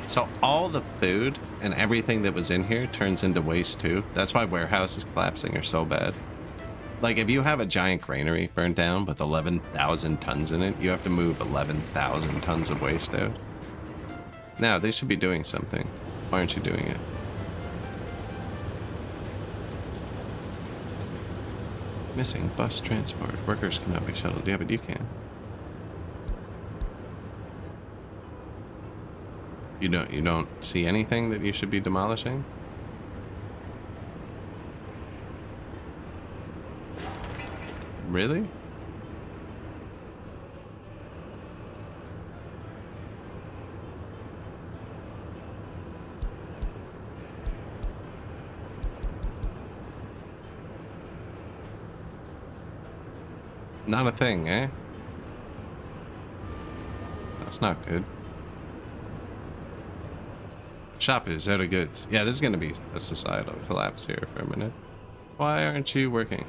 Speaker 1: So all the food and everything that was in here turns into waste too. That's why warehouses collapsing are so bad. Like if you have a giant granary burned down with 11,000 tons in it, you have to move 11,000 tons of waste out. Now they should be doing something. Why aren't you doing it? Missing bus transport. Workers cannot be shuttled. Yeah, but you can. You don't see anything that you should be demolishing? Really? Not a thing, eh? That's not good. Shop is out of goods. Yeah, this is going to be a societal collapse here for a minute. Why aren't you working?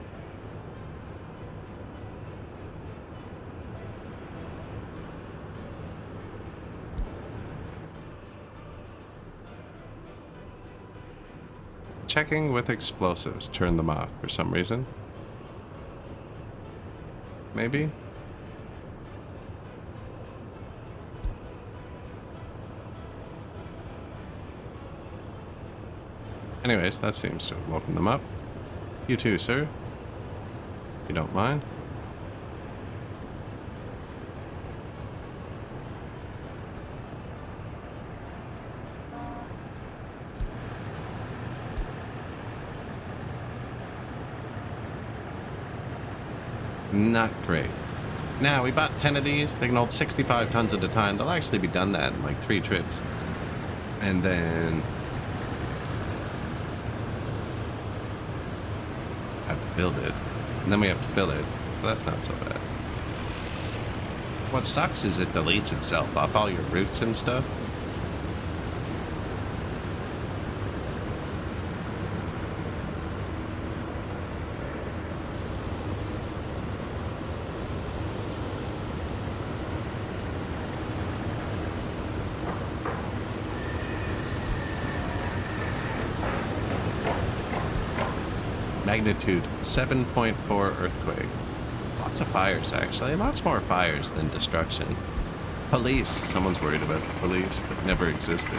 Speaker 1: Checking with explosives. Turn them off for some reason. Maybe? Anyways, that seems to have woken them up. You too, sir. If you don't mind. Not great. Now, we bought 10 of these. They can hold 65 tons at a time. They'll actually be done that in like 3 trips. And then have to build it. And then we have to fill it. But that's not so bad. What sucks is it deletes itself off all your routes and stuff. Magnitude 7.4 earthquake. Lots of fires, actually. Lots more fires than destruction. Police. Someone's worried about the police that never existed.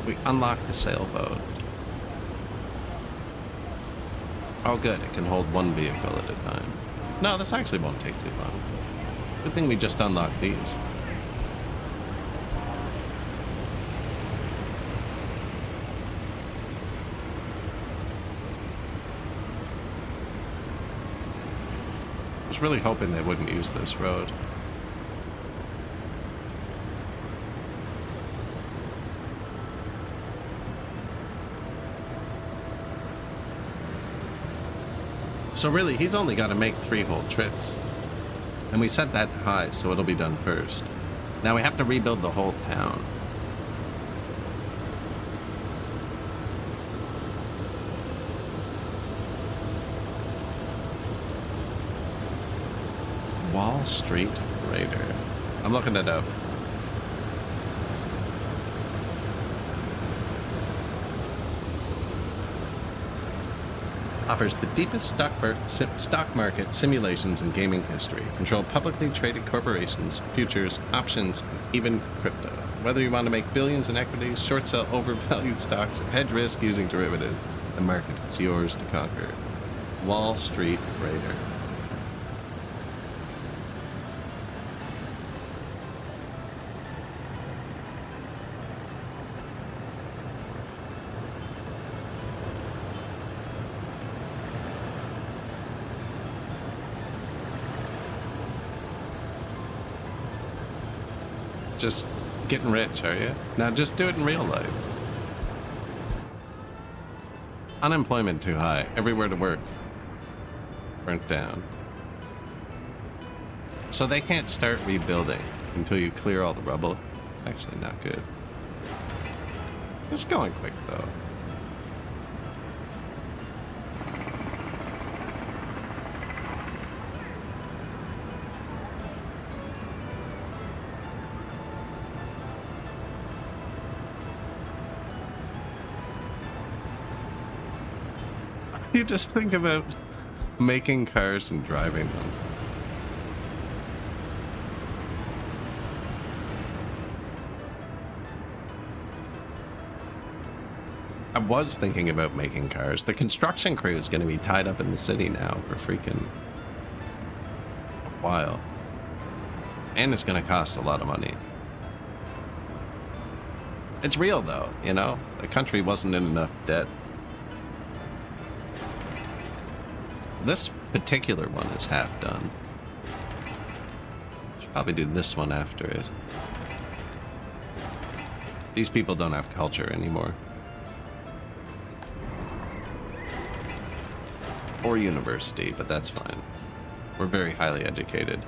Speaker 1: We unlocked the sailboat. Oh, good. It can hold 1 vehicle at a time. No, this actually won't take too long. Good thing we just unlocked these. I was really hoping they wouldn't use this road. So really, he's only got to make 3 whole trips. And we set that high, so it'll be done first. Now we have to rebuild the whole town. Wall Street Raider. I'm looking it up. Offers the deepest stock market simulations in gaming history. Control publicly traded corporations, futures, options, and even crypto. Whether you want to make billions in equities, short sell overvalued stocks, or hedge risk using derivatives, the market is yours to conquer. Wall Street Raider. just getting rich, are you? Now just do it in real life. Unemployment too high. Everywhere to work. Burnt down. So they can't start rebuilding until you clear all the rubble. Actually not good. It's going quick though. You just think about making cars and driving them. I was thinking about making cars. The construction crew is going to be tied up in the city now for freaking a while. And it's going to cost a lot of money. It's real though, you know? The country wasn't in enough debt. This particular one is half done. Should probably do this one after it. These people don't have culture anymore. Or university, but that's fine. We're very highly educated.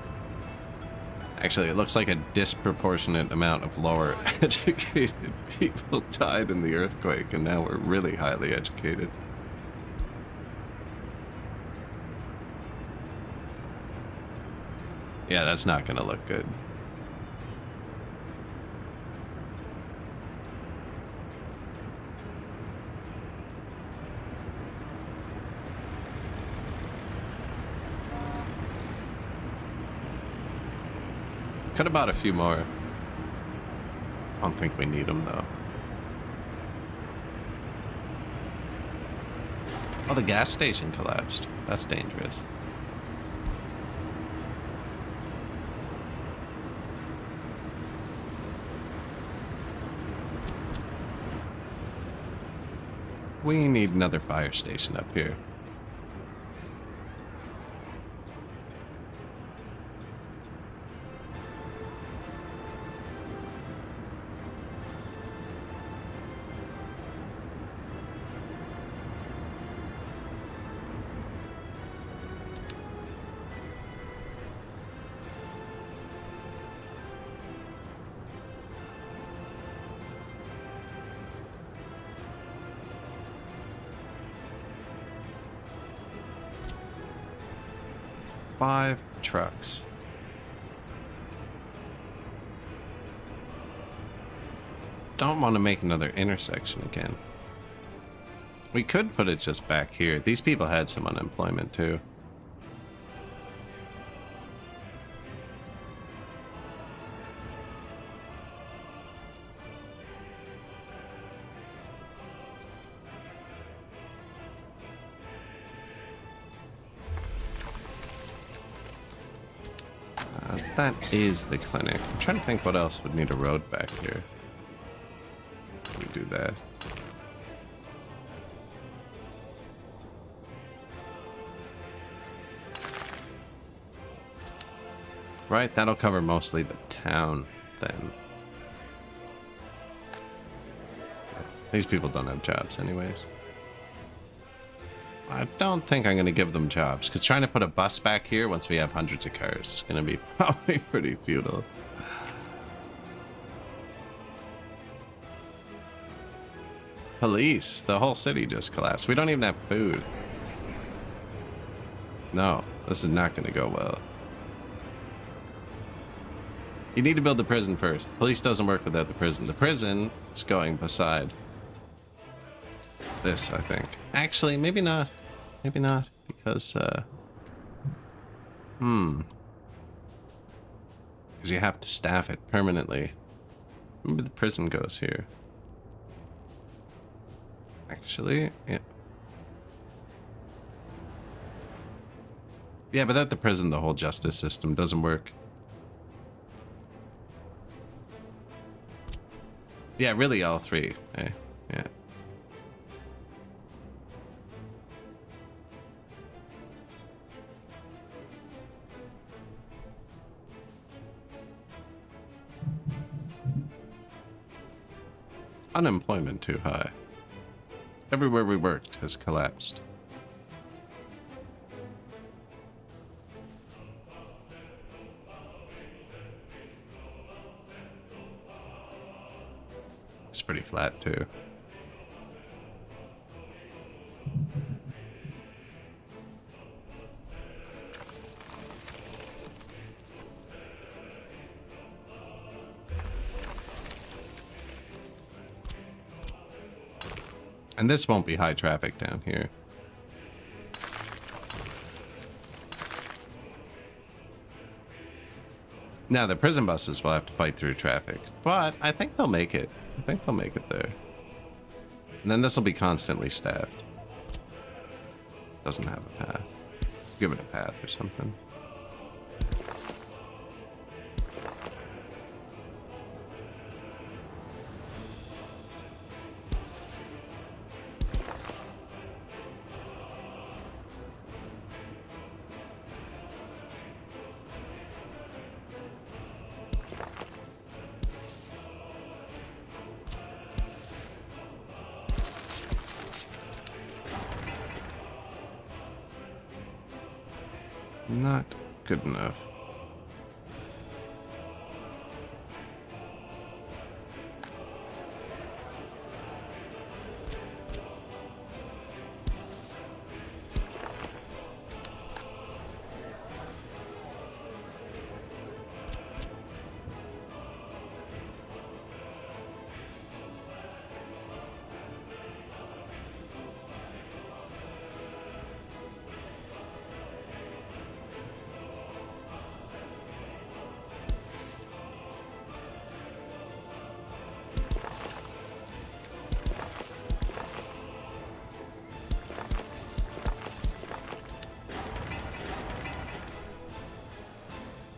Speaker 1: Actually, it looks like a disproportionate amount of lower educated people died in the earthquake, and now we're really highly educated. Yeah, that's not gonna look good. Could have bought a few more. I don't think we need them though. Oh, the gas station collapsed. That's dangerous. We need another fire station up here. Five trucks. Don't want to make another intersection again. We could put it just back here. These people had some unemployment too. That is the clinic. I'm trying to think what else would need a road back here. We do that. Right, that'll cover mostly the town then. These people don't have jobs anyways. I don't think I'm going to give them jobs, because trying to put a bus back here once we have hundreds of cars is going to be probably pretty futile. Police. The whole city just collapsed. We don't even have food. No, this is not going to go well. You need to build the prison first. The police doesn't work without the prison. The prison is going beside this, I think. Actually, maybe not. Maybe not, because, because you have to staff it permanently. Maybe the prison goes here. Actually, yeah. Yeah, but at the prison, the whole justice system doesn't work. Yeah, really all three. Eh? Yeah. Unemployment too high. Everywhere we worked has collapsed. It's pretty flat too. And this won't be high traffic down here. Now, the prison buses will have to fight through traffic, but I think they'll make it. I think they'll make it there. And then this will be constantly staffed. Doesn't have a path. Give it a path or something. Not good enough.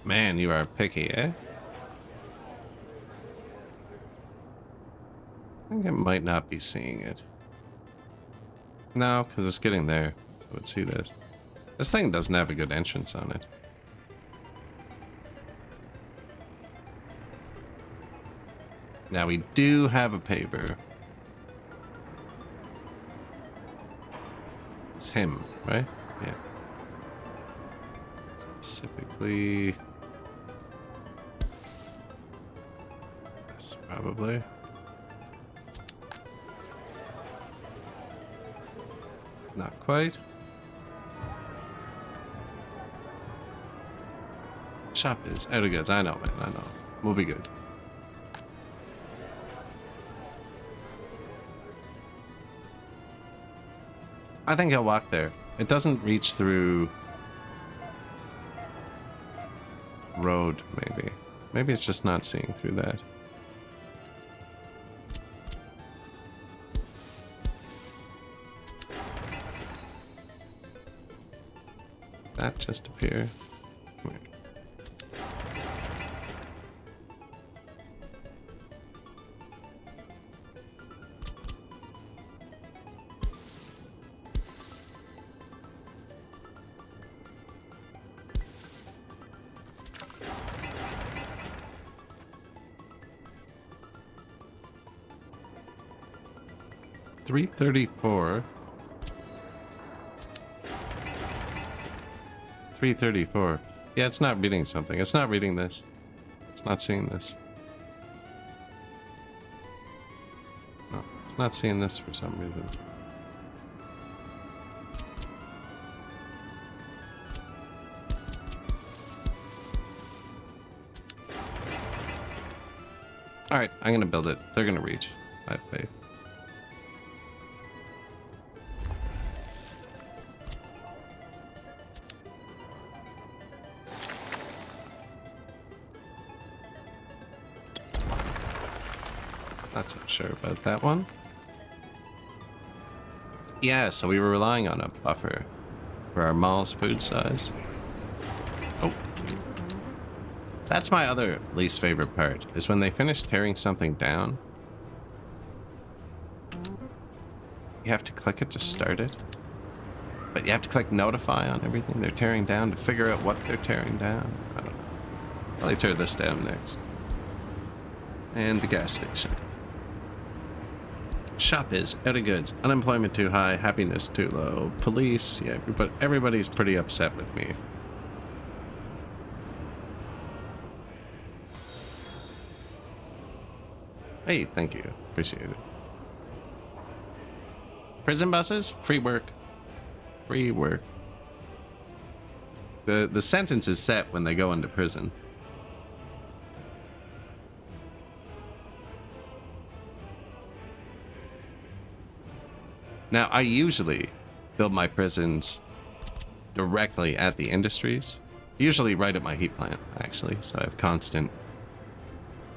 Speaker 1: Man, you are picky, eh? I think I might not be seeing it. No, because it's getting there. So let's see this. This thing doesn't have a good entrance on it. Now we do have a paver. It's him, right? Yeah. Specifically... Probably. Not quite. Shop is out of goods. I know, man. I know. We'll be good. I think I'll walk there. It doesn't reach through road, maybe. Maybe it's just not seeing through that. That just appear. Weird. $334. 334. Yeah, it's not reading something. It's not reading this. It's not seeing this. No, it's not seeing this for some reason. Alright, I'm gonna build it. They're gonna reach. I have faith. Not so sure about that one. Yeah, so we were relying on a buffer for our mall's food size. Oh. That's my other least favorite part, is when they finish tearing something down. You have to click it to start it. But you have to click notify on everything they're tearing down to figure out what they're tearing down. I don't know. Probably tear this down next. And the gas station. Shop is out of goods. Unemployment too high. Happiness too low. Police, yeah, but everybody's pretty upset with me. Hey, thank you. Appreciate it. Prison buses? Free work. Free work. The sentence is set when they go into prison. Now, I usually build my prisons directly at the industries. Usually right at my heat plant, actually. So I have constant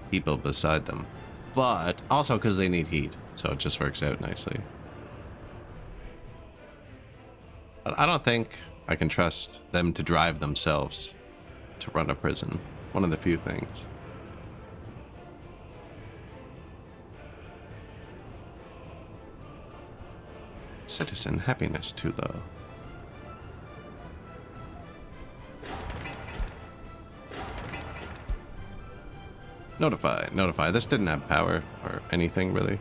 Speaker 1: people beside them. But also because they need heat. So it just works out nicely. But I don't think I can trust them to drive themselves to run a prison. One of the few things. Citizen happiness too low. Notify, notify. This didn't have power or anything really.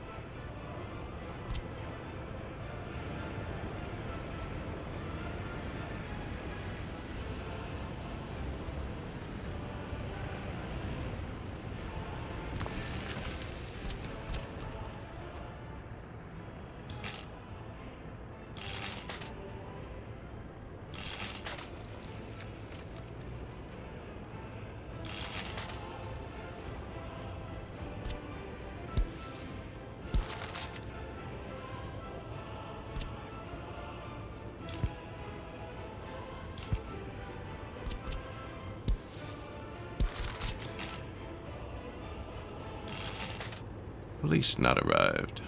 Speaker 1: Police not arrived.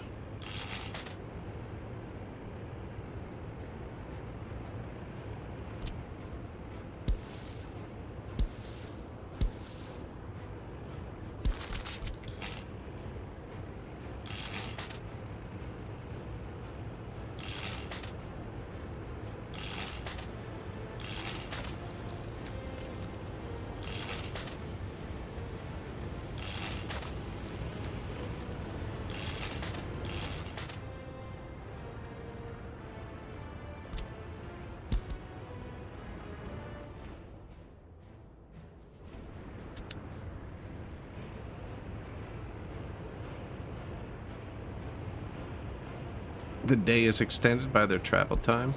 Speaker 1: The day is extended by their travel time.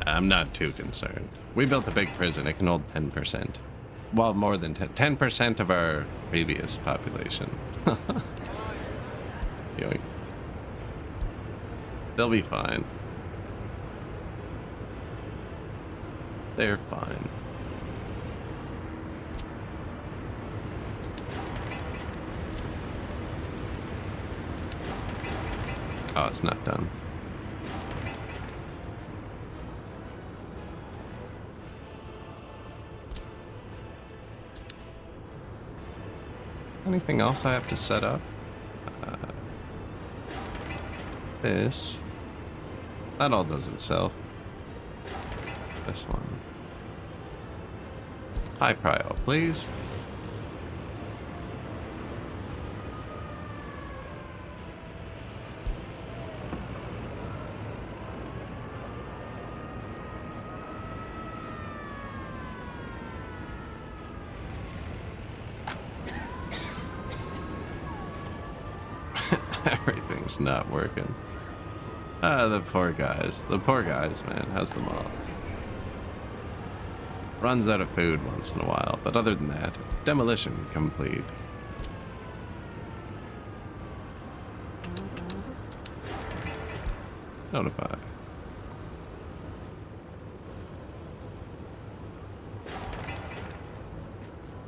Speaker 1: I'm not too concerned. We built a big prison. It can hold 10%. Well, more than 10% of our previous population. Yoink. They'll be fine. They're fine. Oh, it's not done. Anything else I have to set up? This. That all does itself. This one. High prio, please. Everything's not working. Ah, the poor guys. The poor guys, man. Has them all. Runs out of food once in a while, but other than that, demolition complete. Notify.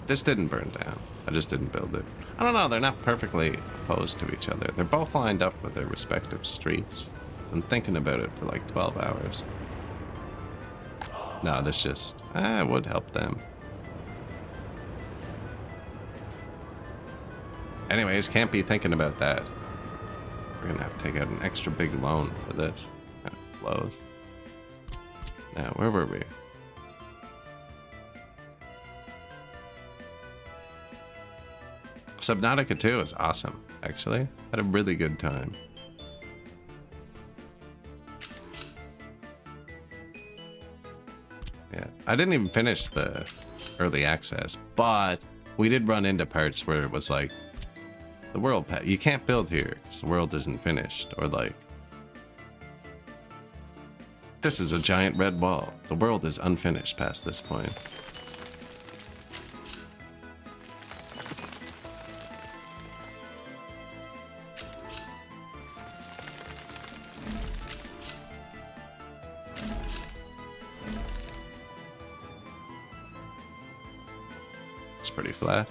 Speaker 1: This didn't burn down. I just didn't build it. I don't know, they're not perfectly opposed to each other. They're both lined up with their respective streets. I'm thinking about it for like 12 hours. No, this just would help them. Anyways, can't be thinking about that. We're gonna have to take out an extra big loan for this. Kind of flows. Now, where were we? Subnautica 2 is awesome. actually. Had a really good time. Yeah, I didn't even finish the early access, but we did run into parts where it was like, the world, you can't build here because the world isn't finished, or like, this is a giant red wall. The world is unfinished past this point. It's pretty flat.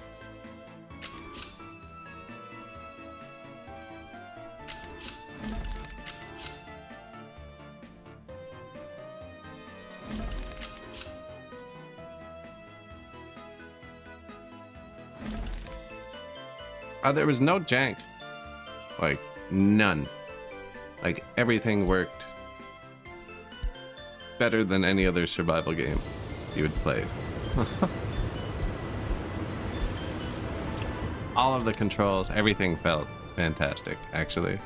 Speaker 1: There was no jank. Like, none. Like, everything worked better than any other survival game you had played. All of the controls, everything felt fantastic, actually.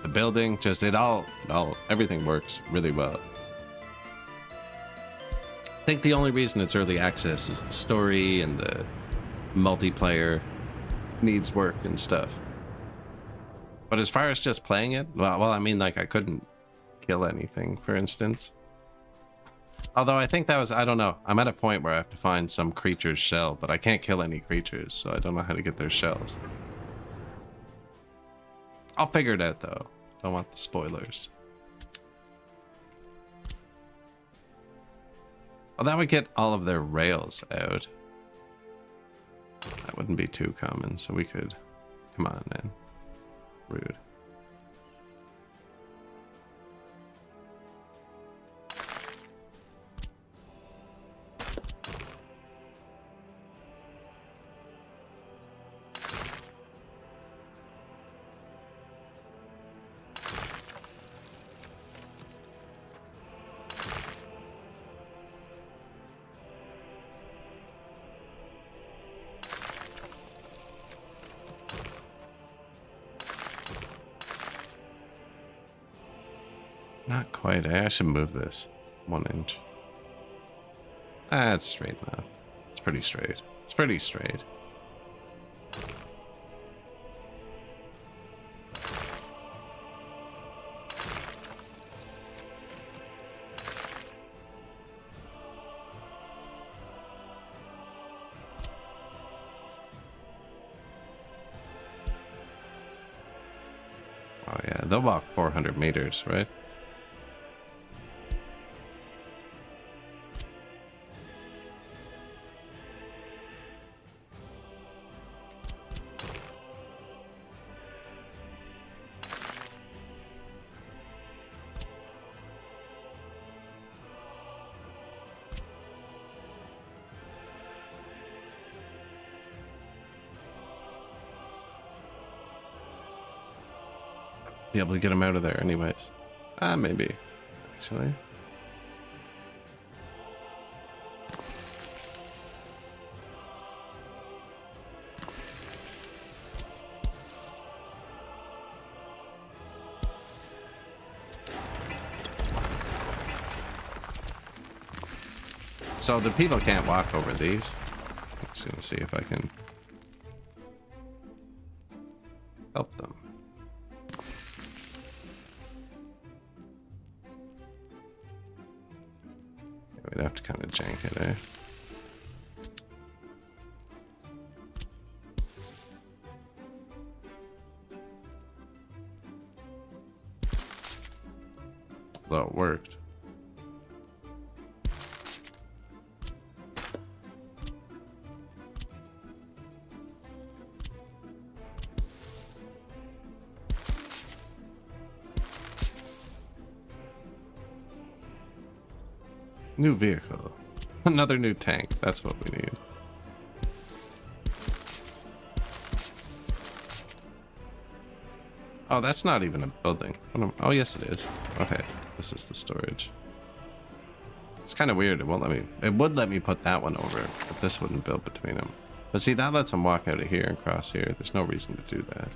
Speaker 1: The building, just everything works really well. I think the only reason it's early access is the story and the multiplayer needs work and stuff. But as far as just playing it, well, I mean, like, I couldn't kill anything, for instance. Although I think that was, I don't know. I'm at a point where I have to find some creature's shell, but I can't kill any creatures, so I don't know how to get their shells. I'll figure it out, though. Don't want the spoilers. Well, that would get all of their rails out. That wouldn't be too common, so we could... Come on, man. Rude. Not quite. I should move this 1 inch. That's straight enough. It's pretty straight. It's pretty straight. Oh yeah, they'll walk 400 meters, right? Be able to get him out of there anyways. Maybe, actually. So the people can't walk over these. I'm just gonna see if I can help them. We'd have to kind of jank it, eh? Though it worked. New vehicle. Another new tank. That's what we need. Oh, that's not even a building. Oh, yes it is. Okay, this is the storage. It's kind of weird. It won't let me. It would let me put that one over, but this wouldn't build between them. But see, that lets them walk out of here and cross here. There's no reason to do that.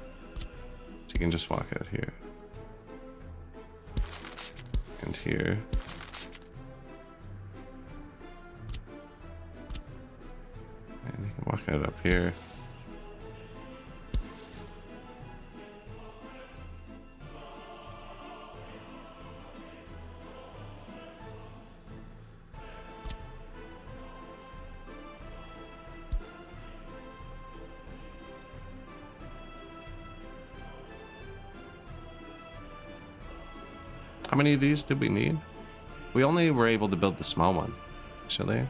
Speaker 1: So you can just walk out here. And here. And you can walk out up here. How many of these did we need? We only were able to build the small one, actually.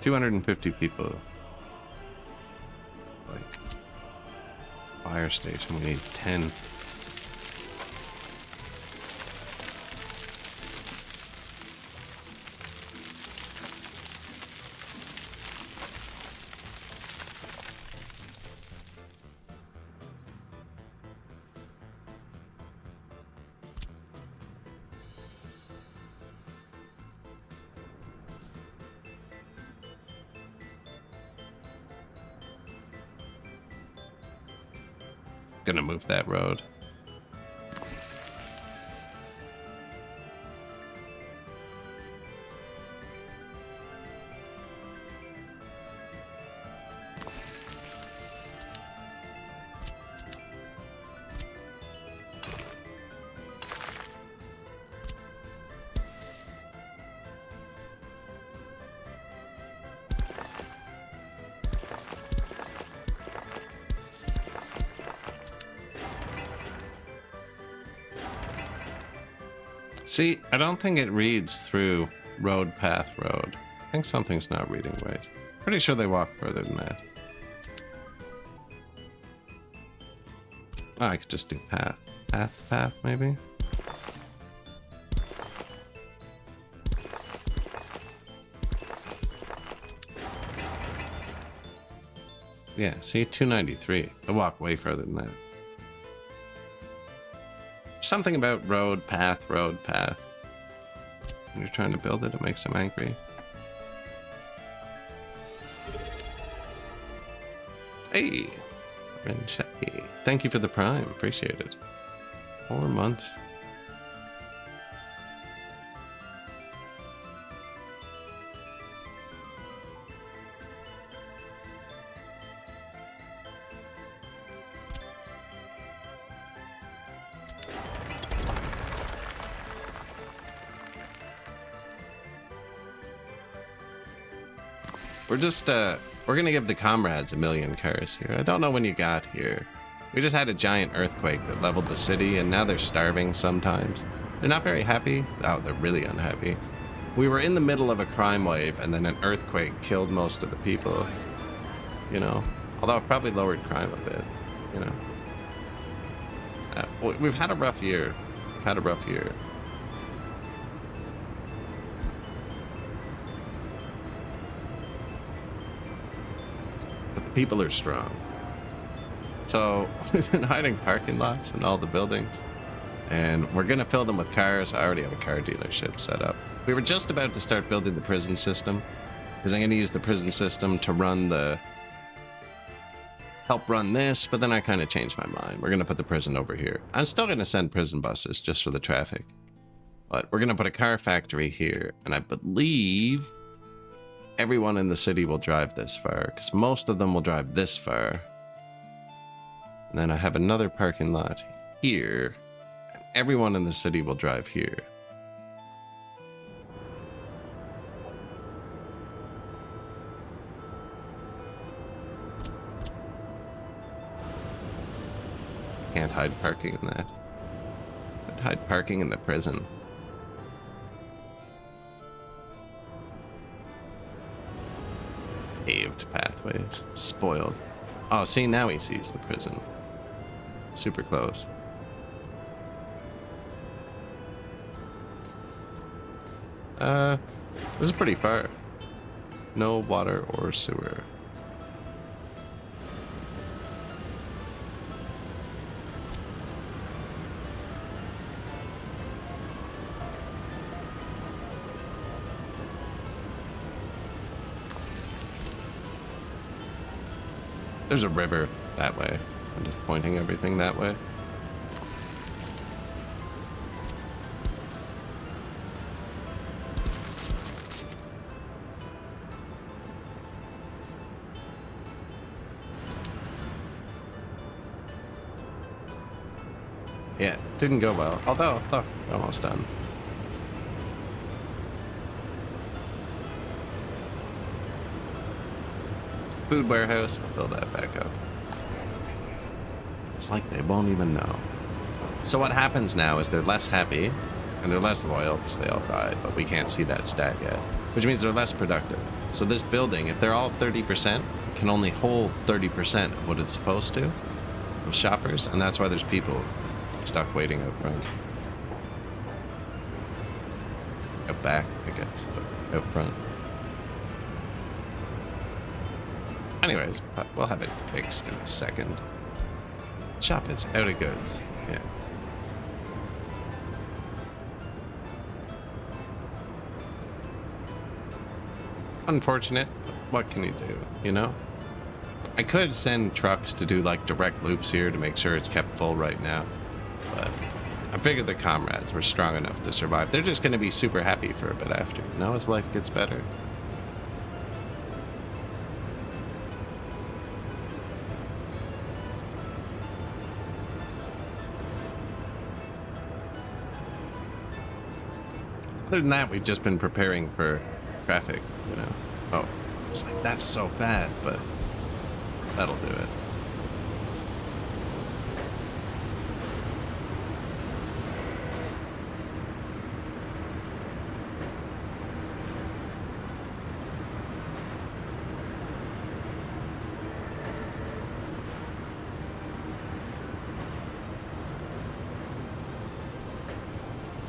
Speaker 1: 250 people. Like, fire station, we need 10. Gonna move that road. See, I don't think it reads through road, path, road. I think something's not reading right. Pretty sure they walk further than that. Oh, I could just do path. Path, maybe? Yeah, see, 293. They walk way further than that. Something about road, path. When you're trying to build it, it makes them angry. Hey, Rencheki. Thank you for the prime. Appreciate it. 4 months. We're gonna give the comrades 1,000,000 cars here. I don't know when you got here. We just had a giant earthquake that leveled the city, and now they're starving sometimes. They're not very happy. Oh, they're really unhappy. We were in the middle of a crime wave, and then an earthquake killed most of the people. You know, although it probably lowered crime a bit. You know, we've had a rough year. People are strong. So we've been hiding parking lots in all the buildings, and we're gonna fill them with cars. I already have a car dealership set up. We were just about to start building the prison system, because I'm gonna use the prison system to help run this, but then I kind of changed my mind. We're gonna put the prison over here. I'm still gonna send prison buses just for the traffic, but we're gonna put a car factory here, and I believe everyone in the city will drive this far, because most of them will drive this far. And then I have another parking lot here, and everyone in the city will drive here. Can't hide parking in that. But hide parking in the prison. Paved pathways. Spoiled. Oh, see, now he sees the prison. Super close. This is pretty far. No water or sewer. There's a river that way. I'm just pointing everything that way. Yeah, didn't go well. Although, look, almost done. Food warehouse, we'll build that back up. It's like they won't even know. So what happens now is they're less happy and they're less loyal because they all died, but we can't see that stat yet, which means they're less productive. So this building, if they're all 30%, can only hold 30% of what it's supposed to of shoppers, and that's why there's people stuck waiting out front. Out back, I guess, but out front. Anyways, we'll have it fixed in a second. Shop is out of goods. Yeah. Unfortunate, but what can you do, you know? I could send trucks to do like direct loops here to make sure it's kept full right now, but I figured the comrades were strong enough to survive. They're just going to be super happy for a bit after, you know, as life gets better. Other than that, we've just been preparing for traffic, you know. Oh, it's like, that's so bad, but that'll do it.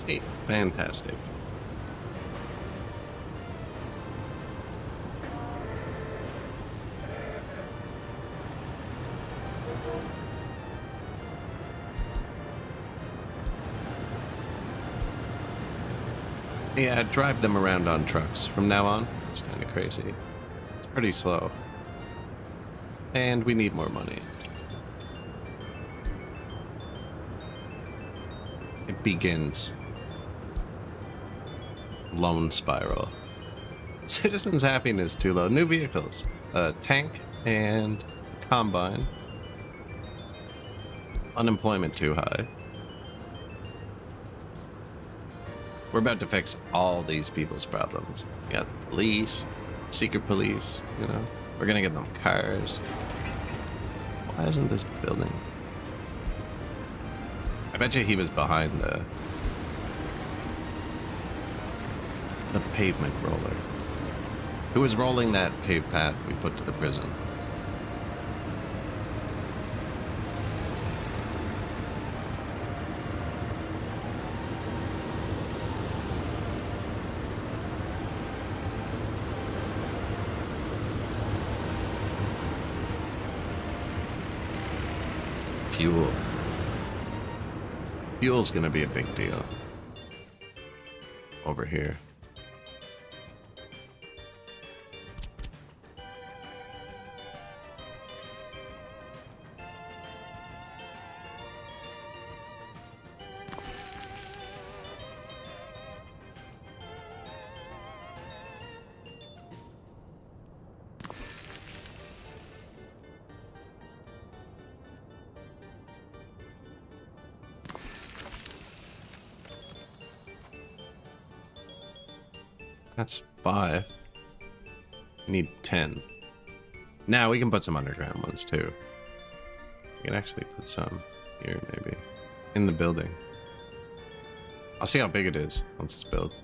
Speaker 1: See, fantastic. Yeah, drive them around on trucks. From now on, it's kind of crazy. It's pretty slow. And we need more money. It begins. Loan spiral. Citizens' happiness too low. New vehicles. Tank and combine. Unemployment too high. We're about to fix all these people's problems. We got the police, secret police, you know. We're gonna give them cars. Why isn't this building? I bet you he was behind the pavement roller. Who was rolling that paved path we put to the prison? Fuel. Fuel's gonna be a big deal. Over here. That's 5. We need 10. Now we can put some underground ones too. We can actually put some here, maybe. In the building. I'll see how big it is once it's built.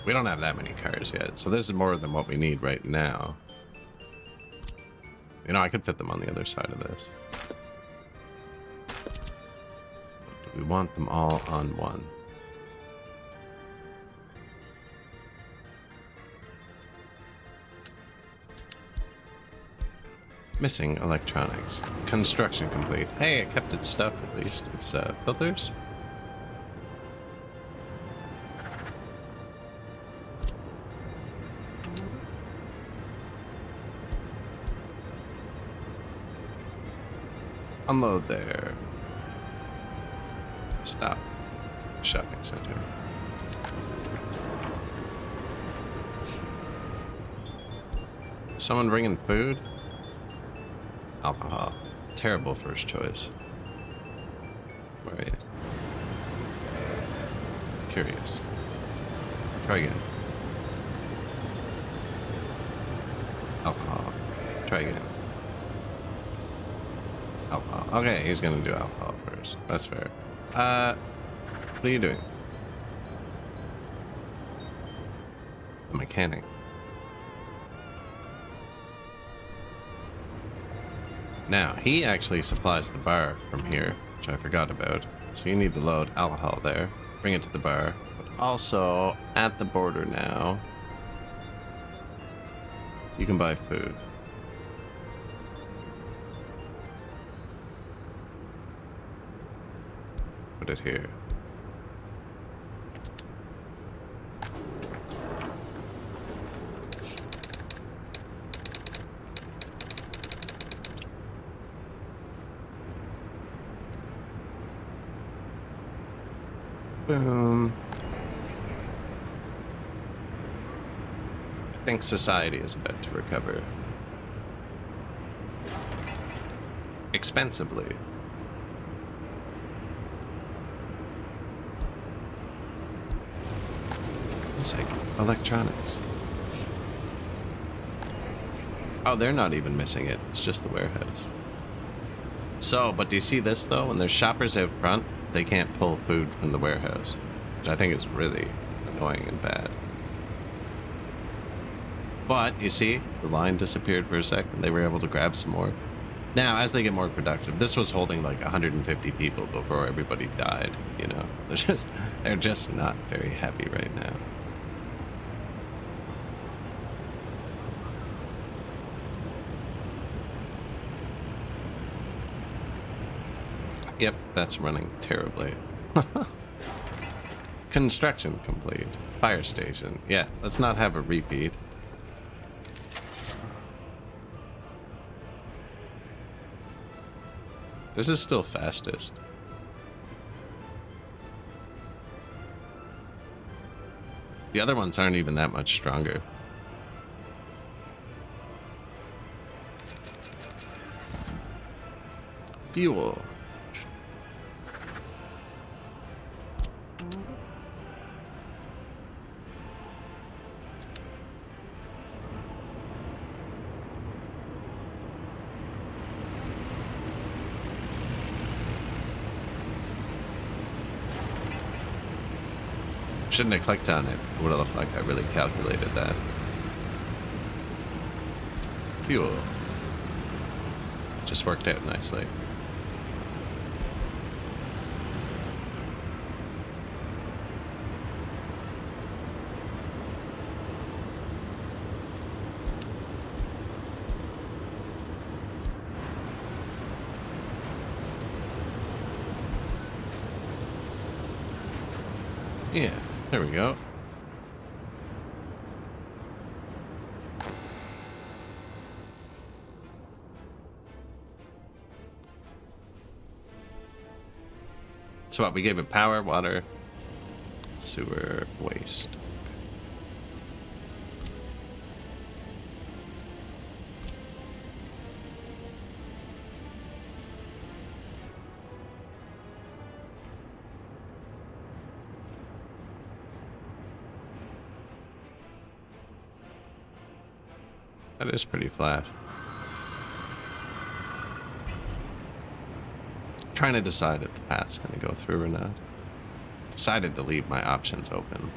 Speaker 1: We don't have that many cars yet, so this is more than what we need right now. You know, I could fit them on the other side of this. But do we want them all on one? Missing electronics. Construction complete. Hey, it kept its stuff at least. It's filters. Unload there. Stop. Shopping center. Someone bringing food? Alcohol. Terrible first choice. Where are you? Curious. Try again. Alcohol. Try again. Alcohol. Okay, he's gonna do alcohol first. That's fair. What are you doing? The mechanic. Now, he actually supplies the bar from here, which I forgot about. So you need to load alcohol there, bring it to the bar, but also at the border now, you can buy food. Put it here. Boom. I think society is about to recover. Expensively. It's like electronics. Oh, they're not even missing it. It's just the warehouse. So, but do you see this though? When there's shoppers out front, they can't pull food from the warehouse, which I think is really annoying and bad. But you see, the line disappeared for a second. They were able to grab some more. Now, as they get more productive, this was holding like 150 people before everybody died. You know, they're just not very happy right now. Yep, that's running terribly. Construction complete. Fire station. Yeah, let's not have a repeat. This is still fastest. The other ones aren't even that much stronger. Fuel. Shouldn't have clicked on it. It would have looked like I really calculated that. Fuel. Just worked out nicely. Yeah. There we go. So what, we gave it power, water, sewer, waste. That is pretty flat. I'm trying to decide if the path's going to go through or not. Decided to leave my options open.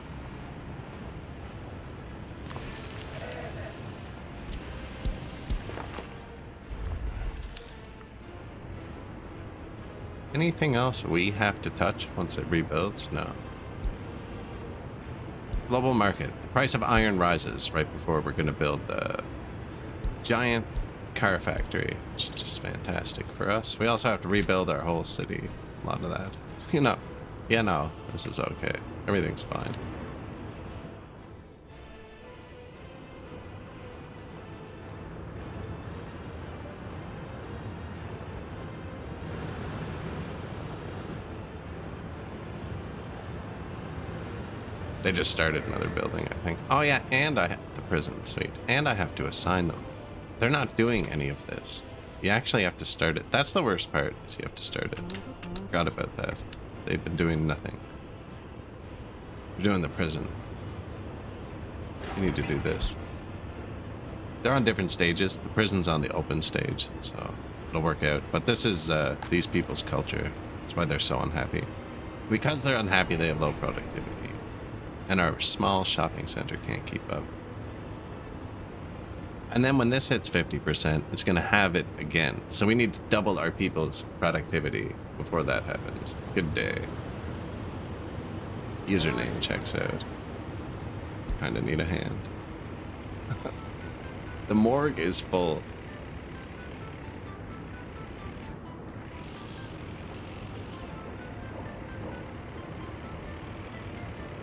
Speaker 1: Anything else we have to touch once it rebuilds? No. Global market. The price of iron rises right before we're going to build the giant car factory, which is just fantastic for us. We also have to rebuild our whole city. A lot of that. You know. Yeah, no. This is okay. Everything's fine. They just started another building, I think. Oh yeah, and I have the prison, sweet. And I have to assign them. They're not doing any of this. You actually have to start it. That's the worst part, is you have to start it. Forgot about that. They've been doing nothing. You're doing the prison. You need to do this. They're on different stages. The prison's on the open stage, so it'll work out. But this is these people's culture. That's why they're so unhappy. Because they're unhappy, they have low productivity. And our small shopping center can't keep up. And then when this hits 50%, it's going to have it again. So we need to double our people's productivity before that happens. Good day. Username checks out. Kind of need a hand. The morgue is full.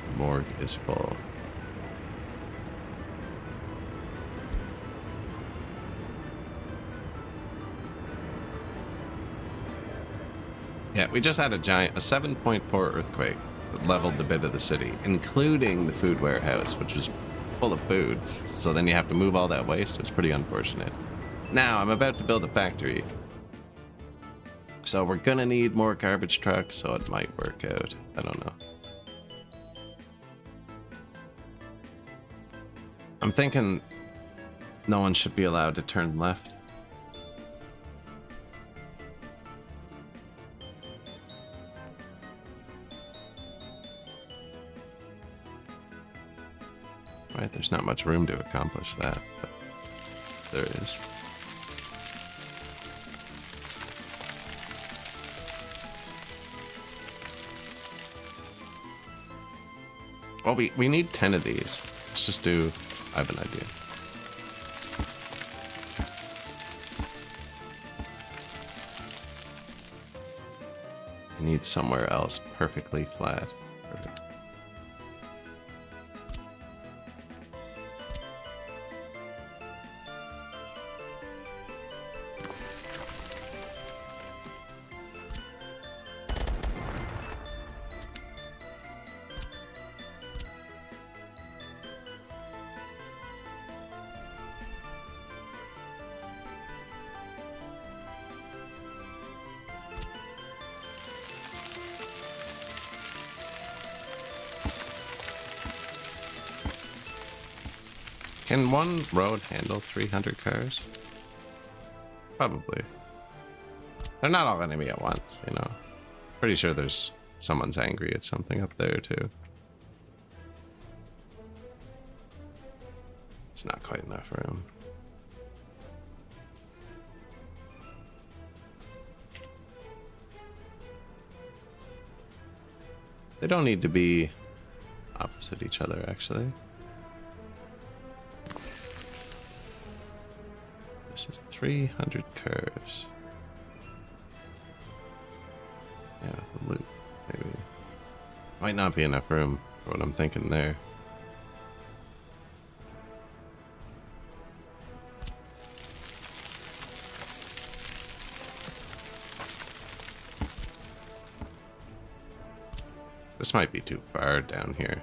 Speaker 1: The morgue is full. Yeah, we just had a 7.4 earthquake that leveled the bit of the city, including the food warehouse, which was full of food. So then you have to move all that waste. It's pretty unfortunate. Now, I'm about to build a factory. So we're gonna need more garbage trucks, so it might work out. I don't know. I'm thinking no one should be allowed to turn left. Right, there's not much room to accomplish that, but there is. Well, we need 10 of these. Let's just do... I have an idea. I need somewhere else perfectly flat. Perfect. Can one road handle 300 cars? Probably. They're not all gonna be at once, you know. Pretty sure there's someone's angry at something up there too. It's not quite enough room. They don't need to be opposite each other, actually. This is 300 cars. Yeah, the loop, maybe. Might not be enough room for what I'm thinking there. This might be too far down here.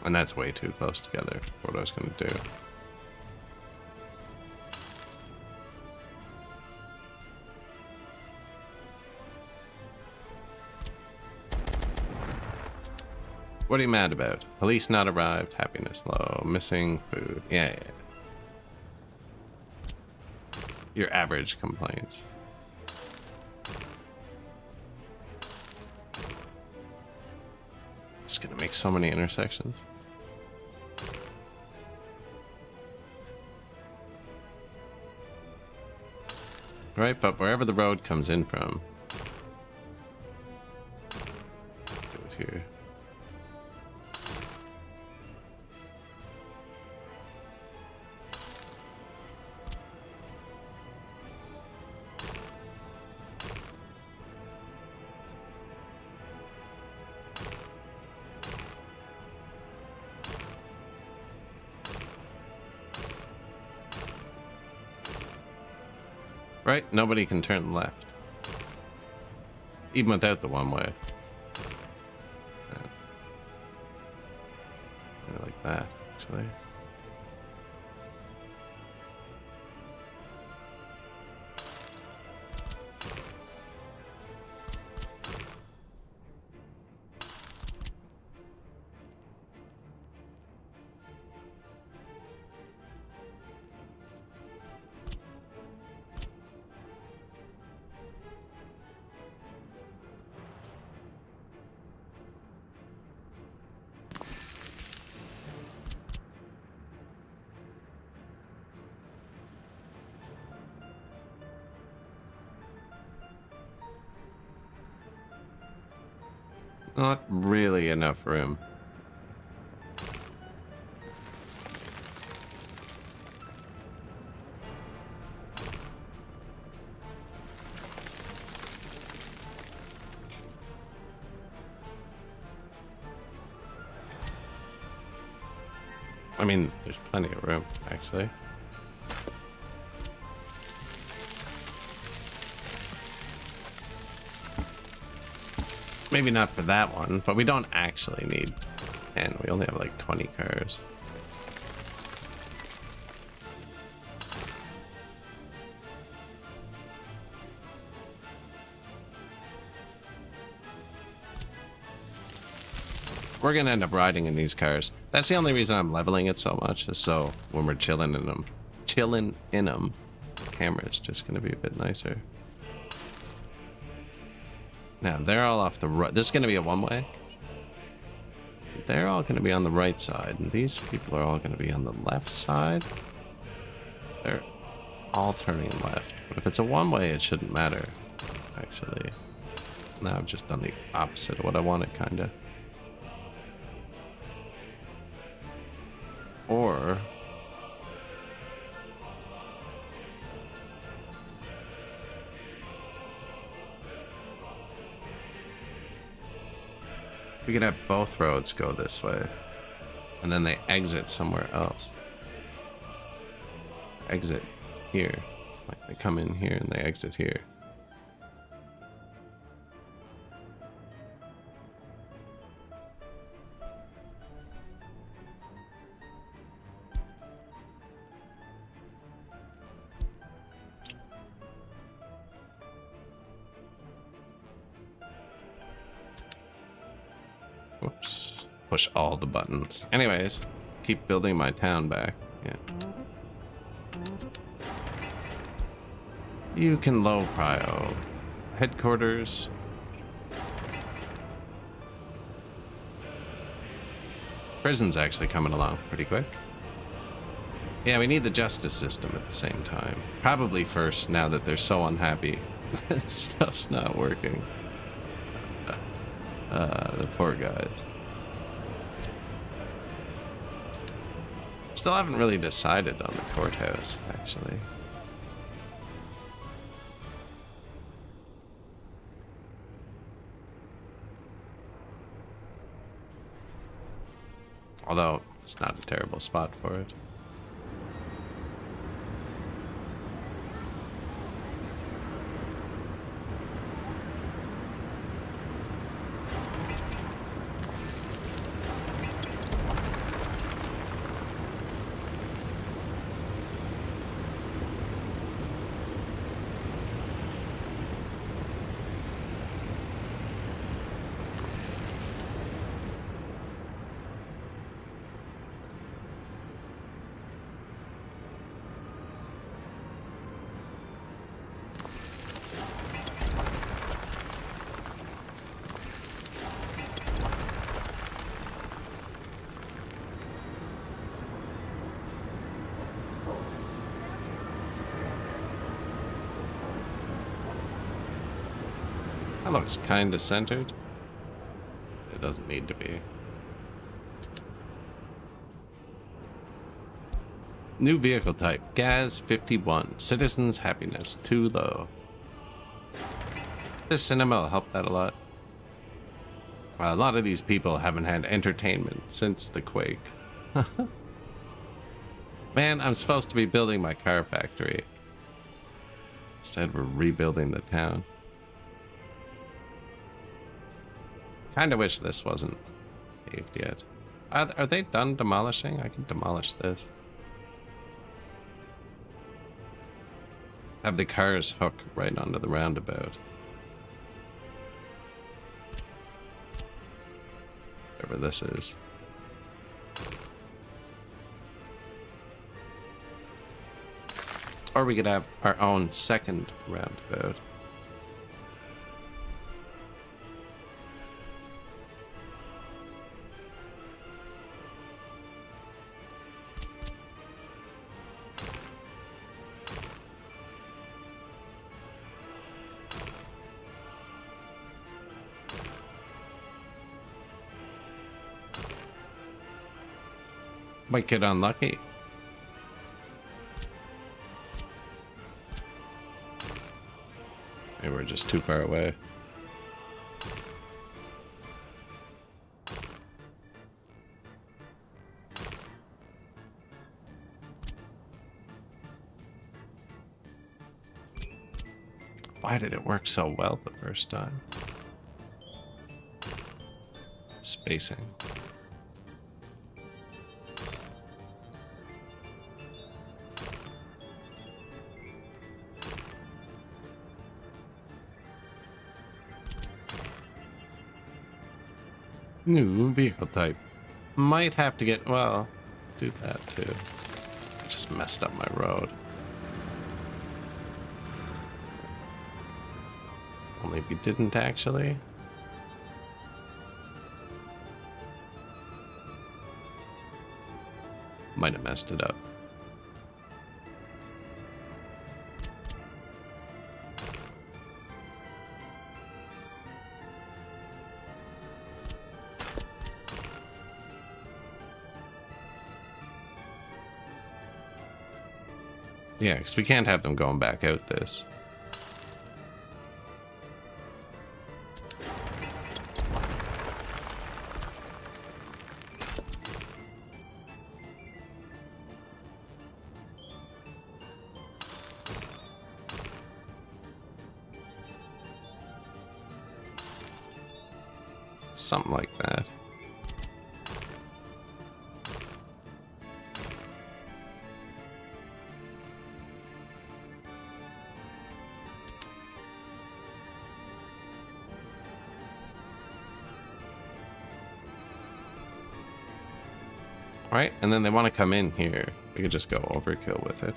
Speaker 1: And that's way too close together for what I was going to do. What are you mad about? Police not arrived, happiness low, missing food. Yeah. Your average complaints. It's gonna make so many intersections. Right, but wherever the road comes in from, do it here. Right? Nobody can turn left. Even without the one way. Kind of like that, actually. Not really enough room. I mean, there's plenty of room, actually. Maybe not for that one, but we don't actually need 10. We only have like 20 cars. We're gonna end up riding in these cars. That's the only reason I'm leveling it so much, is so when we're chilling in them, the camera's just gonna be a bit nicer. Now, they're all off the right. This is going to be a one-way. They're all going to be on the right side. And these people are all going to be on the left side. They're all turning left. But if it's a one-way, it shouldn't matter, actually. Now I've just done the opposite of what I wanted, kind of. Or... we could have both roads go this way, and then they exit somewhere else. Exit here. Like they come in here and they exit here. Whoops. Push all the buttons. Anyways, keep building my town back. Yeah. You can low prio. Headquarters. Prison's actually coming along pretty quick. Yeah, we need the justice system at the same time. Probably first, now that they're so unhappy. Stuff's not working. The poor guys. Still haven't really decided on the courthouse, actually. Although, it's not a terrible spot for it. That looks kind of centered. It doesn't need to be. New vehicle type, Gas 51. Citizens happiness, too low. This cinema will help that a lot. A lot of these people haven't had entertainment since the quake. Man, I'm supposed to be building my car factory. Instead, we're rebuilding the town. Kind of wish this wasn't paved yet. Are they done demolishing? I can demolish this. Have the cars hook right onto the roundabout. Whatever this is. Or we could have our own second roundabout. Might get unlucky. Maybe we're just too far away. Why did it work so well the first time? Spacing. New vehicle type. Might have to get, well, do that too. I just messed up my road. Only we didn't actually. Might have messed it up. Yeah, because we can't have them going back out this. Something like that. Right, and then they want to come in here. We could just go overkill with it.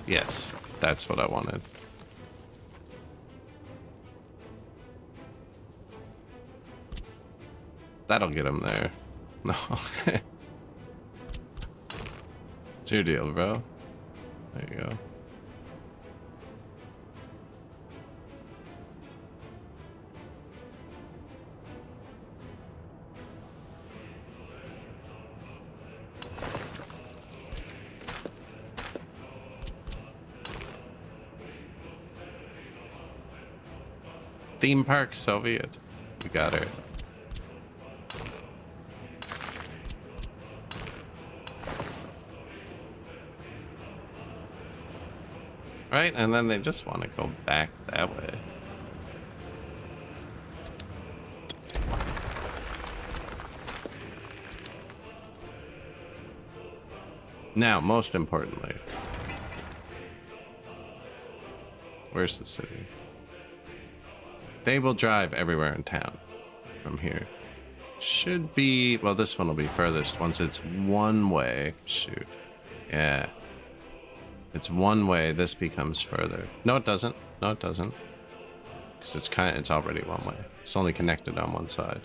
Speaker 1: Yes, that's what I wanted. That'll get him there. No. It's your deal, bro. There you go. Theme park Soviet. We got her. Right, and then they just want to go back that way. Now, most importantly, where's the city? They will drive everywhere in town from here. Should be, well, this one will be furthest once it's one way. Shoot. Yeah. It's one way, this becomes further. No, it doesn't. No, it doesn't. Because it's already one way. It's only connected on one side.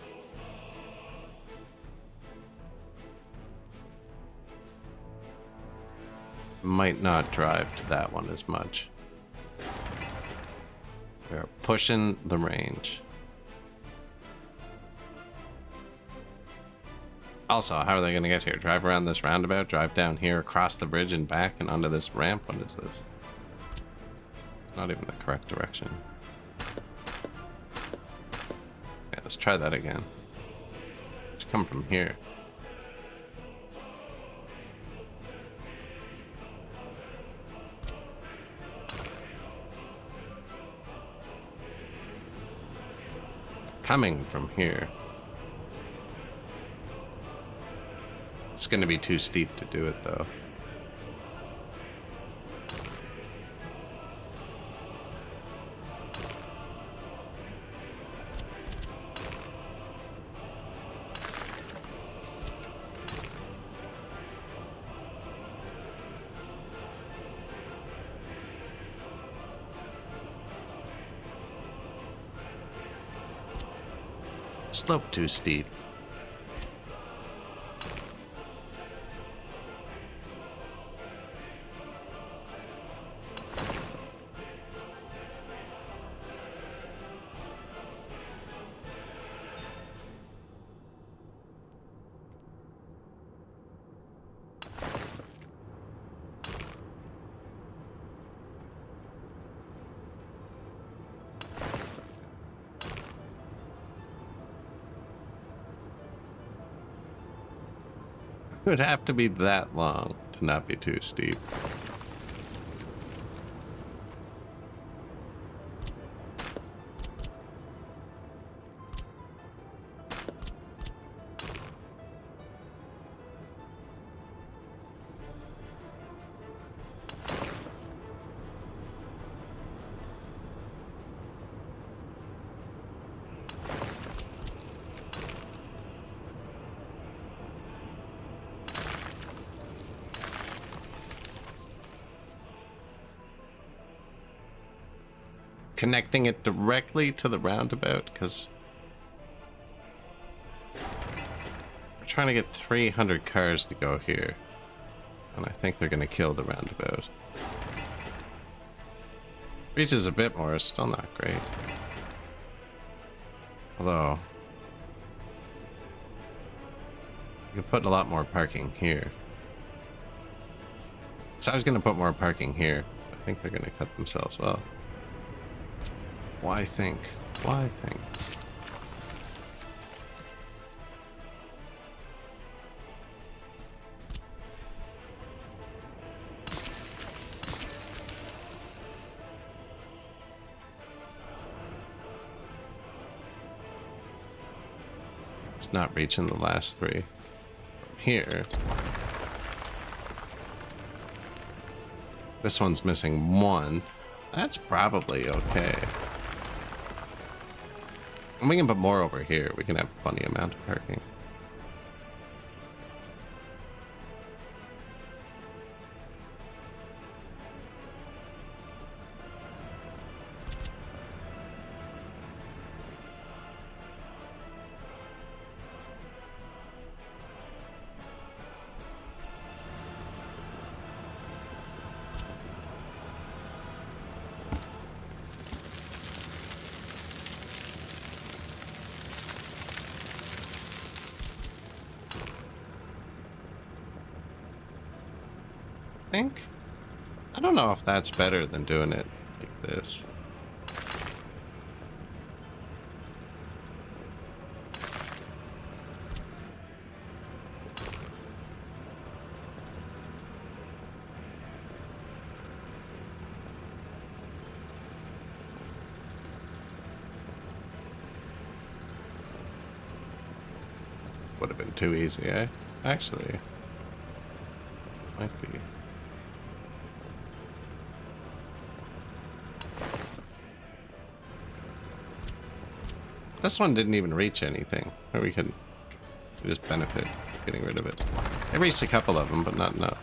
Speaker 1: Might not drive to that one as much. We're pushing the range. Also, how are they going to get here? Drive around this roundabout, drive down here, across the bridge and back and onto this ramp? What is this? It's not even the correct direction. Okay, let's try that again. Just come from here. Coming from here. It's going to be too steep to do it, though. Slope too steep. It would have to be that long to not be too steep. Connecting it directly to the roundabout, because we're trying to get 300 cars to go here, and I think they're going to kill the roundabout. Reaches a bit more, it's still not great. Although, you can put a lot more parking here. So I was going to put more parking here. I think they're going to cut themselves off. Why think? Why think? It's not reaching the last three. From here. This one's missing one. That's probably okay. And we can put more over here. We can have plenty amount of parking. I don't know if that's better than doing it like this. Would have been too easy, eh? Actually, might be. This one didn't even reach anything. Or we could just benefit getting rid of it. It reached a couple of them, but not enough.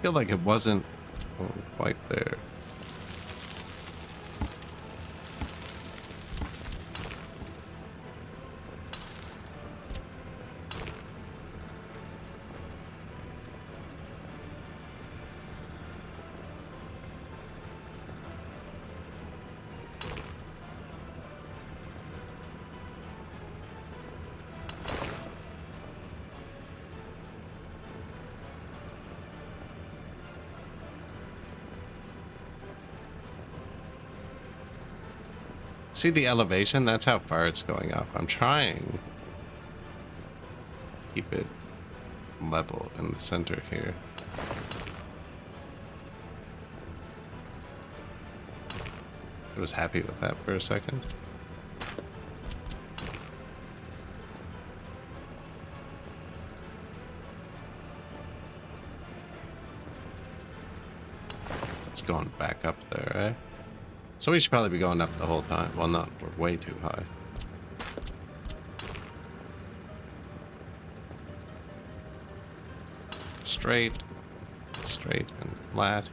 Speaker 1: feel like it wasn't quite there. See the elevation? That's how far it's going up. I'm trying to keep it level in the center here. I was happy with that for a second. It's going back up there, right? So we should probably be going up the whole time. Well, not, we're way too high. Straight, straight and flat.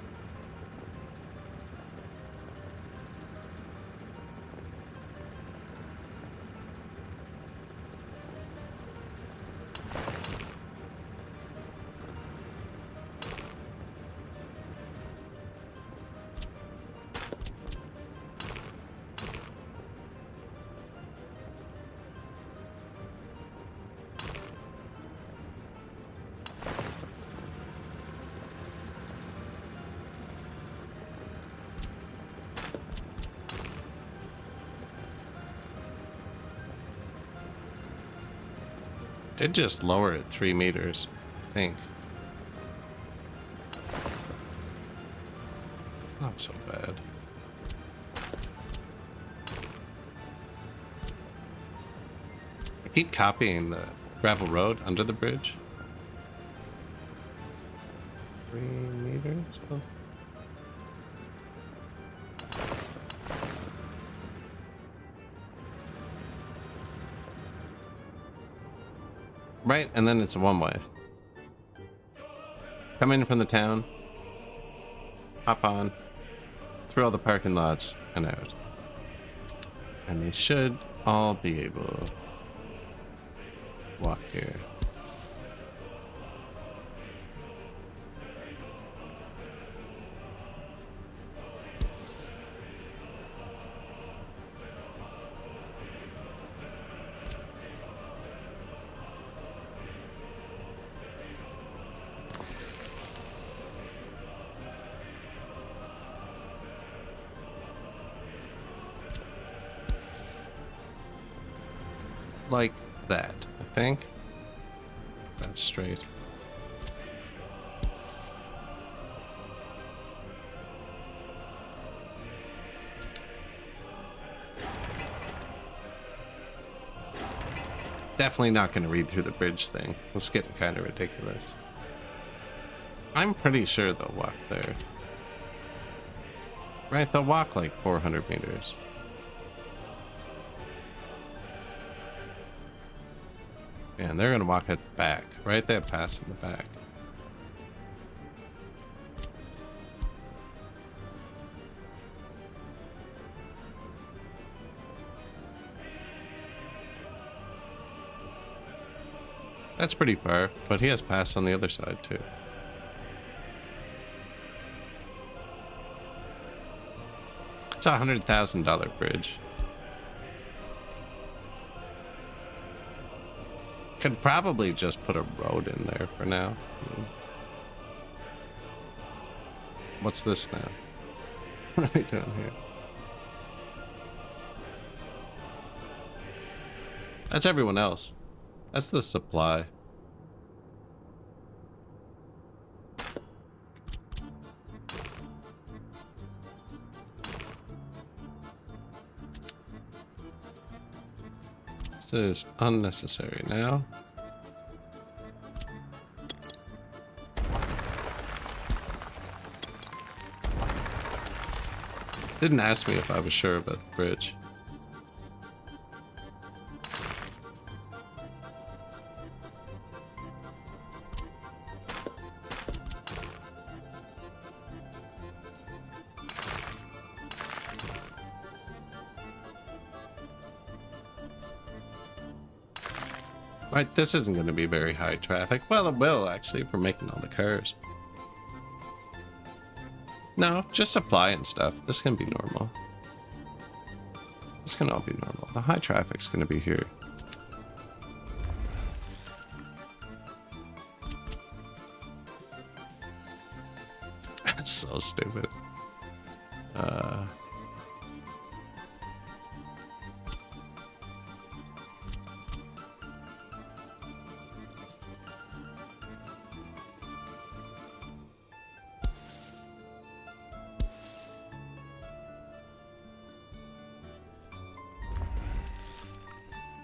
Speaker 1: Did just lower it 3 meters, I think. Not so bad. I keep copying the gravel road under the bridge. 3 meters? Oh. Right, and then it's a one-way. Come in from the town, hop on, through all the parking lots, and out. And they should all be able to walk here. Like that, I think. That's straight. Definitely not going to read through the bridge thing. It's getting kind of ridiculous. I'm pretty sure they'll walk there. Right, they'll walk like 400 meters. And they're gonna walk at the back, right there, past in the back. That's pretty far, but he has passed on the other side too. It's a $100,000 bridge. Could probably just put a road in there for now. What's this now? What are we doing here? That's everyone else. That's the supply. This is unnecessary now. Didn't ask me if I was sure about the bridge. Right, this isn't going to be very high traffic. Well, it will, actually, if we're making all the cars. No, just supply and stuff. This can be normal. This can all be normal. The high traffic's going to be here. That's so stupid.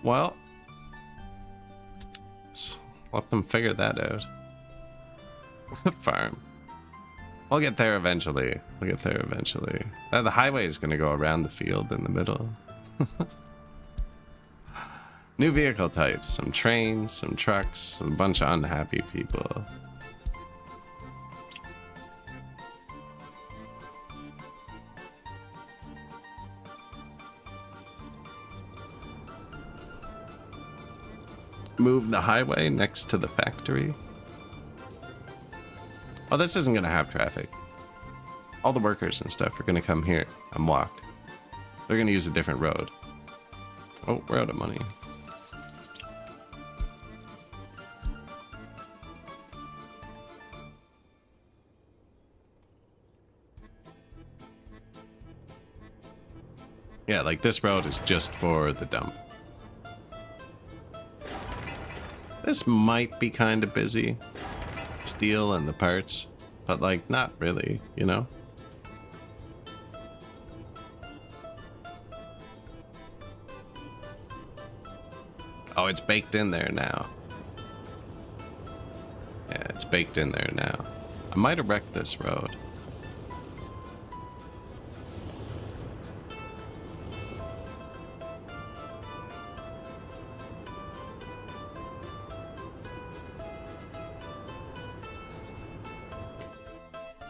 Speaker 1: Well, let them figure that out. Farm. We'll get there eventually. We'll get there eventually. The highway is going to go around the field in the middle. New vehicle types. Some trains, some trucks, a bunch of unhappy people. Move the highway next to the factory. Oh, this isn't going to have traffic. All the workers and stuff are going to come here and walk. They're going to use a different road. Oh, we're out of money. Yeah, like this road is just for the dump. This might be kind of busy. Steel and the parts, but like not really, you know? Oh, it's baked in there now. Yeah, it's baked in there now. I might have wrecked this road.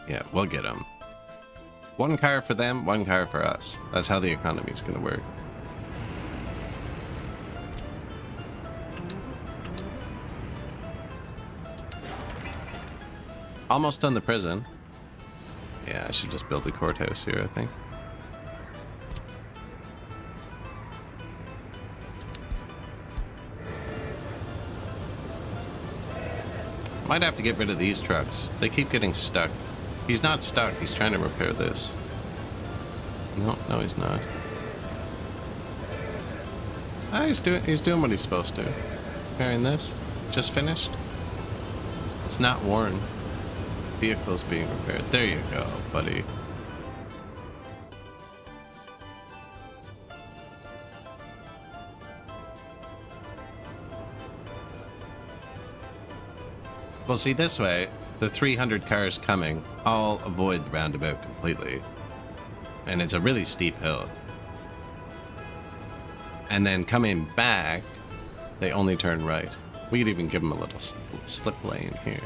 Speaker 1: Yeah, we'll get them. One car for them, one car for us. That's how the economy is going to work. Almost done the prison. Yeah, I should just build the courthouse here, I think. Might have to get rid of these trucks. They keep getting stuck. He's not stuck. He's trying to repair this. No, he's not. Ah, he's doing what he's supposed to. Repairing this. Just finished. It's not worn. Vehicle's being repaired. There you go, buddy. Well, see, this way, the 300 cars coming all avoid the roundabout completely. And it's a really steep hill. And then coming back, they only turn right. We could even give them a little slip lane here.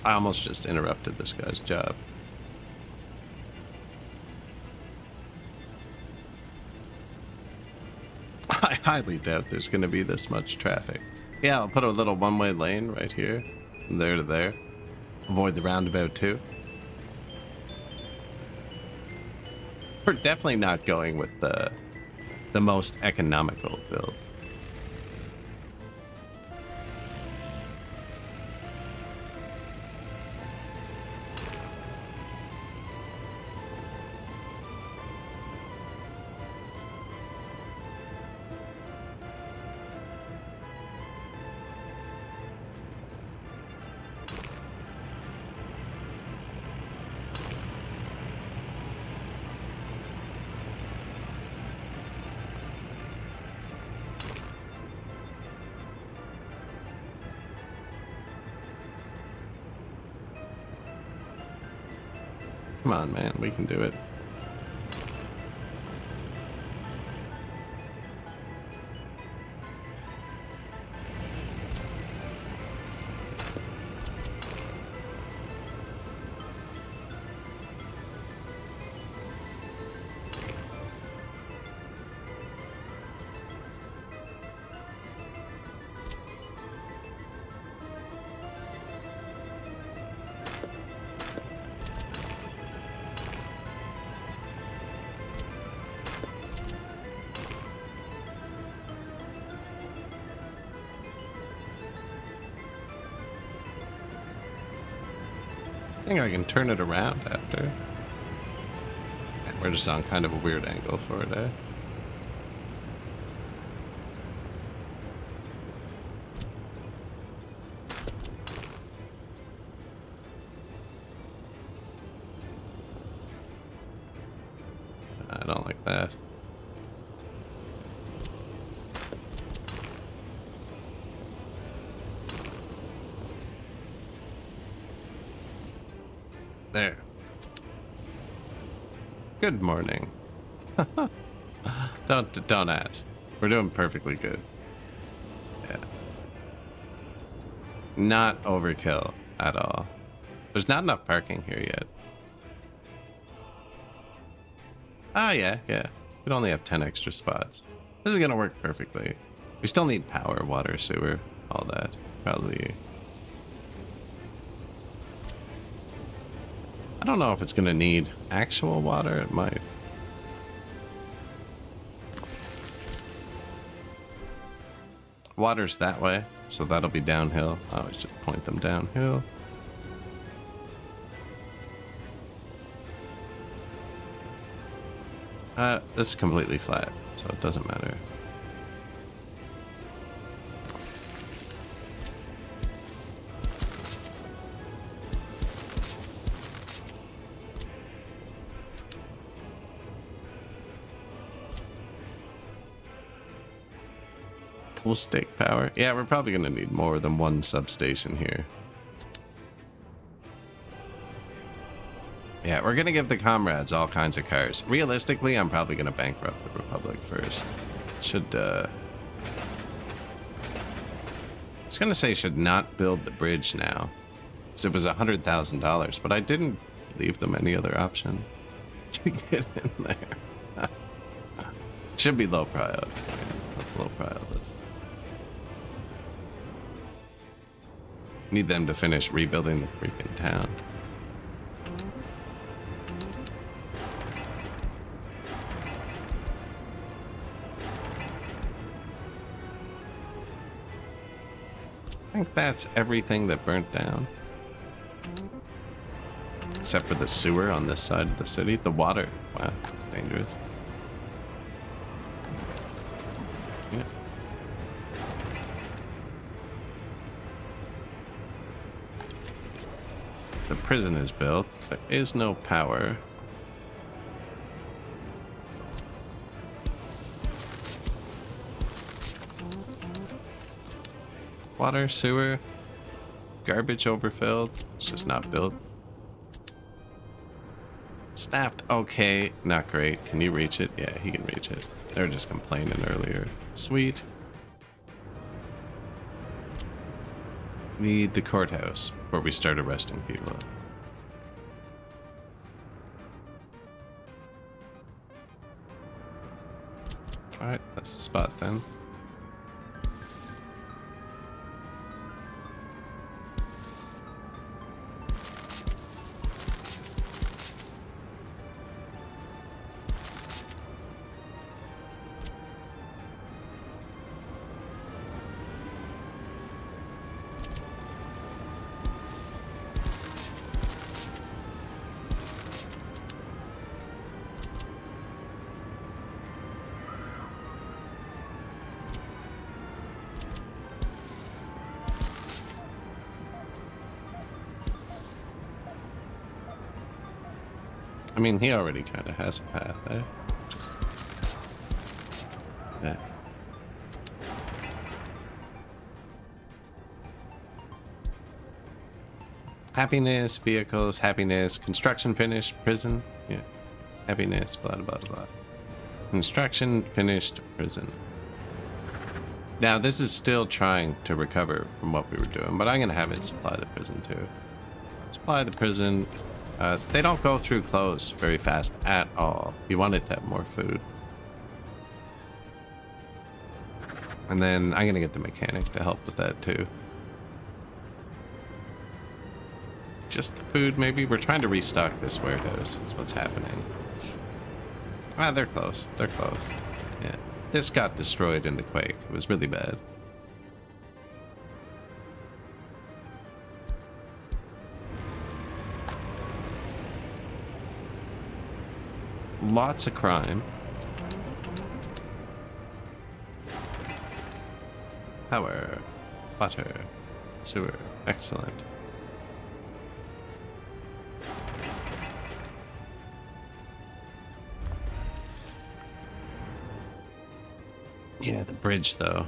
Speaker 1: I almost just interrupted this guy's job. I highly doubt there's going to be this much traffic. Yeah, I'll put a little one-way lane right here, from there to there. Avoid the roundabout too. We're definitely not going with the most economical build. Come on, man, we can do it. think I can turn it around after. We're just on kind of a weird angle for it, eh? I don't like that. There. Good morning. Don't ask. We're doing perfectly good. Yeah. Not overkill at all. There's not enough parking here yet. Ah, yeah. We'd only have 10 extra spots. This is gonna work perfectly. We still need power, water, sewer, all that. Probably. I don't know if it's gonna need actual water. It might. Water's that way, so that'll be downhill. I always just point them downhill. This is completely flat, so it doesn't matter. Full stake power. Yeah, we're probably gonna need more than one substation here. Yeah, we're gonna give the comrades all kinds of cars. Realistically, I'm probably gonna bankrupt the Republic first. Should, I was gonna say should not build the bridge now. Because it was $100,000, but I didn't leave them any other option to get in there. Should be low priority. Yeah, that's low priority. Need them to finish rebuilding the freaking town. I think that's everything that burnt down. Except for the sewer on this side of the city. The water. Wow, it's dangerous. Yeah. The prison is built. There is no power. Water, sewer, garbage overfilled. It's just not built. Snapped. Okay, not great. Can you reach it? Yeah, he can reach it. They were just complaining earlier. Sweet. Need the courthouse before we start arresting people. Alright, that's the spot then. I mean, he already kind of has a path, eh? Yeah. Happiness, vehicles, happiness, construction finished, prison. Yeah. Happiness, blah, blah, blah. Construction finished, prison. Now, this is still trying to recover from what we were doing, but I'm going to have it supply the prison too. Supply the prison. They don't go through clothes very fast at all. You want it to have more food. And then I'm going to get the mechanic to help with that too. Just the food, maybe? We're trying to restock this warehouse is what's happening. Ah, they're close. They're close. Yeah. This got destroyed in the quake. It was really bad. lots of crime. Power, water, sewer, excellent. Yeah, the bridge though.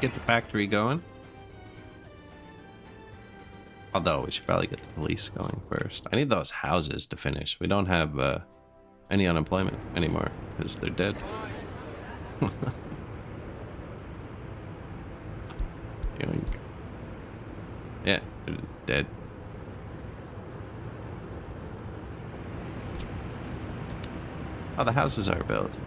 Speaker 1: Get the factory going. Although we should probably get the police going first. I need those houses to finish. We don't have any unemployment anymore because they're dead. Yoink. Yeah, they're dead. Oh, the houses are built.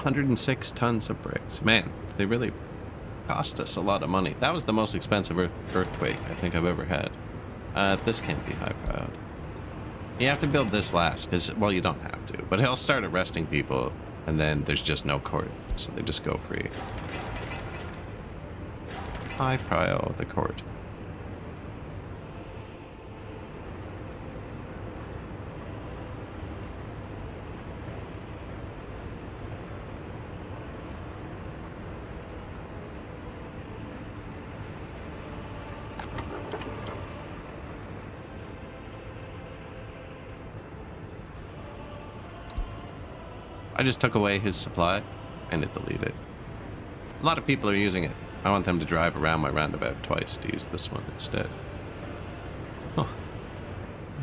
Speaker 1: $106 tons of bricks. Man, they really cost us a lot of money. That was the most expensive earthquake I think I've ever had. This can't be high proud. You have to build this last, because, well, you don't have to, but he'll start arresting people, and then there's just no court, so they just go free. High prio, the court. I just took away his supply and it deleted. A lot of people are using it. I want them to drive around my roundabout twice to use this one instead. Oh.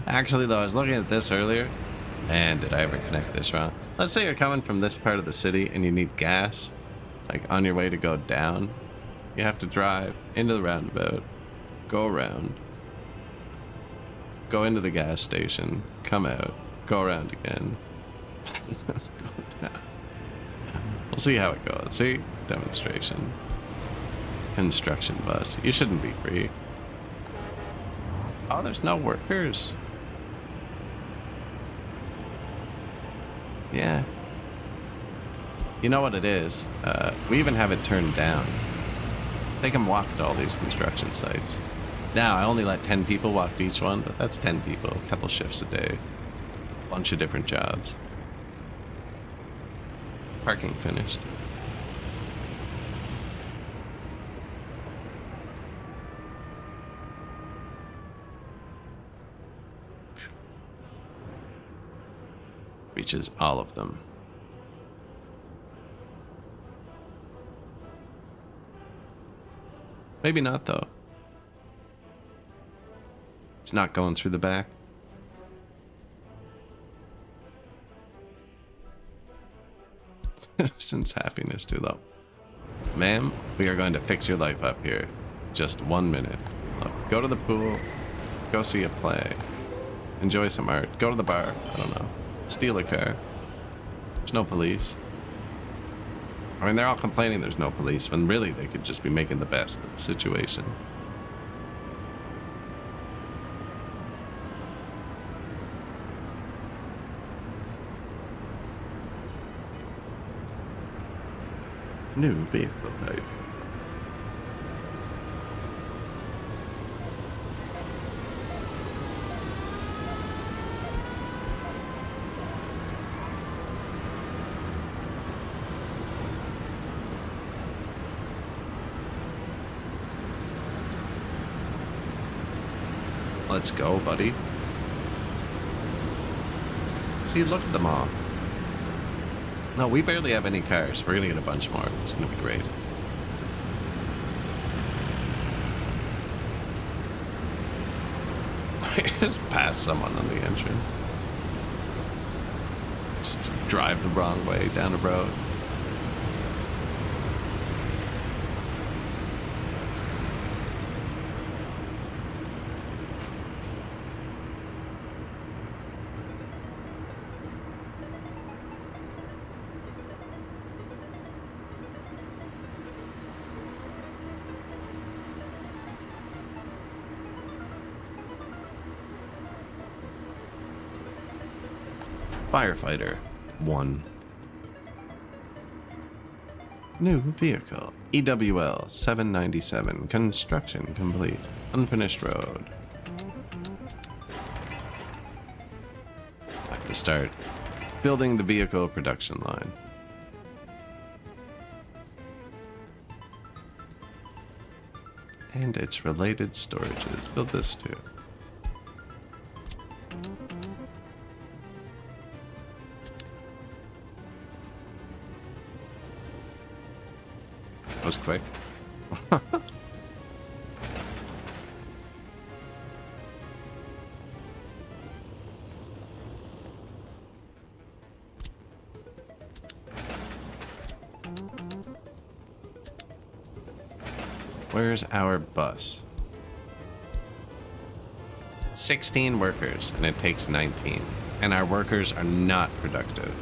Speaker 1: Actually though, I was looking at this earlier, and did I ever connect this wrong? Let's say you're coming from this part of the city and you need gas, like on your way to go down. You have to drive into the roundabout, go around, go into the gas station, come out, go around again. We'll see how it goes. See? Demonstration. Construction bus. You shouldn't be free. Oh, there's no workers. Yeah. You know what it is? We even have it turned down. They can walk to all these construction sites. Now, I only let 10 people walk to each one, but that's 10 people. A couple shifts a day. Bunch of different jobs. Parking finished. Reaches all of them. Maybe not, though. It's not going through the back. Since happiness too low. Ma'am, we are going to fix your life up here. Just 1 minute. Look, go to the pool. Go see a play. Enjoy some art. Go to the bar. I don't know. Steal a car. There's no police. I mean, they're all complaining there's no police, when really they could just be making the best of the situation. New vehicle type. Let's go, buddy. See, look at them all. No, we barely have any cars. We're gonna get a bunch more. It's gonna be great. Just pass someone on the entrance. Just drive the wrong way down a road. Firefighter 1. New vehicle. EWL 797. Construction complete. Unfinished road. I have to start building the vehicle production line. And its related storages. Build this too. That was quick. Where's our bus? 16 workers, and it takes 19. And our workers are not productive.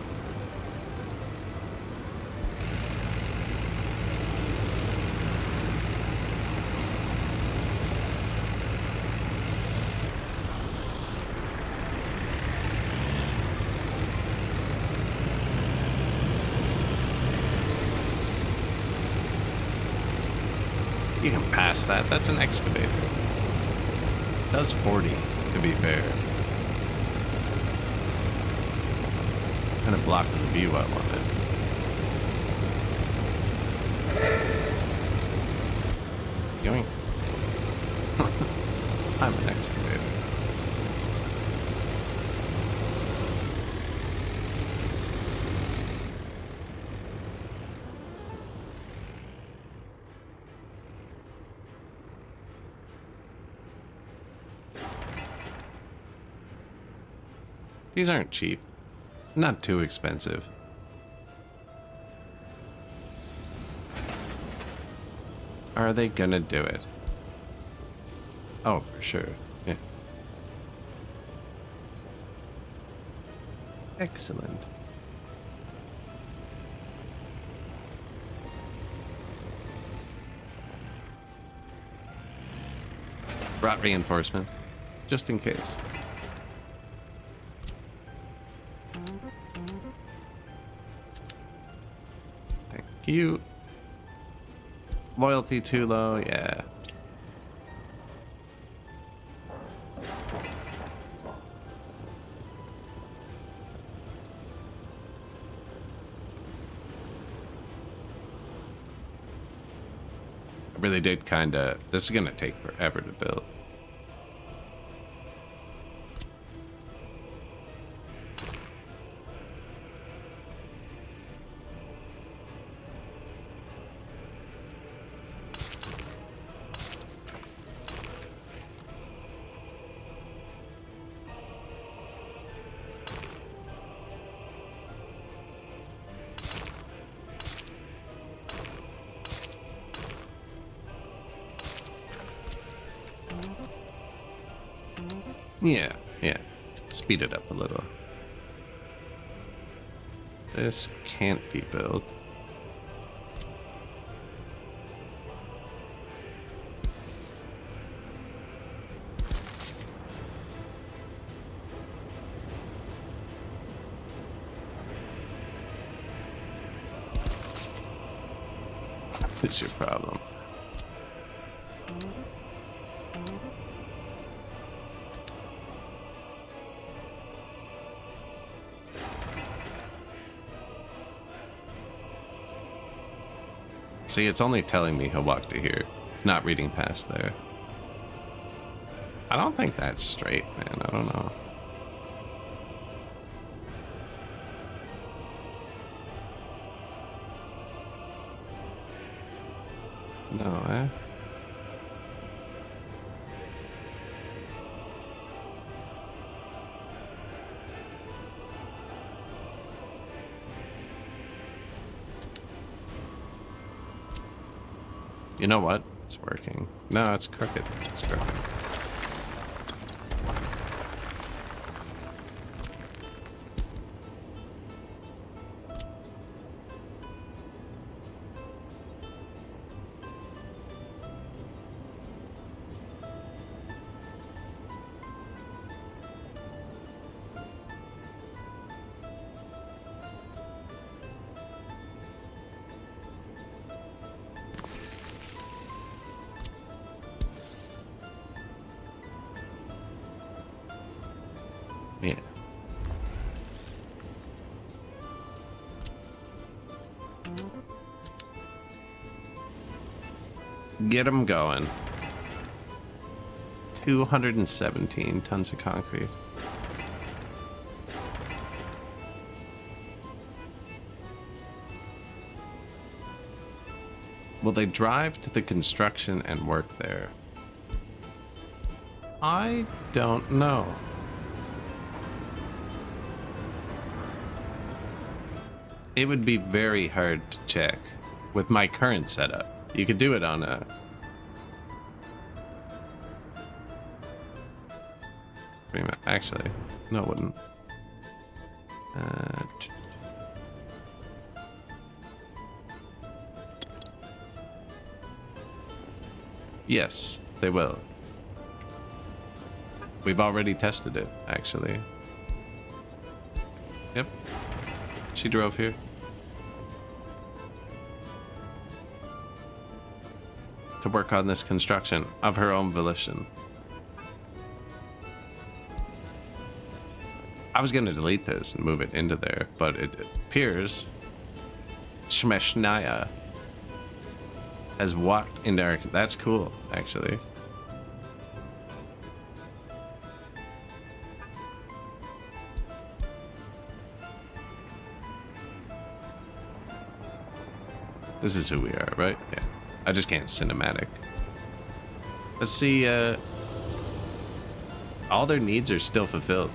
Speaker 1: You can pass that. That's an excavator. It does 40, to be fair. Kind of blocked the view I wanted. Yoink. I'm an excavator. These aren't cheap. Not too expensive. Are they gonna do it? Oh, for sure. Yeah. Excellent. Brought reinforcements, just in case. You loyalty too low, yeah. I really did kinda. This is gonna take forever to build. Yeah. Speed it up a little. This can't be built. What's your problem? See, it's only telling me he'll walk to here. It's not reading past there. I don't think that's straight, man. I don't know. No, eh? You know what? It's working. No, it's crooked. It's crooked. Yeah. Get them going. 217 tons of concrete. Will they drive to the construction and work there? I don't know. It would be very hard to check with my current setup. You could do it on a... Actually, no, it wouldn't. Yes, they will. We've already tested it, actually. Yep. She drove here. To work on this construction of her own volition. I was going to delete this and move it into there, but it appears Shmeshnaya has walked into our... That's cool, actually. This is who we are, right? Yeah. I just can't cinematic. Let's see, all their needs are still fulfilled.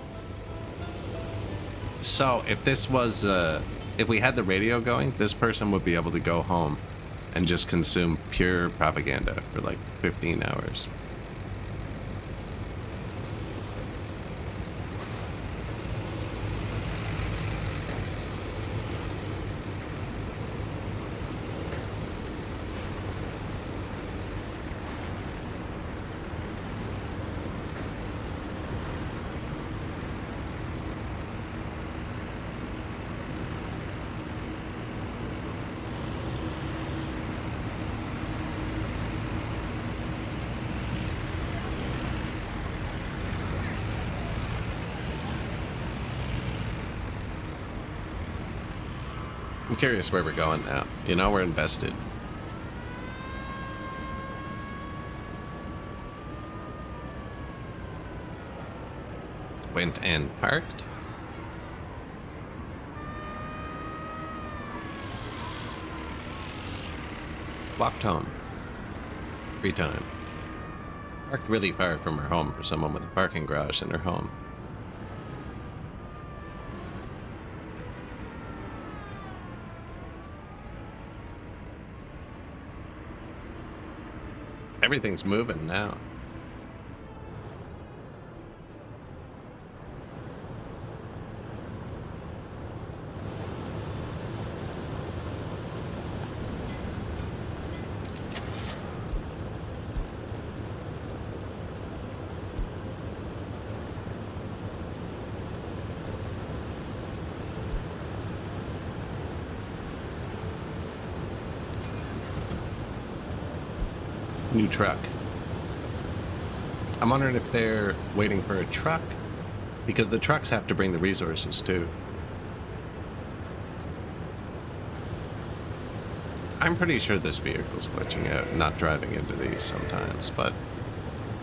Speaker 1: So if this was, if we had the radio going, this person would be able to go home and just consume pure propaganda for like 15 hours. I'm curious where we're going now. You know, we're invested. Went and parked. Walked home. Free time. Parked really far from her home for someone with a parking garage in her home. Everything's moving now. New truck. I'm wondering if they're waiting for a truck, because the trucks have to bring the resources too. I'm pretty sure this vehicle's glitching out, not driving into these sometimes, but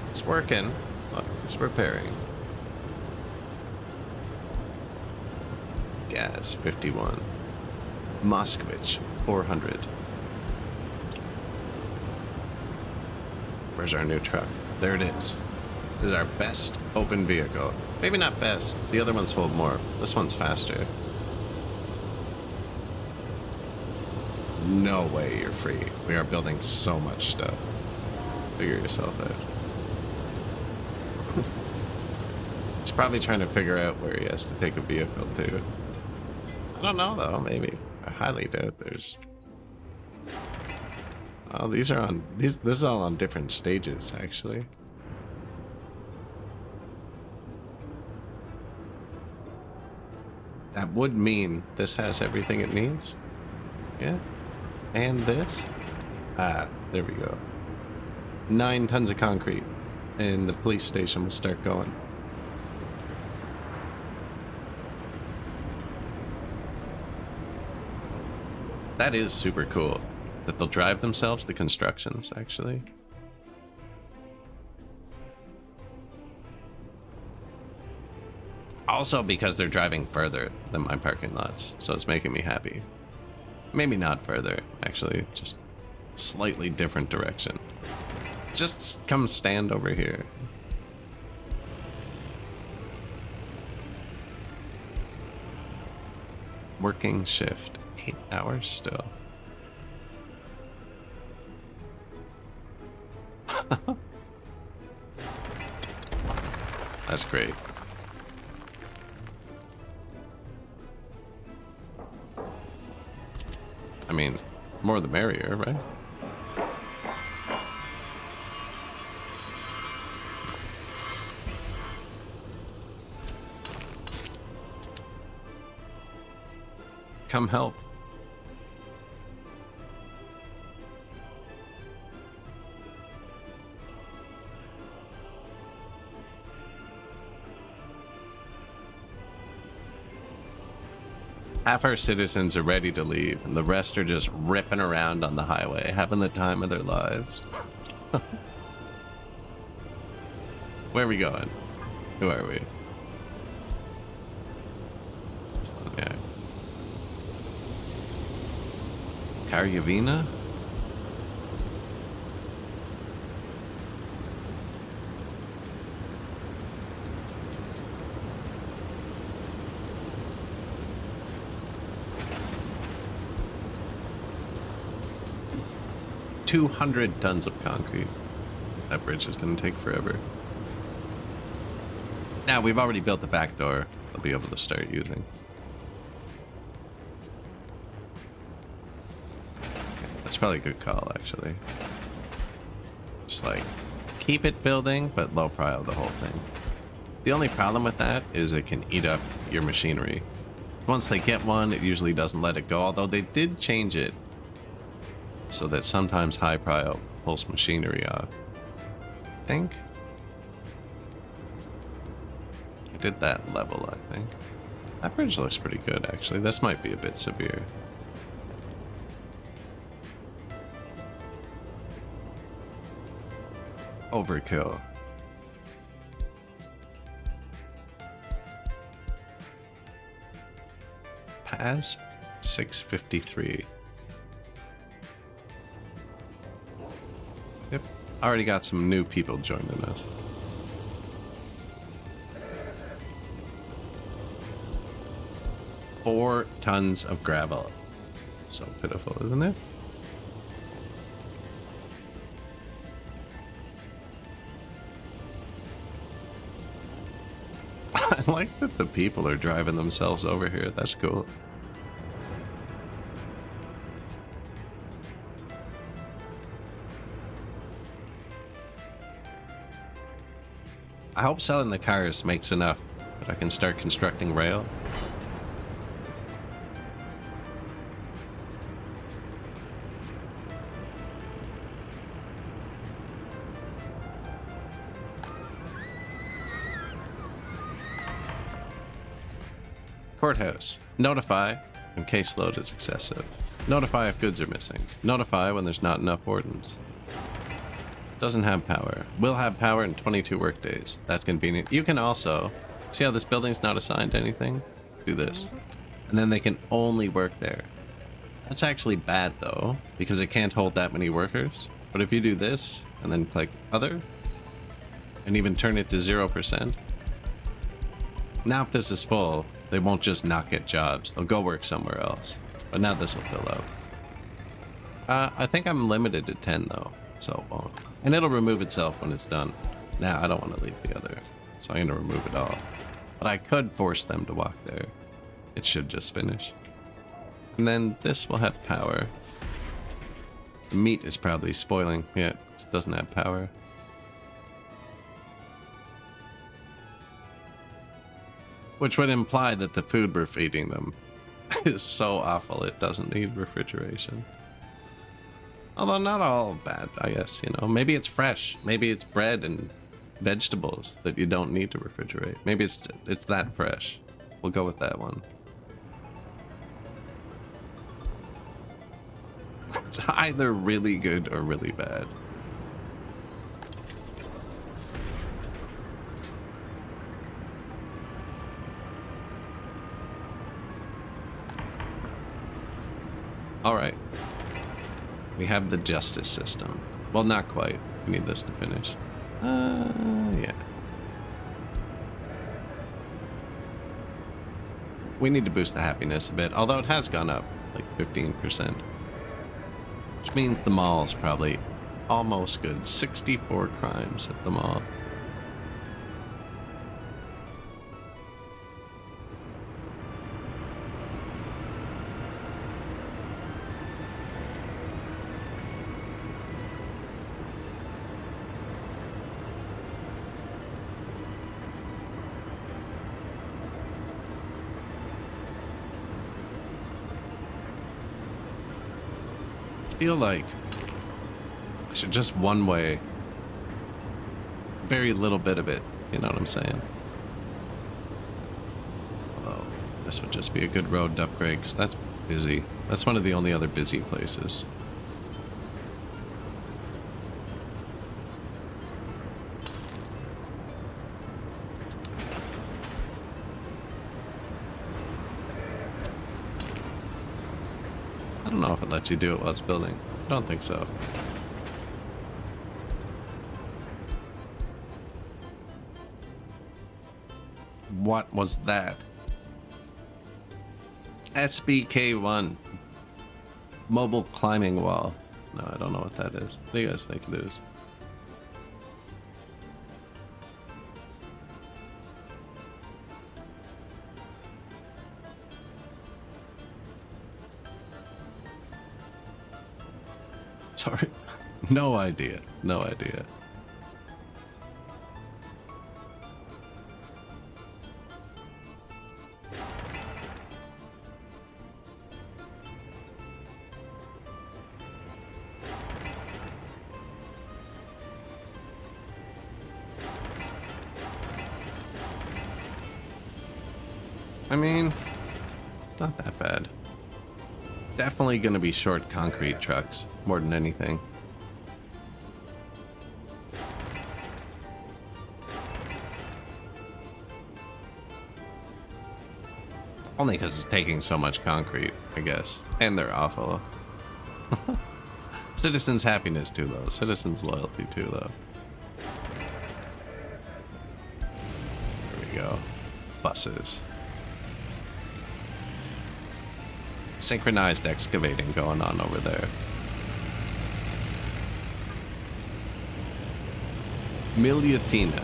Speaker 1: it's working. Look, it's repairing. Gas 51. Moskvich 400. Where's our new truck? There it is. This is our best open vehicle. Maybe not best. The other ones hold more. This one's faster. No way you're free. We are building so much stuff. Figure yourself out. He's probably trying to figure out where he has to take a vehicle to. I don't know though, maybe. I highly doubt there's... Oh, these are on... This is all on different stages, actually. That would mean this has everything it needs. Yeah. And this. Ah, there we go. 9 tons of concrete. And the police station will start going. That is super cool. That they'll drive themselves to constructions, actually. Also because they're driving further than my parking lots, so it's making me happy. Maybe not further, actually, just slightly different direction. Just come stand over here. Working shift, 8 hours still. That's great. I mean, more the merrier, right? Come help. Half our citizens are ready to leave, and the rest are just ripping around on the highway, having the time of their lives. Where are we going? Who are we? Yeah. Karyavina? $200 tons of concrete. That bridge is going to take forever. Now, we've already built the back door I'll be able to start using. That's probably a good call, actually. Just like, keep it building, but low prio the whole thing. The only problem with that is it can eat up your machinery. Once they get one, it usually doesn't let it go, although they did change it so that sometimes high prio pulls machinery off. I think I did that level, I think. That bridge looks pretty good, actually. This might be a bit severe. Overkill. Pass 653. Yep, already got some new people joining us. Four tons of gravel. So pitiful, isn't it? I like that the people are driving themselves over here. That's cool. I hope selling the cars makes enough that I can start constructing rail. Courthouse. Notify when caseload is excessive. Notify if goods are missing. Notify when there's not enough wardens. Doesn't have power. Will have power in 22 workdays. That's convenient. You can also, see how this building's not assigned to anything? Do this. And then they can only work there. That's actually bad though, because it can't hold that many workers. But if you do this, and then click other, and even turn it to 0%, now if this is full, they won't just not get jobs. They'll go work somewhere else. But now this will fill out. I think I'm limited to 10 though, so it won't. And it'll remove itself when it's done. Now, I don't want to leave the other, so I'm going to remove it all. But I could force them to walk there. It should just finish. And then this will have power. The meat is probably spoiling. Yeah, it doesn't have power. Which would imply that the food we're feeding them is so awful it doesn't need refrigeration. Although not all bad, I guess, you know. Maybe it's fresh. Maybe it's bread and vegetables that you don't need to refrigerate. Maybe it's that fresh. We'll go with that one. It's either really good or really bad. All right. We have the justice system. Well, not quite. We need this to finish. Yeah. We need to boost the happiness a bit, although it has gone up like 15%. Which means the mall's probably almost good. 64 crimes at the mall. Feel like I should just one way very little bit of it, you know what I'm saying? Although this would just be a good road to upgrade because that's busy. That's one of the only other busy places. I don't know if it lets you do it while it's building. I don't think so. What was that? SBK1. Mobile climbing wall. No, I don't know what that is. What do you guys think it is? Sorry. No idea. No idea. I mean, it's not that bad. Definitely gonna be short concrete trucks, more than anything. Only because it's taking so much concrete, I guess. And they're awful. Citizens' happiness too, though. Citizens' loyalty too, though. There we go. Buses. Synchronized excavating going on over there. Miliatina.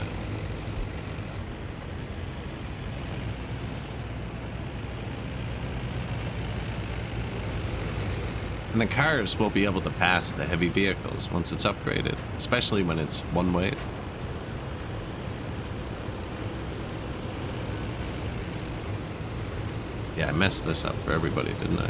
Speaker 1: And the cars will be able to pass the heavy vehicles once it's upgraded, especially when it's one way. Yeah, I messed this up for everybody, didn't I?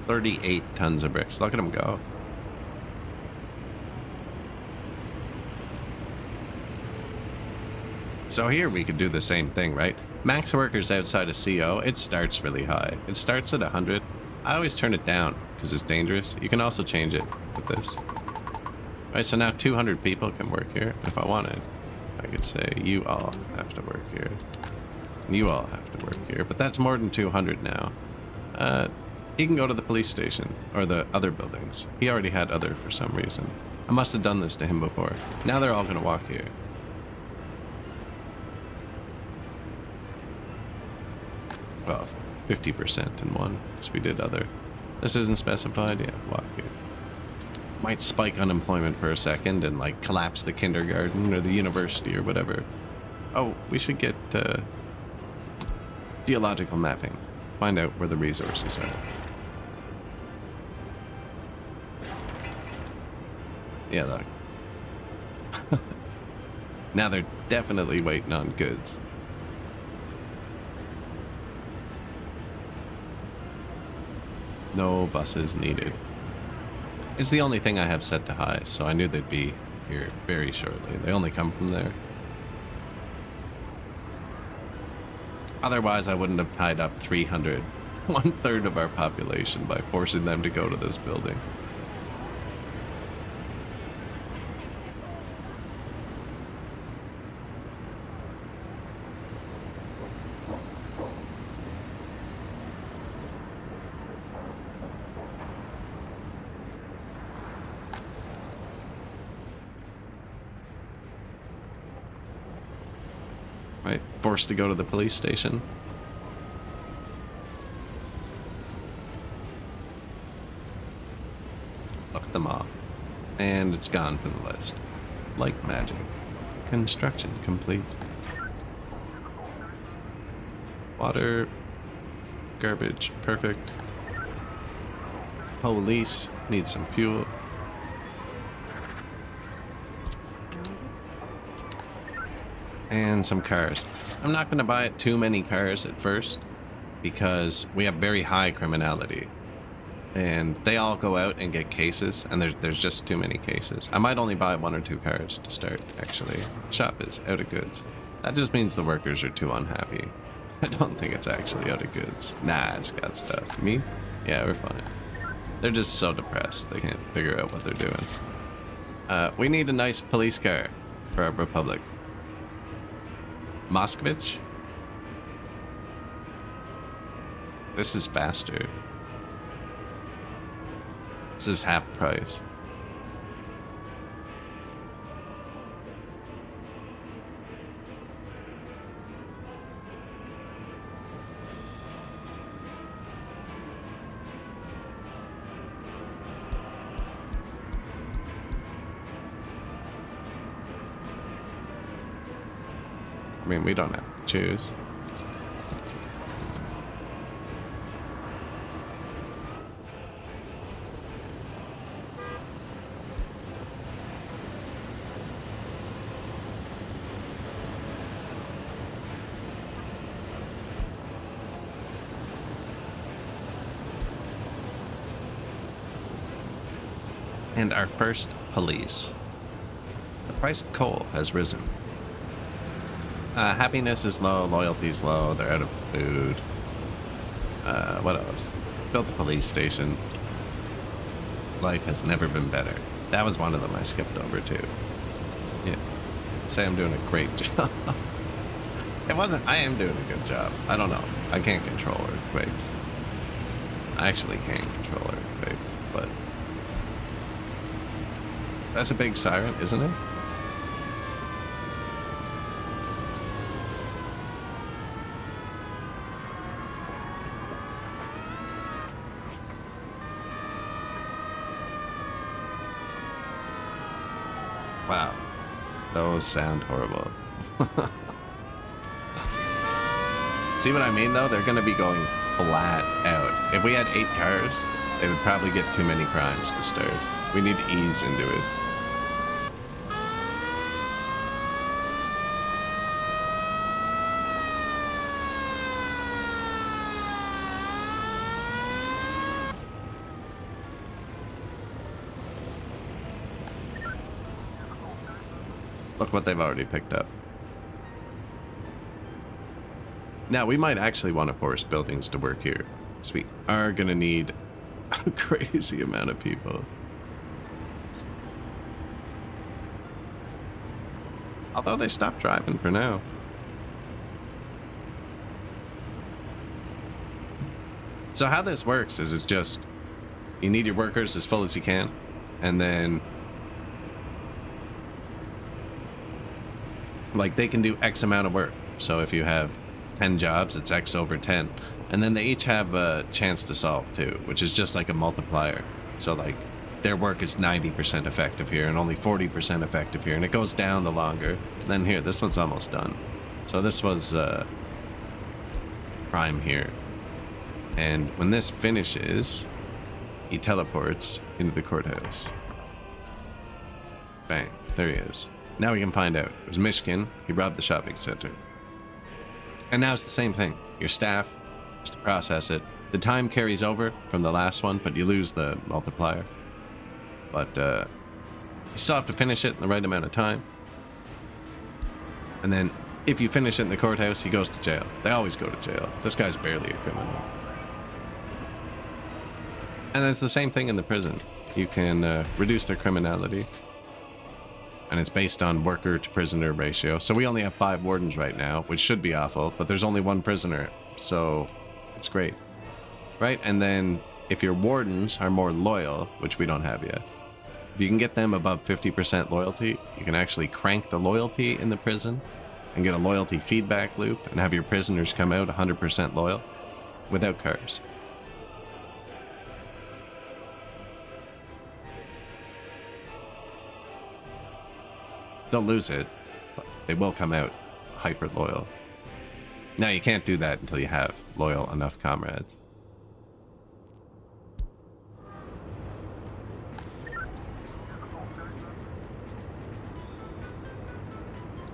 Speaker 1: $38 tons of bricks. Look at them go. So here we could do the same thing, right? Max workers outside of CO, it starts really high. It starts at 100. I always turn it down because it's dangerous. You can also change it with this. All right, so now 200 people can work here. If I wanted, I could say you all have to work here. You all have to work here, but that's more than 200 now. He can go to the police station or the other buildings. He already had other for some reason. I must have done this to him before. Now they're all gonna walk here. Well, 50% in one, because we did other. This isn't specified, yeah, walk here. Might spike unemployment for a second and like collapse the kindergarten or the university or whatever. Oh, we should get geological mapping. Find out where the resources are. Yeah, look. Now they're definitely waiting on goods. No buses needed. It's the only thing I have set to high, so I knew they'd be here very shortly. They only come from there. Otherwise, I wouldn't have tied up 300, 1/3 of our population, by forcing them to go to this building. Right? Forced to go to the police station. Look at them all. And it's gone from the list. Like magic. Construction complete. Water. Garbage. Perfect. Police. Need some fuel. And some cars. I'm not going to buy too many cars at first because we have very high criminality and they all go out and get cases, and there's just too many cases. I might only buy 1 or 2 cars to start, actually. Shop is out of goods. That just means the workers are too unhappy. I don't think it's actually out of goods. Nah, it's got stuff. Me? Yeah, we're fine. They're just so depressed they can't figure out what they're doing. We need a nice police car for our republic. Moskovich? This is faster. This is half price. I mean, we don't have to choose. And our first police. The price of coal has risen. Happiness is low, loyalty is low, they're out of food. What else? Built a police station. Life has never been better. That was one of them I skipped over too. Yeah. Say I'm doing a great job. It wasn't, I am doing a good job. I don't know. I can't control earthquakes. I actually can't control earthquakes, but that's a big siren, isn't it? Wow. Those sound horrible. See what I mean, though? They're going to be going flat out. If we had 8 cars, they would probably get too many crimes to start. We need to ease into it. Look what they've already picked up. Now, we might actually want to force buildings to work here, because we are going to need a crazy amount of people. Although they stopped driving for now. So how this works is it's just, you need your workers as full as you can, and then like they can do X amount of work. So if you have 10 jobs, it's X over 10. And then they each have a chance to solve too, which is just like a multiplier. So like their work is 90% effective here and only 40% effective here. And it goes down the longer. And then here, this one's almost done. So this was prime here. And when this finishes, he teleports into the courthouse. Bang, there he is. Now we can find out. It was Michigan. He robbed the shopping center. And now it's the same thing. Your staff has to process it. The time carries over from the last one, but you lose the multiplier. But you still have to finish it in the right amount of time. And then if you finish it in the courthouse, he goes to jail. They always go to jail. This guy's barely a criminal. And it's the same thing in the prison. You can reduce their criminality. And it's based on worker to prisoner ratio. So we only have 5 wardens right now, which should be awful, but there's only 1 prisoner. So it's great. Right? And then if your wardens are more loyal, which we don't have yet, if you can get them above 50% loyalty, you can actually crank the loyalty in the prison and get a loyalty feedback loop and have your prisoners come out 100% loyal without cars. They'll lose it, but they will come out hyper loyal. Now you can't do that until you have loyal enough comrades.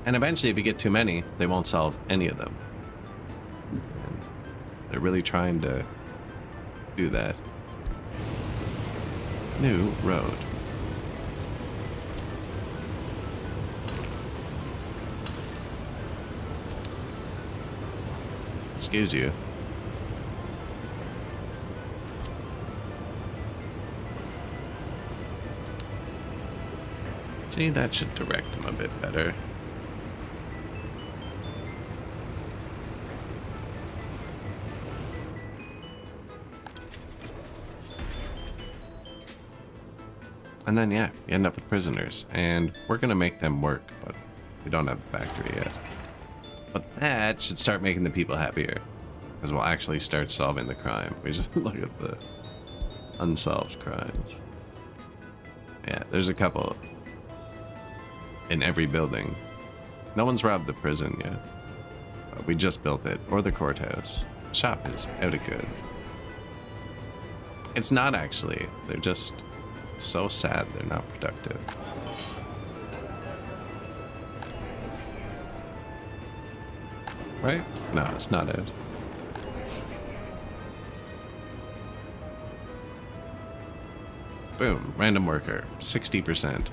Speaker 1: And eventually, if you get too many, they won't solve any of them. And they're really trying to do that. New road. Excuse you. See, that should direct them a bit better. And then, yeah, you end up with prisoners. And we're going to make them work, but we don't have the factory yet. But that should start making the people happier. Because we'll actually start solving the crime. We just look at the unsolved crimes. Yeah, there's a couple in every building. No one's robbed the prison yet. But we just built it. Or the courthouse. Shop is out of goods. It's not actually. They're just so sad they're not productive. Right? No, it's not it. Boom. Random worker. 60%.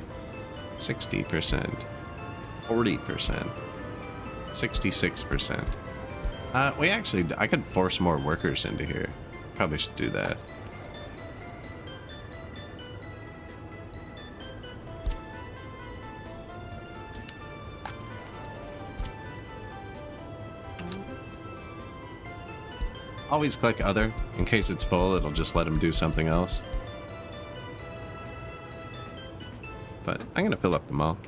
Speaker 1: 60%. 40%. 66%. We actually... I could force more workers into here. Probably should do that. Always click other. In case it's full, it'll just let him do something else. But I'm gonna fill up the mall.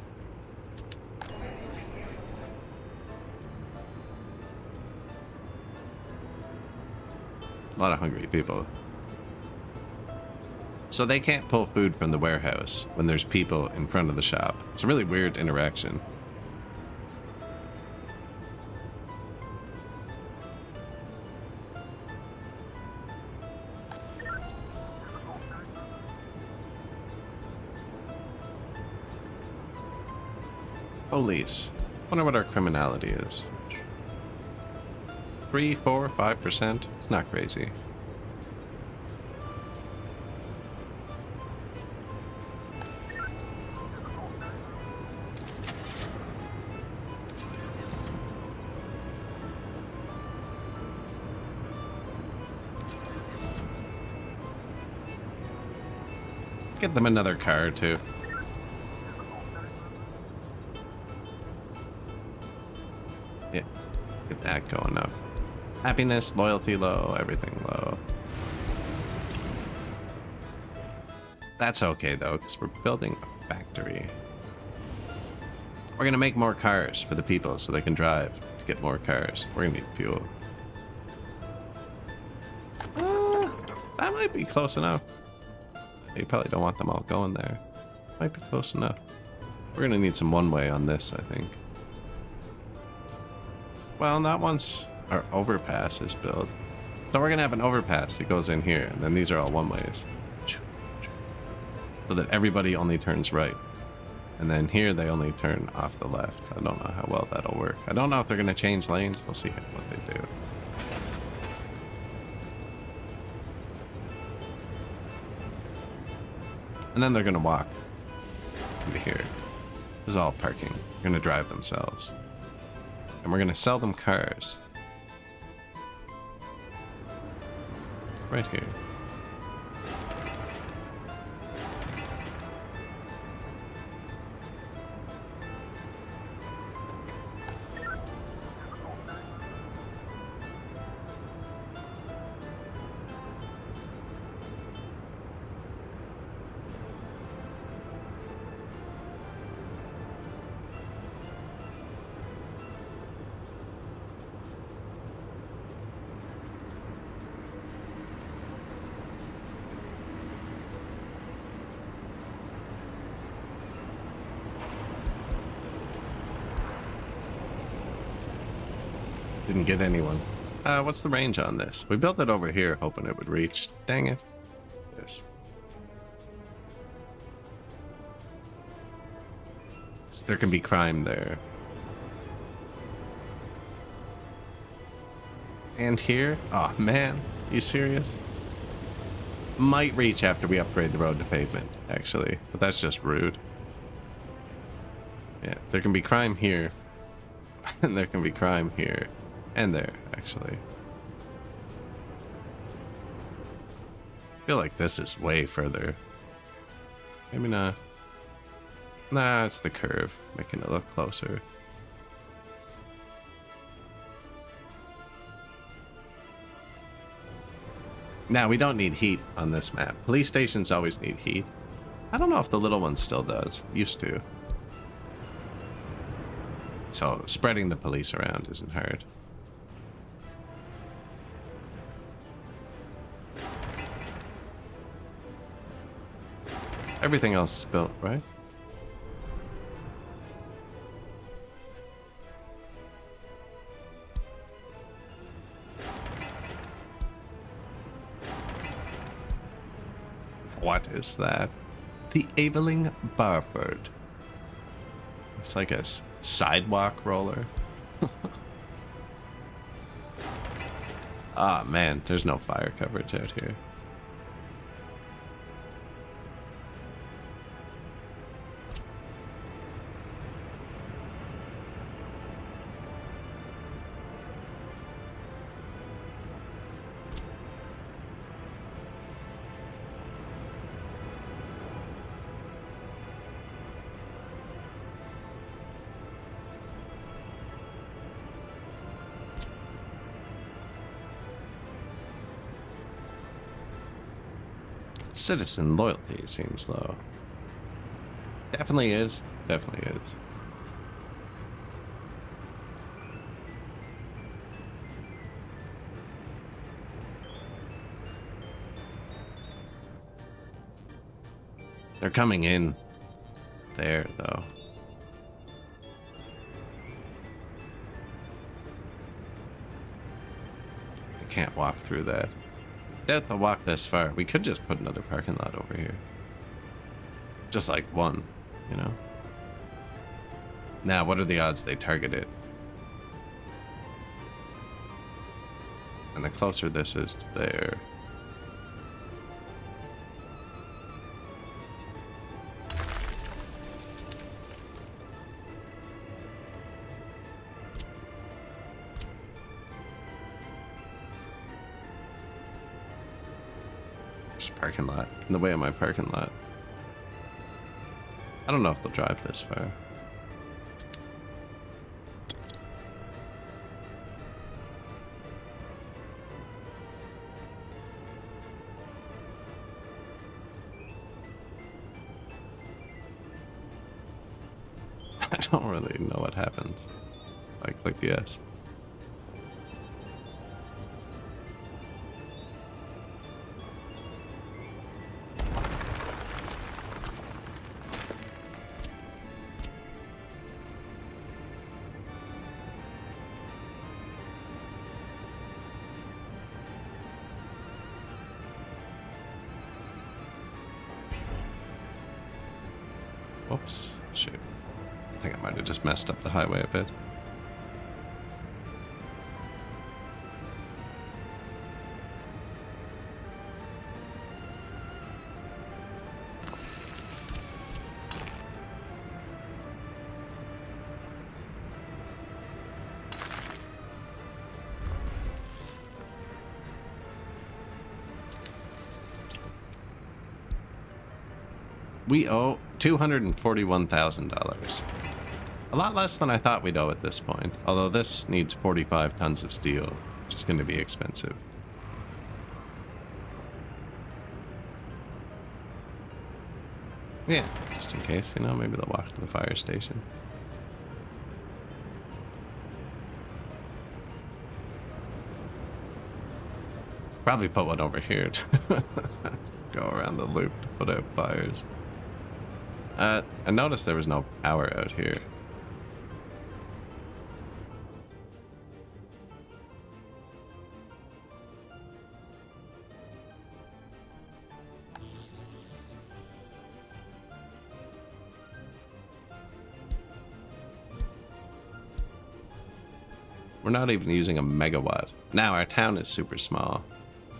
Speaker 1: A lot of hungry people. So they can't pull food from the warehouse when there's people in front of the shop. It's a really weird interaction. Police. Wonder what our criminality is. 3, 4, 5%? It's not crazy. Get them another car or two. Yeah, get that going up. Happiness, loyalty low, everything low. That's okay though, because we're building a factory. We're gonna make more cars for the people so they can drive to get more cars. We're gonna need fuel. That might be close enough. You probably don't want them all going there. Might be close enough. We're gonna need some one-way on this, I think. Well, not once our overpass is built. So we're gonna have an overpass that goes in here, and then these are all one-ways. So that everybody only turns right. And then here they only turn off the left. I don't know how well that'll work. I don't know if they're going to change lanes. We'll see what they do. And then they're going to walk into here. This is all parking. They're going to drive themselves. And we're going to sell them cars. Right here. Didn't get anyone. What's the range on this? We built it over here hoping it would reach. Dang it. Yes. So there can be crime there. And here? Oh man, you serious? Might reach after we upgrade the road to pavement, actually. But that's just rude. Yeah, there can be crime here. And there can be crime here. And there, actually. I feel like this is way further. Maybe not. Nah, it's the curve, making it look closer. Now, we don't need heat on this map. Police stations always need heat. I don't know if the little one still does. Used to. So, spreading the police around isn't hard. Everything else is built, right? What is that? The Aveling Barford. It's like a sidewalk roller. Ah, man, there's no fire coverage out here. Citizen loyalty seems low. Definitely is. Definitely is. They're coming in there, though. They can't walk through that. They have to walk this far. We could just put another parking lot over here. Just like one, you know? Now, what are the odds they target it? And the closer this is to there. Parking lot in the way of my parking lot. I don't know if they'll drive this far. I don't really know what happens. I click yes. Whoops, shoot. I think I might have just messed up the highway a bit. We owe $241,000. A lot less than I thought we'd owe at this point. Although this needs 45 tons of steel, which is going to be expensive. Yeah, just in case, you know, maybe they'll walk to the fire station. Probably put one over here to go around the loop to put out fires. I noticed there was no power out here. We're not even using a megawatt. Now our town is super small.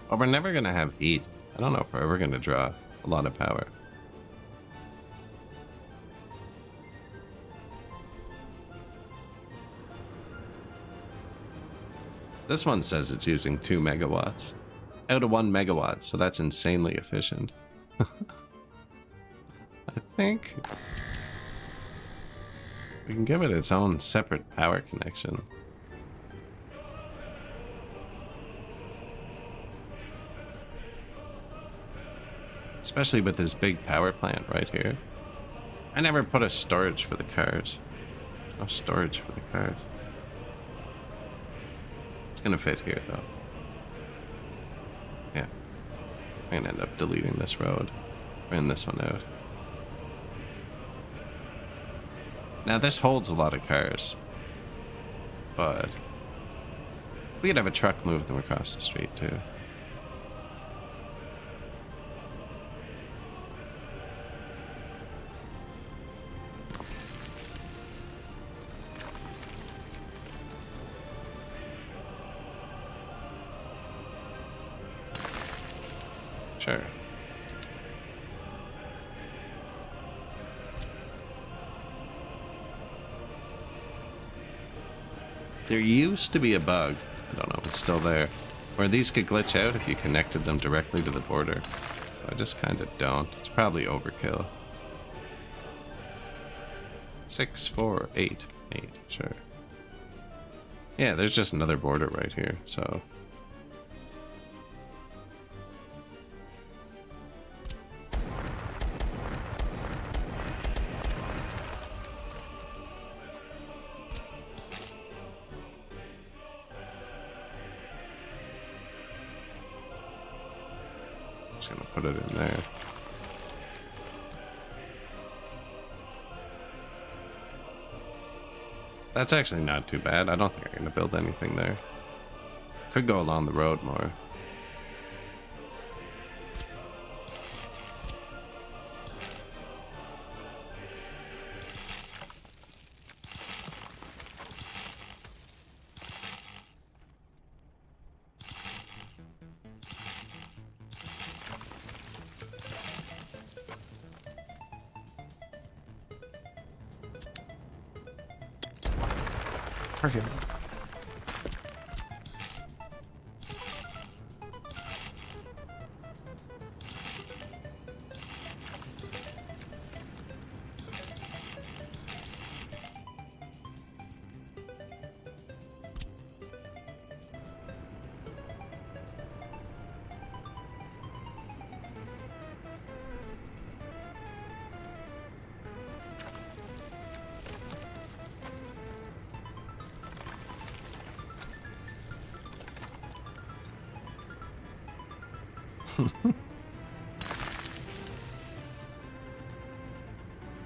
Speaker 1: But we're never going to have heat. I don't know if we're ever going to draw a lot of power. This one says it's using 2 megawatts out of 1 megawatt, so that's insanely efficient. I think we can give it its own separate power connection. Especially with this big power plant right here. I never put a storage for the cars. No storage for the cars. It's gonna fit here though. Yeah. I'm gonna end up deleting this road. Ran this one out. Now this holds a lot of cars. But we could have a truck move them across the street too. Sure. There used to be a bug, I don't know if it's still there, where these could glitch out if you connected them directly to the border. So I just kind of don't. It's probably overkill. 6, 4, 8, 8, sure. Yeah, there's just another border right here, so... Just gonna put it in there. That's actually not too bad. I don't think I'm gonna build anything there. Could go along the road more. Okay.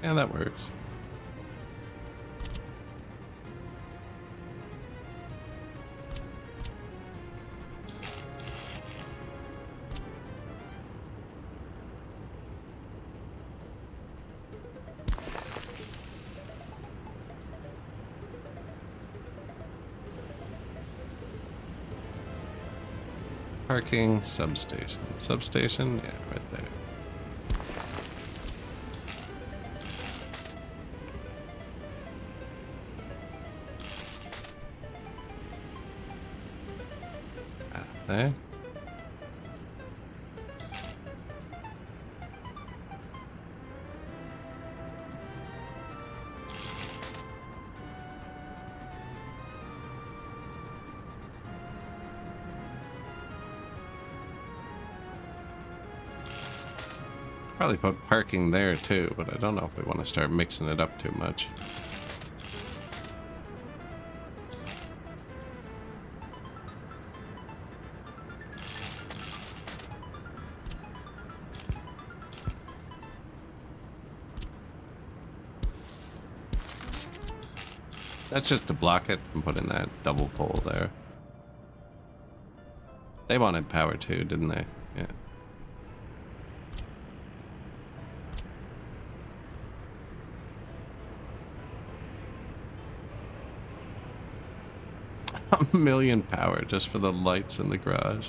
Speaker 1: Yeah, that works. Parking substation. Substation? Yeah, right there. There. Probably put parking there too, but I don't know if we want to start mixing it up too much. That's just to block it from putting that double pole there. They wanted power too, didn't they? Yeah. A million power just for the lights in the garage.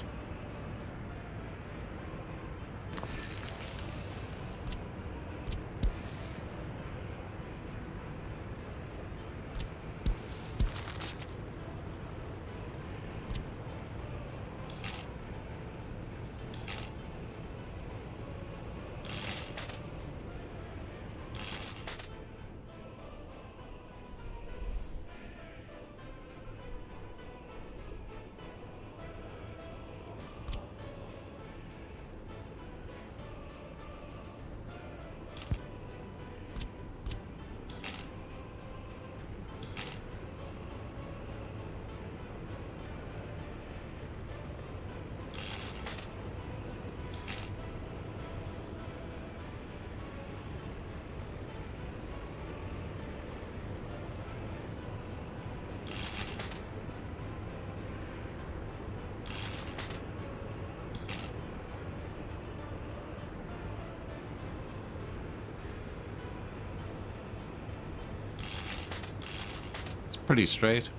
Speaker 1: Pretty straight.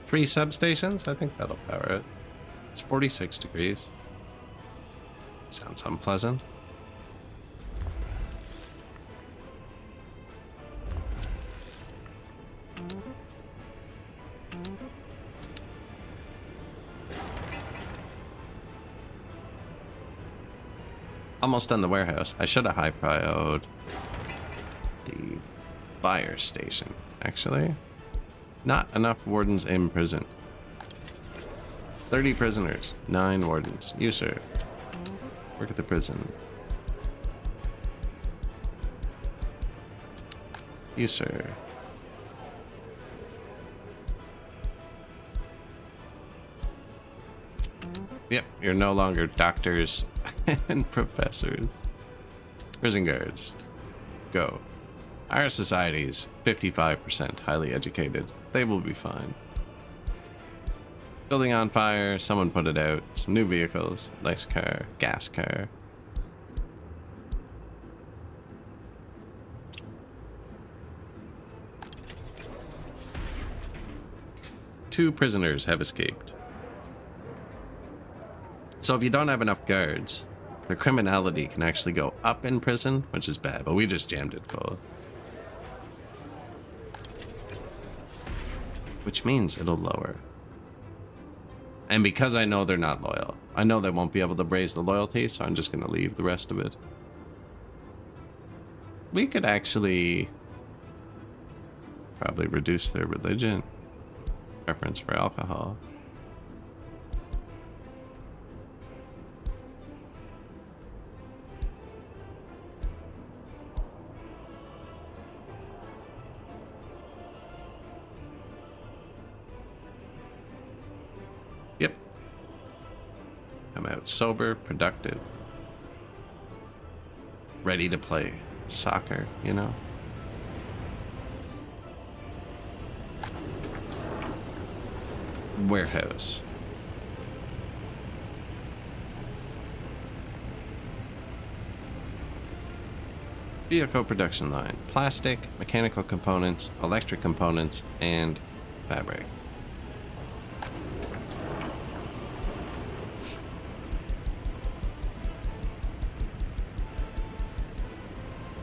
Speaker 1: Three substations? I think that'll power it. It's 46 degrees. Sounds unpleasant. Almost done the warehouse. I should have high prioed the fire station, actually. Not enough wardens in prison. 30 prisoners, 9 wardens. You, sir. Work at the prison. You, sir. Yep, you're no longer doctors and professors. Prison guards. Go. Our society's 55% highly educated. They will be fine. Building on fire, someone put it out. Some new vehicles. Nice car. Gas car. Two prisoners have escaped. So if you don't have enough guards, the criminality can actually go up in prison, which is bad, but we just jammed it full. Which means it'll lower. And because I know they're not loyal, I know they won't be able to raise the loyalty, so I'm just going to leave the rest of it. We could actually probably reduce their religion. Preference for alcohol. Yep. Come out sober, productive. Ready to play soccer, you know? Warehouse. Vehicle production line. Plastic, mechanical components, electric components, and fabric.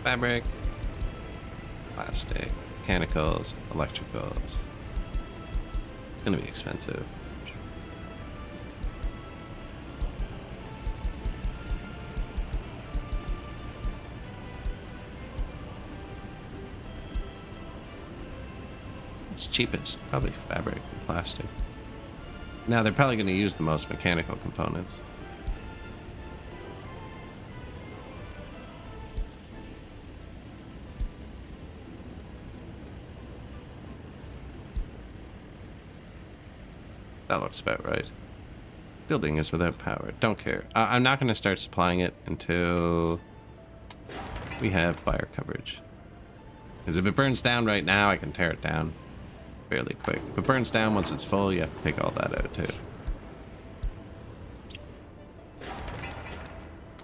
Speaker 1: Fabric, plastic, mechanicals, electricals. It's gonna be expensive. What's cheapest? Probably fabric and plastic. Now they're probably gonna use the most mechanical components. That looks about right. Building is without power. Don't care. I'm not going to start supplying it until we have fire coverage. Because if it burns down right now, I can tear it down fairly quick. If it burns down once it's full, you have to take all that out too.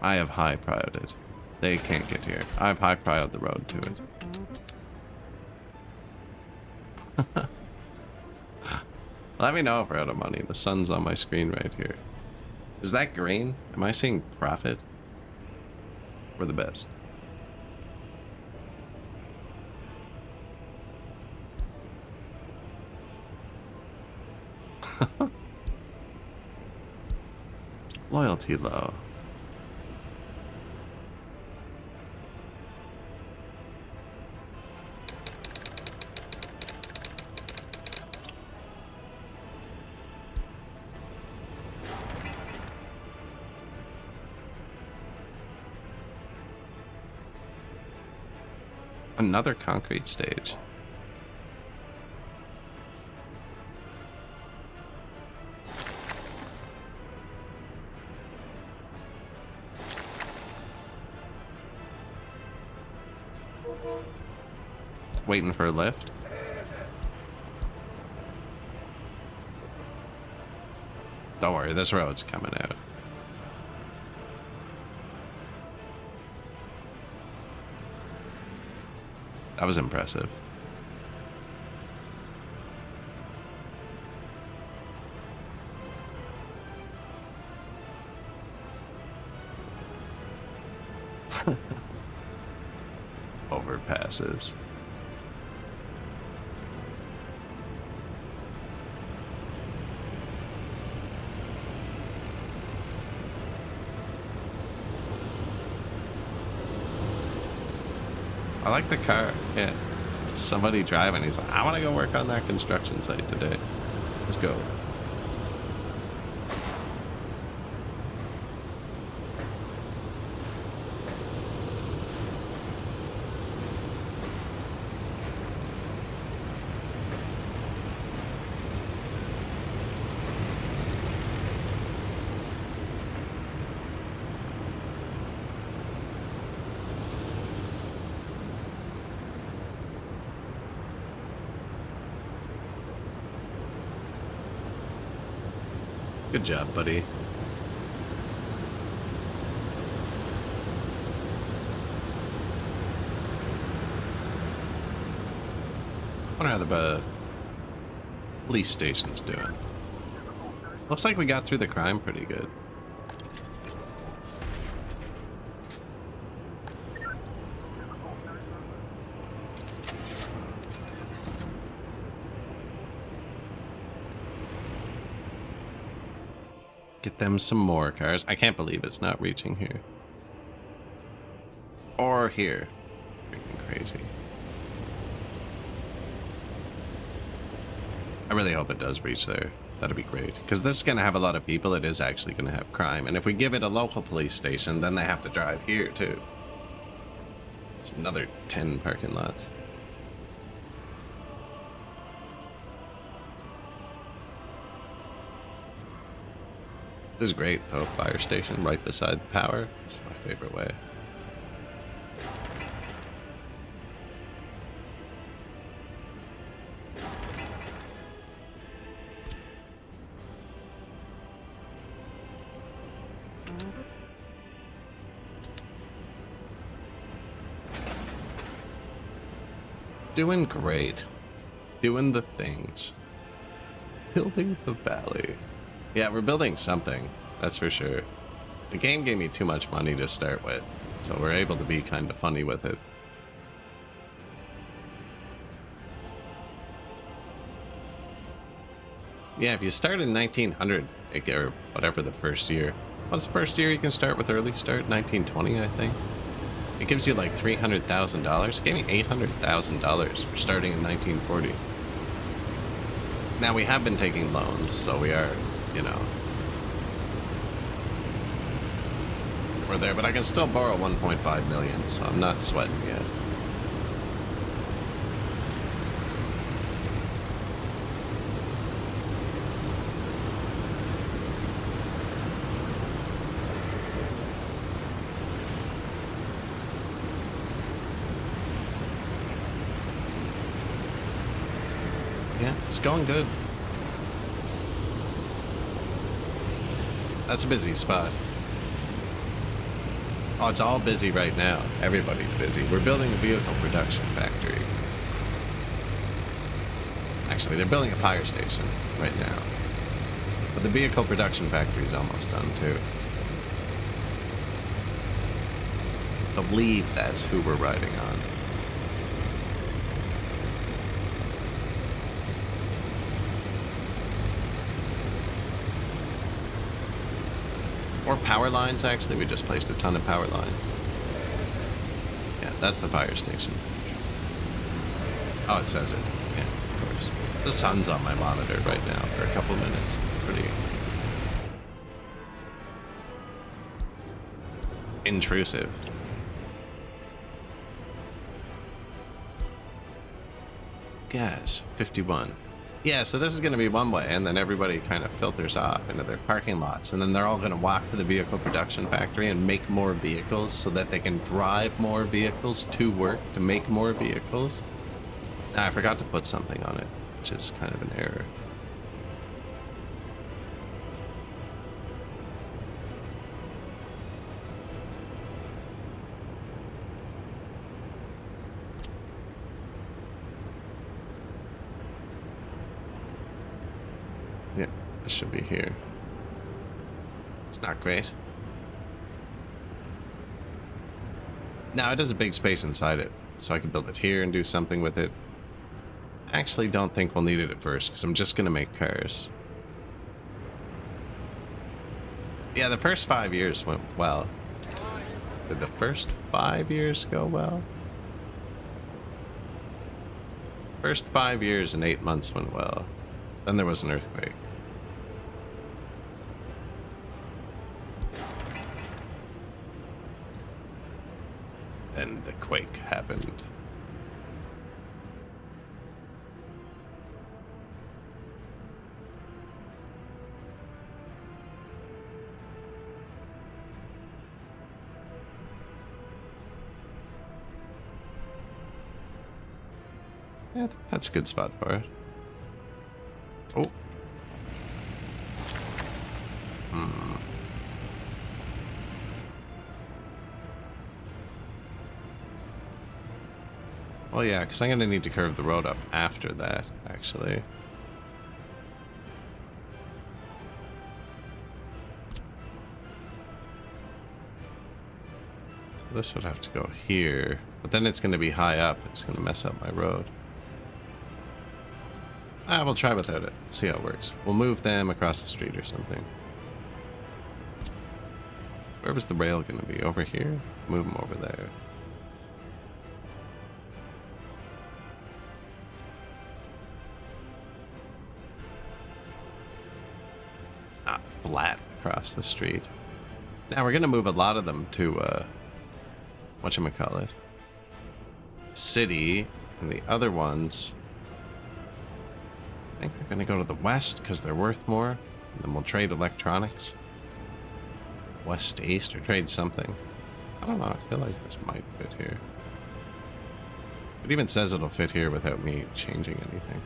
Speaker 1: I have high prioed it. They can't get here. I've high prioed the road to it. Let me know if we're out of money. The sun's on my screen right here. Is that green? Am I seeing profit? We're the best. Loyalty low. Another concrete stage. Waiting for a lift. Don't worry, this road's coming out. That was impressive. Overpasses. I like the car. Yeah. Somebody driving. He's like, I want to go work on that construction site today. Let's go. Good job, buddy. I wonder how the police station's doing. Looks like we got through the crime pretty good. Get them some more cars. I can't believe it's not reaching here. Or here. Freaking crazy. I really hope it does reach there. That'd be great. Because this is going to have a lot of people. It is actually going to have crime. And if we give it a local police station, then they have to drive here too. It's another 10 parking lots. This is great though, fire station right beside the power. This is my favorite way. Doing great. Doing the things. Building the valley. Yeah, we're building something. That's for sure. The game gave me too much money to start with, so we're able to be kind of funny with it. Yeah, if you start in 1900, or whatever the first year. What's the first year you can start with early start? 1920, I think. It gives you like $300,000. It gave me $800,000 for starting in 1940. Now, we have been taking loans, so we are, you know, we're there, but I can still borrow 1.5 million, so I'm not sweating yet. Yeah, it's going good. That's a busy spot. Oh, it's all busy right now. Everybody's busy. We're building a vehicle production factory. Actually, they're building a fire station right now. But the vehicle production factory is almost done, too. I believe that's who we're riding on. Or power lines, actually. We just placed a ton of power lines. Yeah, that's the fire station. Oh, it says it. Yeah, of course. The sun's on my monitor right now for a couple minutes. Pretty intrusive. Gas, 51. Yeah, so this is going to be one way, and then everybody kind of filters off into their parking lots, and then they're all going to walk to the vehicle production factory and make more vehicles so that they can drive more vehicles to work to make more vehicles. I forgot to put something on it, which is kind of an error. Yeah, it should be here. It's not great. Now it has a big space inside it, so I can build it here and do something with it. I actually don't think we'll need it at first, because I'm just going to make cars. Yeah, the first 5 years went well. Did the first 5 years go well? First 5 years and 8 months went well. Then there was an earthquake. Then the quake happened. Yeah, that's a good spot for it. Oh. Well, yeah, because I'm going to need to curve the road up after that, actually. This would have to go here, but then it's going to be high up. It's going to mess up my road. We'll try without it. See how it works. We'll move them across the street or something. Where was the rail going to be? Over here? Move them over there. Flat across the street. Now we're gonna move a lot of them to whatchamacallit, city, and the other ones I think they're gonna go to the west because they're worth more, and then we'll trade electronics west to east or trade something. I don't know, I feel like this might fit here. It even says it'll fit here without me changing anything.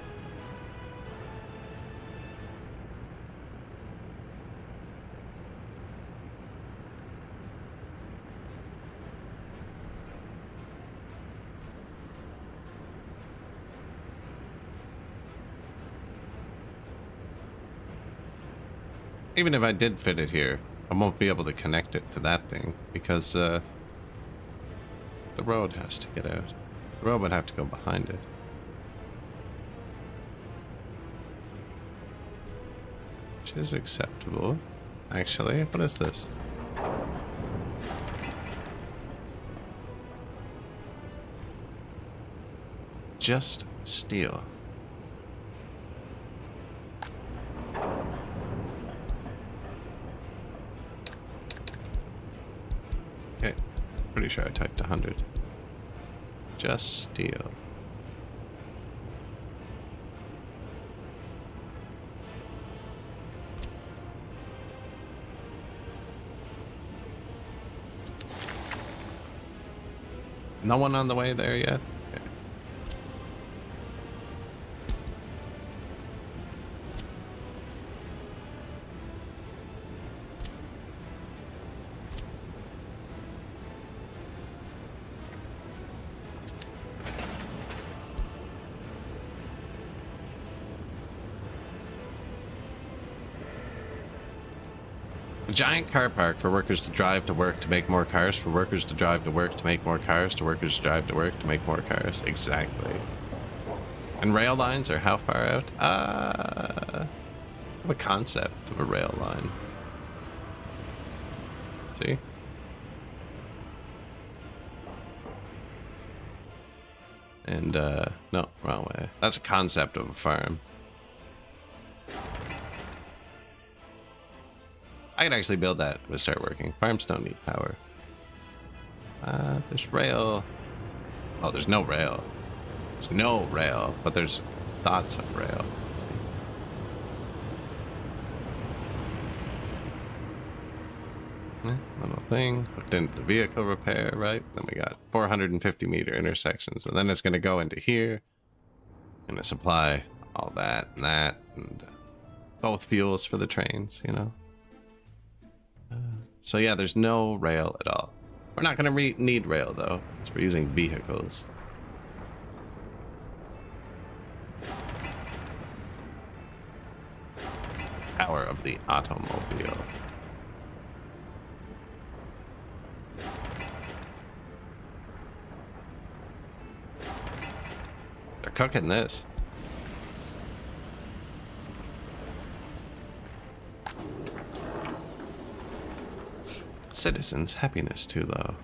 Speaker 1: Even if I did fit it here, I won't be able to connect it to that thing because the road has to get out. The road would have to go behind it. Which is acceptable. Actually, what is this? Just steel. Okay, pretty sure I typed 100. Just steel. No one on the way there yet? Okay. A giant car park for workers to drive to work to make more cars, for workers to drive to work to make more cars, to workers to drive to work to make more cars. Exactly. And rail lines are how far out? I have a concept of a rail line. See? And, no, wrong way. That's a concept of a farm. I could actually build that to start working. Farms don't need power. There's rail. Oh, there's no rail. There's no rail, but there's thoughts of rail. Little thing hooked into the vehicle repair, right? Then we got 450-meter intersections, and then it's going to go into here. Going to supply all that, and both fuels for the trains, you know. So yeah, there's no rail at all. We're not going to need rail though, because we're using vehicles. Power of the automobile. They're cooking this. Citizens' happiness too low.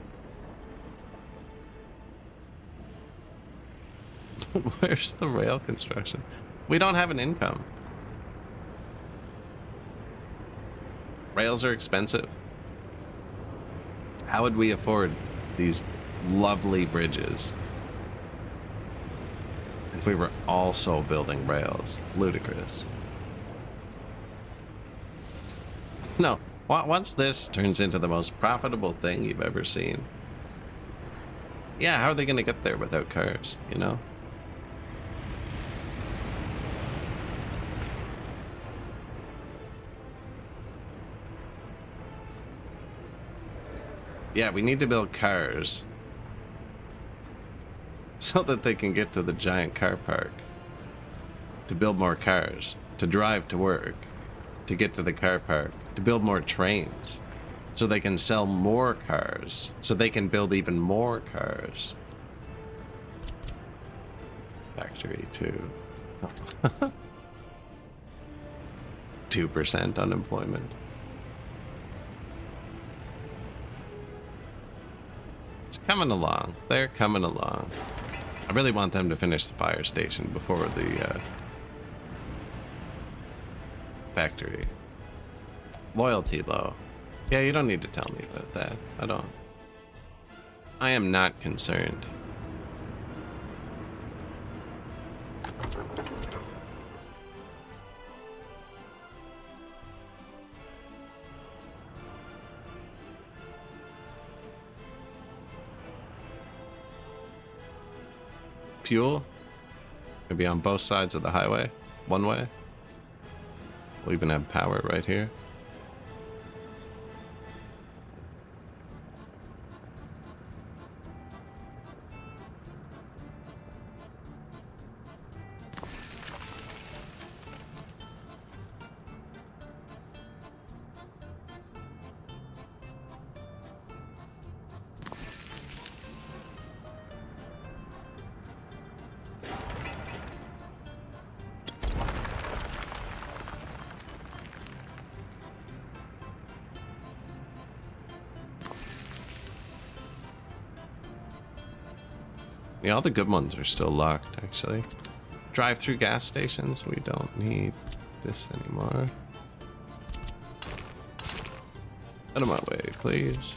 Speaker 1: Where's the rail construction? We don't have an income. Rails are expensive. How would we afford these lovely bridges if we were also building rails? It's ludicrous. No. Once this turns into the most profitable thing you've ever seen, yeah, how are they going to get there without cars, you know? Yeah, we need to build cars so that they can get to the giant car park, to build more cars, to drive to work, to get to the car park, to build more trains, so they can sell more cars, so they can build even more cars. Factory 2. 2% unemployment. It's coming along. They're coming along. I really want them to finish the fire station before the factory. Loyalty low. Yeah, you don't need to tell me about that. I don't. I am not concerned. Fuel? Maybe on both sides of the highway? One way? We'll even have power right here. Yeah, all the good ones are still locked, actually. Drive-through gas stations, we don't need this anymore. Out of my way, please.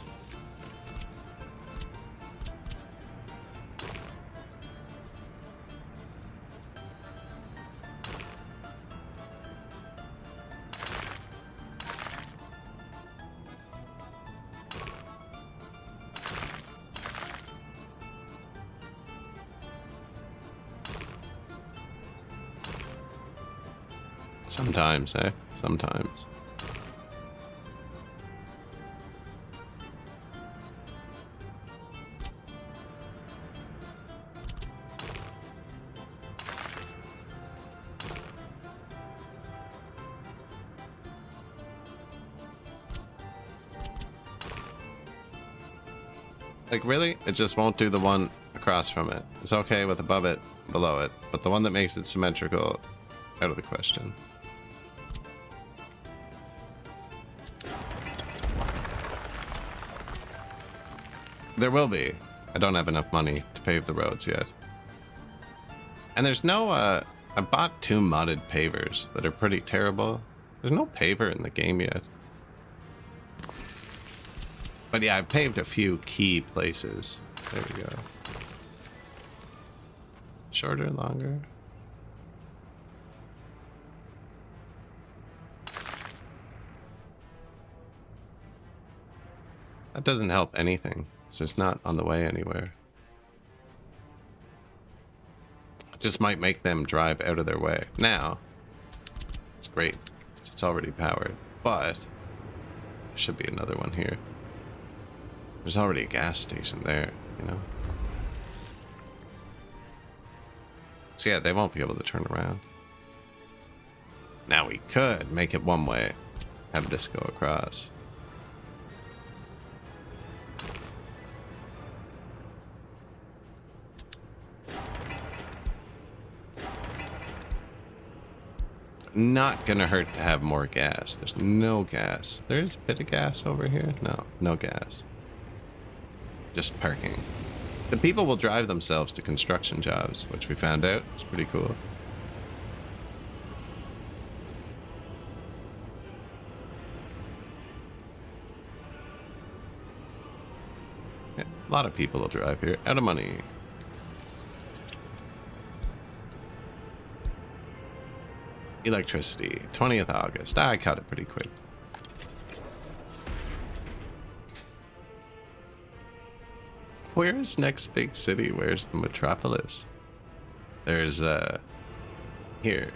Speaker 1: Sometimes, eh? Sometimes. Like, really? It just won't do the one across from it. It's okay with above it, below it, but the one that makes it symmetrical, out of the question. There will be. I don't have enough money to pave the roads yet. And there's no, I bought 2 modded pavers that are pretty terrible. There's no paver in the game yet. But yeah, I've paved a few key places. There we go. Shorter, longer. That doesn't help anything. It's just not on the way anywhere. It just might make them drive out of their way. Now, it's great. It's already powered. But there should be another one here. There's already a gas station there, you know? So yeah, they won't be able to turn around. Now we could make it one way. Have this go across. Not gonna hurt to have more gas. There's no gas. There's a bit of gas over here. No, no gas. Just parking. The people will drive themselves to construction jobs, which we found out. It's pretty cool. Yeah, a lot of people will drive here. Out of money. Electricity. 20th August. I caught it pretty quick. Where's next big city? Where's the metropolis? There's, here.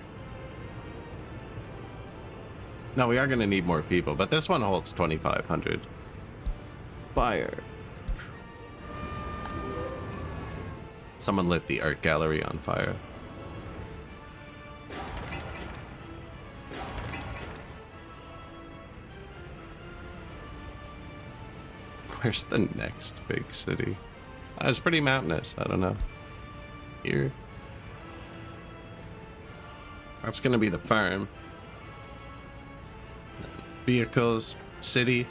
Speaker 1: No, we are going to need more people, but this one holds 2,500. Fire. Someone lit the art gallery on fire. Where's the next big city? It's pretty mountainous. I don't know. Here. That's gonna be the farm. Vehicles, city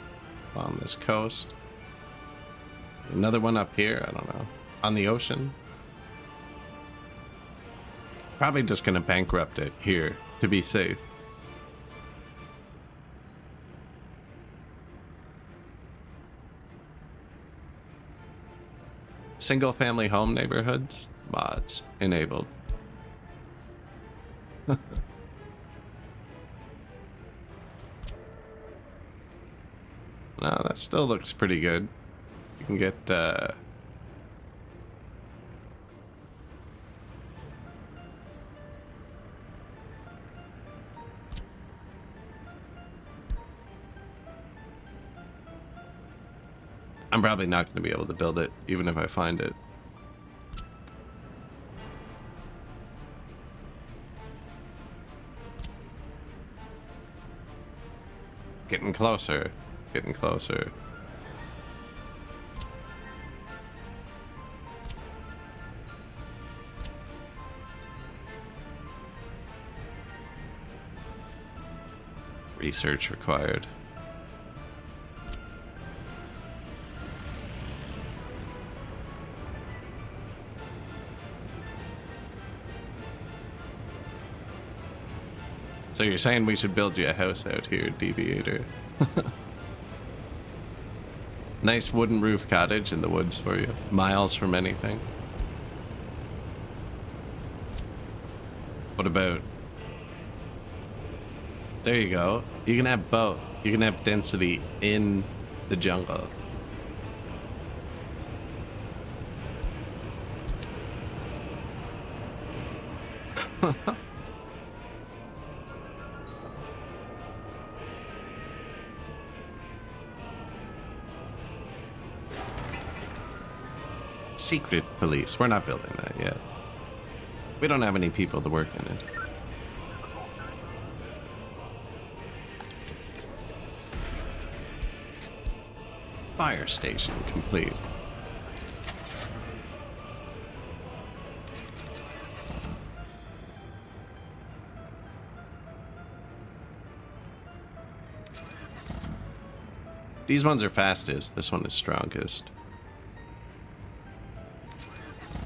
Speaker 1: on this coast. Another one up here. I don't know. On the ocean. Probably just gonna bankrupt it here to be safe. Single family home neighborhoods, mods enabled. No, that still looks pretty good. You can get I'm probably not going to be able to build it, even if I find it. Getting closer. Getting closer. Research required. So you're saying we should build you a house out here, Deviator? Nice wooden roof cottage in the woods for you. Miles from anything. What about... There you go. You can have both. You can have density in the jungle. Secret police. We're not building that yet. We don't have any people to work in it. Fire station complete. These ones are fastest. This one is strongest.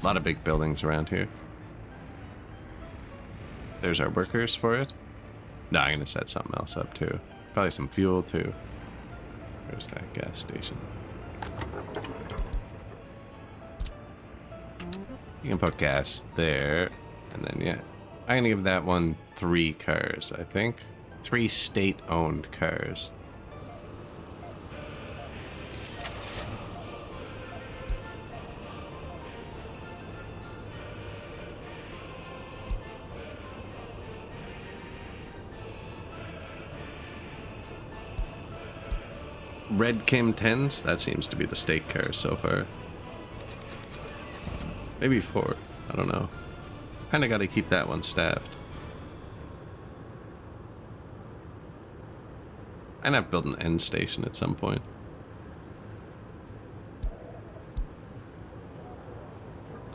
Speaker 1: A lot of big buildings around here. There's our workers for it. No, I'm gonna set something else up too. Probably some fuel too. There's that gas station. You can put gas there, and then yeah, I'm gonna give that one 3 cars. I think 3 state-owned cars. Red Kim 10s? That seems to be the state car so far. Maybe 4. I don't know. Kinda gotta keep that one staffed. I'd have to build an end station at some point.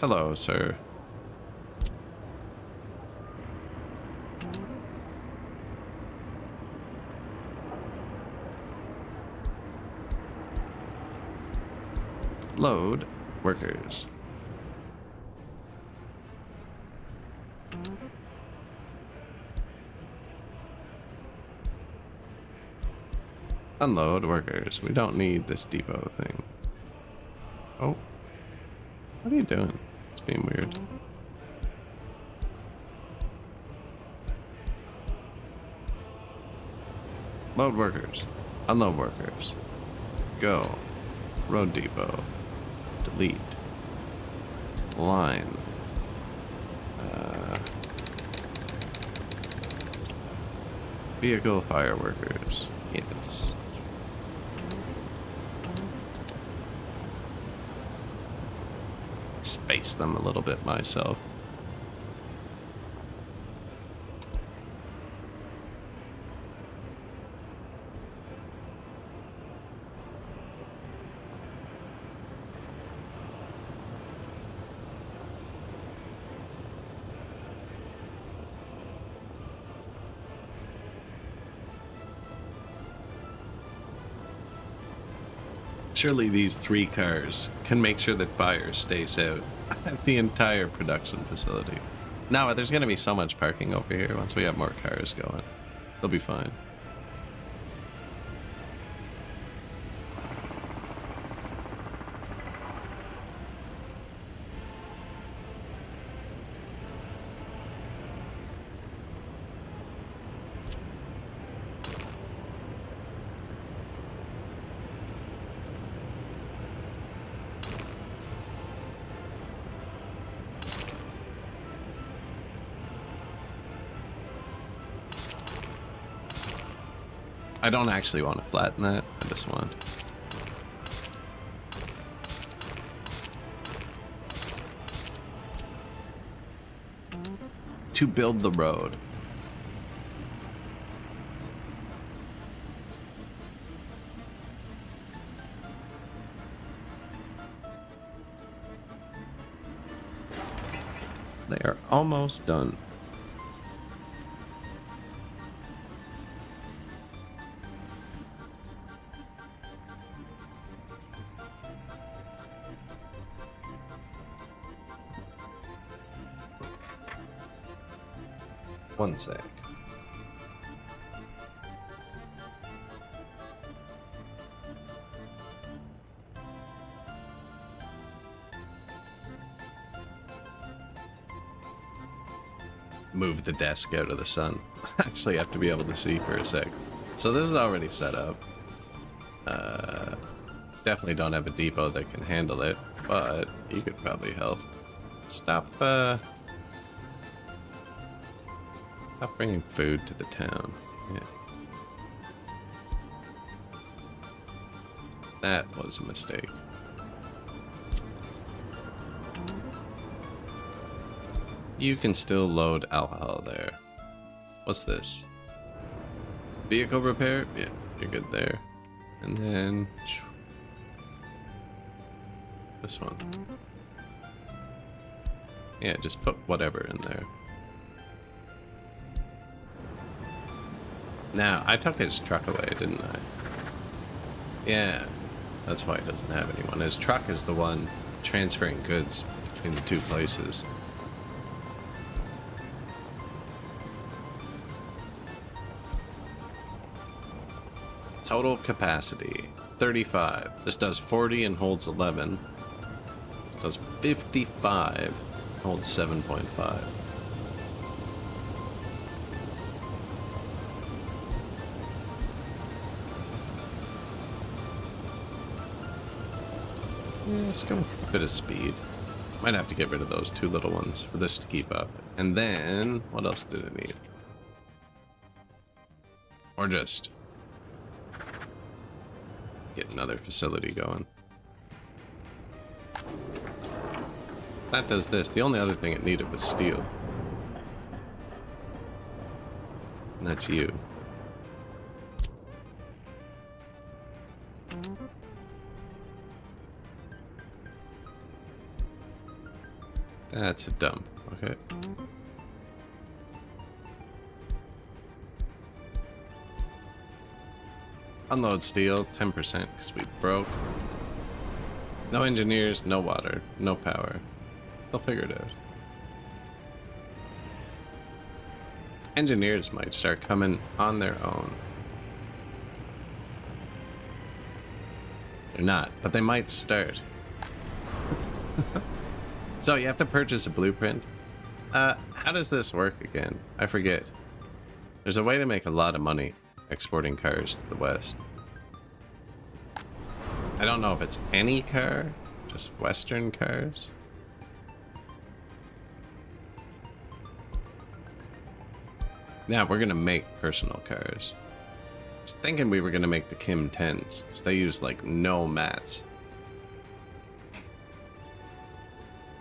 Speaker 1: Hello, sir. Load workers. Unload workers. We don't need this depot thing. Oh. What are you doing? It's being weird. Load workers. Unload workers. Go. Road depot. Delete. Line. Vehicle fire workers. Yes. Space them a little bit myself. Surely these 3 cars can make sure that fire stays out at the entire production facility. No, there's going to be so much parking over here once we have more cars going. They'll be fine. I don't actually want to flatten that. I just want... to build the road. They are almost done. One sec. move the desk out of the sun. Actually have to be able to see for a sec. So this is already set up. Definitely don't have a depot that can handle it, but you could probably help. Stop bringing food to the town. Yeah. That was a mistake. You can still load alcohol there. What's this? Vehicle repair? Yeah, you're good there. And then this one. Yeah, just put whatever in there. Now, I took his truck away, didn't I? Yeah, that's why he doesn't have anyone. His truck is the one transferring goods between the two places. Total capacity, 35. This does 40 and holds 11. This does 55, holds 7.5. Yeah, let's go with a bit of speed. Might have to get rid of those two little ones for this to keep up. And then, what else did it need? Or just get another facility going. That does this. The only other thing it needed was steel. And that's you. That's a dump. Okay. Unload steel, 10% because we broke. No engineers, no water, no power. They'll figure it out. Engineers might start coming on their own. They're not, but they might start. So you have to purchase a blueprint. How does this work again? I forget. There's a way to make a lot of money exporting cars to the West. I don't know if it's any car, just Western cars. Yeah, we're gonna make personal cars. I was thinking we were gonna make the Kim 10s, because they use like no mats.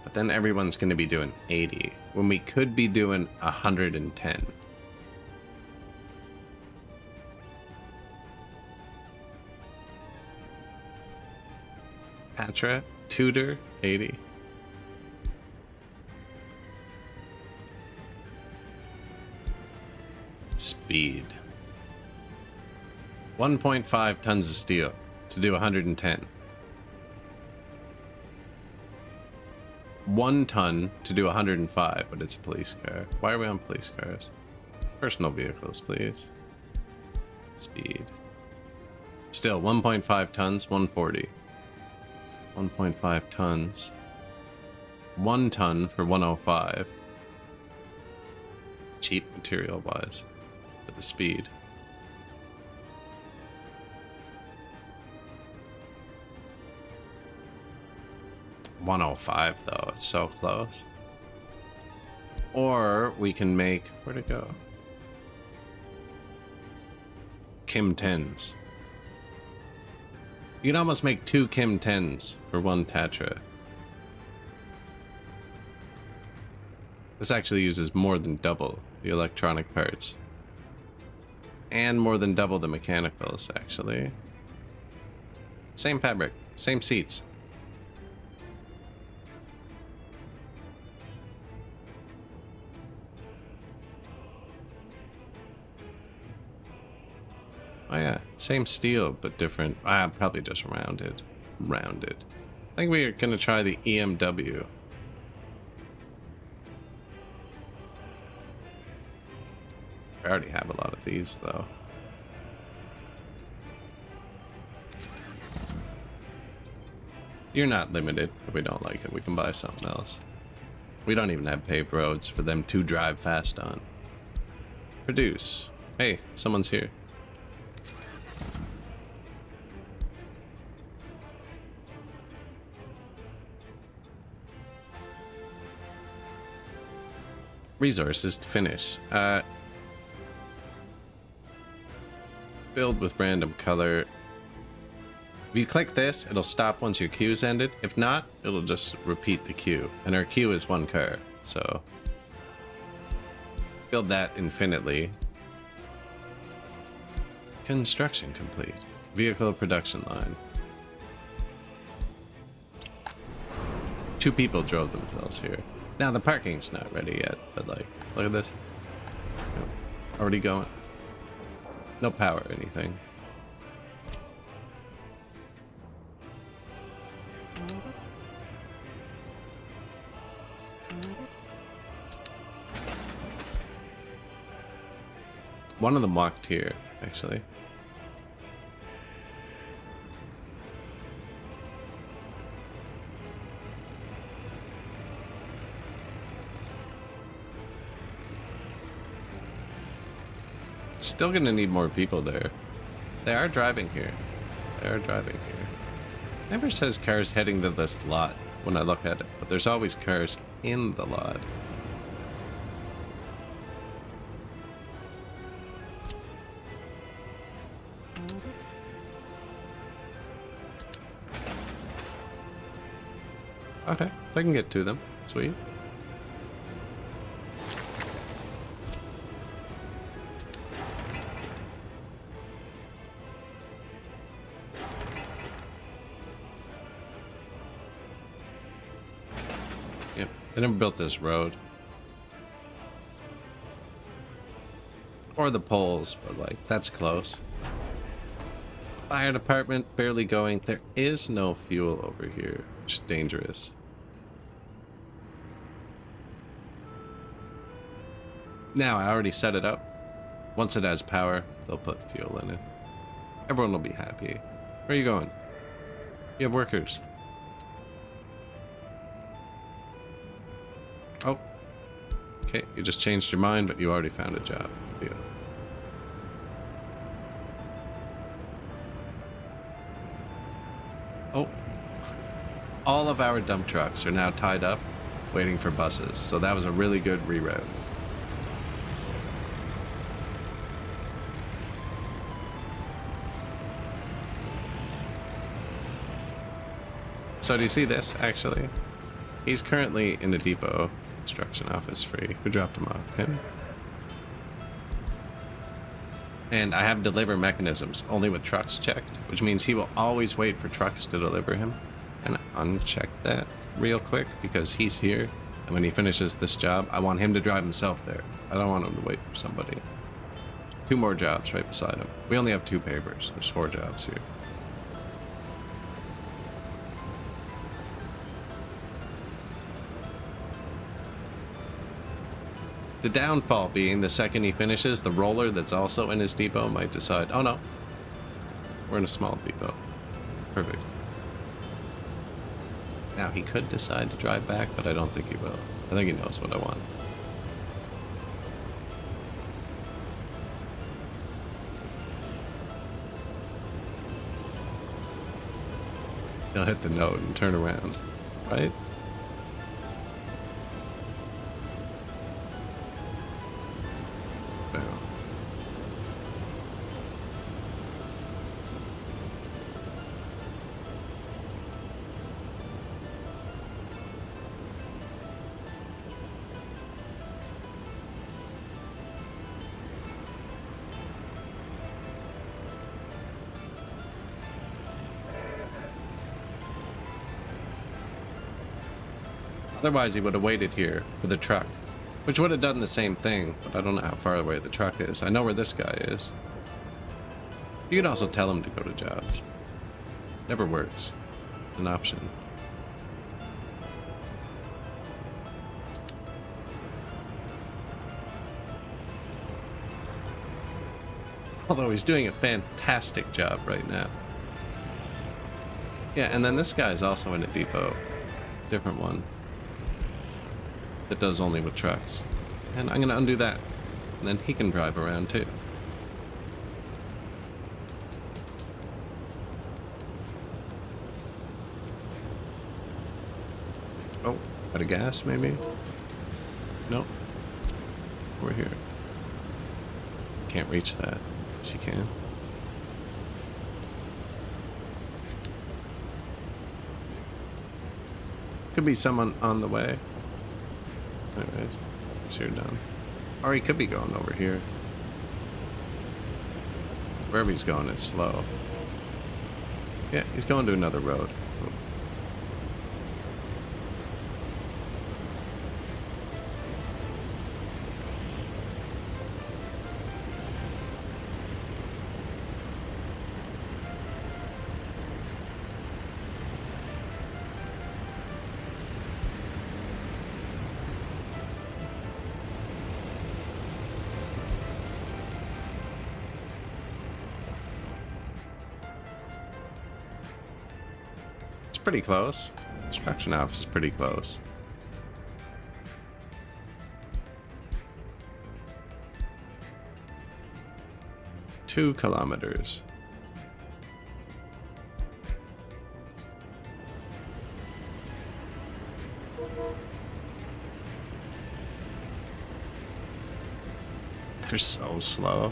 Speaker 1: But then everyone's gonna be doing 80, when we could be doing 110. Patra, Tudor, 80. Speed. 1.5 tons of steel to do 110. 1 ton to do 105, but it's a police car. Why are we on police cars? Personal vehicles, please. Speed. Still, 1.5 tons, 140. 1.5 tons. 1 ton for 105. Cheap material-wise. But the speed. $105 though, it's so close. Or we can make, where'd it go? Kim 10s. You can almost make 2 Kim 10s for 1 Tatra. This actually uses more than double the electronic parts. And more than double the mechanicals, actually. Same fabric, same seats. Oh yeah, same steel, but different. Probably just rounded. Rounded. I think we're gonna try the EMW. I already have a lot of these, though. You're not limited. If we don't like it, we can buy something else. We don't even have paved roads for them to drive fast on. Produce. Hey, someone's here. Resources to finish. Build with random color. If you click this, it'll stop once your queue's ended. If not, it'll just repeat the queue. And our queue is 1 car, so build that infinitely. Construction complete. Vehicle production line. 2 people drove themselves here. Now the parking's not ready yet, but like, look at this. Already going. No power or anything. One of them walked here, actually. Still gonna need more people there. They are driving here. They are driving here. Never says cars heading to this lot when I look at it, but there's always cars in the lot. Okay, I can get to them. Sweet. Yep, they never built this road. Or the poles, but like, that's close. Fire department barely going. There is no fuel over here, which is dangerous. Now, I already set it up. Once it has power, they'll put fuel in it. Everyone will be happy. Where are you going? You have workers. Oh. Okay, you just changed your mind, but you already found a job. Yeah. Oh. All of our dump trucks are now tied up, waiting for buses. So that was a really good reroute. So do you see this, actually? He's currently in the depot construction office free. Who dropped him off? Him? And I have deliver mechanisms only with trucks checked, which means he will always wait for trucks to deliver him. And uncheck that real quick because he's here. And when he finishes this job, I want him to drive himself there. I don't want him to wait for somebody. 2 more jobs right beside him. We only have 2 papers. There's 4 jobs here. The downfall being the second he finishes, the roller that's also in his depot might decide, oh no, we're in a small depot. Perfect. Now he could decide to drive back, but I don't think he will. I think he knows what I want. He'll hit the note and turn around, right? Otherwise, he would have waited here for the truck, which would have done the same thing, but I don't know how far away the truck is. I know where this guy is. You could also tell him to go to jobs. Never works. It's an option. Although he's doing a fantastic job right now. Yeah, and then this guy is also in a depot. Different one. that does only with trucks. And I'm going to undo that. And then he can drive around too. Oh, out of gas maybe? Nope. We're here. Can't reach that. Yes, you can. Could be someone on the way. Alright, so you're done. Or he could be going over here. Wherever he's going, it's slow. Yeah, he's going to another road. Oh. Pretty close. Construction office is pretty close. Two kilometers. They're so slow.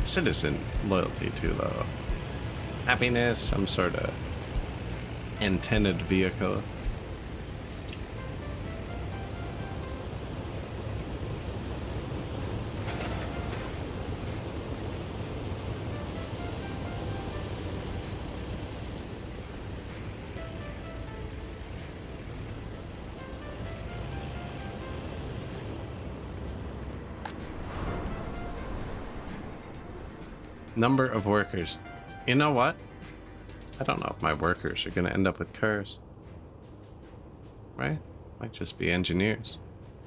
Speaker 1: Citizen loyalty too low. Happiness, some sort of antennaed vehicle. Number of workers. You know what? I don't know if my workers are going to end up with cars. Right? Might just be engineers.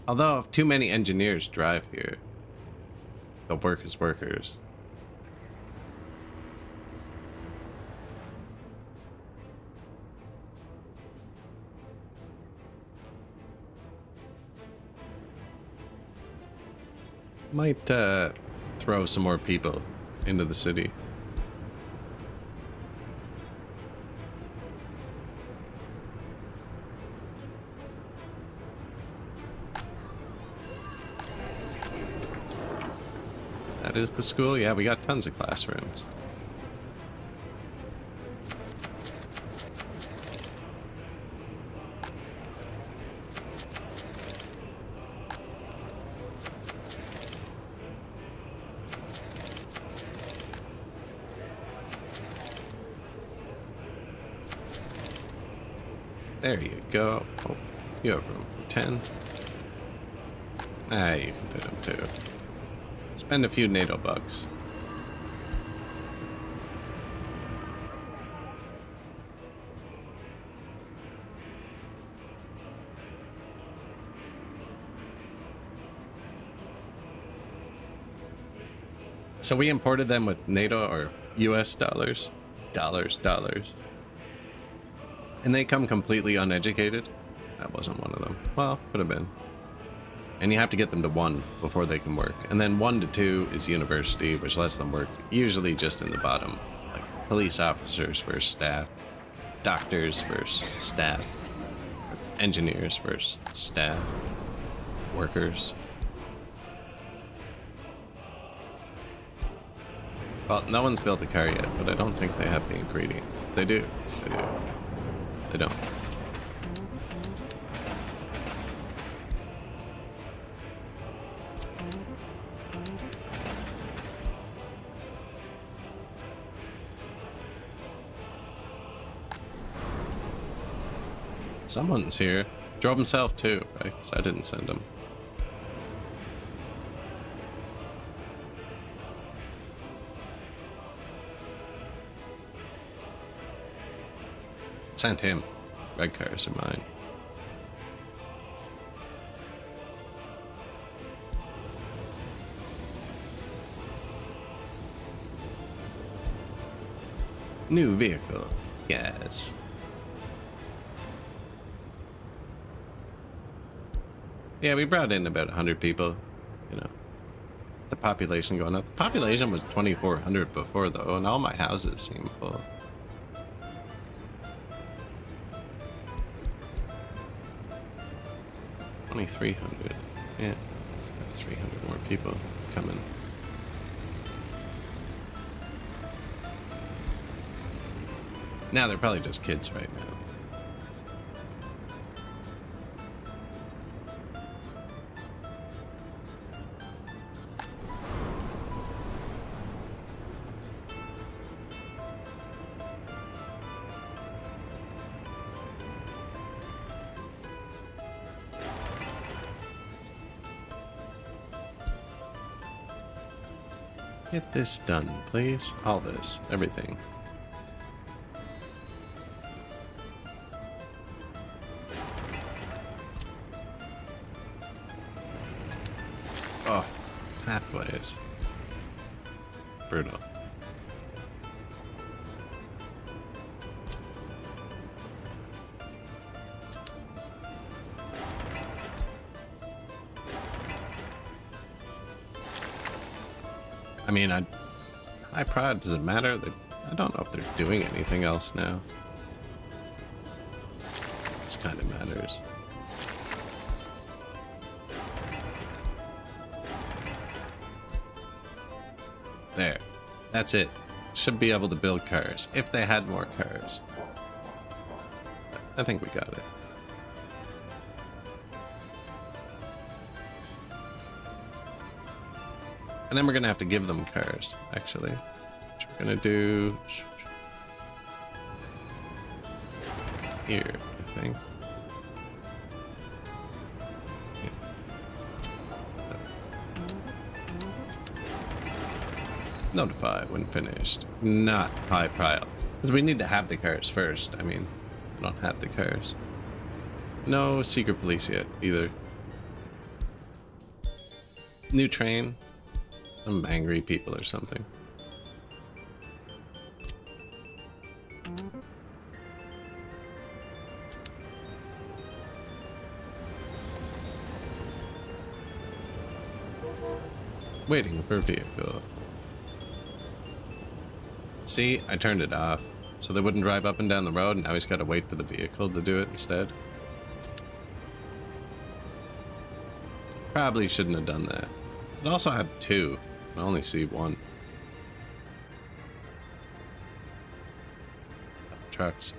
Speaker 1: Although, if too many engineers drive here, they'll work as workers. Might throw some more people into the city. That is the school. Yeah, we got tons of classrooms. There you go. Oh, you have room for 10. Ah, you can fit them too. Spend a few NATO bucks. So we imported them with NATO or US dollars. Dollars. And they come completely uneducated. That wasn't one of them. Well, could have been. And you have to get them to 1 before they can work. And then 1 to 2 is university, which lets them work usually just in the bottom. Like police officers versus staff, doctors versus staff, engineers versus staff, workers. Well, no one's built a car yet, but I don't think they have the ingredients. They do. They do. They don't. Someone's here. Drove himself too, right? 'Cause I didn't send him. Sent him. Red cars are mine. New vehicle. Yes. Yeah, we brought in about 100 people, you know. The population going up. The population was 2,400 before, though, and all my houses seem full. Only 300. Yeah. 300 more people coming. Now they're probably just kids right now. Get this done, please. All this, everything. Oh, pathways. Brutal. I mean, high pride, does it matter? I don't know if they're doing anything else now. This kind of matters. There. That's it. Should be able to build cars, if they had more cars. I think we got it. And then we're gonna have to give them cars, actually. Which we're gonna do here, I think. Yeah. Notify when finished. Not high pile. Because we need to have the cars first. I mean, we don't have the cars. No secret police yet, either. New train. Some angry people or something. Waiting for a vehicle. See, I turned it off so they wouldn't drive up and down the road, and now he's got to wait for the vehicle to do it instead. Probably shouldn't have done that. I'd also have two. I only see one. Trucks.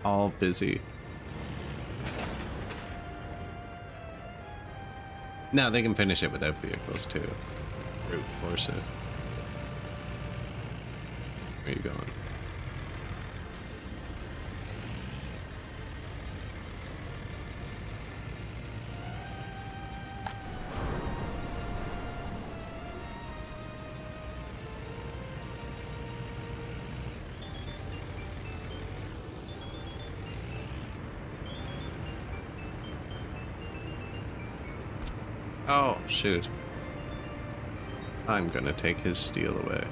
Speaker 1: All busy. Now they can finish it without vehicles too. Brute force it. Where are you going? Oh, shoot. I'm gonna take his steel away.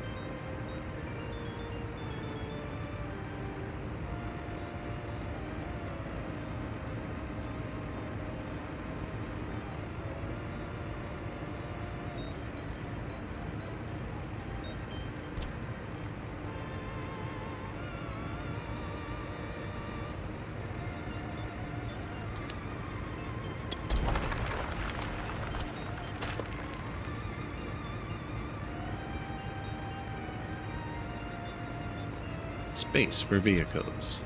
Speaker 1: Space for vehicles.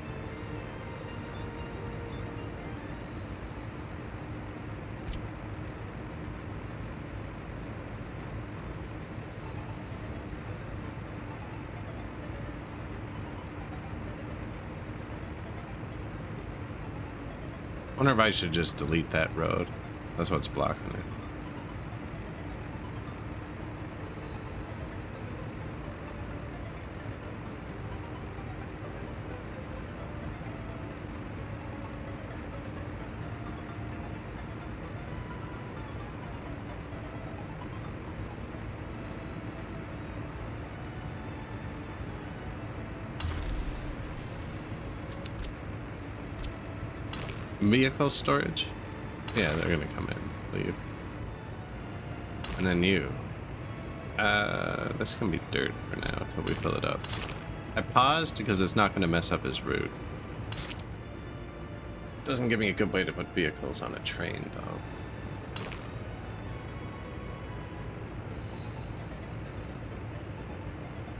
Speaker 1: Wonder if I should just delete that road. That's what's blocking it. Vehicle storage? Yeah, they're gonna come in. Leave. And then you. This can be dirt for now until we fill it up. I paused because it's not going to mess up his route. Doesn't give me a good way to put vehicles on a train, though.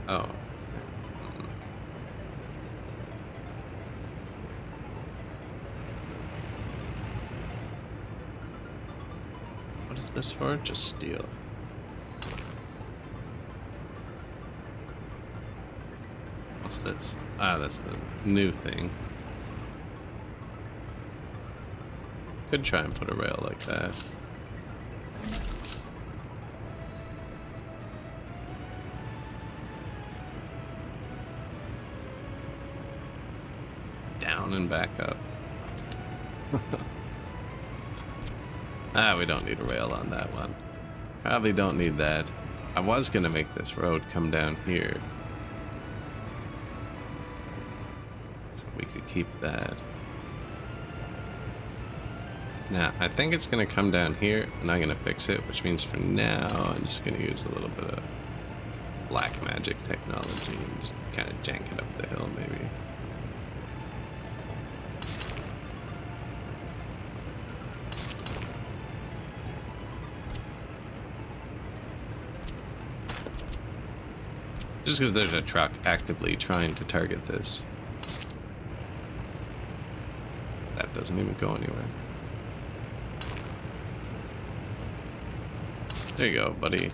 Speaker 1: Oh. What is this for? Just steel. What's this? Ah, that's the new thing. Could try and put a rail like that. Down and back up. Ah, we don't need a rail on that one. Probably don't need that. I was gonna make this road come down here. So we could keep that. Now, I think it's going to come down here, and I'm going to fix it, which means for now, I'm just going to use a little bit of black magic technology and just kind of jank it up the hill, maybe. Just because there's a truck actively trying to target this. That doesn't even go anywhere. There you go, buddy.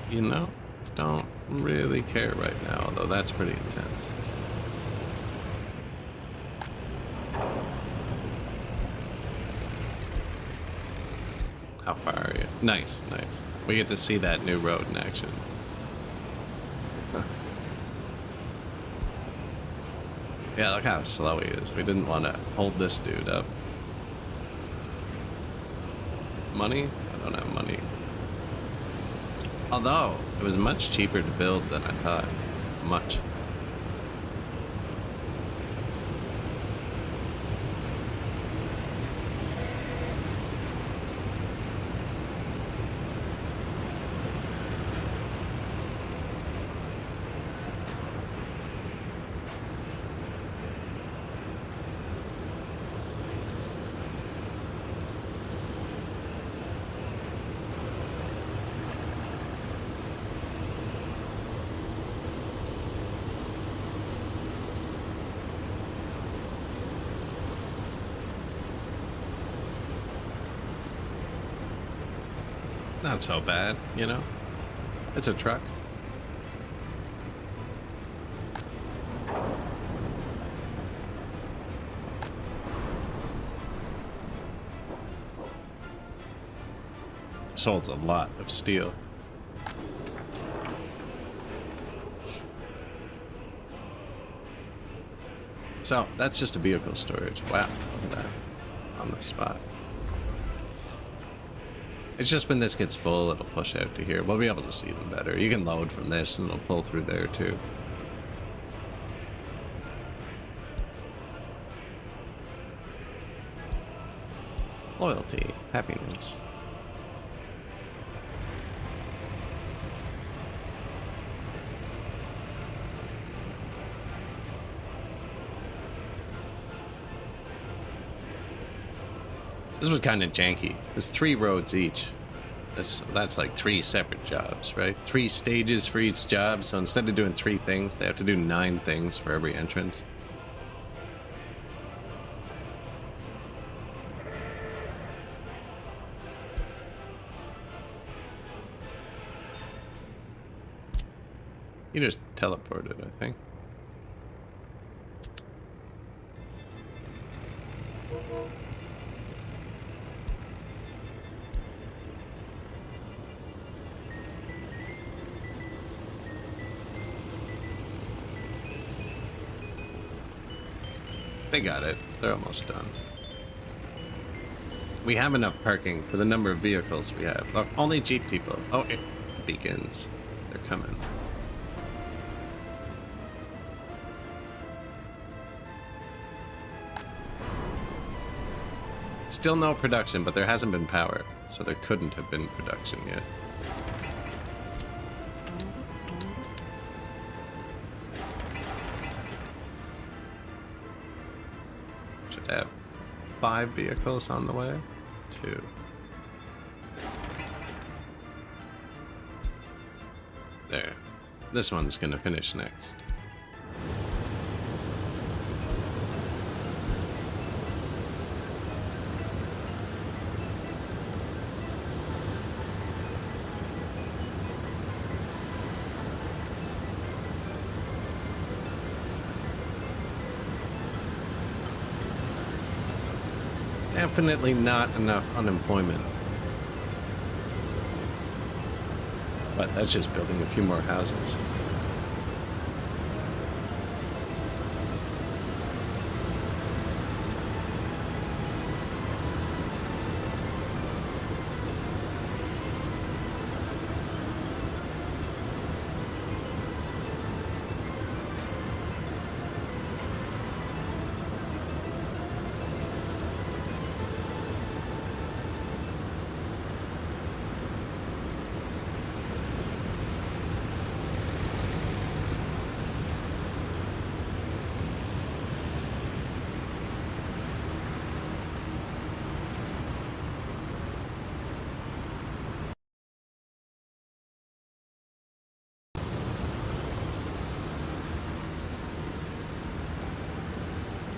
Speaker 1: You know, don't really care right now, although that's pretty intense. How far are you? Nice, nice. We get to see that new road in action. Yeah, look how slow he is. We didn't want to hold this dude up. Money? I don't have money. Although, it was much cheaper to build than I thought. Much. Not so bad, you know? It's a truck. This holds a lot of steel. So, that's just a vehicle storage. Wow, look at that. On the spot. It's just when this gets full, it'll push out to here. We'll be able to see them better. You can load from this and it'll pull through there too. Loyalty, happiness. This was kind of janky. There's 3 roads each. That's like 3 separate jobs, right? 3 stages for each job. So instead of doing 3 things, they have to do 9 things for every entrance. You just teleported, I think. They got it. They're almost done. We have enough parking for the number of vehicles we have. Look, only Jeep people. Oh, it begins. They're coming. Still no production, but there hasn't been power, so there couldn't have been production yet. Should have 5 vehicles on the way. 2. There. This one's gonna finish next. Definitely not enough unemployment. But that's just building a few more houses.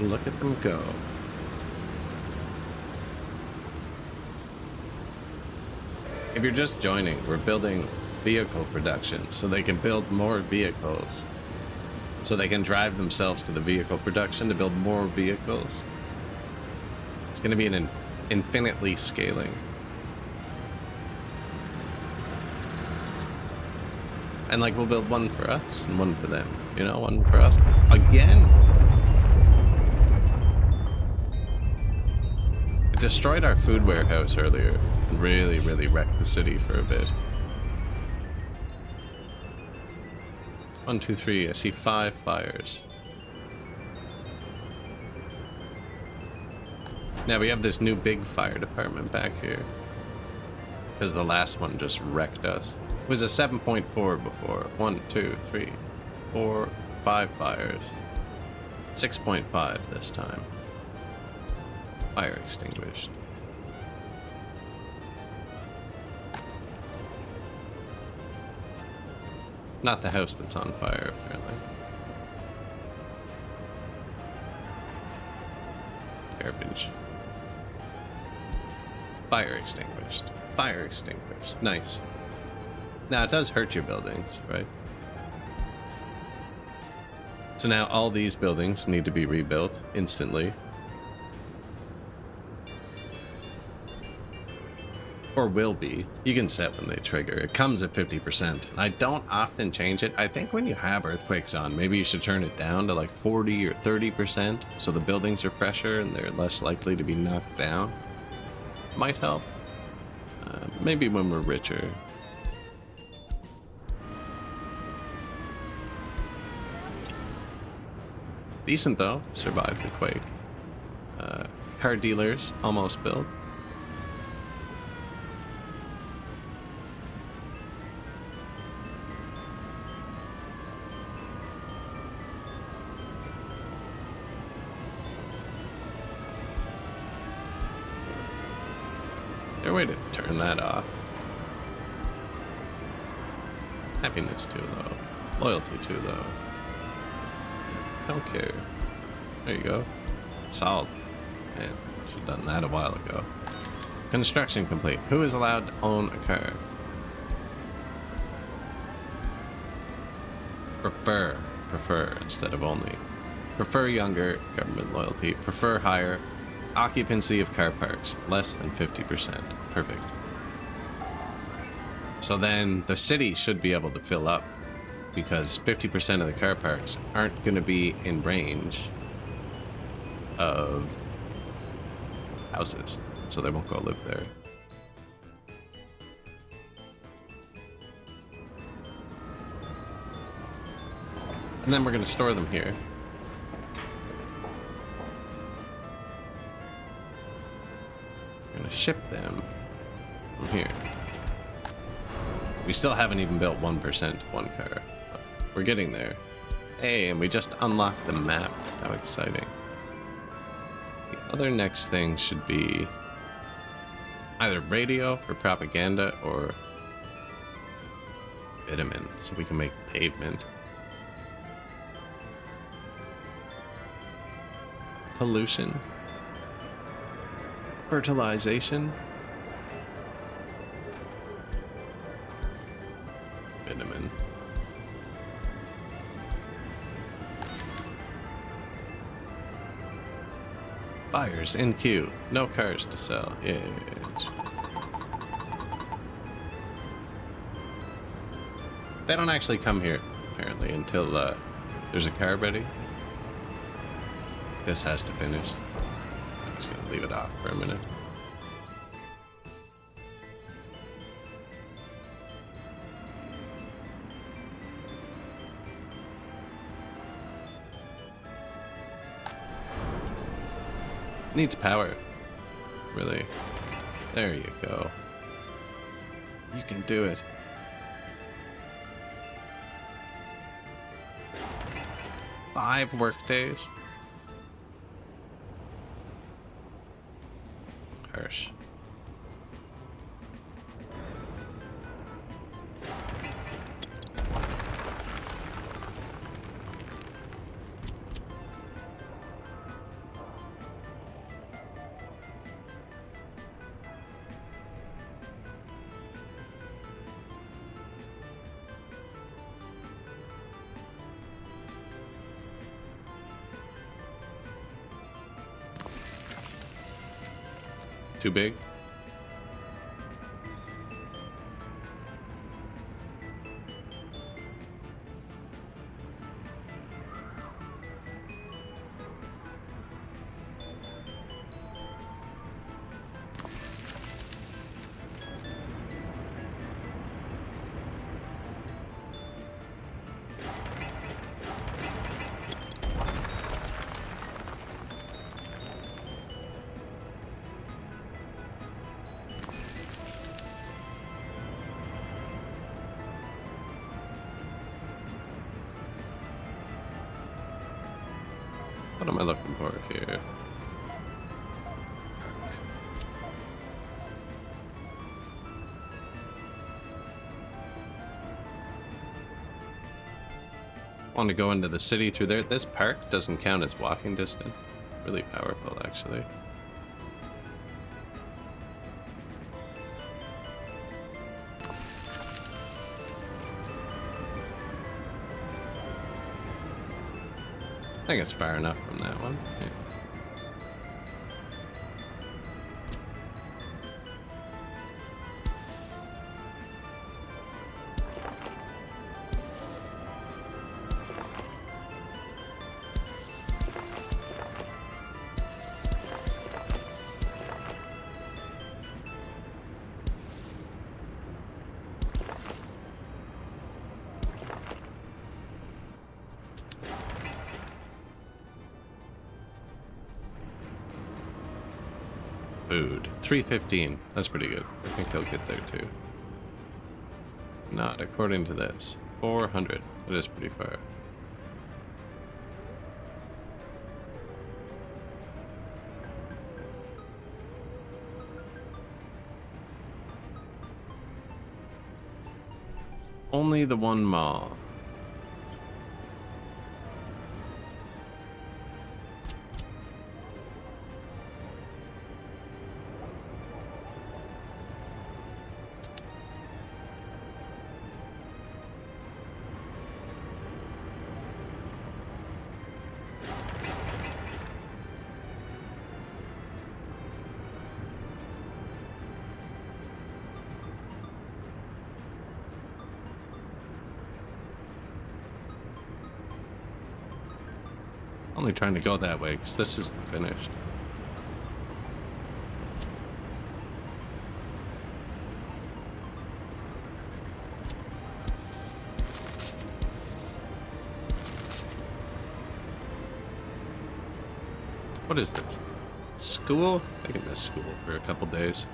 Speaker 1: Look at them go. If you're just joining, we're building vehicle production so they can build more vehicles. So they can drive themselves to the vehicle production to build more vehicles. It's going to be an infinitely scaling. And like we'll build one for us and one for them. You know, one for us. Again. Destroyed our food warehouse earlier and really wrecked the city for a bit. 1, 2, 3. I see 5 fires. Now we have this new big fire department back here because the last one just wrecked us. It was a 7.4 before. 1, 2, 3, 4, 5 fires. 6.5 this time. Fire extinguished. Not the house that's on fire, apparently. Garbage. Fire extinguished. Fire extinguished. Nice. Now, it does hurt your buildings, right? So now all these buildings need to be rebuilt instantly. Or will be. You can set when they trigger. It comes at 50%. I don't often change it. I think when you have earthquakes on, maybe you should turn it down to like 40 or 30% so the buildings are fresher and they're less likely to be knocked down. Might help. Maybe when we're richer. Decent though. Survived the quake. Car dealers almost built. Way to turn that off. Happiness too low. Loyalty too low. Don't care. There you go. Solid. Man, should have done that a while ago. Construction complete. Who is allowed to own a car? Prefer instead of only. Prefer younger. Government loyalty. Prefer higher. Occupancy of car parks, less than 50%. Perfect. So then the city should be able to fill up because 50% of the car parks aren't going to be in range of houses, so they won't go live there. And then we're going to store them here. We're going to ship them from here. We still haven't even built 1% one car. But we're getting there. Hey, and we just unlocked the map. How exciting. The other next thing should be either radio for propaganda or bitumen, so we can make pavement. Pollution. Fertilization. Bitumen. Buyers in queue. No cars to sell. Yeah. They don't actually come here, apparently, until there's a car ready. This has to finish. I'm just gonna leave it off for a minute. Needs power. Really. There you go. You can do it. Five work days. Harsh. Too big? What am I looking for here? Want to go into the city through there. This park doesn't count as walking distance. Really powerful, actually. I think it's far enough from that one. Yeah. Food. 315. That's pretty good. I think he'll get there too. Not according to this. 400. It is pretty far. Only the one mall. Only trying to go that way because this isn't finished. What is this? School? I can miss school for a couple days.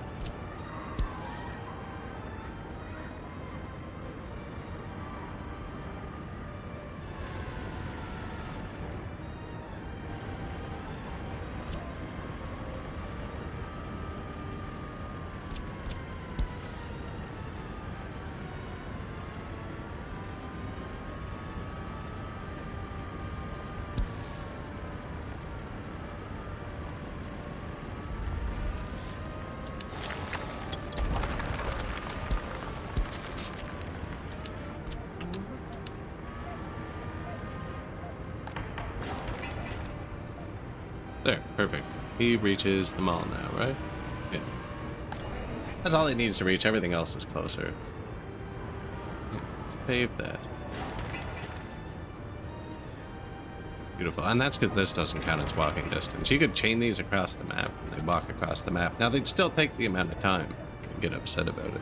Speaker 1: There, perfect. He reaches the mall now, right? Yeah. That's all he needs to reach. Everything else is closer. Yeah. Pave that. Beautiful. And that's because this doesn't count as walking distance. You could chain these across the map, and they walk across the map. Now, they'd still take the amount of time and get upset about it.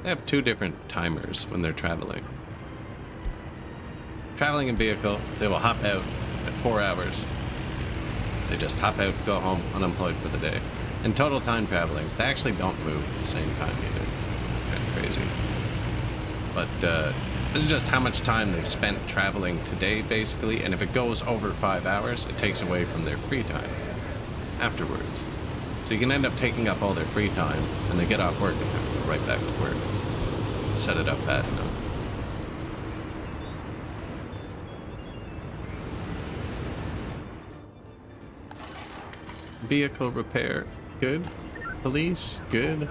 Speaker 1: They have 2 different timers when they're traveling. Traveling in vehicle, they will hop out at 4 hours. They just hop out, go home, unemployed for the day. And total time traveling, they actually don't move at the same time either. It's kind of crazy. But this is just how much time they've spent traveling today, basically. And if it goes over 5 hours, it takes away from their free time afterwards. So you can end up taking up all their free time, and they get off work and have to go right back to work. Set it up bad enough. Vehicle repair, good. Police, good.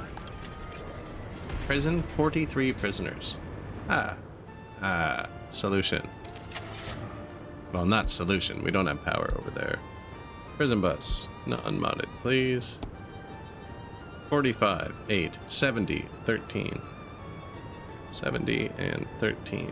Speaker 1: Prison, 43 prisoners. Solution. Well, not solution. We don't have power over there. Prison bus, not unmodded, please. 45, 8, 70, 13. 70 and 13.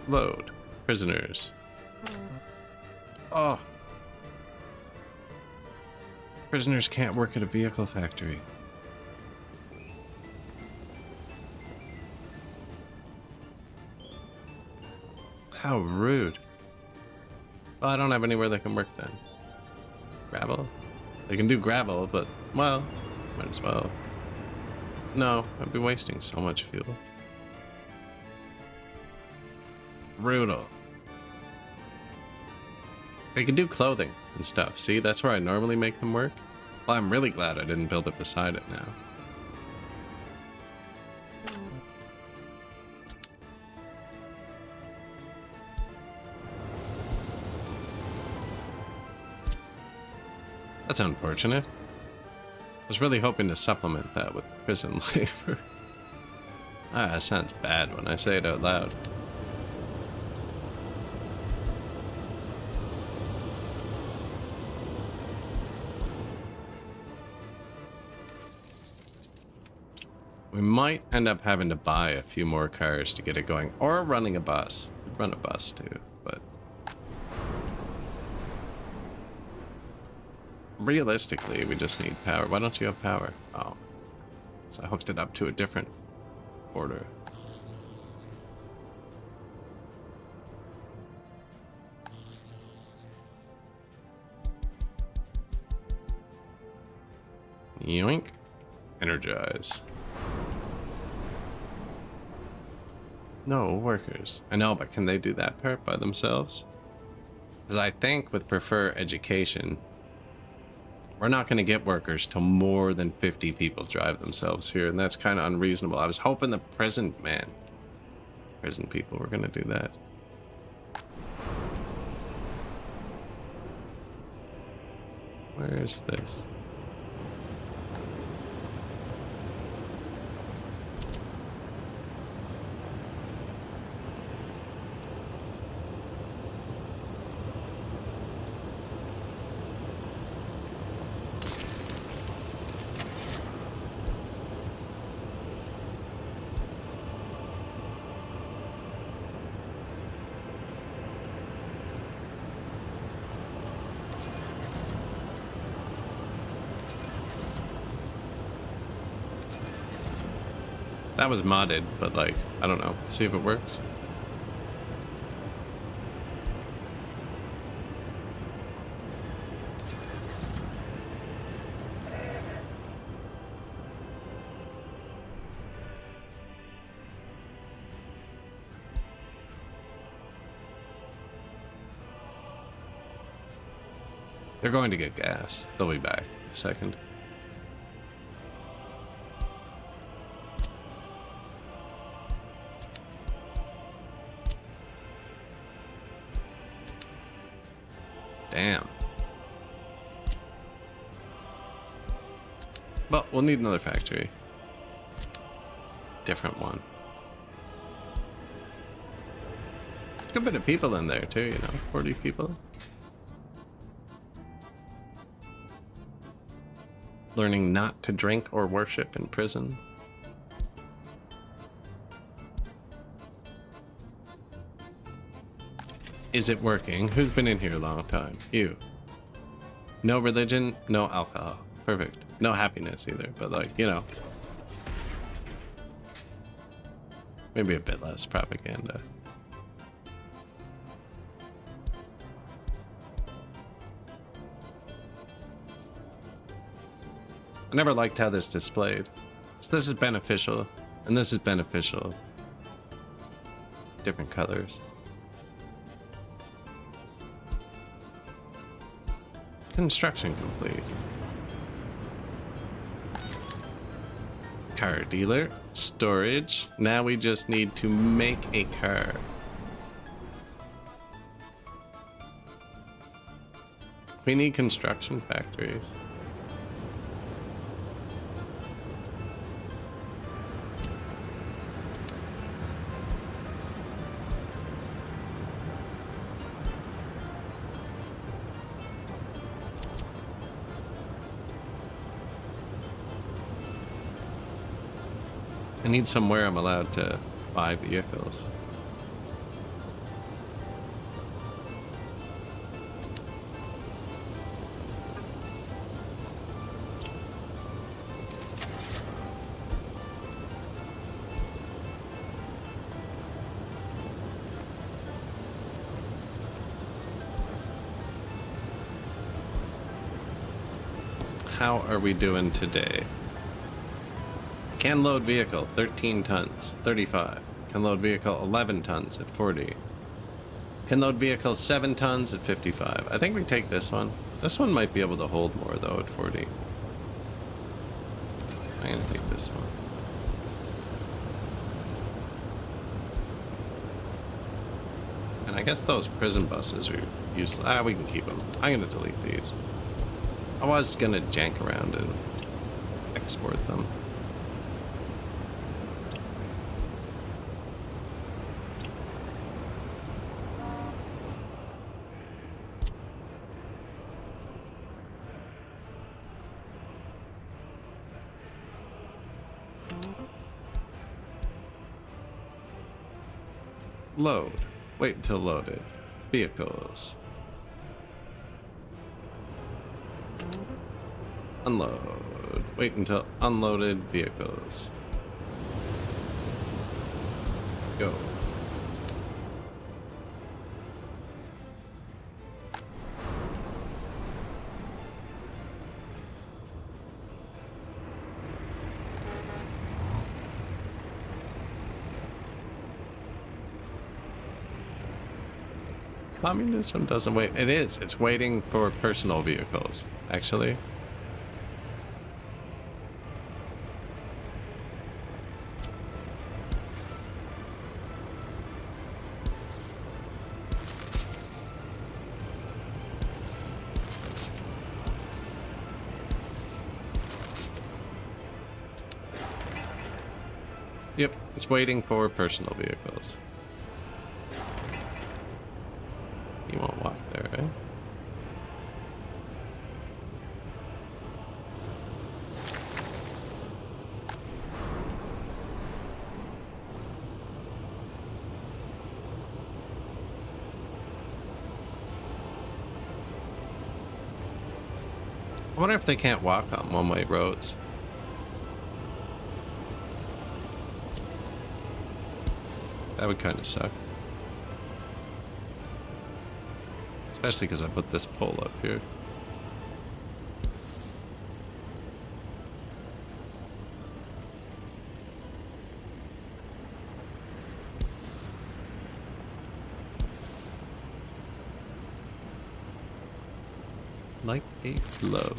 Speaker 1: Load. Prisoners. Oh. Prisoners can't work at a vehicle factory. How rude. Well, I don't have anywhere they can work then. Gravel? They can do gravel, but, well, might as well. No, I'd be wasting so much fuel. Brutal. They can do clothing and stuff. See, that's where I normally make them work. Well, I'm really glad I didn't build it beside it now. That's unfortunate. I was really hoping to supplement that with prison labor. That sounds bad when I say it out loud. We might end up having to buy a few more cars to get it going, or running a bus. We'd run a bus too, but realistically, we just need power. Why don't you have power? Oh, so I hooked it up to a different order. Yoink. Energize. No workers. I know, but can they do that part by themselves? Because I think with Prefer Education, we're not going to get workers till more than 50 people drive themselves here, and that's kind of unreasonable. I was hoping the prison people were going to do that. Where's this? That was modded, but like, I don't know. See if it works. They're going to get gas. They'll be back in a second. Damn. Well, we'll need another factory. Different one. Good bit of people in there too, you know, 40 people. Learning not to drink or worship in prison. Is it working? Who's been in here a long time? You. No religion, no alcohol. Perfect. No happiness either, but like, you know. Maybe a bit less propaganda. I never liked how this displayed. So this is beneficial, and this is beneficial. Different colors. Construction complete. Car dealer, storage. Now we just need to make a car. We need construction factories. I need somewhere I'm allowed to buy vehicles. How are we doing today? Can load vehicle, 13 tons, 35. Can load vehicle, 11 tons at 40. Can load vehicle, 7 tons at 55. I think we take this one. This one might be able to hold more, though, at 40. I'm going to take this one. And I guess those prison buses are useless. We can keep them. I'm going to delete these. I was going to jank around and export them. Load. Wait until loaded. Vehicles. Unload. Wait until unloaded vehicles. Go. Communism doesn't wait. It is. It's waiting for personal vehicles, actually. Yep, it's waiting for personal vehicles. You won't walk there, right? I wonder if they can't walk on one-way roads. That would kind of suck. Especially because I put this pole up here. Like a glove.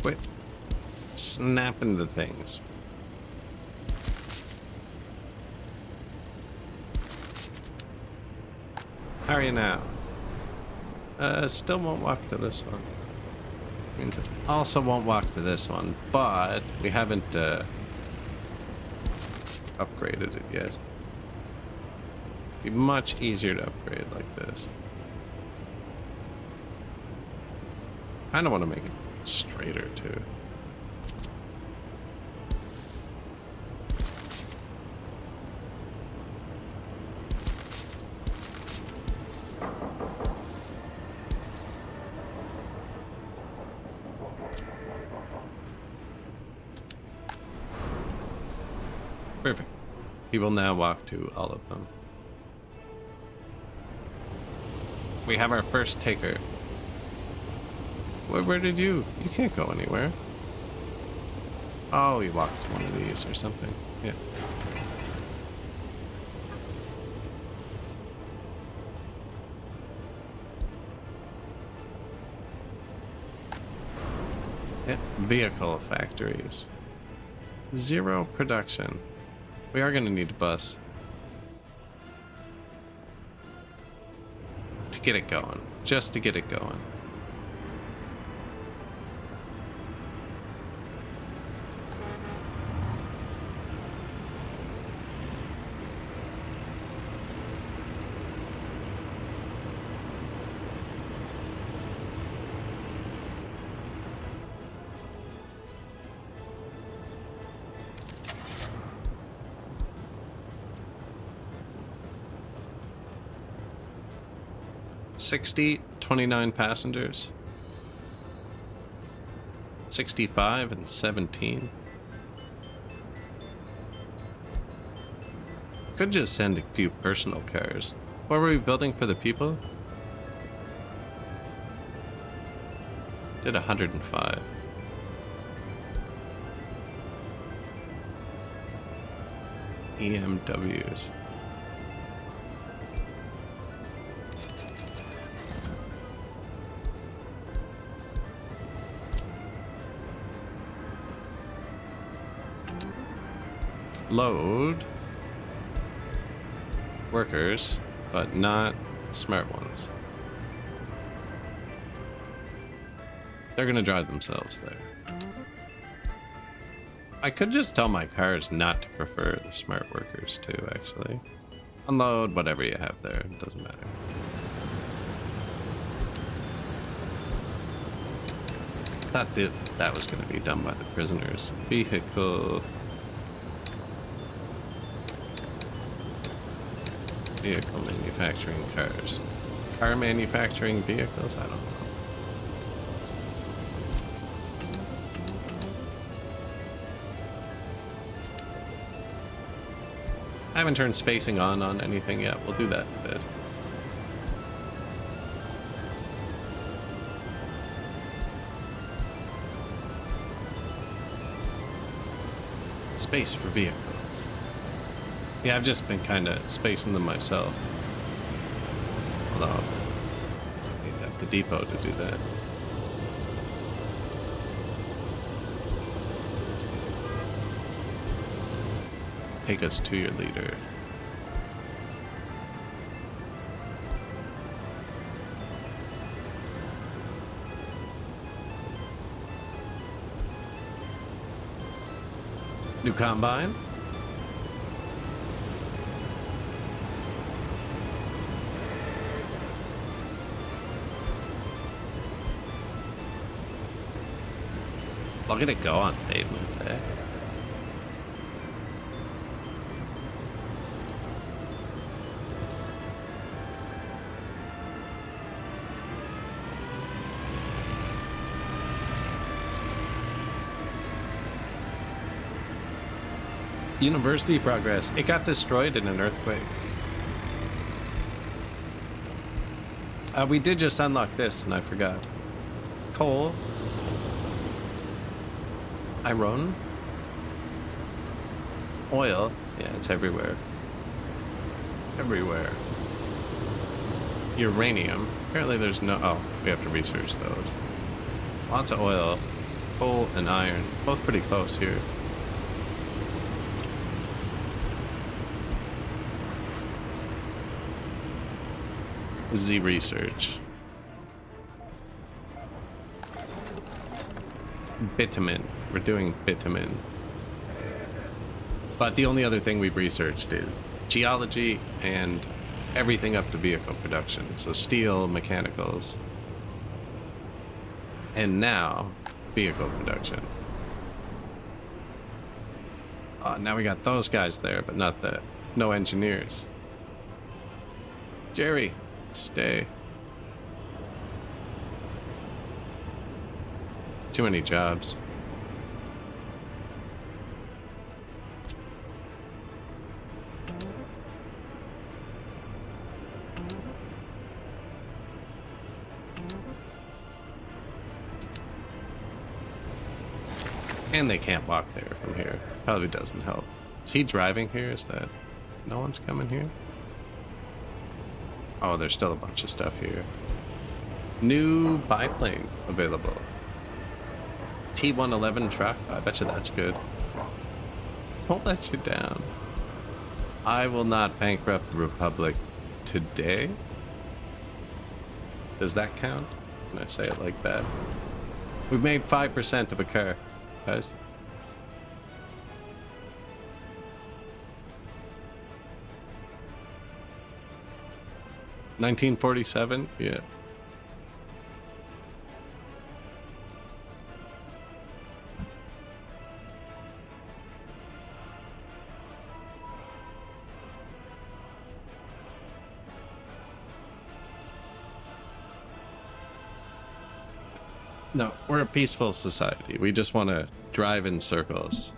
Speaker 1: Quit snapping the things. How are you now? Still won't walk to this one. Means it also won't walk to this one, but we haven't upgraded it yet. Be much easier to upgrade like this. I don't want to make it straighter too. Perfect. He will now walk to all of them. We have our first taker. Where did you? You can't go anywhere. Oh, you walked to one of these or something. Yeah. Vehicle factories. 0 production. We are going to need a bus to get it going. Just to get it going. $60, 29 passengers. 65 and 17. Could just send a few personal cars. What were we building for the people? Did 105. EMWs. Load workers, but not smart ones. They're gonna drive themselves there. I could just tell my cars not to prefer the smart workers too, actually. Unload whatever you have there, it doesn't matter. Thought that was gonna be done by the prisoners. Vehicle manufacturing cars. Car manufacturing vehicles? I don't know. I haven't turned spacing on anything yet. We'll do that in a bit. Space for vehicles. Yeah, I've just been kind of spacing them myself. Although, I need to have the depot to do that. Take us to your leader. New combine. Look at it go on pavement there. University progress. It got destroyed in an earthquake. We did just unlock this, and I forgot. Coal. Iron. Oil. Yeah, it's everywhere. Everywhere. Uranium. Apparently there's no... Oh, we have to research those. Lots of oil. Coal and iron. Both pretty close here. Z research. Bitumen. We're doing bitumen. But the only other thing we've researched is geology and everything up to vehicle production. So steel, mechanicals. And now, vehicle production. Now we got those guys there, but not the... No engineers. Jerry. Stay. Too many jobs. And they can't walk there from here. Probably doesn't help. Is he driving here? Is that... No one's coming here? Oh, there's still a bunch of stuff here. New biplane available. T111 truck. I bet you that's good. Don't let you down. I will not bankrupt the Republic today. Does that count? Can I say it like that? We've made 5% of a car, guys. $1947? Yeah. No, we're a peaceful society. We just want to drive in circles.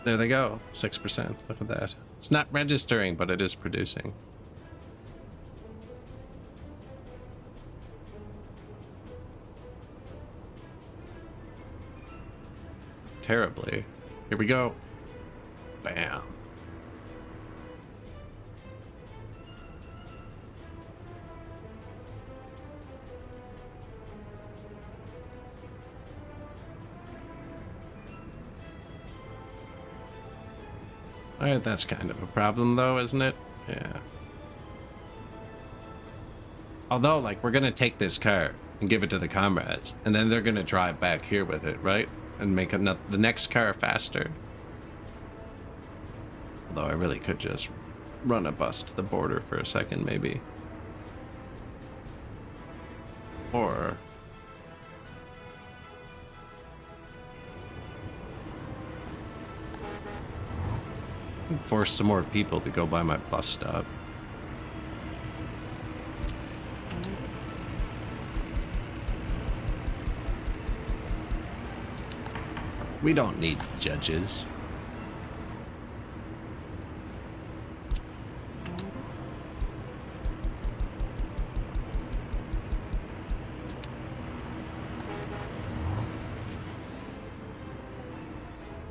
Speaker 1: There they go. 6%. Look at that. It's not registering, but it is producing. Terribly. Here we go. Bam. Alright, that's kind of a problem though, isn't it? Yeah. Although, like, we're gonna take this car and give it to the comrades, and then they're gonna drive back here with it, right? And make the next car faster. Although I really could just run a bus to the border for a second, maybe. Or... force some more people to go by my bus stop. We don't need judges.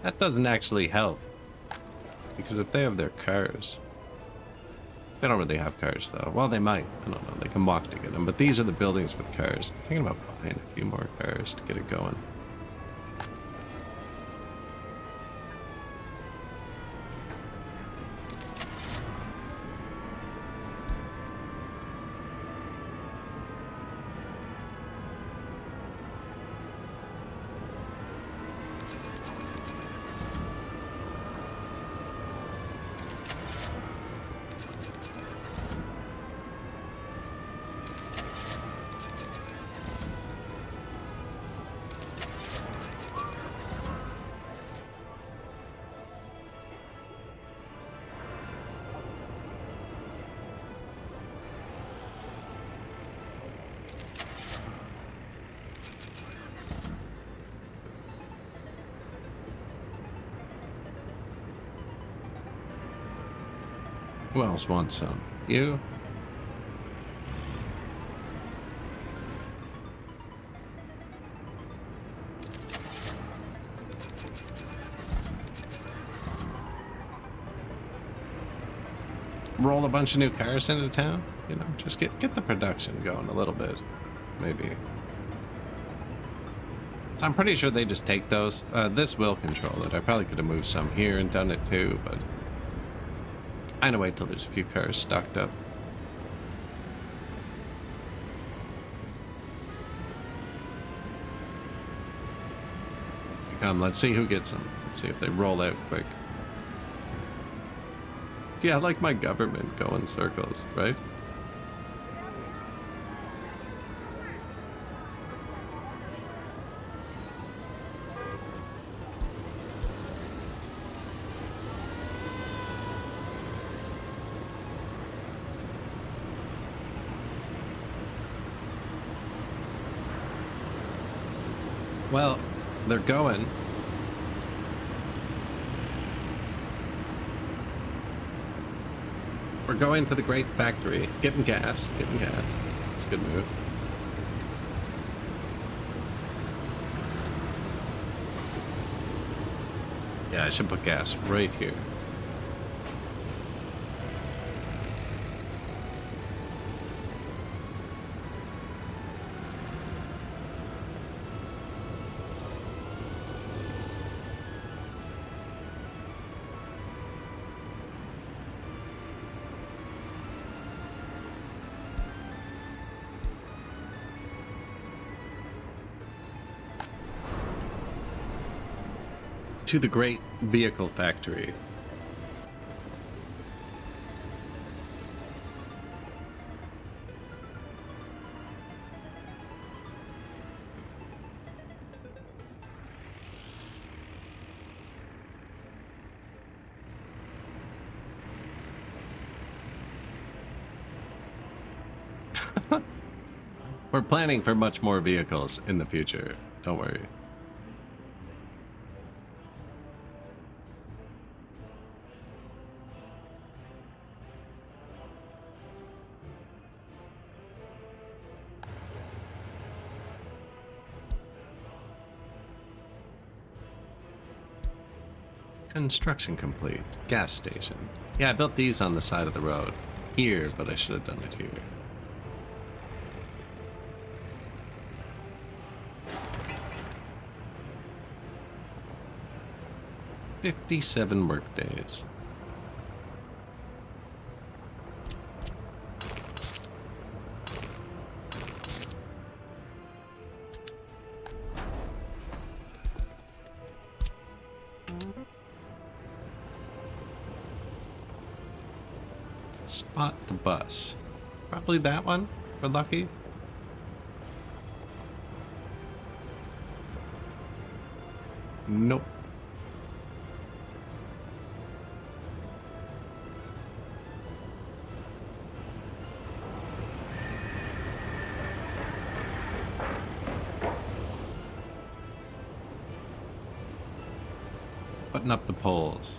Speaker 1: That doesn't actually help. Because if they have their cars... They don't really have cars, though. Well, they might. I don't know. They can walk to get them. But these are the buildings with cars. I'm thinking about buying a few more cars to get it going. Who else wants some? You? Roll a bunch of new cars into town, you know, just get the production going a little bit, maybe. So I'm pretty sure they just take those. This will control it. I probably could have moved some here and done it too, but I'm gonna wait till there's a few cars stocked up. Come, let's see who gets them. Let's see if they roll out quick. Yeah, I like my government go in circles, right? Well, they're going. We're going to the great factory. Getting gas. Getting gas. It's a good move. Yeah, I should put gas right here. To the great vehicle factory. We're planning for much more vehicles in the future. Don't worry. Construction complete. Gas station. Yeah, I built these on the side of the road. Here, but I should have done it here. "57 work days." Spot the bus. Probably that one, if we're lucky. Nope. Putting up the poles.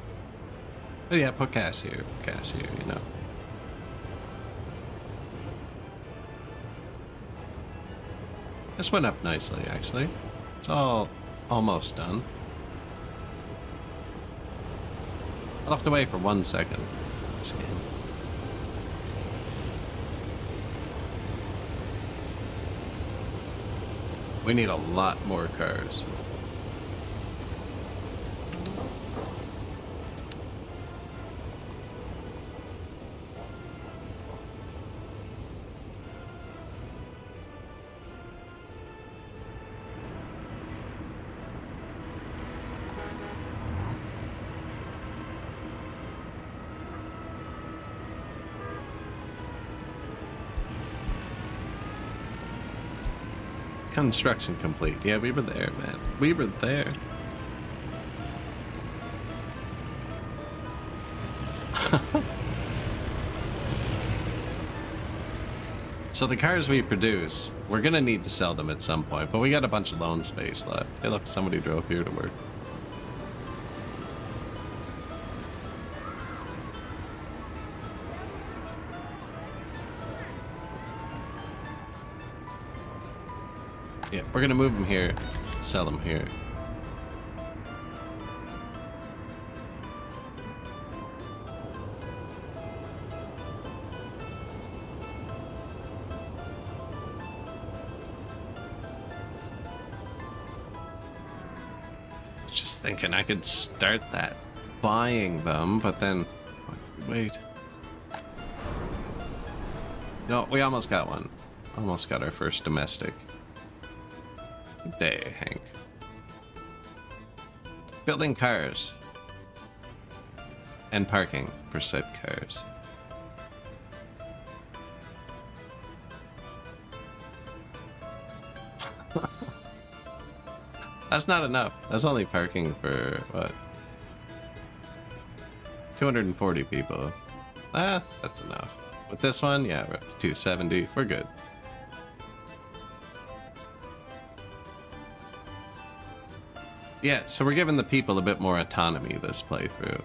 Speaker 1: Oh yeah, put gas here, you know. This went up nicely, actually. It's all almost done. I looked away for 1 second. This game. We need a lot more cars. Construction complete. Yeah, we were there, man. We were there. So the cars we produce, we're gonna need to sell them at some point, but we got a bunch of loan space left. Hey look, somebody drove here to work. Yeah, we're gonna move them here, sell them here. Just thinking I could start that buying them, but then wait. No, we almost got one. Almost got our first domestic. Good day, Hank. Building cars. And parking for said cars. That's not enough. That's only parking for, what? 240 people. Ah, that's enough. With this one, yeah, we're up to 270. We're good. Yeah, so we're giving the people a bit more autonomy this playthrough.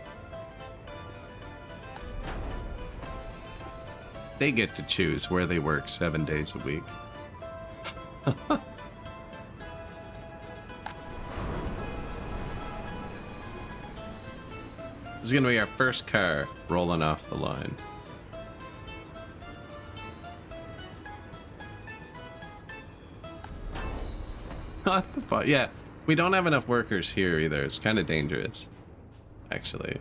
Speaker 1: They get to choose where they work 7 days a week. This is gonna be our first car rolling off the line. What the fuck? Yeah, we don't have enough workers here either. It's kind of dangerous, actually.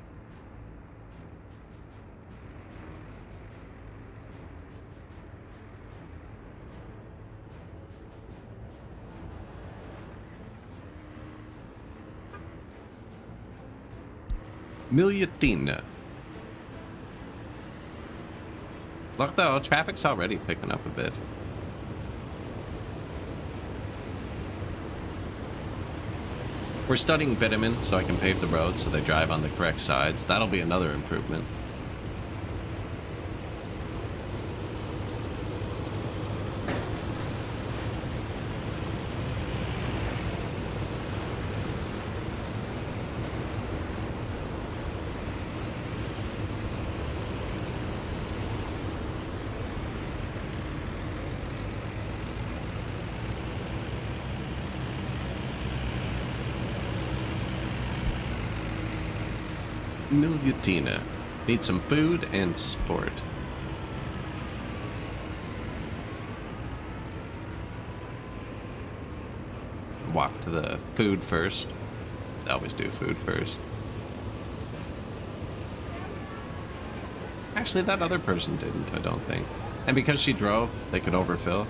Speaker 1: Miliotina. Look though, traffic's already picking up a bit. We're studying bitumen so I can pave the roads so they drive on the correct sides. That'll be another improvement. Miliotina. Need some food and sport. Walk to the food first. I always do food first. Actually, that other person didn't, I don't think. And because she drove, they could overfill.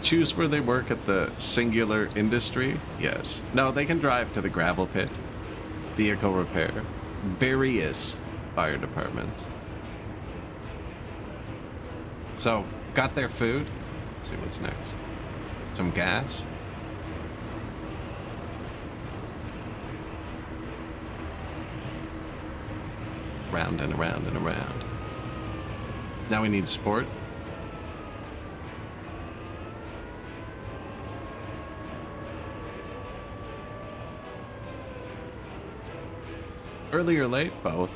Speaker 1: Choose where they work at the singular industry? Yes. No, they can drive to the gravel pit, vehicle repair, various fire departments. So, got their food. Let's see what's next. Some gas. Round and around and around. Now we need sport. Early or late? Both.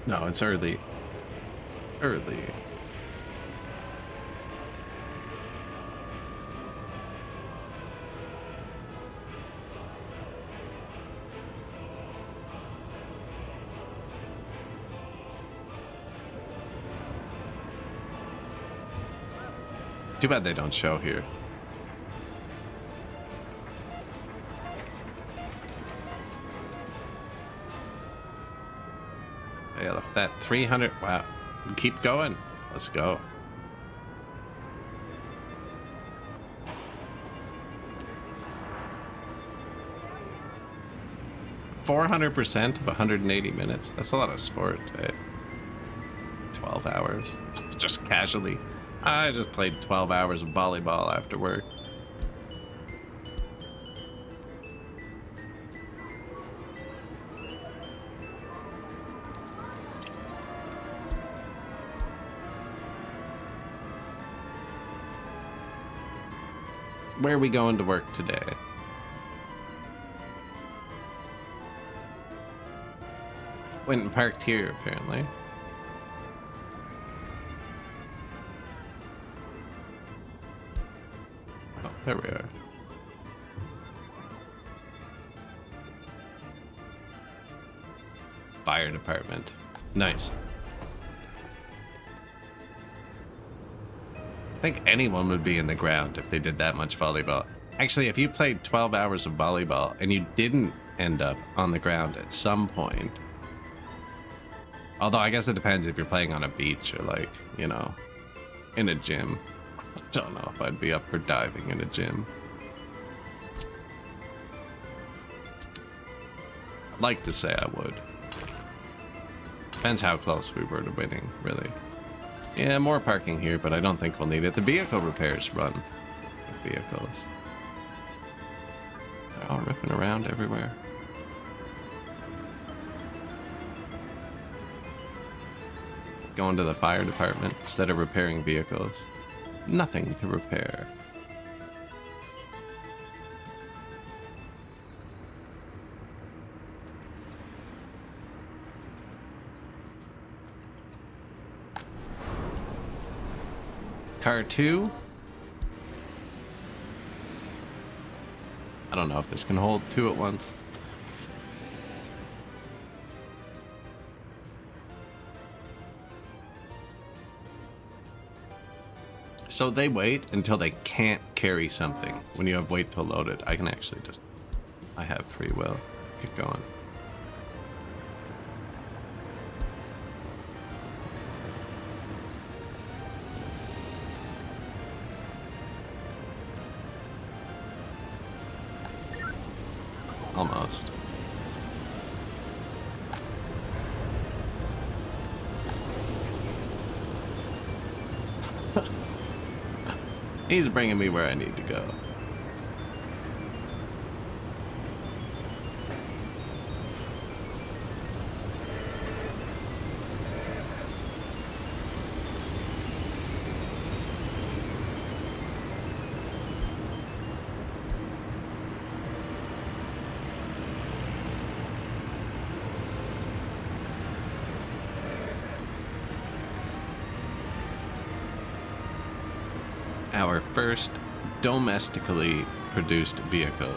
Speaker 1: No, it's early. Early. Too bad they don't show here. Yeah, look at that 300. Wow. Keep going. Let's go. %400% of 180 minutes. That's a lot of sport, right? 12 hours. Just casually. I just played 12 hours of volleyball after work. Where are we going to work today? Went and parked here, apparently. Oh, there we are. Fire department. Nice. I think anyone would be in the ground if they did that much volleyball. Actually, if you played 12 hours of volleyball and you didn't end up on the ground at some point, although I guess it depends if you're playing on a beach or, like, you know, in a gym. I don't know if I'd be up for diving in a gym. I'd like to say I would. Depends how close we were to winning, really. Yeah, more parking here, but I don't think we'll need it. The vehicle repairs run with vehicles. They're all ripping around everywhere. Going to the fire department instead of repairing vehicles. Nothing to repair. Car 2. I don't know if this can hold 2 at once. So they wait until they can't carry something. When you have wait till loaded, I can actually just... I have free will. Keep going. Almost. He's bringing me where I need to go. Our first domestically produced vehicle.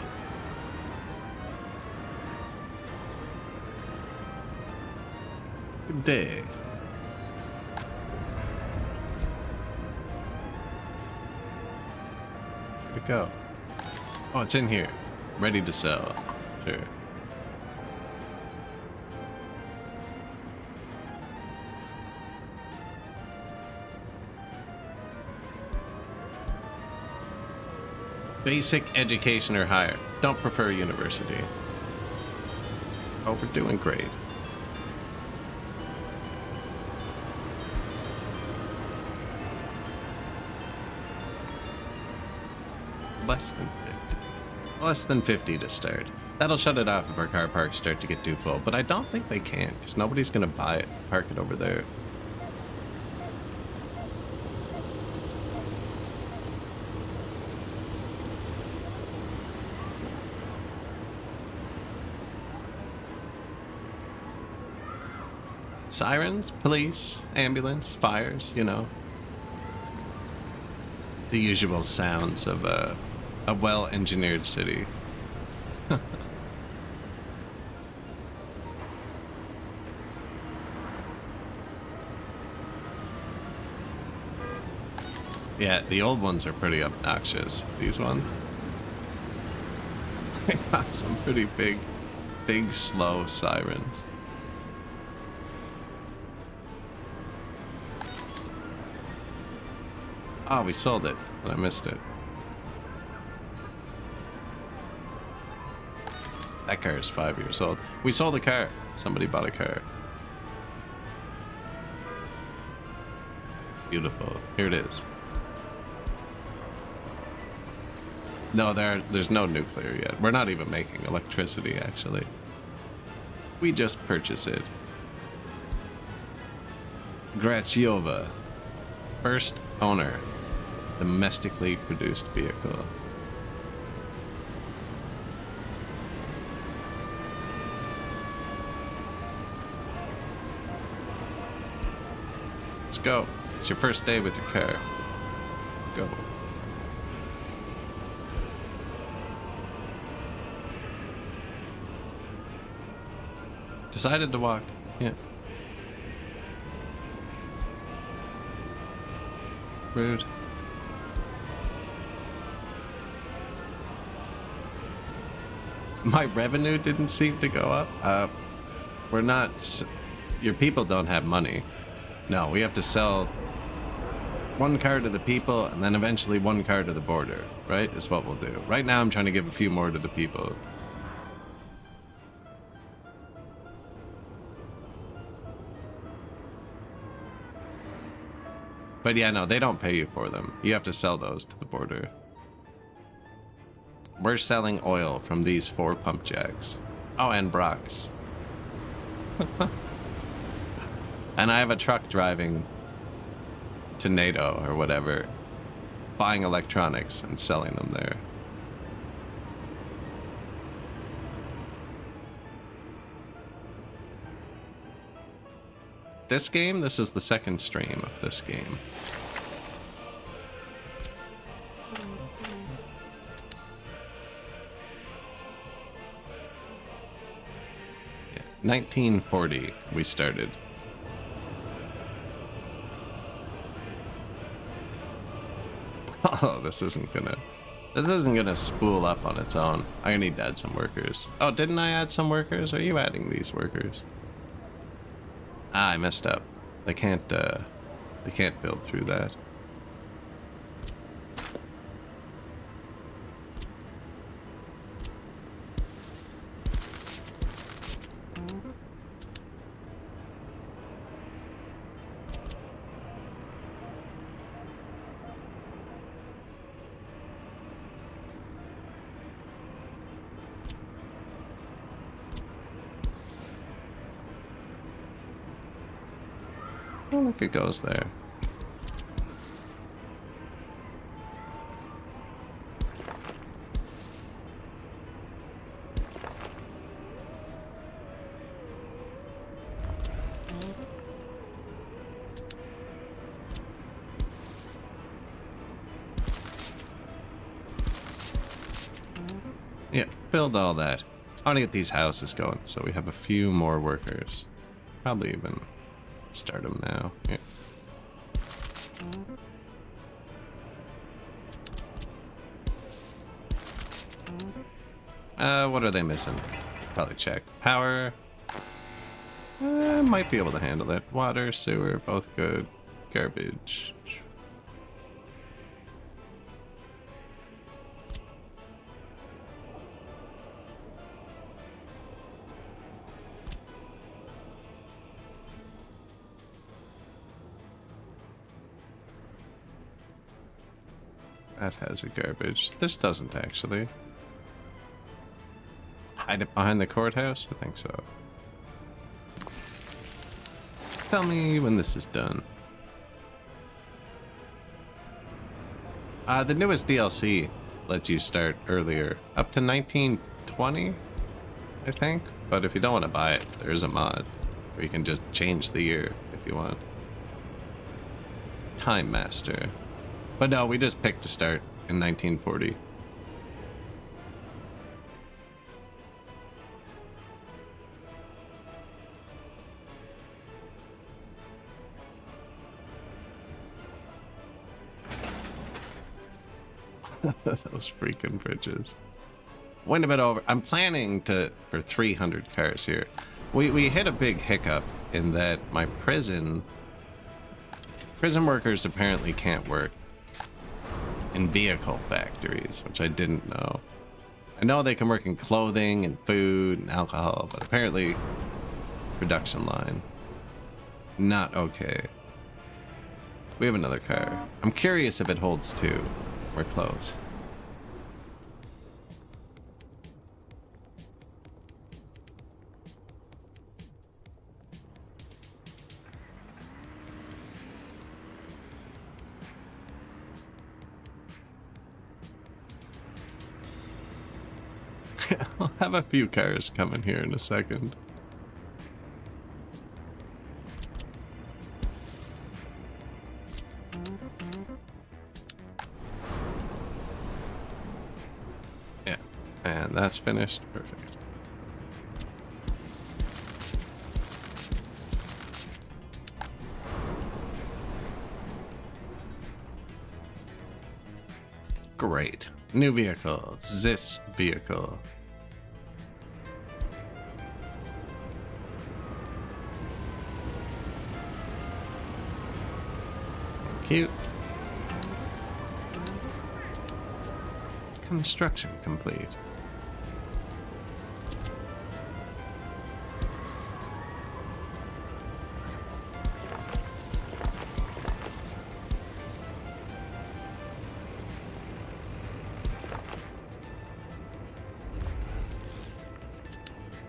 Speaker 1: Good day. Where'd it go? Oh, it's in here. Ready to sell. Sure. Basic education or higher. Don't prefer university. Oh, we're doing great. Less than 50. Less than 50 to start. That'll shut it off if our car parks start to get too full, but I don't think they can, because nobody's going to buy it and park it over there. Sirens, police, ambulance, fires, you know. The usual sounds of a well-engineered city. Yeah, the old ones are pretty obnoxious. These ones. They got some pretty big, slow sirens. Oh, we sold it, but I missed it. That car is 5 years old. We sold a car. Somebody bought a car. Beautiful. Here it is. No, there's no nuclear yet. We're not even making electricity, actually. We just purchase it. Graciova. First owner. Domestically produced vehicle. Let's go. It's your first day with your car. Go. Decided to walk. Yeah. Rude. My revenue didn't seem to go up. We're not... Your people don't have money. No, we have to sell one car to the people and then eventually one car to the border, right? Is what we'll do. Right now I'm trying to give a few more to the people. But yeah, no, they don't pay you for them. You have to sell those to the border. We're selling oil from these 4 pump jacks. Oh, and Brock's. And I have a truck driving to NATO or whatever, buying electronics and selling them there. This game, this is the second stream of this game. Yeah, 1940 we started. Oh, this isn't gonna spool up on its own. I need to add some workers. Oh, didn't I add some workers? Are you adding these workers? Ah, I messed up. They can't build through that. I don't think it goes there. Yeah, build all that. I want to get these houses going, so we have a few more workers. Probably even start them now. Yeah. What are they missing? Probably check. Power. Might be able to handle it. Water, sewer, both good. Garbage. That has a garbage. This doesn't actually. Hide it behind the courthouse? I think so. Tell me when this is done. The newest DLC lets you start earlier. Up to 1920, I think. But if you don't want to buy it, there is a mod where you can just change the year if you want. Time Master. But no, we just picked to start in 1940. Those freaking bridges. Went a bit over. I'm planning for 300 cars here. We hit a big hiccup in that my prison workers apparently can't work in vehicle factories, which I didn't know. I know they can work in clothing and food and alcohol, but apparently production line, not okay. We have another car. I'm curious if it holds 2. We're close. I'll have a few cars coming here in a second. And that's finished. Perfect. Great. New vehicle. This vehicle. Thank you. Construction complete.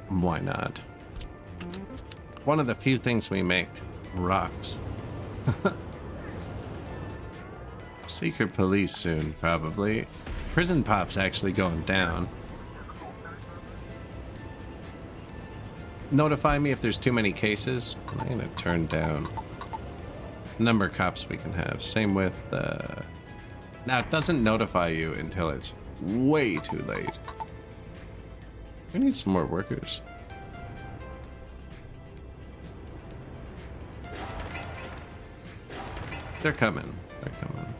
Speaker 1: Why not? One of the few things we make. Rocks. Secret police soon, probably. Prison pop's actually going down. Notify me if there's too many cases. I'm gonna turn down number of cops we can have. Same with now it doesn't notify you until it's way too late. We need some more workers. They're coming. They're coming.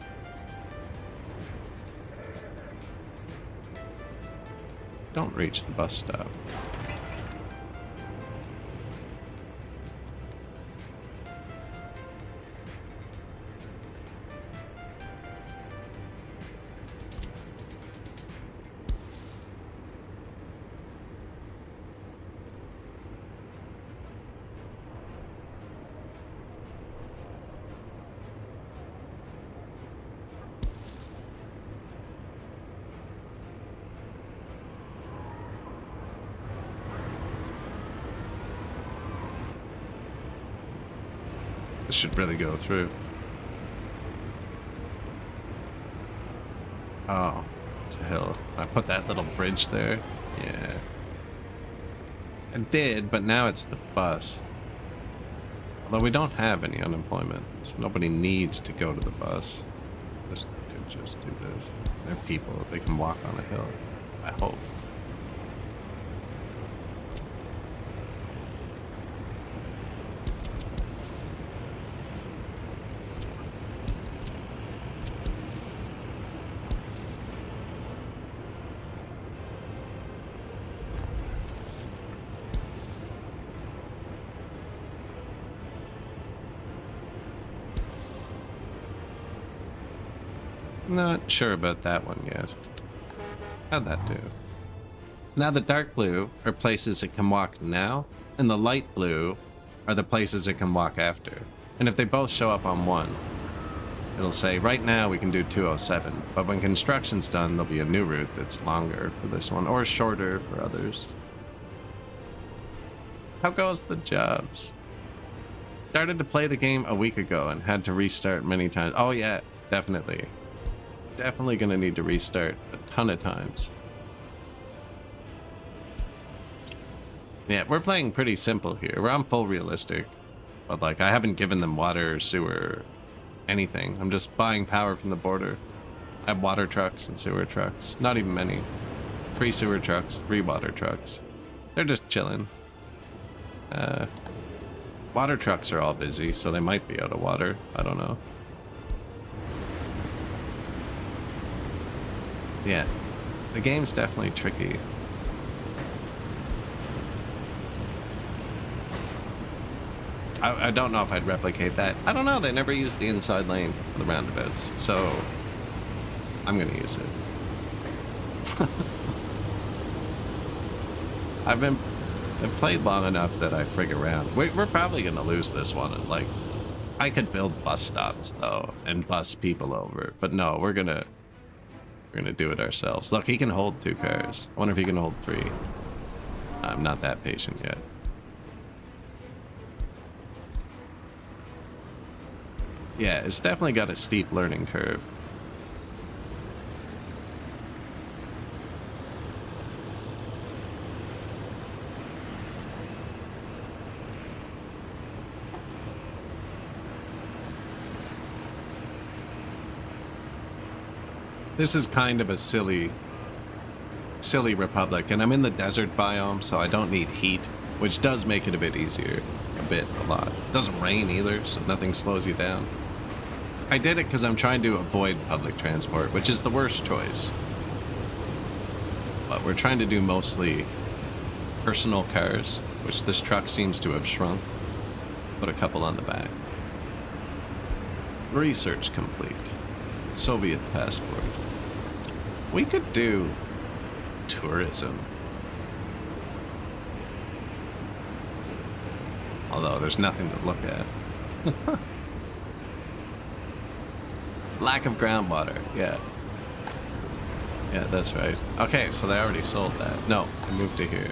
Speaker 1: Don't reach the bus stop. This should really go through. Oh, it's a hill. I put that little bridge there. Yeah. I did, but now it's the bus. Although we don't have any unemployment, so nobody needs to go to the bus. This could just do this. They're people. They can walk on a hill. I hope. Not sure about that one yet. How'd that do? So now the dark blue are places it can walk now, and the light blue are the places it can walk after. And if they both show up on one, it'll say, right now we can do 207, but when construction's done, there'll be a new route that's longer for this one, or shorter for others. How goes the jobs? Started to play the game a week ago and had to restart many times. Oh yeah, definitely. Definitely gonna need to restart a ton of times. Yeah, we're playing pretty simple here. We're on full realistic. But like, I haven't given them water or sewer or anything. I'm just buying power from the border. I have water trucks and sewer trucks. Not even many. 3 sewer trucks, 3 water trucks. They're just chilling. Water trucks are all busy, so they might be out of water. I don't know. Yeah, the game's definitely tricky. I don't know if I'd replicate that. I don't know, they never used the inside lane for the roundabouts, so I'm gonna use it. I've played long enough that I frig around. We're probably gonna lose this one. Like, I could build bus stops though and bus people over, but no, we're gonna do it ourselves. Look, he can hold 2 cars. I wonder if he can hold 3. I'm not that patient yet. Yeah, it's definitely got a steep learning curve. This is kind of a silly silly Republic, and I'm in the desert biome, so I don't need heat, which does make it a bit easier. A lot. It doesn't rain either, so nothing slows you down. I did it because I'm trying to avoid public transport, which is the worst choice. But we're trying to do mostly personal cars, which this truck seems to have shrunk. Put a couple on the back. Research complete. Soviet passport. We could do tourism. Although there's nothing to look at. Lack of groundwater, yeah. Yeah, that's right. Okay, so they already sold that. No, I moved to here.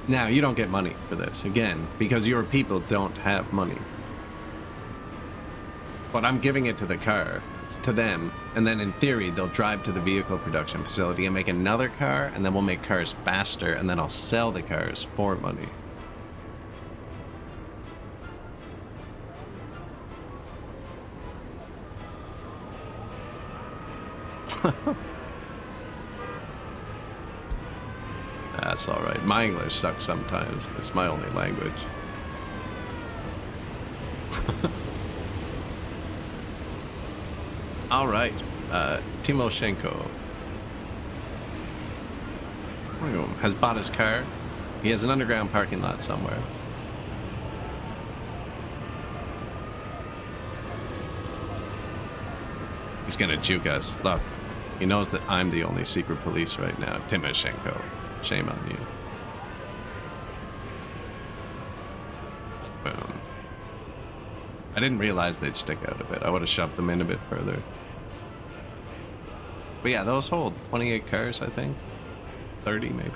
Speaker 1: Now, you don't get money for this, again, because your people don't have money. But I'm giving it to the car, to them, and then in theory, they'll drive to the vehicle production facility and make another car, and then we'll make cars faster, and then I'll sell the cars for money. That's alright. My English sucks sometimes. It's my only language. Alright. Timoshenko has bought his car. He has an underground parking lot somewhere. He's gonna juke us. Look, he knows that I'm the only secret police right now. Timoshenko. Shame on you. Boom. I didn't realize they'd stick out a bit. I would have shoved them in a bit further. But yeah, those hold 28 cars, I think. 30 maybe.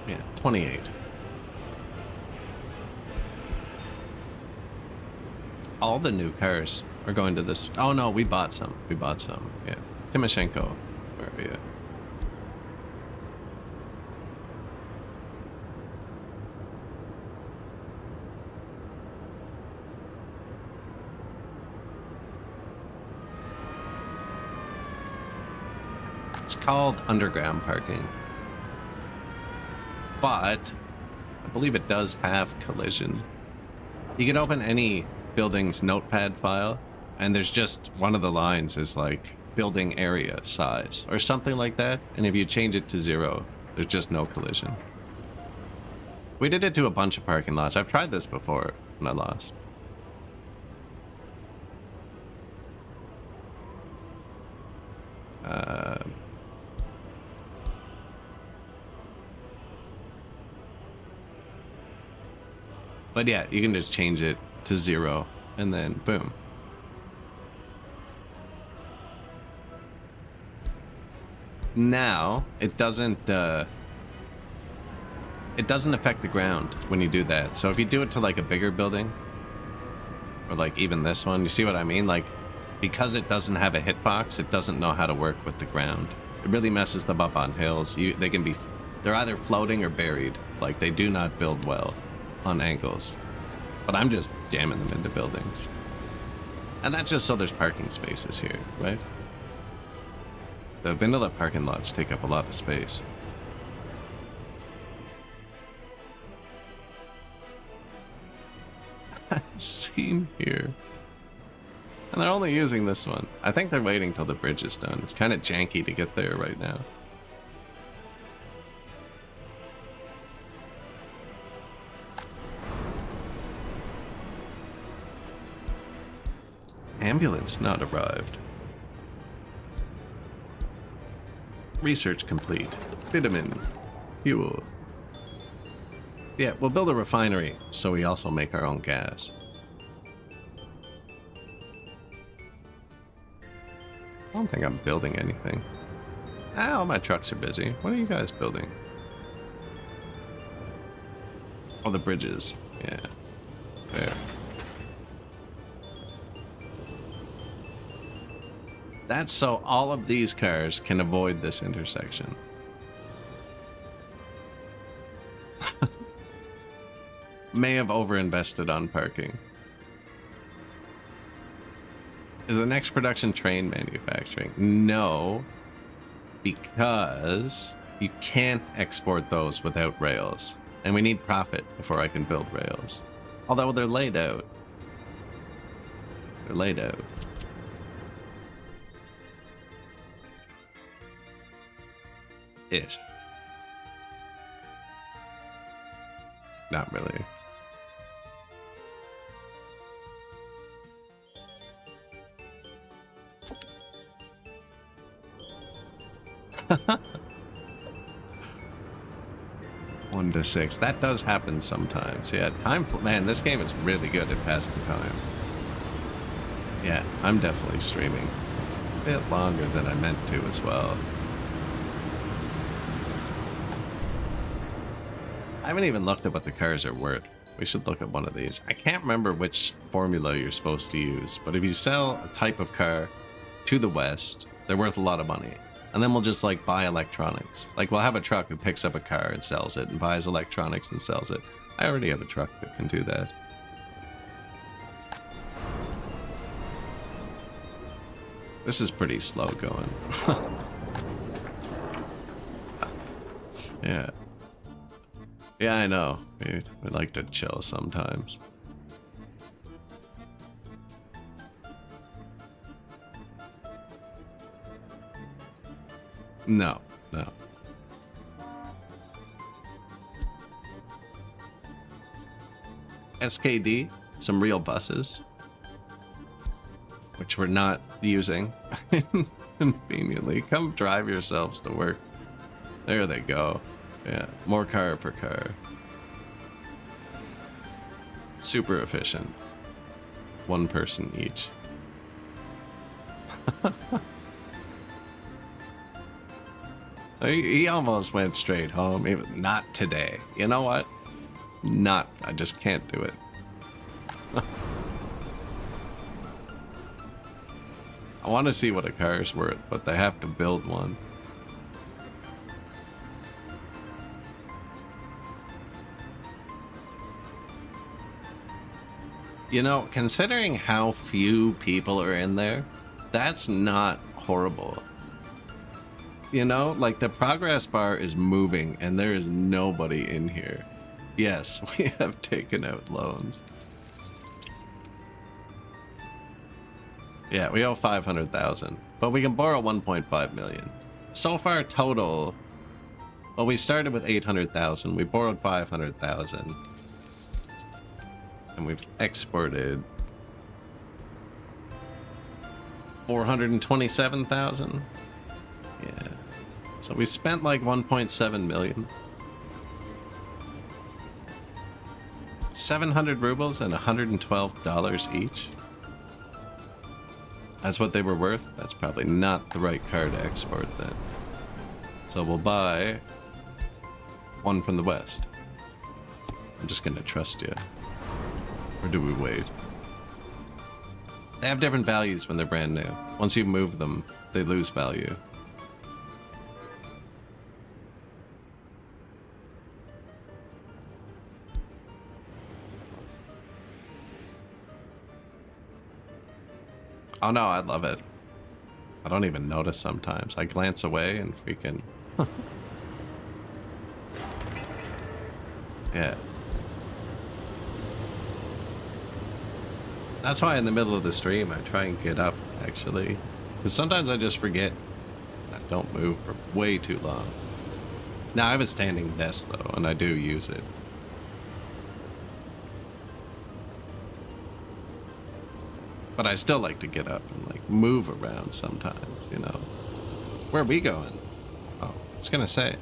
Speaker 1: Yeah, 28. All the new cars are going to this. Oh no, we bought some. We bought some. Yeah. Timoshenko. Where are you? It's called underground parking. But I believe it does have collision. You can open any building's notepad file, and there's just one of the lines is like building area size or something like that, and if you change it to 0, there's just no collision. We did it to a bunch of parking lots. I've tried this before and I lost. But yeah, you can just change it to 0 and then boom. Now it doesn't affect the ground when you do that. So if you do it to like a bigger building, or like even this one, you see what I mean? Like, because it doesn't have a hitbox, it doesn't know how to work with the ground. It really messes them up on hills. They're either floating or buried. Like, they do not build well on angles. But I'm just jamming them into buildings. And that's just so there's parking spaces here, right? The vanilla parking lots take up a lot of space. Scene here. And they're only using this one. I think they're waiting till the bridge is done. It's kind of janky to get there right now. Ambulance not arrived. Research complete. Vitamin. Fuel. Yeah, we'll build a refinery so we also make our own gas. I don't think I'm building anything. Ah, all my trucks are busy. What are you guys building? Oh, the bridges. Yeah. There. That's so all of these cars can avoid this intersection. May have overinvested on parking. Is the next production train manufacturing? No, because you can't export those without rails. And we need profit before I can build rails. Although they're laid out. They're laid out. Ish. Not really. One to six. That does happen sometimes. Yeah, man, this game is really good at passing time. Yeah, I'm definitely streaming. A bit longer than I meant to as well. I haven't even looked at what the cars are worth. We should look at one of these. I can't remember which formula you're supposed to use, but if you sell a type of car to the West, they're worth a lot of money. And then we'll just like buy electronics. Like we'll have a truck who picks up a car and sells it and buys electronics and sells it. I already have a truck that can do that. This is pretty slow going. Yeah. Yeah, I know. We like to chill sometimes. No, no. SKD, some real buses, which we're not using conveniently. Come drive yourselves to work. There they go. Yeah, more car per car. Super efficient. One person each. He almost went straight home. Even not today. You know what? I just can't do it. I want to see what a car is worth, but they have to build one. You know, considering how few people are in there, that's not horrible. You know, like the progress bar is moving and there is nobody in here. Yes, we have taken out loans. Yeah, we owe 500,000, but we can borrow 1.5 million. So far total, well, we started with 800,000, we borrowed 500,000. And we've exported 427,000. Yeah. So we spent like 1.7 million. 700 rubles and $112 each. That's what they were worth. That's probably not the right car to export then. So we'll buy one from the West. I'm just gonna trust you. Or do we wait? They have different values when they're brand new. Once you move them, they lose value. Oh no, I love it. I don't even notice sometimes. I glance away and freaking... Yeah. That's why in the middle of the stream I try and get up, actually. Because sometimes I just forget. I don't move for way too long. Now I have a standing desk though, and I do use it. But I still like to get up and like move around sometimes, you know. Where are we going? Oh, I was gonna say,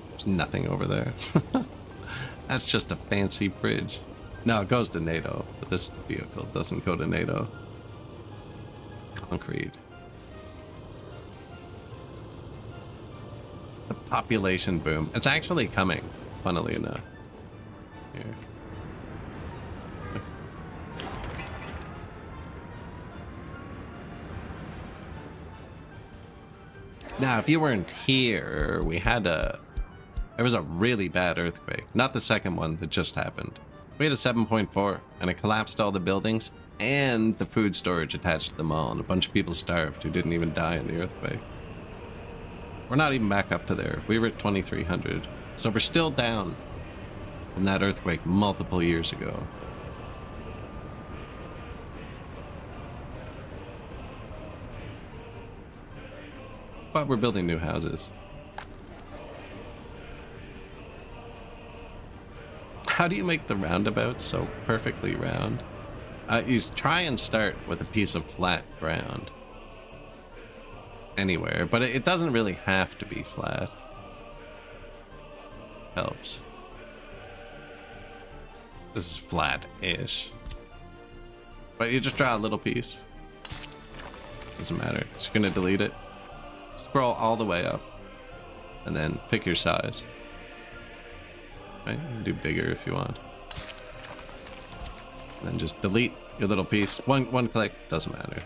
Speaker 1: there's nothing over there. That's just a fancy bridge. No, it goes to NATO, but this vehicle doesn't go to NATO. Concrete. The population boom. It's actually coming, funnily enough. Here. Now, if you weren't here, there was a really bad earthquake. Not the second one that just happened. We had a 7.4, and it collapsed all the buildings and the food storage attached to them all, and a bunch of people starved who didn't even die in the earthquake. We're not even back up to there. We were at 2,300, so we're still down from that earthquake multiple years ago. But we're building new houses. How do you make the roundabout so perfectly round? You try and start with a piece of flat ground. Anywhere, but it doesn't really have to be flat. Helps. This is flat-ish. But you just draw a little piece. Doesn't matter. Just gonna delete it. Scroll all the way up. And then pick your size. Right? You can do bigger if you want. And then just delete your little piece. One click, doesn't matter.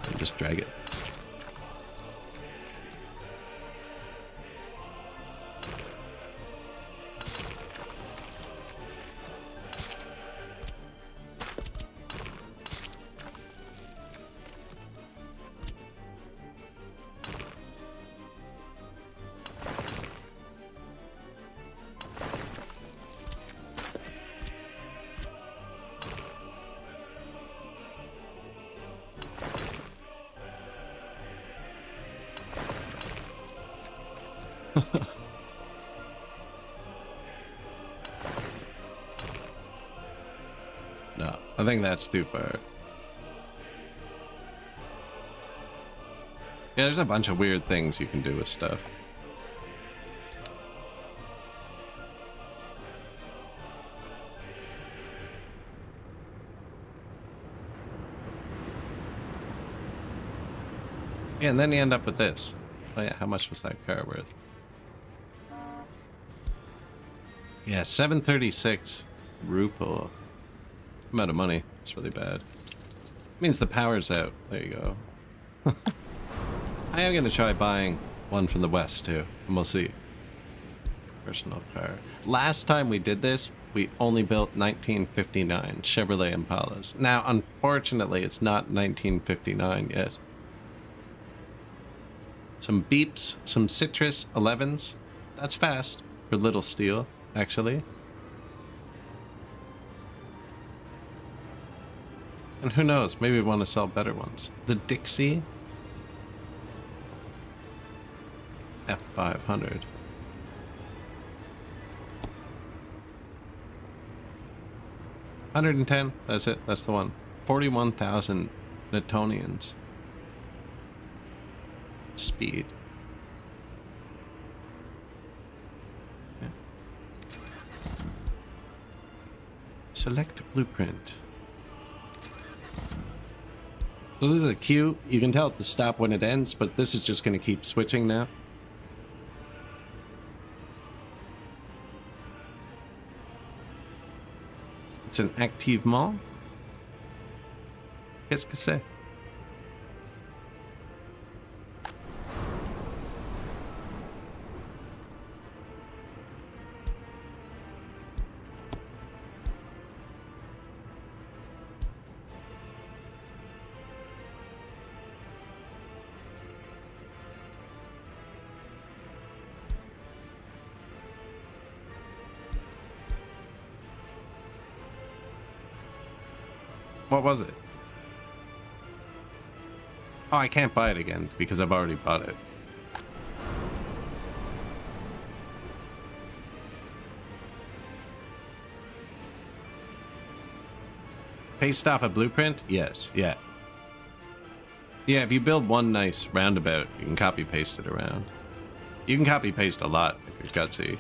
Speaker 1: And just drag it. No, I think that's too far. Yeah, there's a bunch of weird things you can do with stuff. Yeah, and then you end up with this. Oh yeah, how much was that car worth? Yeah, 736 ruple. Amount of money. It's really bad. Means the power's out. There you go. I am gonna try buying one from the west too, and we'll see. Personal car. Last time we did this, we only built 1959 Chevrolet Impalas. Now, unfortunately, it's not 1959 yet. Some beeps, some citrus 11s. That's fast for little steel, actually. And who knows, maybe we want to sell better ones. The Dixie F500. $110, that's it, that's the one. 41,000 Newtonians. Speed. Yeah. Select blueprint. So this is a queue. You can tell it to stop when it ends, but this is just going to keep switching now. It's an activement. Qu'est-ce que c'est? What was it? Oh, I can't buy it again because I've already bought it. Paste off a blueprint? Yes, yeah. Yeah, if you build one nice roundabout, you can copy paste it around. You can copy paste a lot if you're gutsy.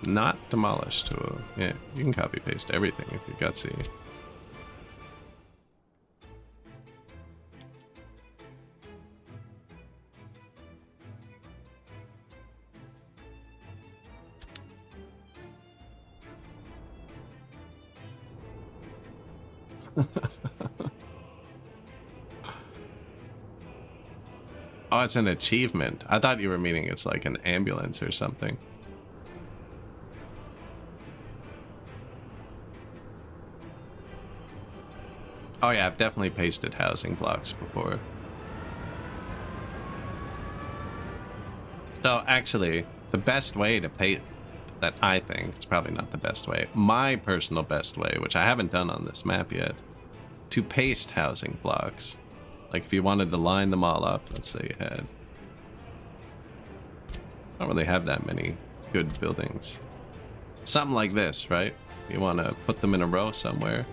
Speaker 1: Not demolished. Yeah, you can copy paste everything if you're gutsy. Oh, it's an achievement. I thought you were meaning it's like an ambulance or something. Oh yeah, I've definitely pasted housing blocks before. So actually, the best way to paste, that I think, it's probably not the best way, my personal best way, which I haven't done on this map yet, to paste housing blocks. Like if you wanted to line them all up, let's say you had, I don't really have that many good buildings. Something like this, right? You want to put them in a row somewhere.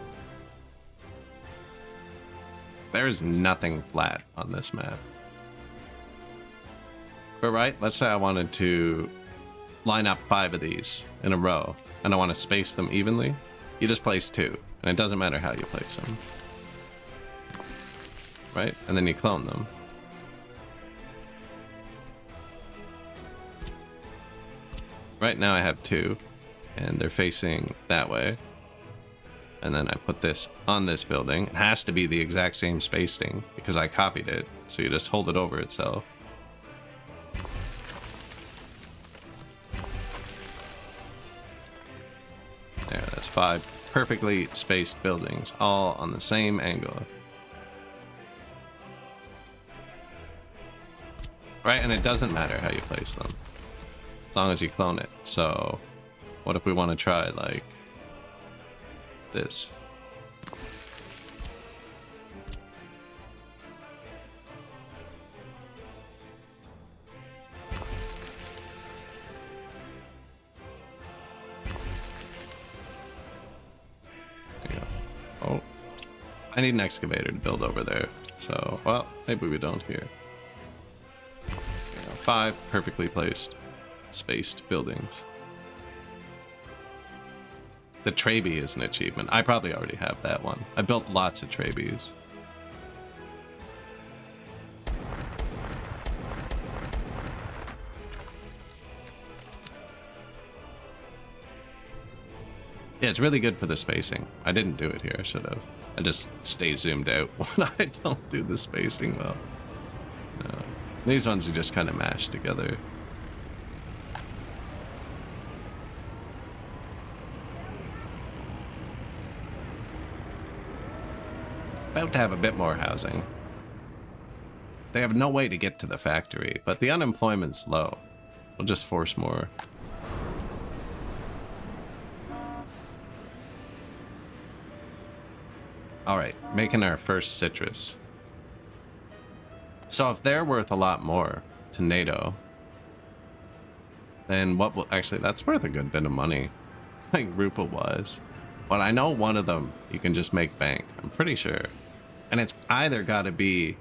Speaker 1: There's nothing flat on this map. But right, let's say I wanted to line up 5 of these in a row, and I want to space them evenly. You just place 2, and it doesn't matter how you place them. Right? And then you clone them. Right now I have 2, and they're facing that way. And then I put this on this building. It has to be the exact same spacing because I copied it. So you just hold it over itself. There, that's 5 perfectly spaced buildings, all on the same angle. Right, and it doesn't matter how you place them, as long as you clone it. So, what if we want to try, like, this? There you go. Oh, I need an excavator to build over there. So, well, maybe we don't here. 5 perfectly placed, spaced buildings. The Traby is an achievement. I probably already have that one. I built lots of Trabys. Yeah, it's really good for the spacing. I didn't do it here, I should have. I just stay zoomed out when I don't do the spacing well. No. These ones are just kind of mashed together. About to have a bit more housing. They have no way to get to the factory, but the unemployment's low. We'll just force more. Alright, making our first citrus. So if they're worth a lot more to NATO, then what will... Actually, that's worth a good bit of money, like Rupa-wise. But I know one of them you can just make bank. I'm pretty sure. And it's either got to be...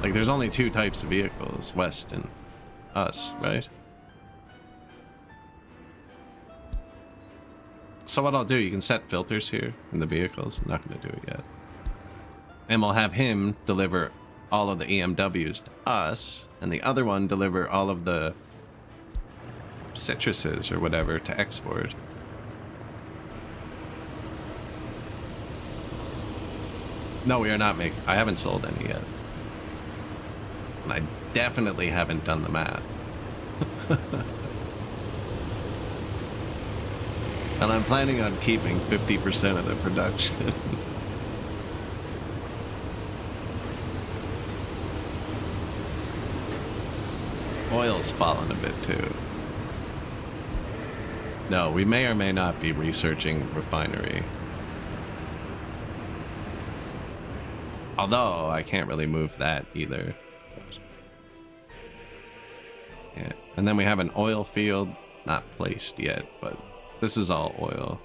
Speaker 1: Like, there's only 2 types of vehicles, West and us, right? So what I'll do, you can set filters here in the vehicles. I'm not going to do it yet. And we'll have him deliver all of the EMWs to us, and the other one deliver all of the citruses or whatever to export. No, we are not making... I haven't sold any yet. And I definitely haven't done the math. And I'm planning on keeping 50% of the production. Oil's fallen a bit too. No, we may or may not be researching refinery. Although, I can't really move that either. Yeah, and then we have an oil field, not placed yet, but this is all oil.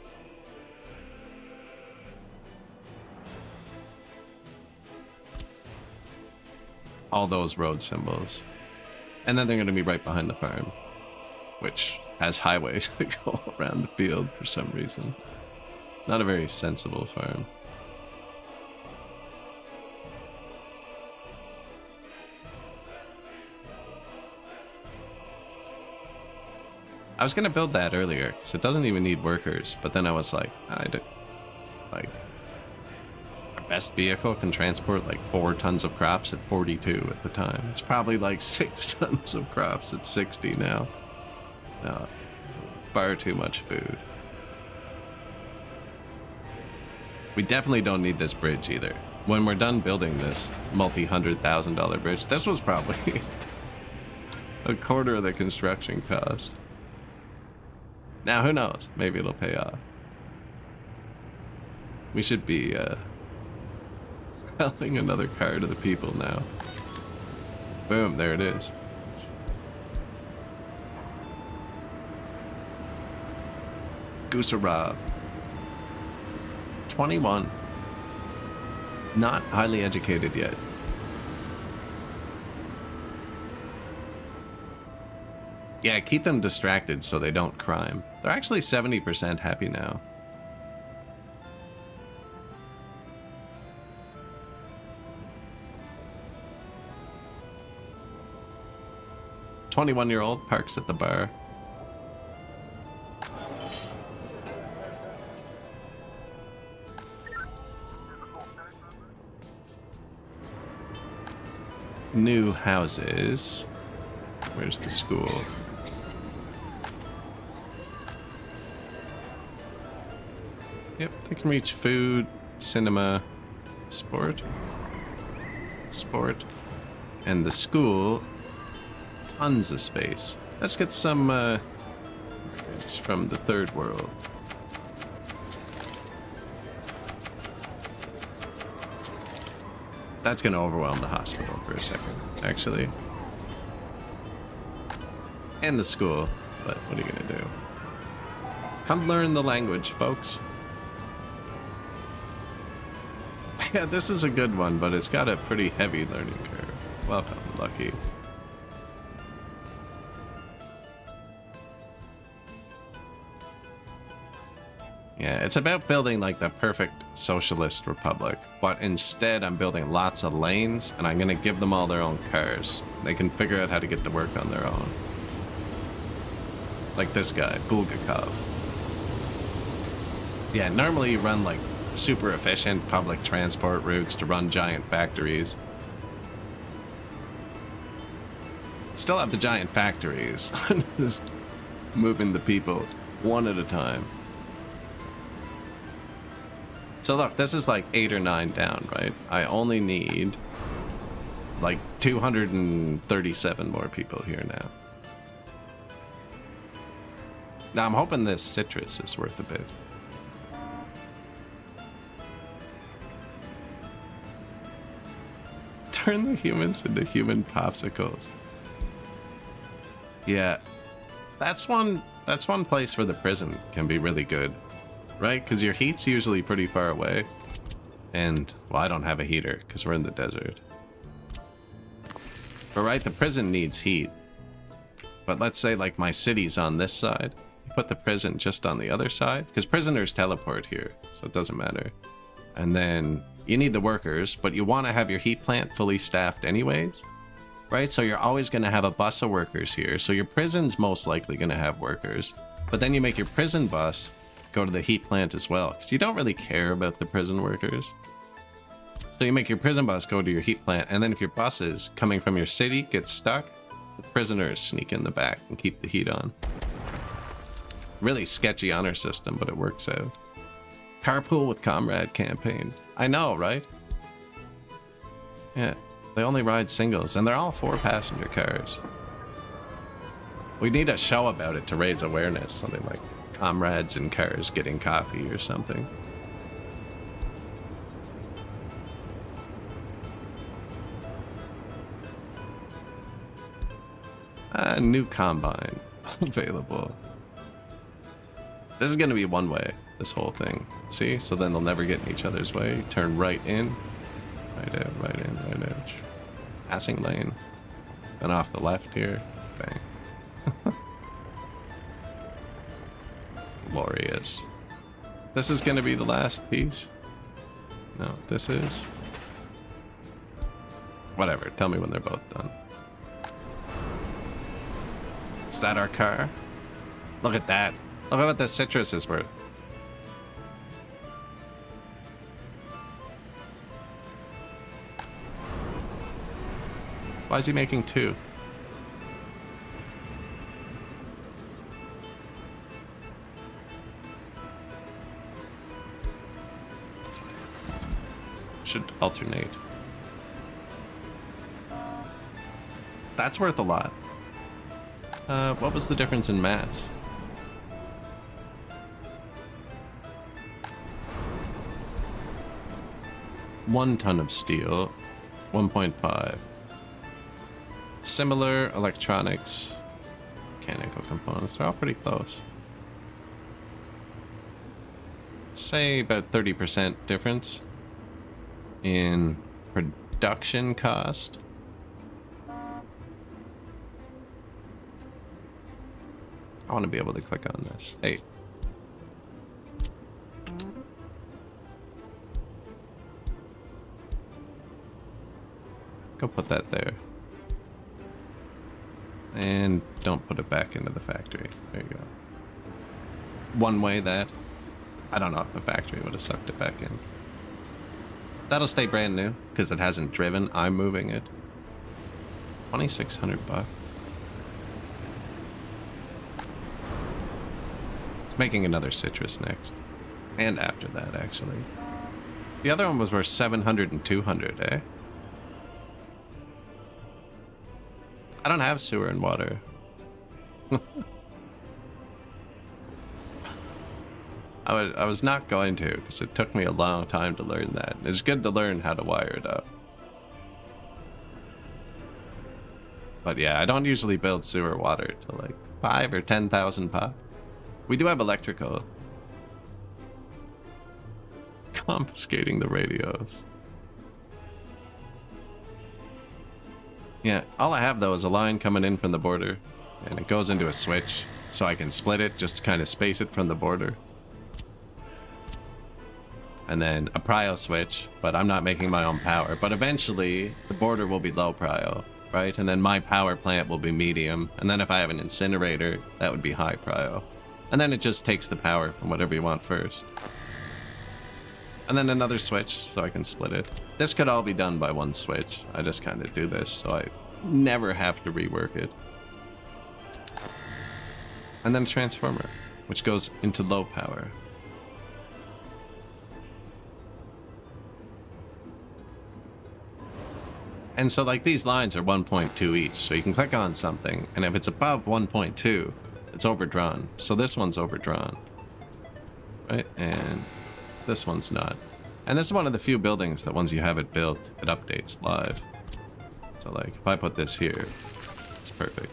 Speaker 1: All those road symbols. And then they're going to be right behind the farm, which has highways that go around the field for some reason. Not a very sensible farm. I was gonna build that earlier, because it doesn't even need workers, but then I was like, I best vehicle can transport like 4 tons of crops at 42 at the time. It's probably like 6 tons of crops at 60 now. No, far too much food. We definitely don't need this bridge either. When we're done building this multi-$100,000 bridge, this was probably a quarter of the construction cost. Now, who knows? Maybe it'll pay off. We should be selling another car to the people now. Boom, there it is. Gusarov. 21. Not highly educated yet. Yeah, keep them distracted so they don't crime. They're actually 70% happy now. "21-year-old parks at the bar." New houses. Where's the school? Yep, they can reach food, cinema, sport, and the school. Tons of space. Let's get some it's from the third world. That's gonna overwhelm the hospital for a second, actually. And the school, but what are you gonna do? Come learn the language, folks. Yeah, this is a good one, but it's got a pretty heavy learning curve. Welcome, Lucky. Yeah, it's about building like the perfect socialist republic, but instead I'm building lots of lanes and I'm gonna give them all their own cars. They can figure out how to get to work on their own. Like this guy, Bulgakov. Yeah, normally you run like super efficient public transport routes to run giant factories. Still have the giant factories, just moving the people one at a time. So look, this is like 8 or 9 down, right? I only need like 237 more people here now. Now I'm hoping this citrus is worth a bit. Turn the humans into human popsicles. Yeah, that's one place where the prison can be really good. Right? Because your heat's usually pretty far away. And, well, I don't have a heater because we're in the desert. But right, the prison needs heat. But let's say, like, my city's on this side. You put the prison just on the other side. Because prisoners teleport here, so it doesn't matter. And then you need the workers, but you want to have your heat plant fully staffed anyways. Right? So you're always going to have a bus of workers here. So your prison's most likely going to have workers. But then you make your prison bus go to the heat plant as well, because you don't really care about the prison workers. So you make your prison bus go to your heat plant, and then if your buses coming from your city get stuck, the prisoners sneak in the back and keep the heat on. Really sketchy honor system, but it works out. Carpool with comrade campaign. I know, right? Yeah, they only ride singles, and they're all 4-passenger cars. We need a show about it to raise awareness, something like comrades in cars getting coffee or something. New combine available. This is gonna be one way, this whole thing. See? So then they'll never get in each other's way. Turn right in, right out, right in, right out. Passing lane. Then off the left here. Bang. Glorious. This is gonna be the last piece. No, this is. Whatever, tell me when they're both done. Is that our car? Look at that. Look at what the citrus is worth. Why is he making 2? Should alternate. That's worth a lot. What was the difference in mats? One ton of steel, 1.5. Similar electronics, mechanical components, they're all pretty close. Say about 30% difference in production cost. I want to be able to click on this. Hey. Go put that there. And don't put it back into the factory. There you go. One way that. I don't know if the factory would have sucked it back in. That'll stay brand new because it hasn't driven. I'm moving it. 2,600 bucks. It's making another citrus next. And after that, actually. The other one was worth 700 and 200, eh? I don't have sewer and water. I was not going to, because it took me a long time to learn that. It's good to learn how to wire it up. But yeah, I don't usually build sewer water to like 5 or 10,000 pop. We do have electrical. Confiscating the radios. Yeah, all I have though is a line coming in from the border, and it goes into a switch, so I can split it just to kind of space it from the border. And then a prio switch, but I'm not making my own power. But eventually, the border will be low prio, right? And then my power plant will be medium. And then if I have an incinerator, that would be high prio. And then it just takes the power from whatever you want first. And then another switch, so I can split it. This could all be done by one switch. I just kind of do this, so I never have to rework it. And then a transformer, which goes into low power. And so like these lines are 1.2 each, so you can click on something, and if it's above 1.2, it's overdrawn. So this one's overdrawn, right? And this one's not. And this is one of the few buildings that once you have it built, it updates live. So like if I put this here, it's perfect.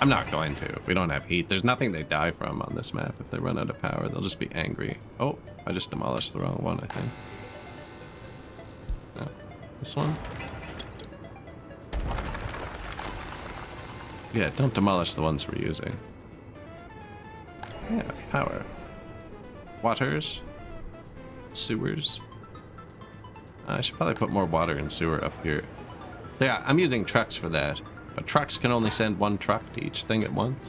Speaker 1: I'm not going to. We don't have heat. There's nothing they die from on this map. If they run out of power, they'll just be angry. Oh, I just demolished the wrong one, I think. No. This one? Yeah, don't demolish the ones we're using. Yeah, power. Waters. Sewers. I should probably put more water and sewer up here. So yeah, I'm using trucks for that. But trucks can only send one truck to each thing at once.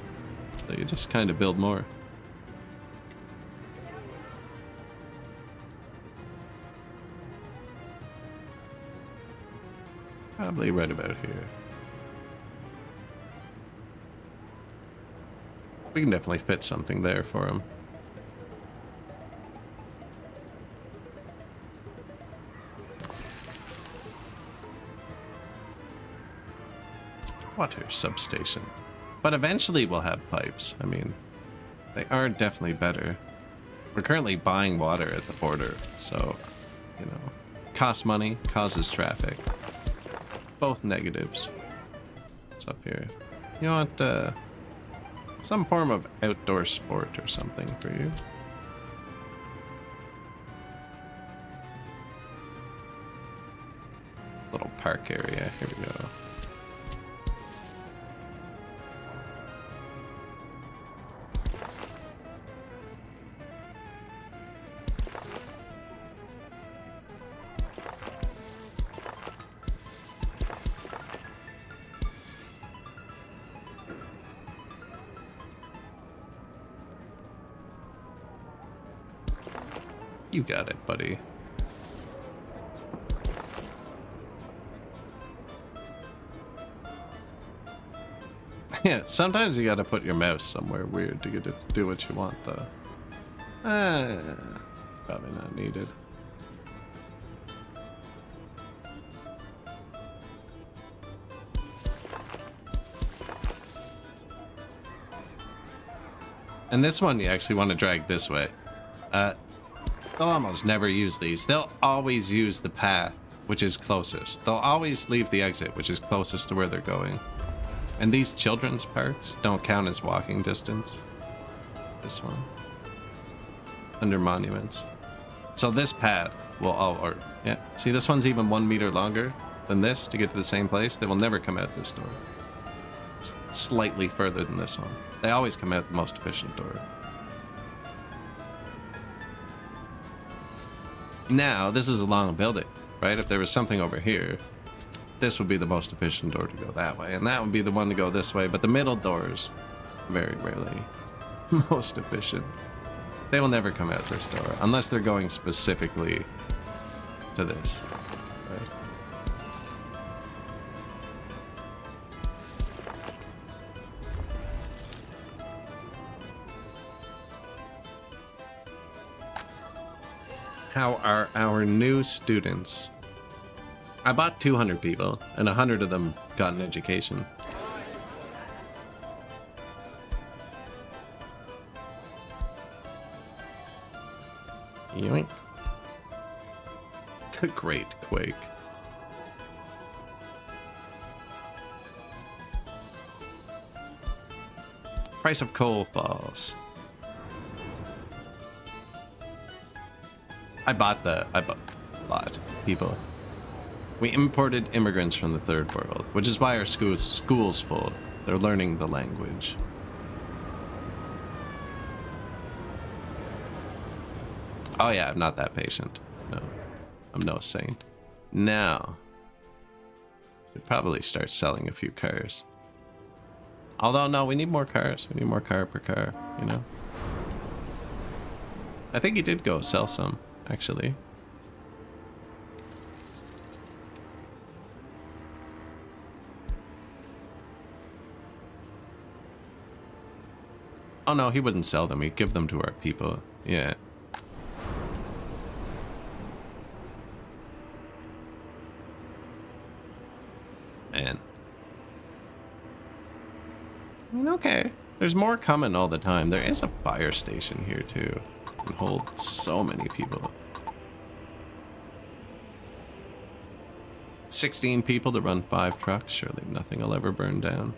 Speaker 1: So you just kind of build more. Probably right about here. We can definitely fit something there for him. Water substation. But eventually we'll have pipes. I mean, they are definitely better. We're currently buying water at the border, so, you know, costs money, causes traffic. Both negatives. What's up here? You want some form of outdoor sport or something for you? Little park area. Here we go. You got it, buddy. Yeah, sometimes you gotta put your mouse somewhere weird to get it to do what you want, though. It's probably not needed. And this one you actually want to drag this way. They'll almost never use these. They'll always use the path which is closest. They'll always leave the exit which is closest to where they're going. And these children's parks don't count as walking distance. This one. Under monuments. So this path will yeah. See, this one's even 1 meter longer than this to get to the same place. They will never come out this door. It's slightly further than this one. They always come out the most efficient door. Now, this is a long building, right? If there was something over here, this would be the most efficient door to go that way, and that would be the one to go this way, but the middle doors, very rarely most efficient. They will never come out this door, unless they're going specifically to this, right? How are our new students? I bought 200 people, and 100 of them got an education. Yoink. The Great Quake. Price of coal falls. I bought people. We imported immigrants from the third world, which is why our school's full. They're learning the language. Oh yeah, I'm not that patient. No, I'm no saint. Now, should probably start selling a few cars. Although, no, we need more cars. We need more car per car, you know? I think he did go sell some, actually. Oh no, he wouldn't sell them. He'd give them to our people. Yeah. Man. I mean, okay. There's more coming all the time. There is a fire station here too. It can hold so many people. 16 people to run 5 trucks. Surely nothing will ever burn down.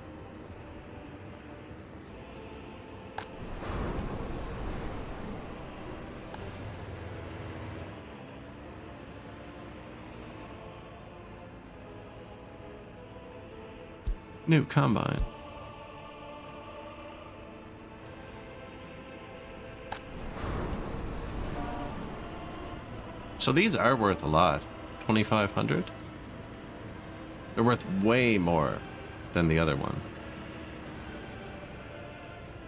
Speaker 1: New combine. So these are worth a lot. 2,500? They're worth way more than the other one.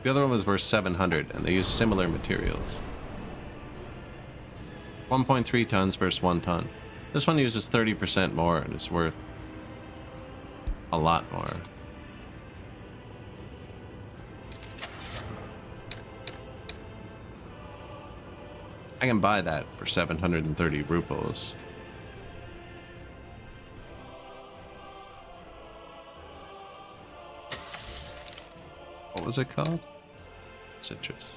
Speaker 1: The other one was worth 700 and they use similar materials. 1.3 tons versus 1 ton. This one uses 30% more and it's worth a lot more. I can buy that for 730 rupees. What was it called? Citrus.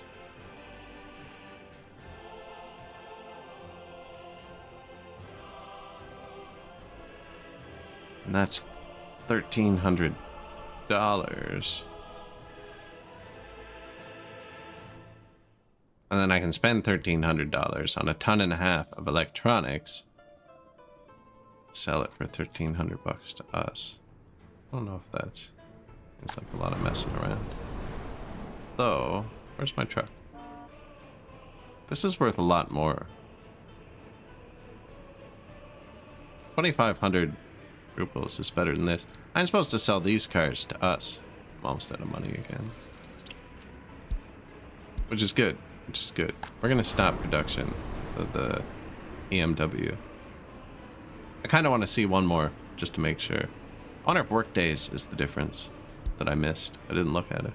Speaker 1: And that's $1,300. And then I can spend $1,300 on a ton and a half of electronics. Sell it for $1,300 to us. I don't know if that's... Seems like a lot of messing around. Though, where's my truck? This is worth a lot more. 2,500 rupees is better than this. I'm supposed to sell these cars to us. I'm almost out of money again. Which is good. Which is good. We're gonna stop production of the EMW. I kind of want to see one more just to make sure. I wonder if work days is the difference. that I missed. I didn't look at it.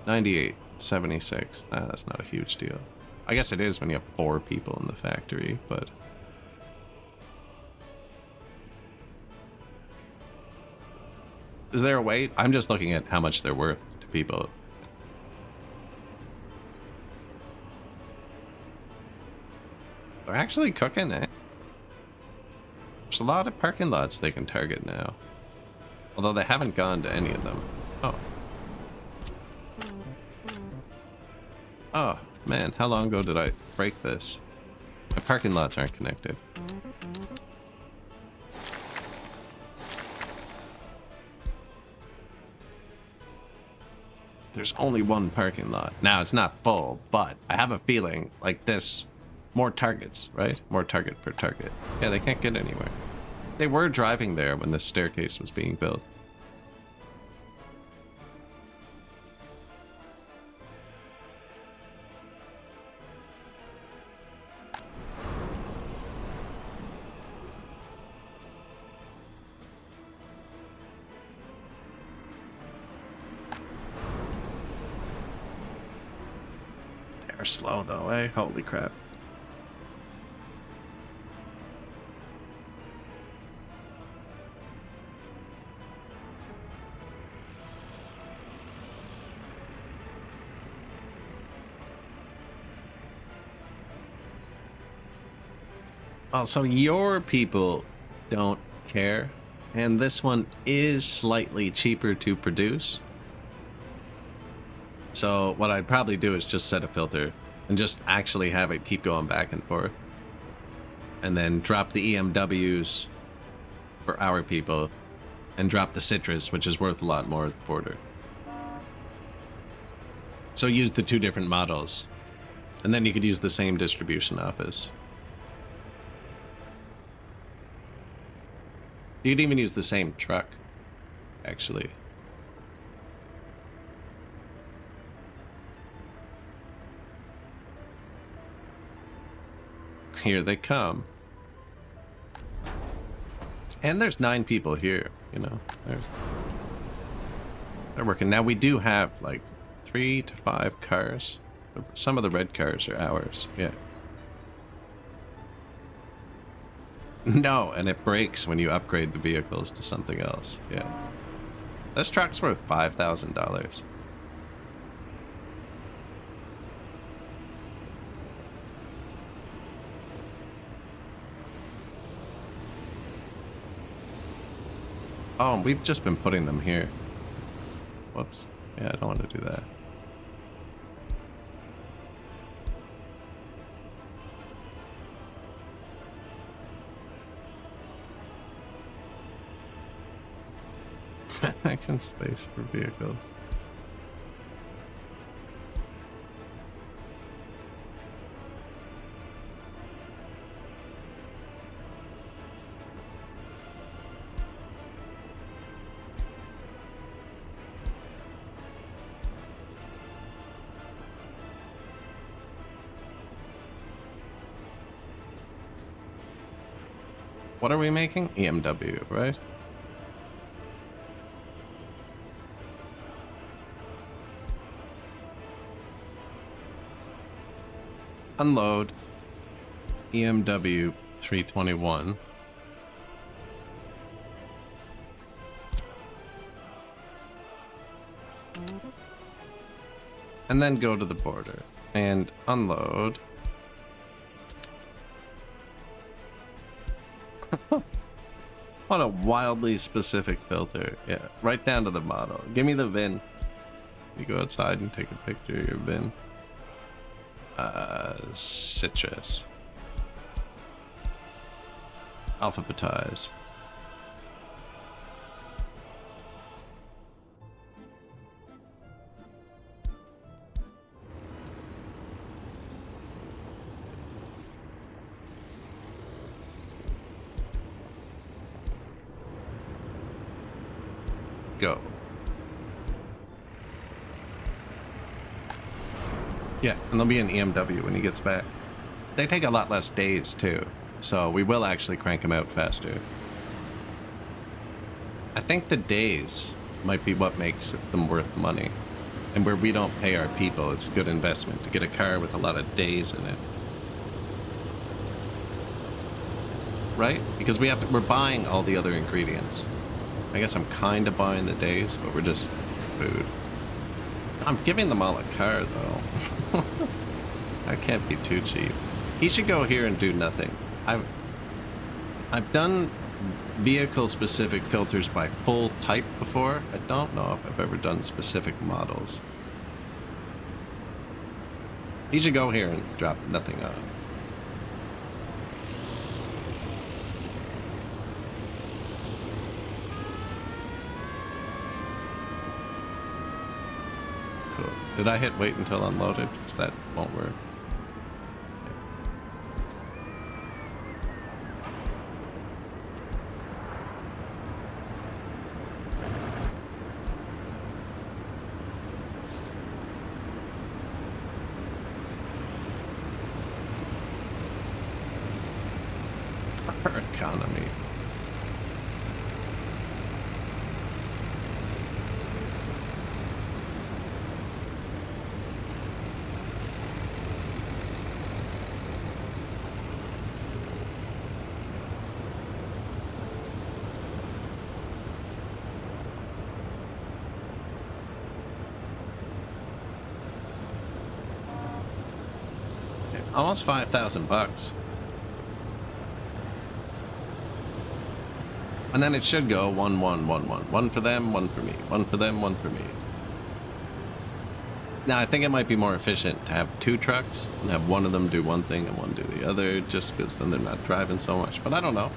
Speaker 1: 98, 76. That's not a huge deal. I guess it is when you have 4 people in the factory, but... Is there a way? I'm just looking at how much they're worth to people. They're actually cooking, eh? There's a lot of parking lots they can target now. Although they haven't gone to any of them. Oh. Oh, man, how long ago did I break this? My parking lots aren't connected. There's only one parking lot. Now, it's not full, but I have a feeling like this, more targets, right? More target per target. Yeah, they can't get anywhere. They were driving there when this staircase was being built. They're slow though, eh? Holy crap. Also, your people don't care, and this one is slightly cheaper to produce. So what I'd probably do is just set a filter and just actually have it keep going back and forth. And then drop the EMWs for our people and drop the citrus, which is worth a lot more at the border. So use the 2 different models, and then you could use the same distribution office. You could even use the same truck, actually. Here they come. And there's 9 people here, you know. They're working. Now we do have like 3 to 5 cars. Some of the red cars are ours, yeah. No, and it breaks when you upgrade the vehicles to something else, yeah. This truck's worth $5,000. Oh, we've just been putting them here. Whoops. Yeah, I don't want to do that. Action space for vehicles. What are we making? EMW, right? Unload EMW 321. And then go to the border and unload. What a wildly specific filter. Yeah, right down to the model. Give me the VIN. You go outside and take a picture of your VIN. Citrus. Alphabetize. Go. Yeah, and there'll be an EMW when he gets back. They take a lot less days, too, so we will actually crank them out faster. I think the days might be what makes them worth money. And where we don't pay our people, it's a good investment to get a car with a lot of days in it. Right? Because we're buying all the other ingredients. I guess I'm kind of buying the days, but we're just food. I'm giving them all a car, though. I can't be too cheap. He should go here and do nothing. I've done vehicle-specific filters by full type before. I don't know if I've ever done specific models. He should go here and drop nothing on. Cool. Did I hit wait until unloaded? Because that won't work. Economy. Almost $5,000. And then it should go 1, 1, 1, 1. One for them, one for me. One for them, one for me. Now, I think it might be more efficient to have 2 trucks and have one of them do one thing and one do the other, just because then they're not driving so much. But I don't know.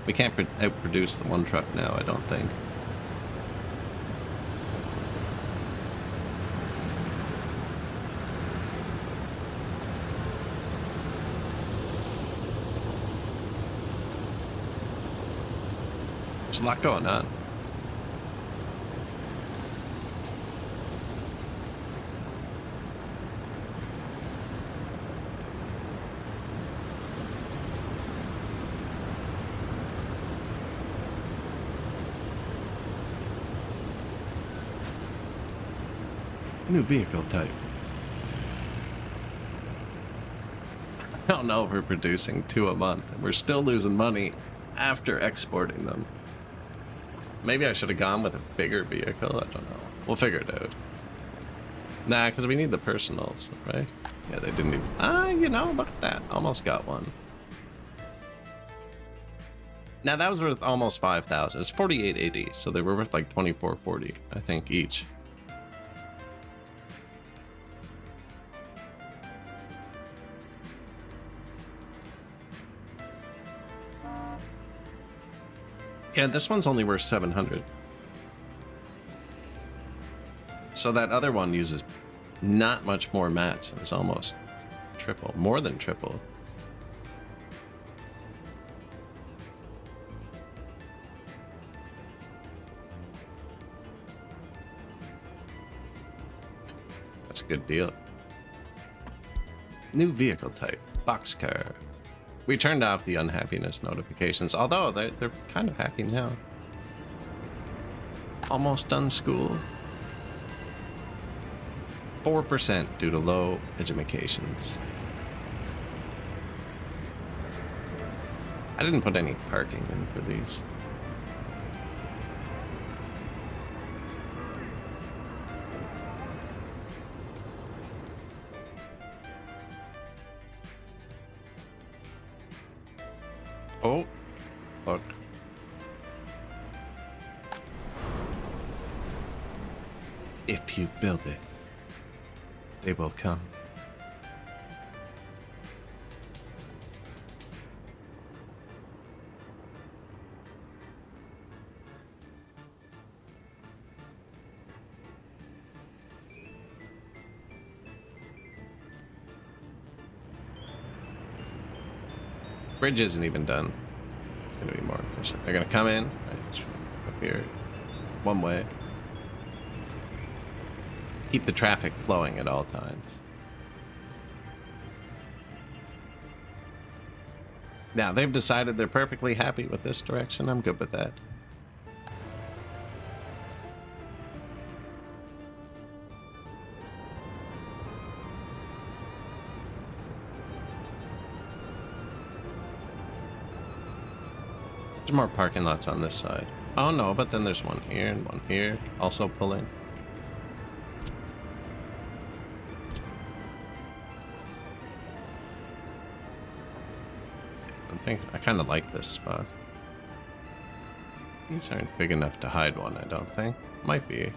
Speaker 1: We can't outproduce the one truck now, I don't think. There's a lot going on. New vehicle type. I don't know if we're producing 2 a month and we're still losing money after exporting them. Maybe I should have gone with a bigger vehicle. I don't know. We'll figure it out. Nah, because we need the personals, right? Yeah, they didn't even... you know, look at that. Almost got one. Now, that was worth almost 5,000. It's 48.80, so they were worth like 24.40, I think, each. Yeah, this one's only worth 700. So that other one uses not much more mats. It was almost triple, more than triple. That's a good deal. New vehicle type, boxcar. We turned off the unhappiness notifications, although they're kind of happy now. Almost done school. 4% due to low educations. I didn't put any parking in for these. Oh, look. If you build it, they will come. Bridge isn't even done. It's going to be more efficient. They're going to come in up here one way. Keep the traffic flowing at all times. Now, they've decided they're perfectly happy with this direction. I'm good with that. There's more parking lots on this side. Oh no, but then there's one here and one here, also pulling. I kind of like this spot. These aren't big enough to hide one, I don't think. Might be.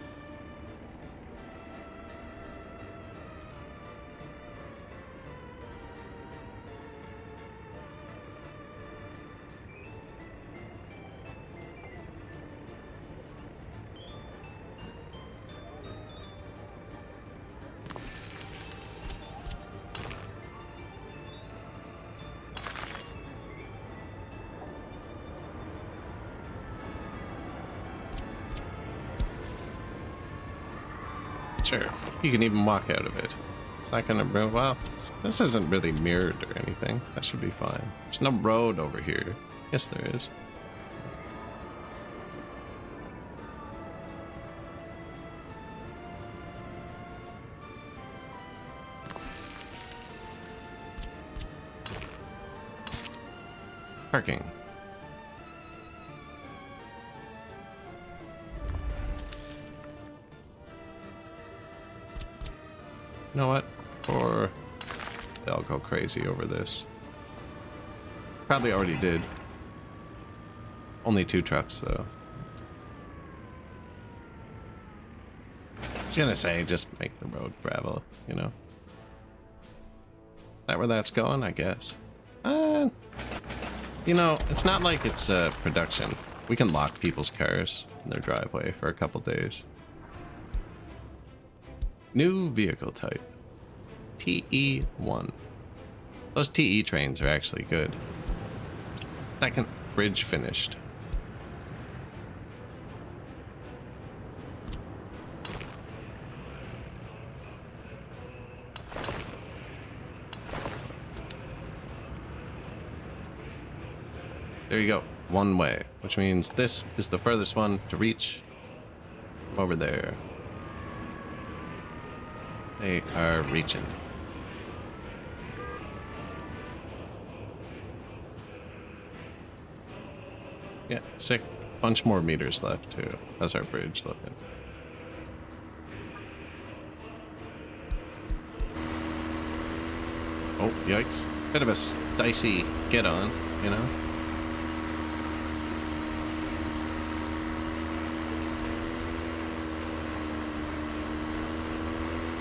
Speaker 1: Sure, you can even walk out of it. It's not gonna ruin. Well, this isn't really mirrored or anything. That should be fine. There's no road over here. Yes, there is. Parking. You know what? Or they'll go crazy over this. Probably already did. Only 2 trucks, though. I was gonna say, just make the road gravel, you know? That where that's going, I guess. You know, it's not like it's production. We can lock people's cars in their driveway for a couple days. New vehicle type. TE1. Those TE trains are actually good. Second bridge finished. There you go. One way, which means this is the furthest one to reach from over there. They are reaching. Yeah, sick. Bunch more meters left too. That's our bridge looking. Oh, yikes. Bit of a dicey get on, you know?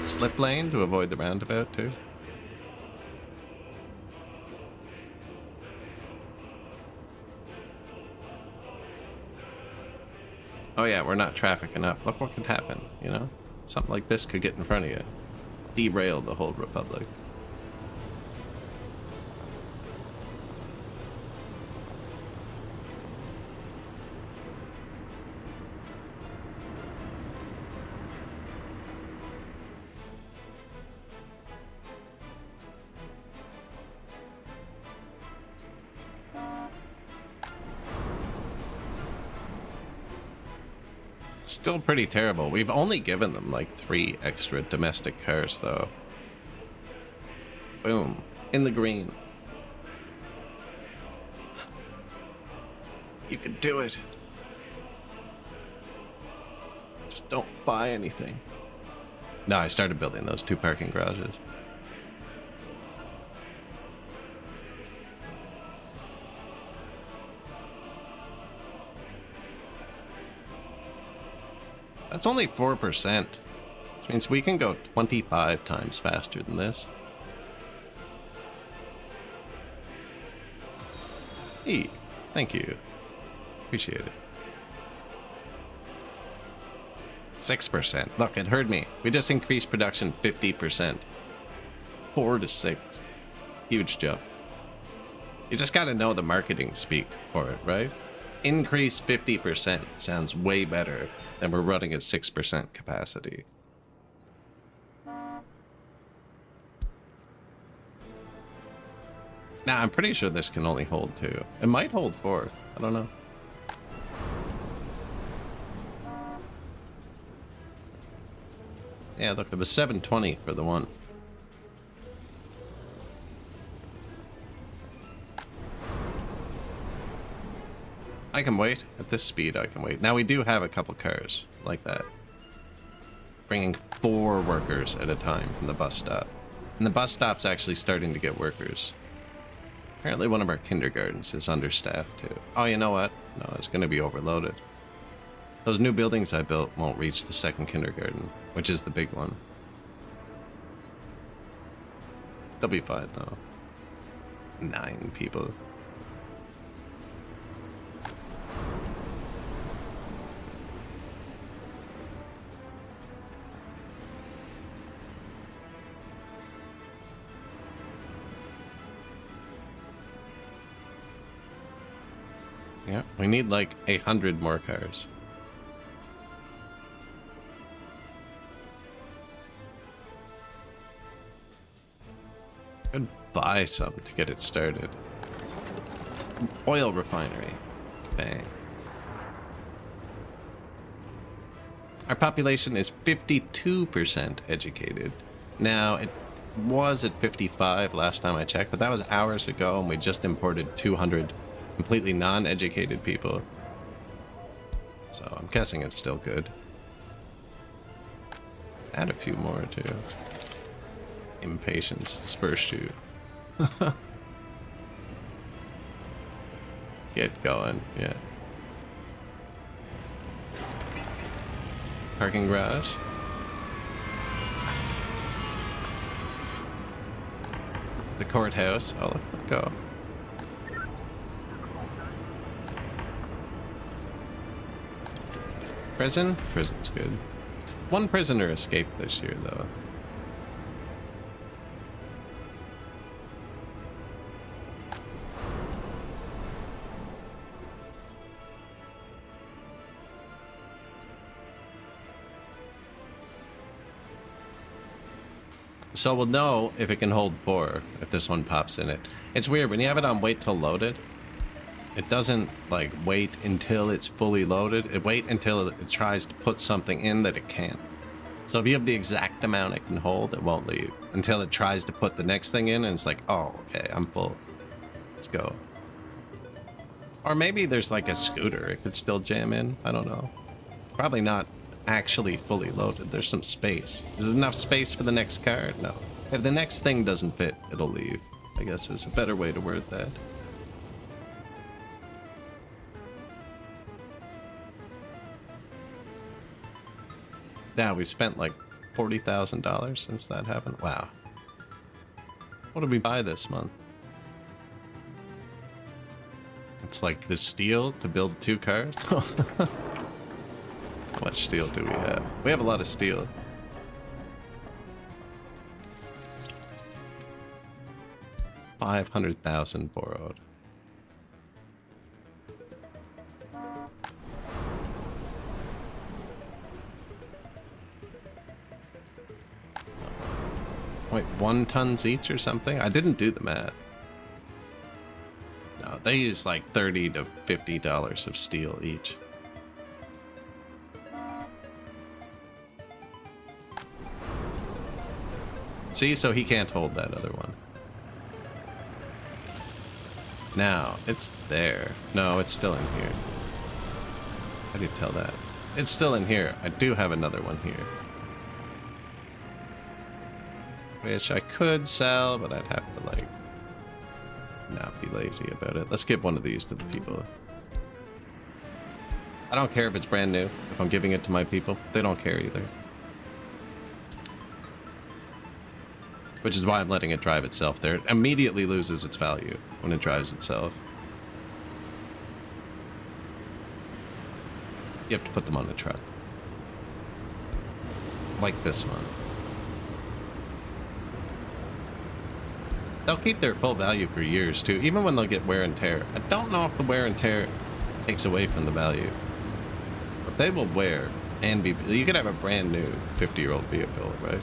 Speaker 1: Slip lane to avoid the roundabout too. Oh yeah, we're not trafficking up. Look what could happen, you know? Something like this could get in front of you. Derail the whole republic. Still pretty terrible. We've only given them like 3 extra domestic cars though. Boom. In the green. You can do it. Just don't buy anything. No, I started building those 2 parking garages. That's only 4%, which means we can go 25 times faster than this. Hey, thank you. Appreciate it. 6%. Look, it heard me. We just increased production 50%. 4 to 6. Huge jump. You just gotta know the marketing speak for it, right? Increase 50% sounds way better than we're running at 6% capacity. Now, I'm pretty sure this can only hold 2. It might hold 4. I don't know. Yeah, look, it was 720 for the one. I can wait. At this speed, I can wait. Now, we do have a couple cars like that. Bringing 4 workers at a time from the bus stop. And the bus stop's actually starting to get workers. Apparently one of our kindergartens is understaffed too. Oh, you know what? No, it's going to be overloaded. Those new buildings I built won't reach the 2nd kindergarten, which is the big one. They'll be fine though. 9 people. Yeah, we need like 100 more cars. Could buy some to get it started. Oil refinery. Bang. Our population is 52% educated. Now, it was at 55 last time I checked, but that was hours ago, and we just imported 200 completely non-educated people. So I'm guessing it's still good. Add a few more too. Impatience is first shoot. Get going, yeah. Parking garage. The courthouse. Oh, let's go. Prison? Prison's good. 1 prisoner escaped this year, though. So we'll know if it can hold 4 if this one pops in it. It's weird, when you have it on wait till loaded, it doesn't like wait until it's fully loaded. It wait until it tries to put something in that it can't. So if you have the exact amount it can hold, it won't leave until it tries to put the next thing in and it's like, oh, okay, I'm full. Let's go. Or maybe there's like a scooter it could still jam in. I don't know. Probably not actually fully loaded. There's some space. Is there enough space for the next car? No. If the next thing doesn't fit, it'll leave, I guess is a better way to word that. Yeah, we spent like $40,000 since that happened. Wow. What did we buy this month? It's like the steel to build 2 cars? How much steel do we have? We have a lot of steel. $500,000 borrowed. Wait, 1 tons each or something? I didn't do the math. No, they use like $30 to $50 of steel each. See, so he can't hold that other one. Now, it's there. No, it's still in here. How do you tell that? It's still in here. I do have another one here. Which I could sell, but I'd have to, like, not be lazy about it. Let's give one of these to the people. I don't care if it's brand new. If I'm giving it to my people, they don't care either. Which is why I'm letting it drive itself there. It immediately loses its value when it drives itself. You have to put them on the truck. Like this one. They'll keep their full value for years too, even when they'll get wear and tear. I don't know if the wear and tear takes away from the value. But they will wear and be... You could have a brand new 50-year-old vehicle, right?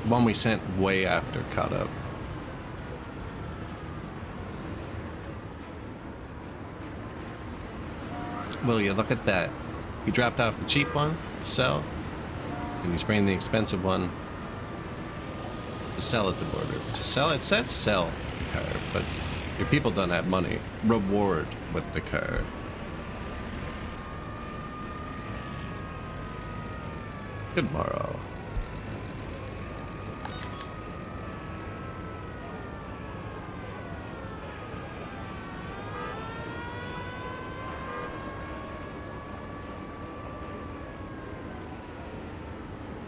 Speaker 1: One we sent way after caught up. Will you look at that? He dropped off the cheap one to sell, and he's bringing the expensive one Sell at the border. Sell, it says sell the car, but your people don't have money. Reward with the car. Good morrow.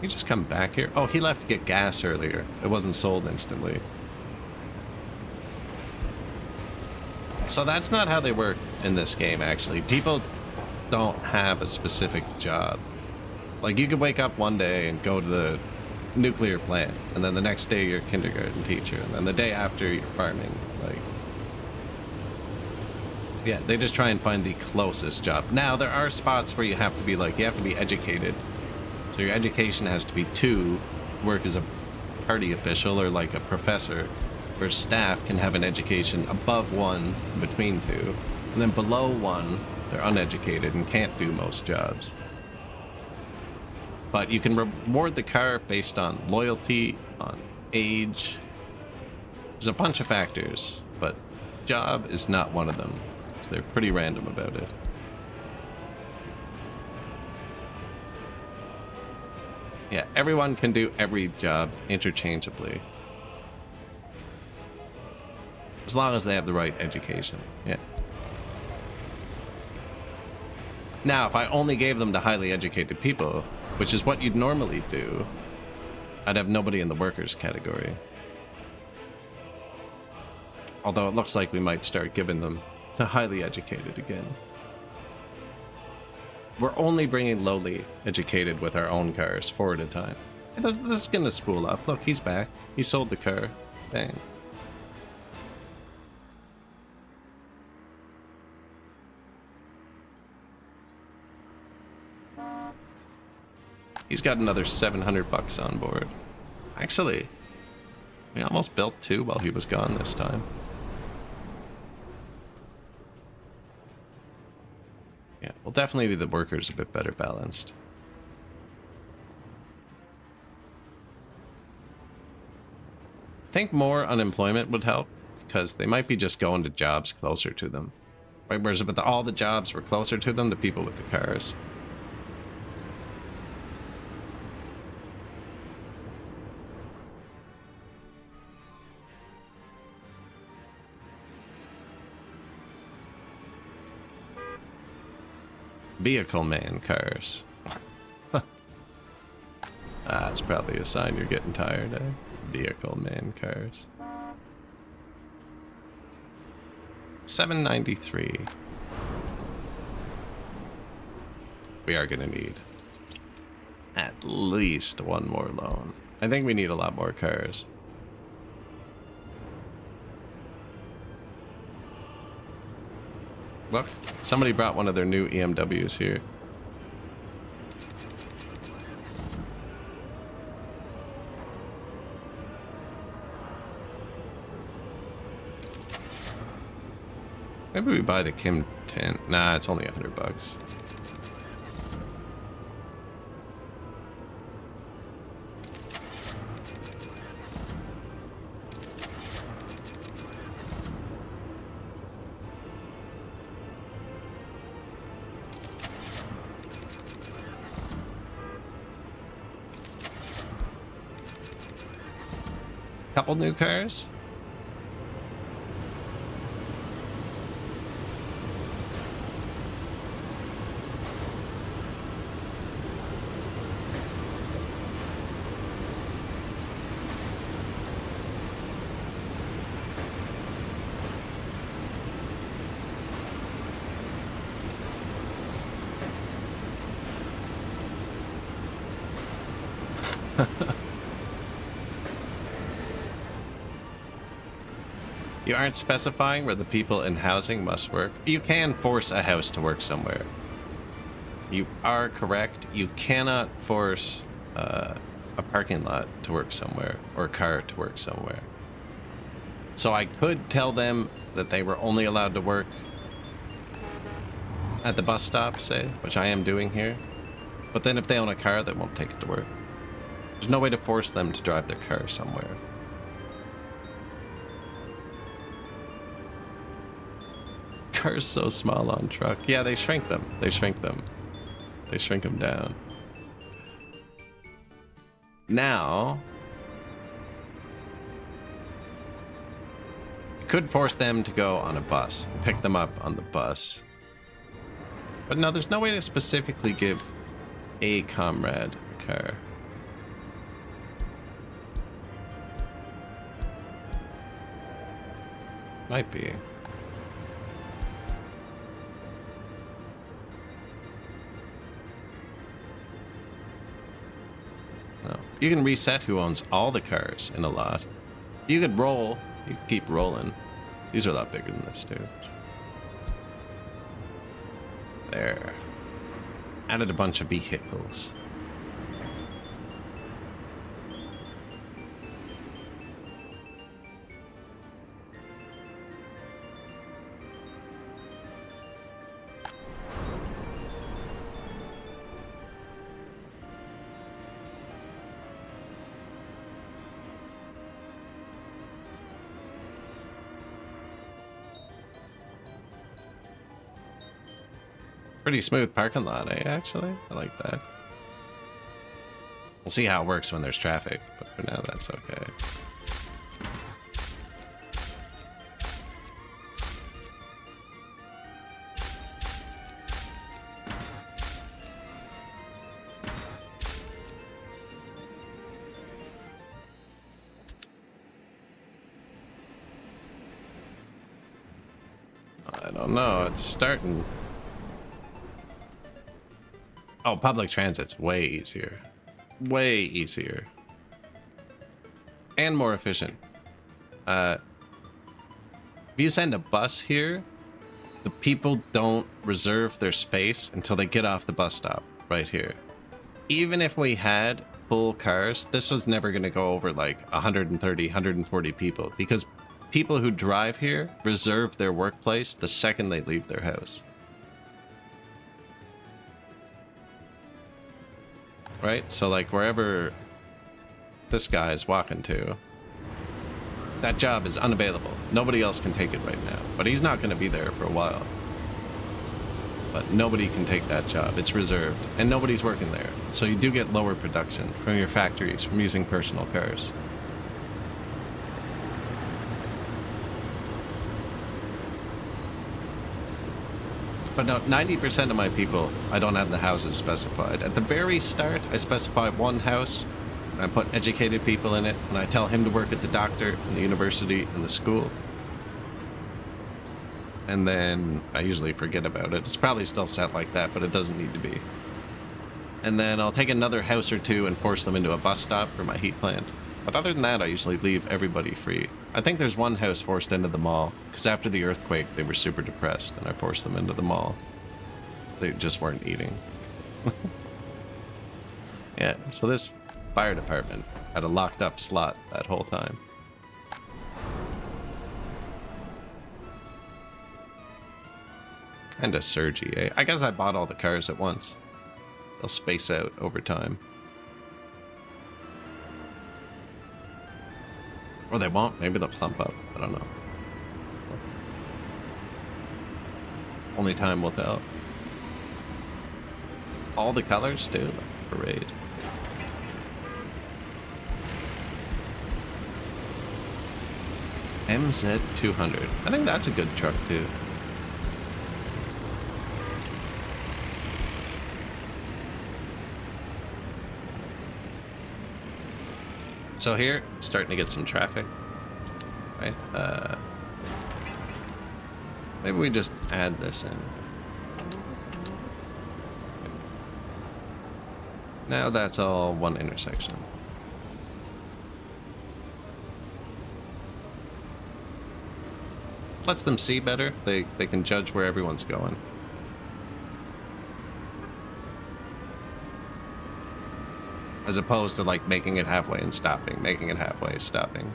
Speaker 1: He just come back here? Oh, he left to get gas earlier. It wasn't sold instantly. So that's not how they work in this game, actually. People don't have a specific job. Like, you could wake up one day and go to the nuclear plant, and then the next day you're a kindergarten teacher, and then the day after you're farming. Like, yeah, they just try and find the closest job. Now, there are spots where you have to be, like, you have to be educated. So your education has to be 2, work as a party official or like a professor, where staff can have an education above 1, between 2, and then below 1, they're uneducated and can't do most jobs. But you can reward the car based on loyalty, on age. There's a bunch of factors, but job is not one of them. So they're pretty random about it. Yeah, everyone can do every job interchangeably. As long as they have the right education, yeah. Now, if I only gave them to highly educated people, which is what you'd normally do, I'd have nobody in the workers category. Although it looks like we might start giving them to highly educated again. We're only bringing lowly educated with our own cars, 4 at a time. This is gonna spool up. Look, he's back. He sold the car. Bang. He's got another 700 bucks on board. Actually, we almost built 2 while he was gone this time. Yeah, well, definitely the workers a bit better balanced. I think more unemployment would help, because they might be just going to jobs closer to them. Right? Whereas if all the jobs were closer to them, the people with the cars. Vehicle man cars. That's probably a sign you're getting tired, eh? Vehicle man cars. 793. We are gonna need at least 1 more loan. I think we need a lot more cars. Look, somebody brought one of their new EMWs here. Maybe we buy the Kim 10. Nah, it's only 100 bucks. Couple new cars. You aren't specifying where the people in housing must work. You can force a house to work somewhere. You are correct. You cannot force a parking lot to work somewhere or a car to work somewhere. So I could tell them that they were only allowed to work at the bus stop, say, which I am doing here. But then if they own a car, they won't take it to work. There's no way to force them to drive their car somewhere. cars so small on truck? Yeah, they shrink them. They shrink them. They shrink them down. Now, you could force them to go on a bus and pick them up on the bus. But no, there's no way to specifically give a comrade a car. Might be. No. You can reset who owns all the cars in a lot. You could roll. You could keep rolling. These are a lot bigger than this, too. There. Added a bunch of vehicles. Pretty smooth parking lot, eh, actually? I like that. We'll see how it works when there's traffic, but for now, that's okay. I don't know, it's starting. Oh, public transit's way easier. Way easier. And more efficient. If you send a bus here, the people don't reserve their space until they get off the bus stop right here. Even if we had full cars, this was never going to go over like 130, 140 people, because people who drive here reserve their workplace the second they leave their house. Right? So like wherever this guy is walking to, that job is unavailable. Nobody else can take it right now. But he's not going to be there for a while. But nobody can take that job. It's reserved. And nobody's working there. So you do get lower production from your factories from using personal cars. But no, 90% of my people, I don't have the houses specified. At the very start, I specify one house, and I put educated people in it, and I tell him to work at the doctor, and the university, and the school. And then I usually forget about it. It's probably still set like that, but it doesn't need to be. And then I'll take another house or two and force them into a bus stop for my heat plant. But other than that, I usually leave everybody free. I think there's one house forced into the mall, because after the earthquake, they were super depressed, and I forced them into the mall. They just weren't eating. Yeah, so this fire department had a locked up slot that whole time. Kinda surgy, eh? I guess I bought all the cars at once. They'll space out over time. Or they won't. Maybe they'll plump up. I don't know. Only time will tell. All the colors, too. Like parade. MZ200. I think that's a good truck, too. So here, starting to get some traffic, right? Maybe we just add this in. Now that's all one intersection. Lets them see better. They can judge where everyone's going. As opposed to like making it halfway and stopping, making it halfway, stopping.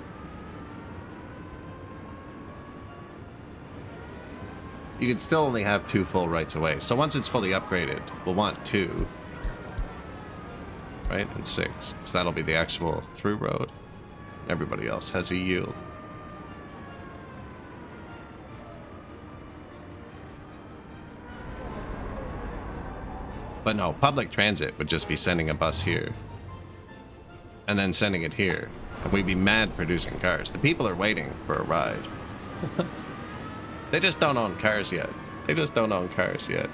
Speaker 1: You could still only have 2 full rights away. So once it's fully upgraded, we'll want 2. Right? And 6. Because that'll be the actual through road. Everybody else has a yield. But no, public transit would just be sending a bus here and then sending it here. And we'd be mad producing cars. The people are waiting for a ride. They just don't own cars yet. They just don't own cars yet.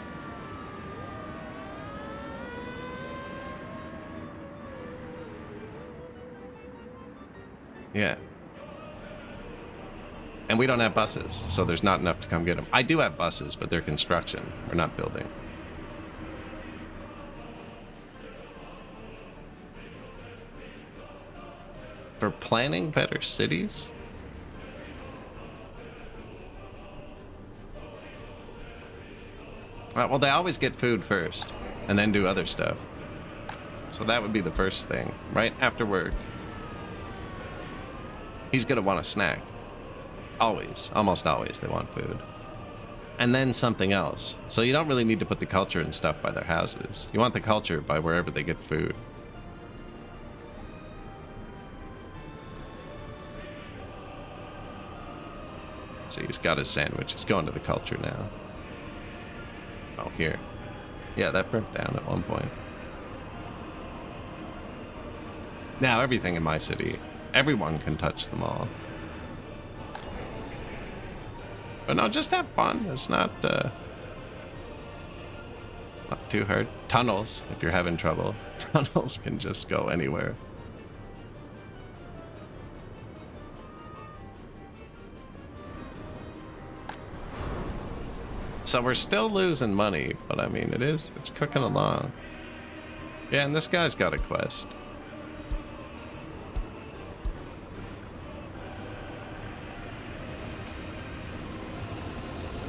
Speaker 1: Yeah. And we don't have buses, so there's not enough to come get them. I do have buses, but they're construction. We're not building. For planning better cities? Well, they always get food first, and then do other stuff. So that would be the first thing, right after work. He's gonna want a snack. Always, almost always, they want food. And then something else. So you don't really need to put the culture and stuff by their houses. You want the culture by wherever they get food. See, he's got his sandwich. He's going to the culture now. Oh, here. Yeah, that burnt down at one point. Now, everything in my city, everyone can touch them all. But no, just have fun. It's not too hard. Tunnels, if you're having trouble. Tunnels can just go anywhere. So we're still losing money, but I mean, it's cooking along. Yeah, and this guy's got a quest.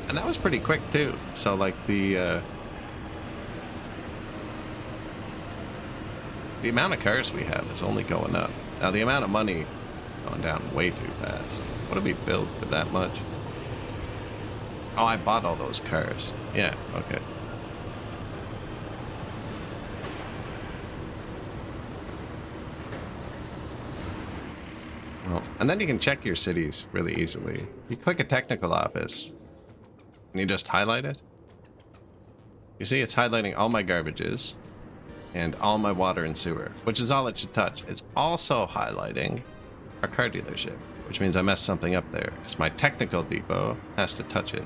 Speaker 1: And that was pretty quick too. So like the amount of cars we have is only going up. Now the amount of money going down way too fast. What did we build for that much? Oh, I bought all those cars. Yeah, okay. Well, and then you can check your cities really easily. You click a technical office, and you just highlight it. You see it's highlighting all my garbages and all my water and sewer, which is all it should touch. It's also highlighting our car dealership, which means I messed something up there, because my technical depot has to touch it.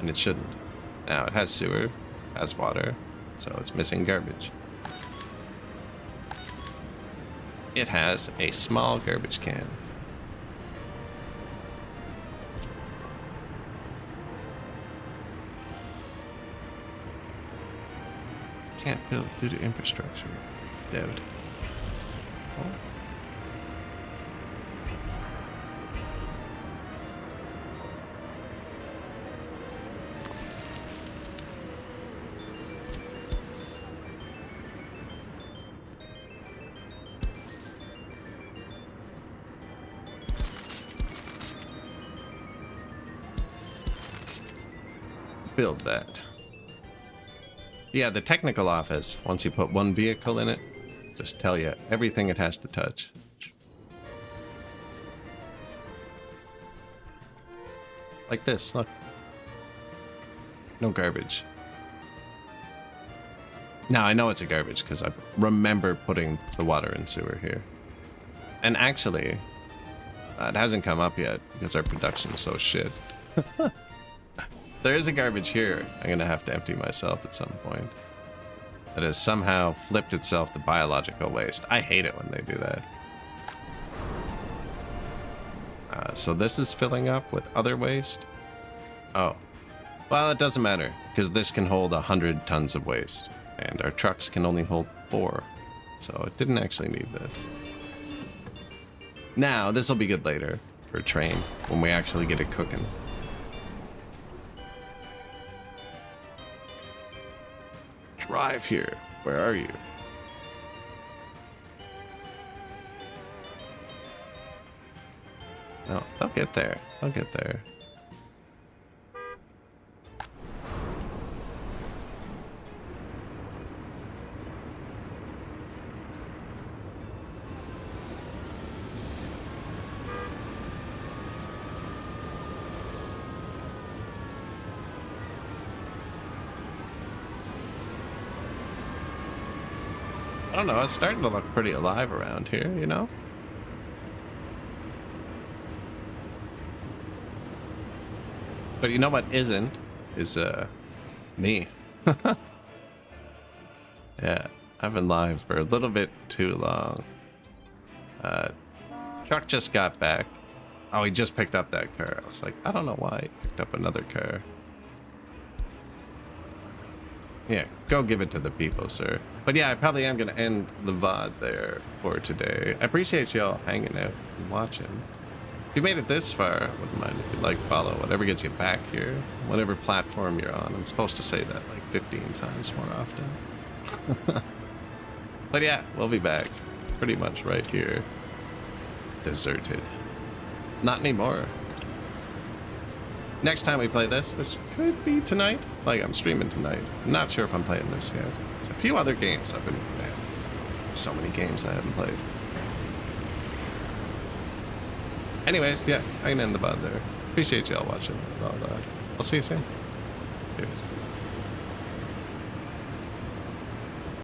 Speaker 1: And it shouldn't. Now it has sewer, has water, so it's missing garbage. It has a small garbage can. Can't build due to infrastructure. Doubt. Oh. Build that. Yeah, the technical office, once you put one vehicle in it, just tell you everything it has to touch. Like this, look. No garbage. Now, I know it's a garbage because I remember putting the water and sewer here. And actually, it hasn't come up yet because our production is so shit. There is a garbage here. I'm going to have to empty myself at some point. That has somehow flipped itself to biological waste. I hate it when they do that. So this is filling up with other waste. Oh. Well, it doesn't matter, because this can hold 100 tons of waste. And our trucks can only hold 4. So it didn't actually need this. Now, this will be good later for a train, when we actually get it cooking. Drive here. Where are you? No, they'll get there. They'll get there. I don't know, it's starting to look pretty alive around here, you know? But you know what isn't? Is, me. Yeah, I've been live for a little bit too long. Truck just got back. Oh, he just picked up that car. I was like, I don't know why he picked up another car. Yeah, go give it to the people, sir. But yeah, I probably am going to end the VOD there for today. I appreciate y'all hanging out and watching. If you made it this far, I wouldn't mind if you like, follow, whatever gets you back here. Whatever platform you're on. I'm supposed to say that like 15 times more often. But yeah, we'll be back. Pretty much right here. Deserted. Not anymore. Next time we play this, which could be tonight. Like, I'm streaming tonight. I'm not sure if I'm playing this yet. A few other games I've been... Man, so many games I haven't played. Anyways, yeah, I can end the VOD there. Appreciate y'all watching and all that. I'll see you soon. Cheers.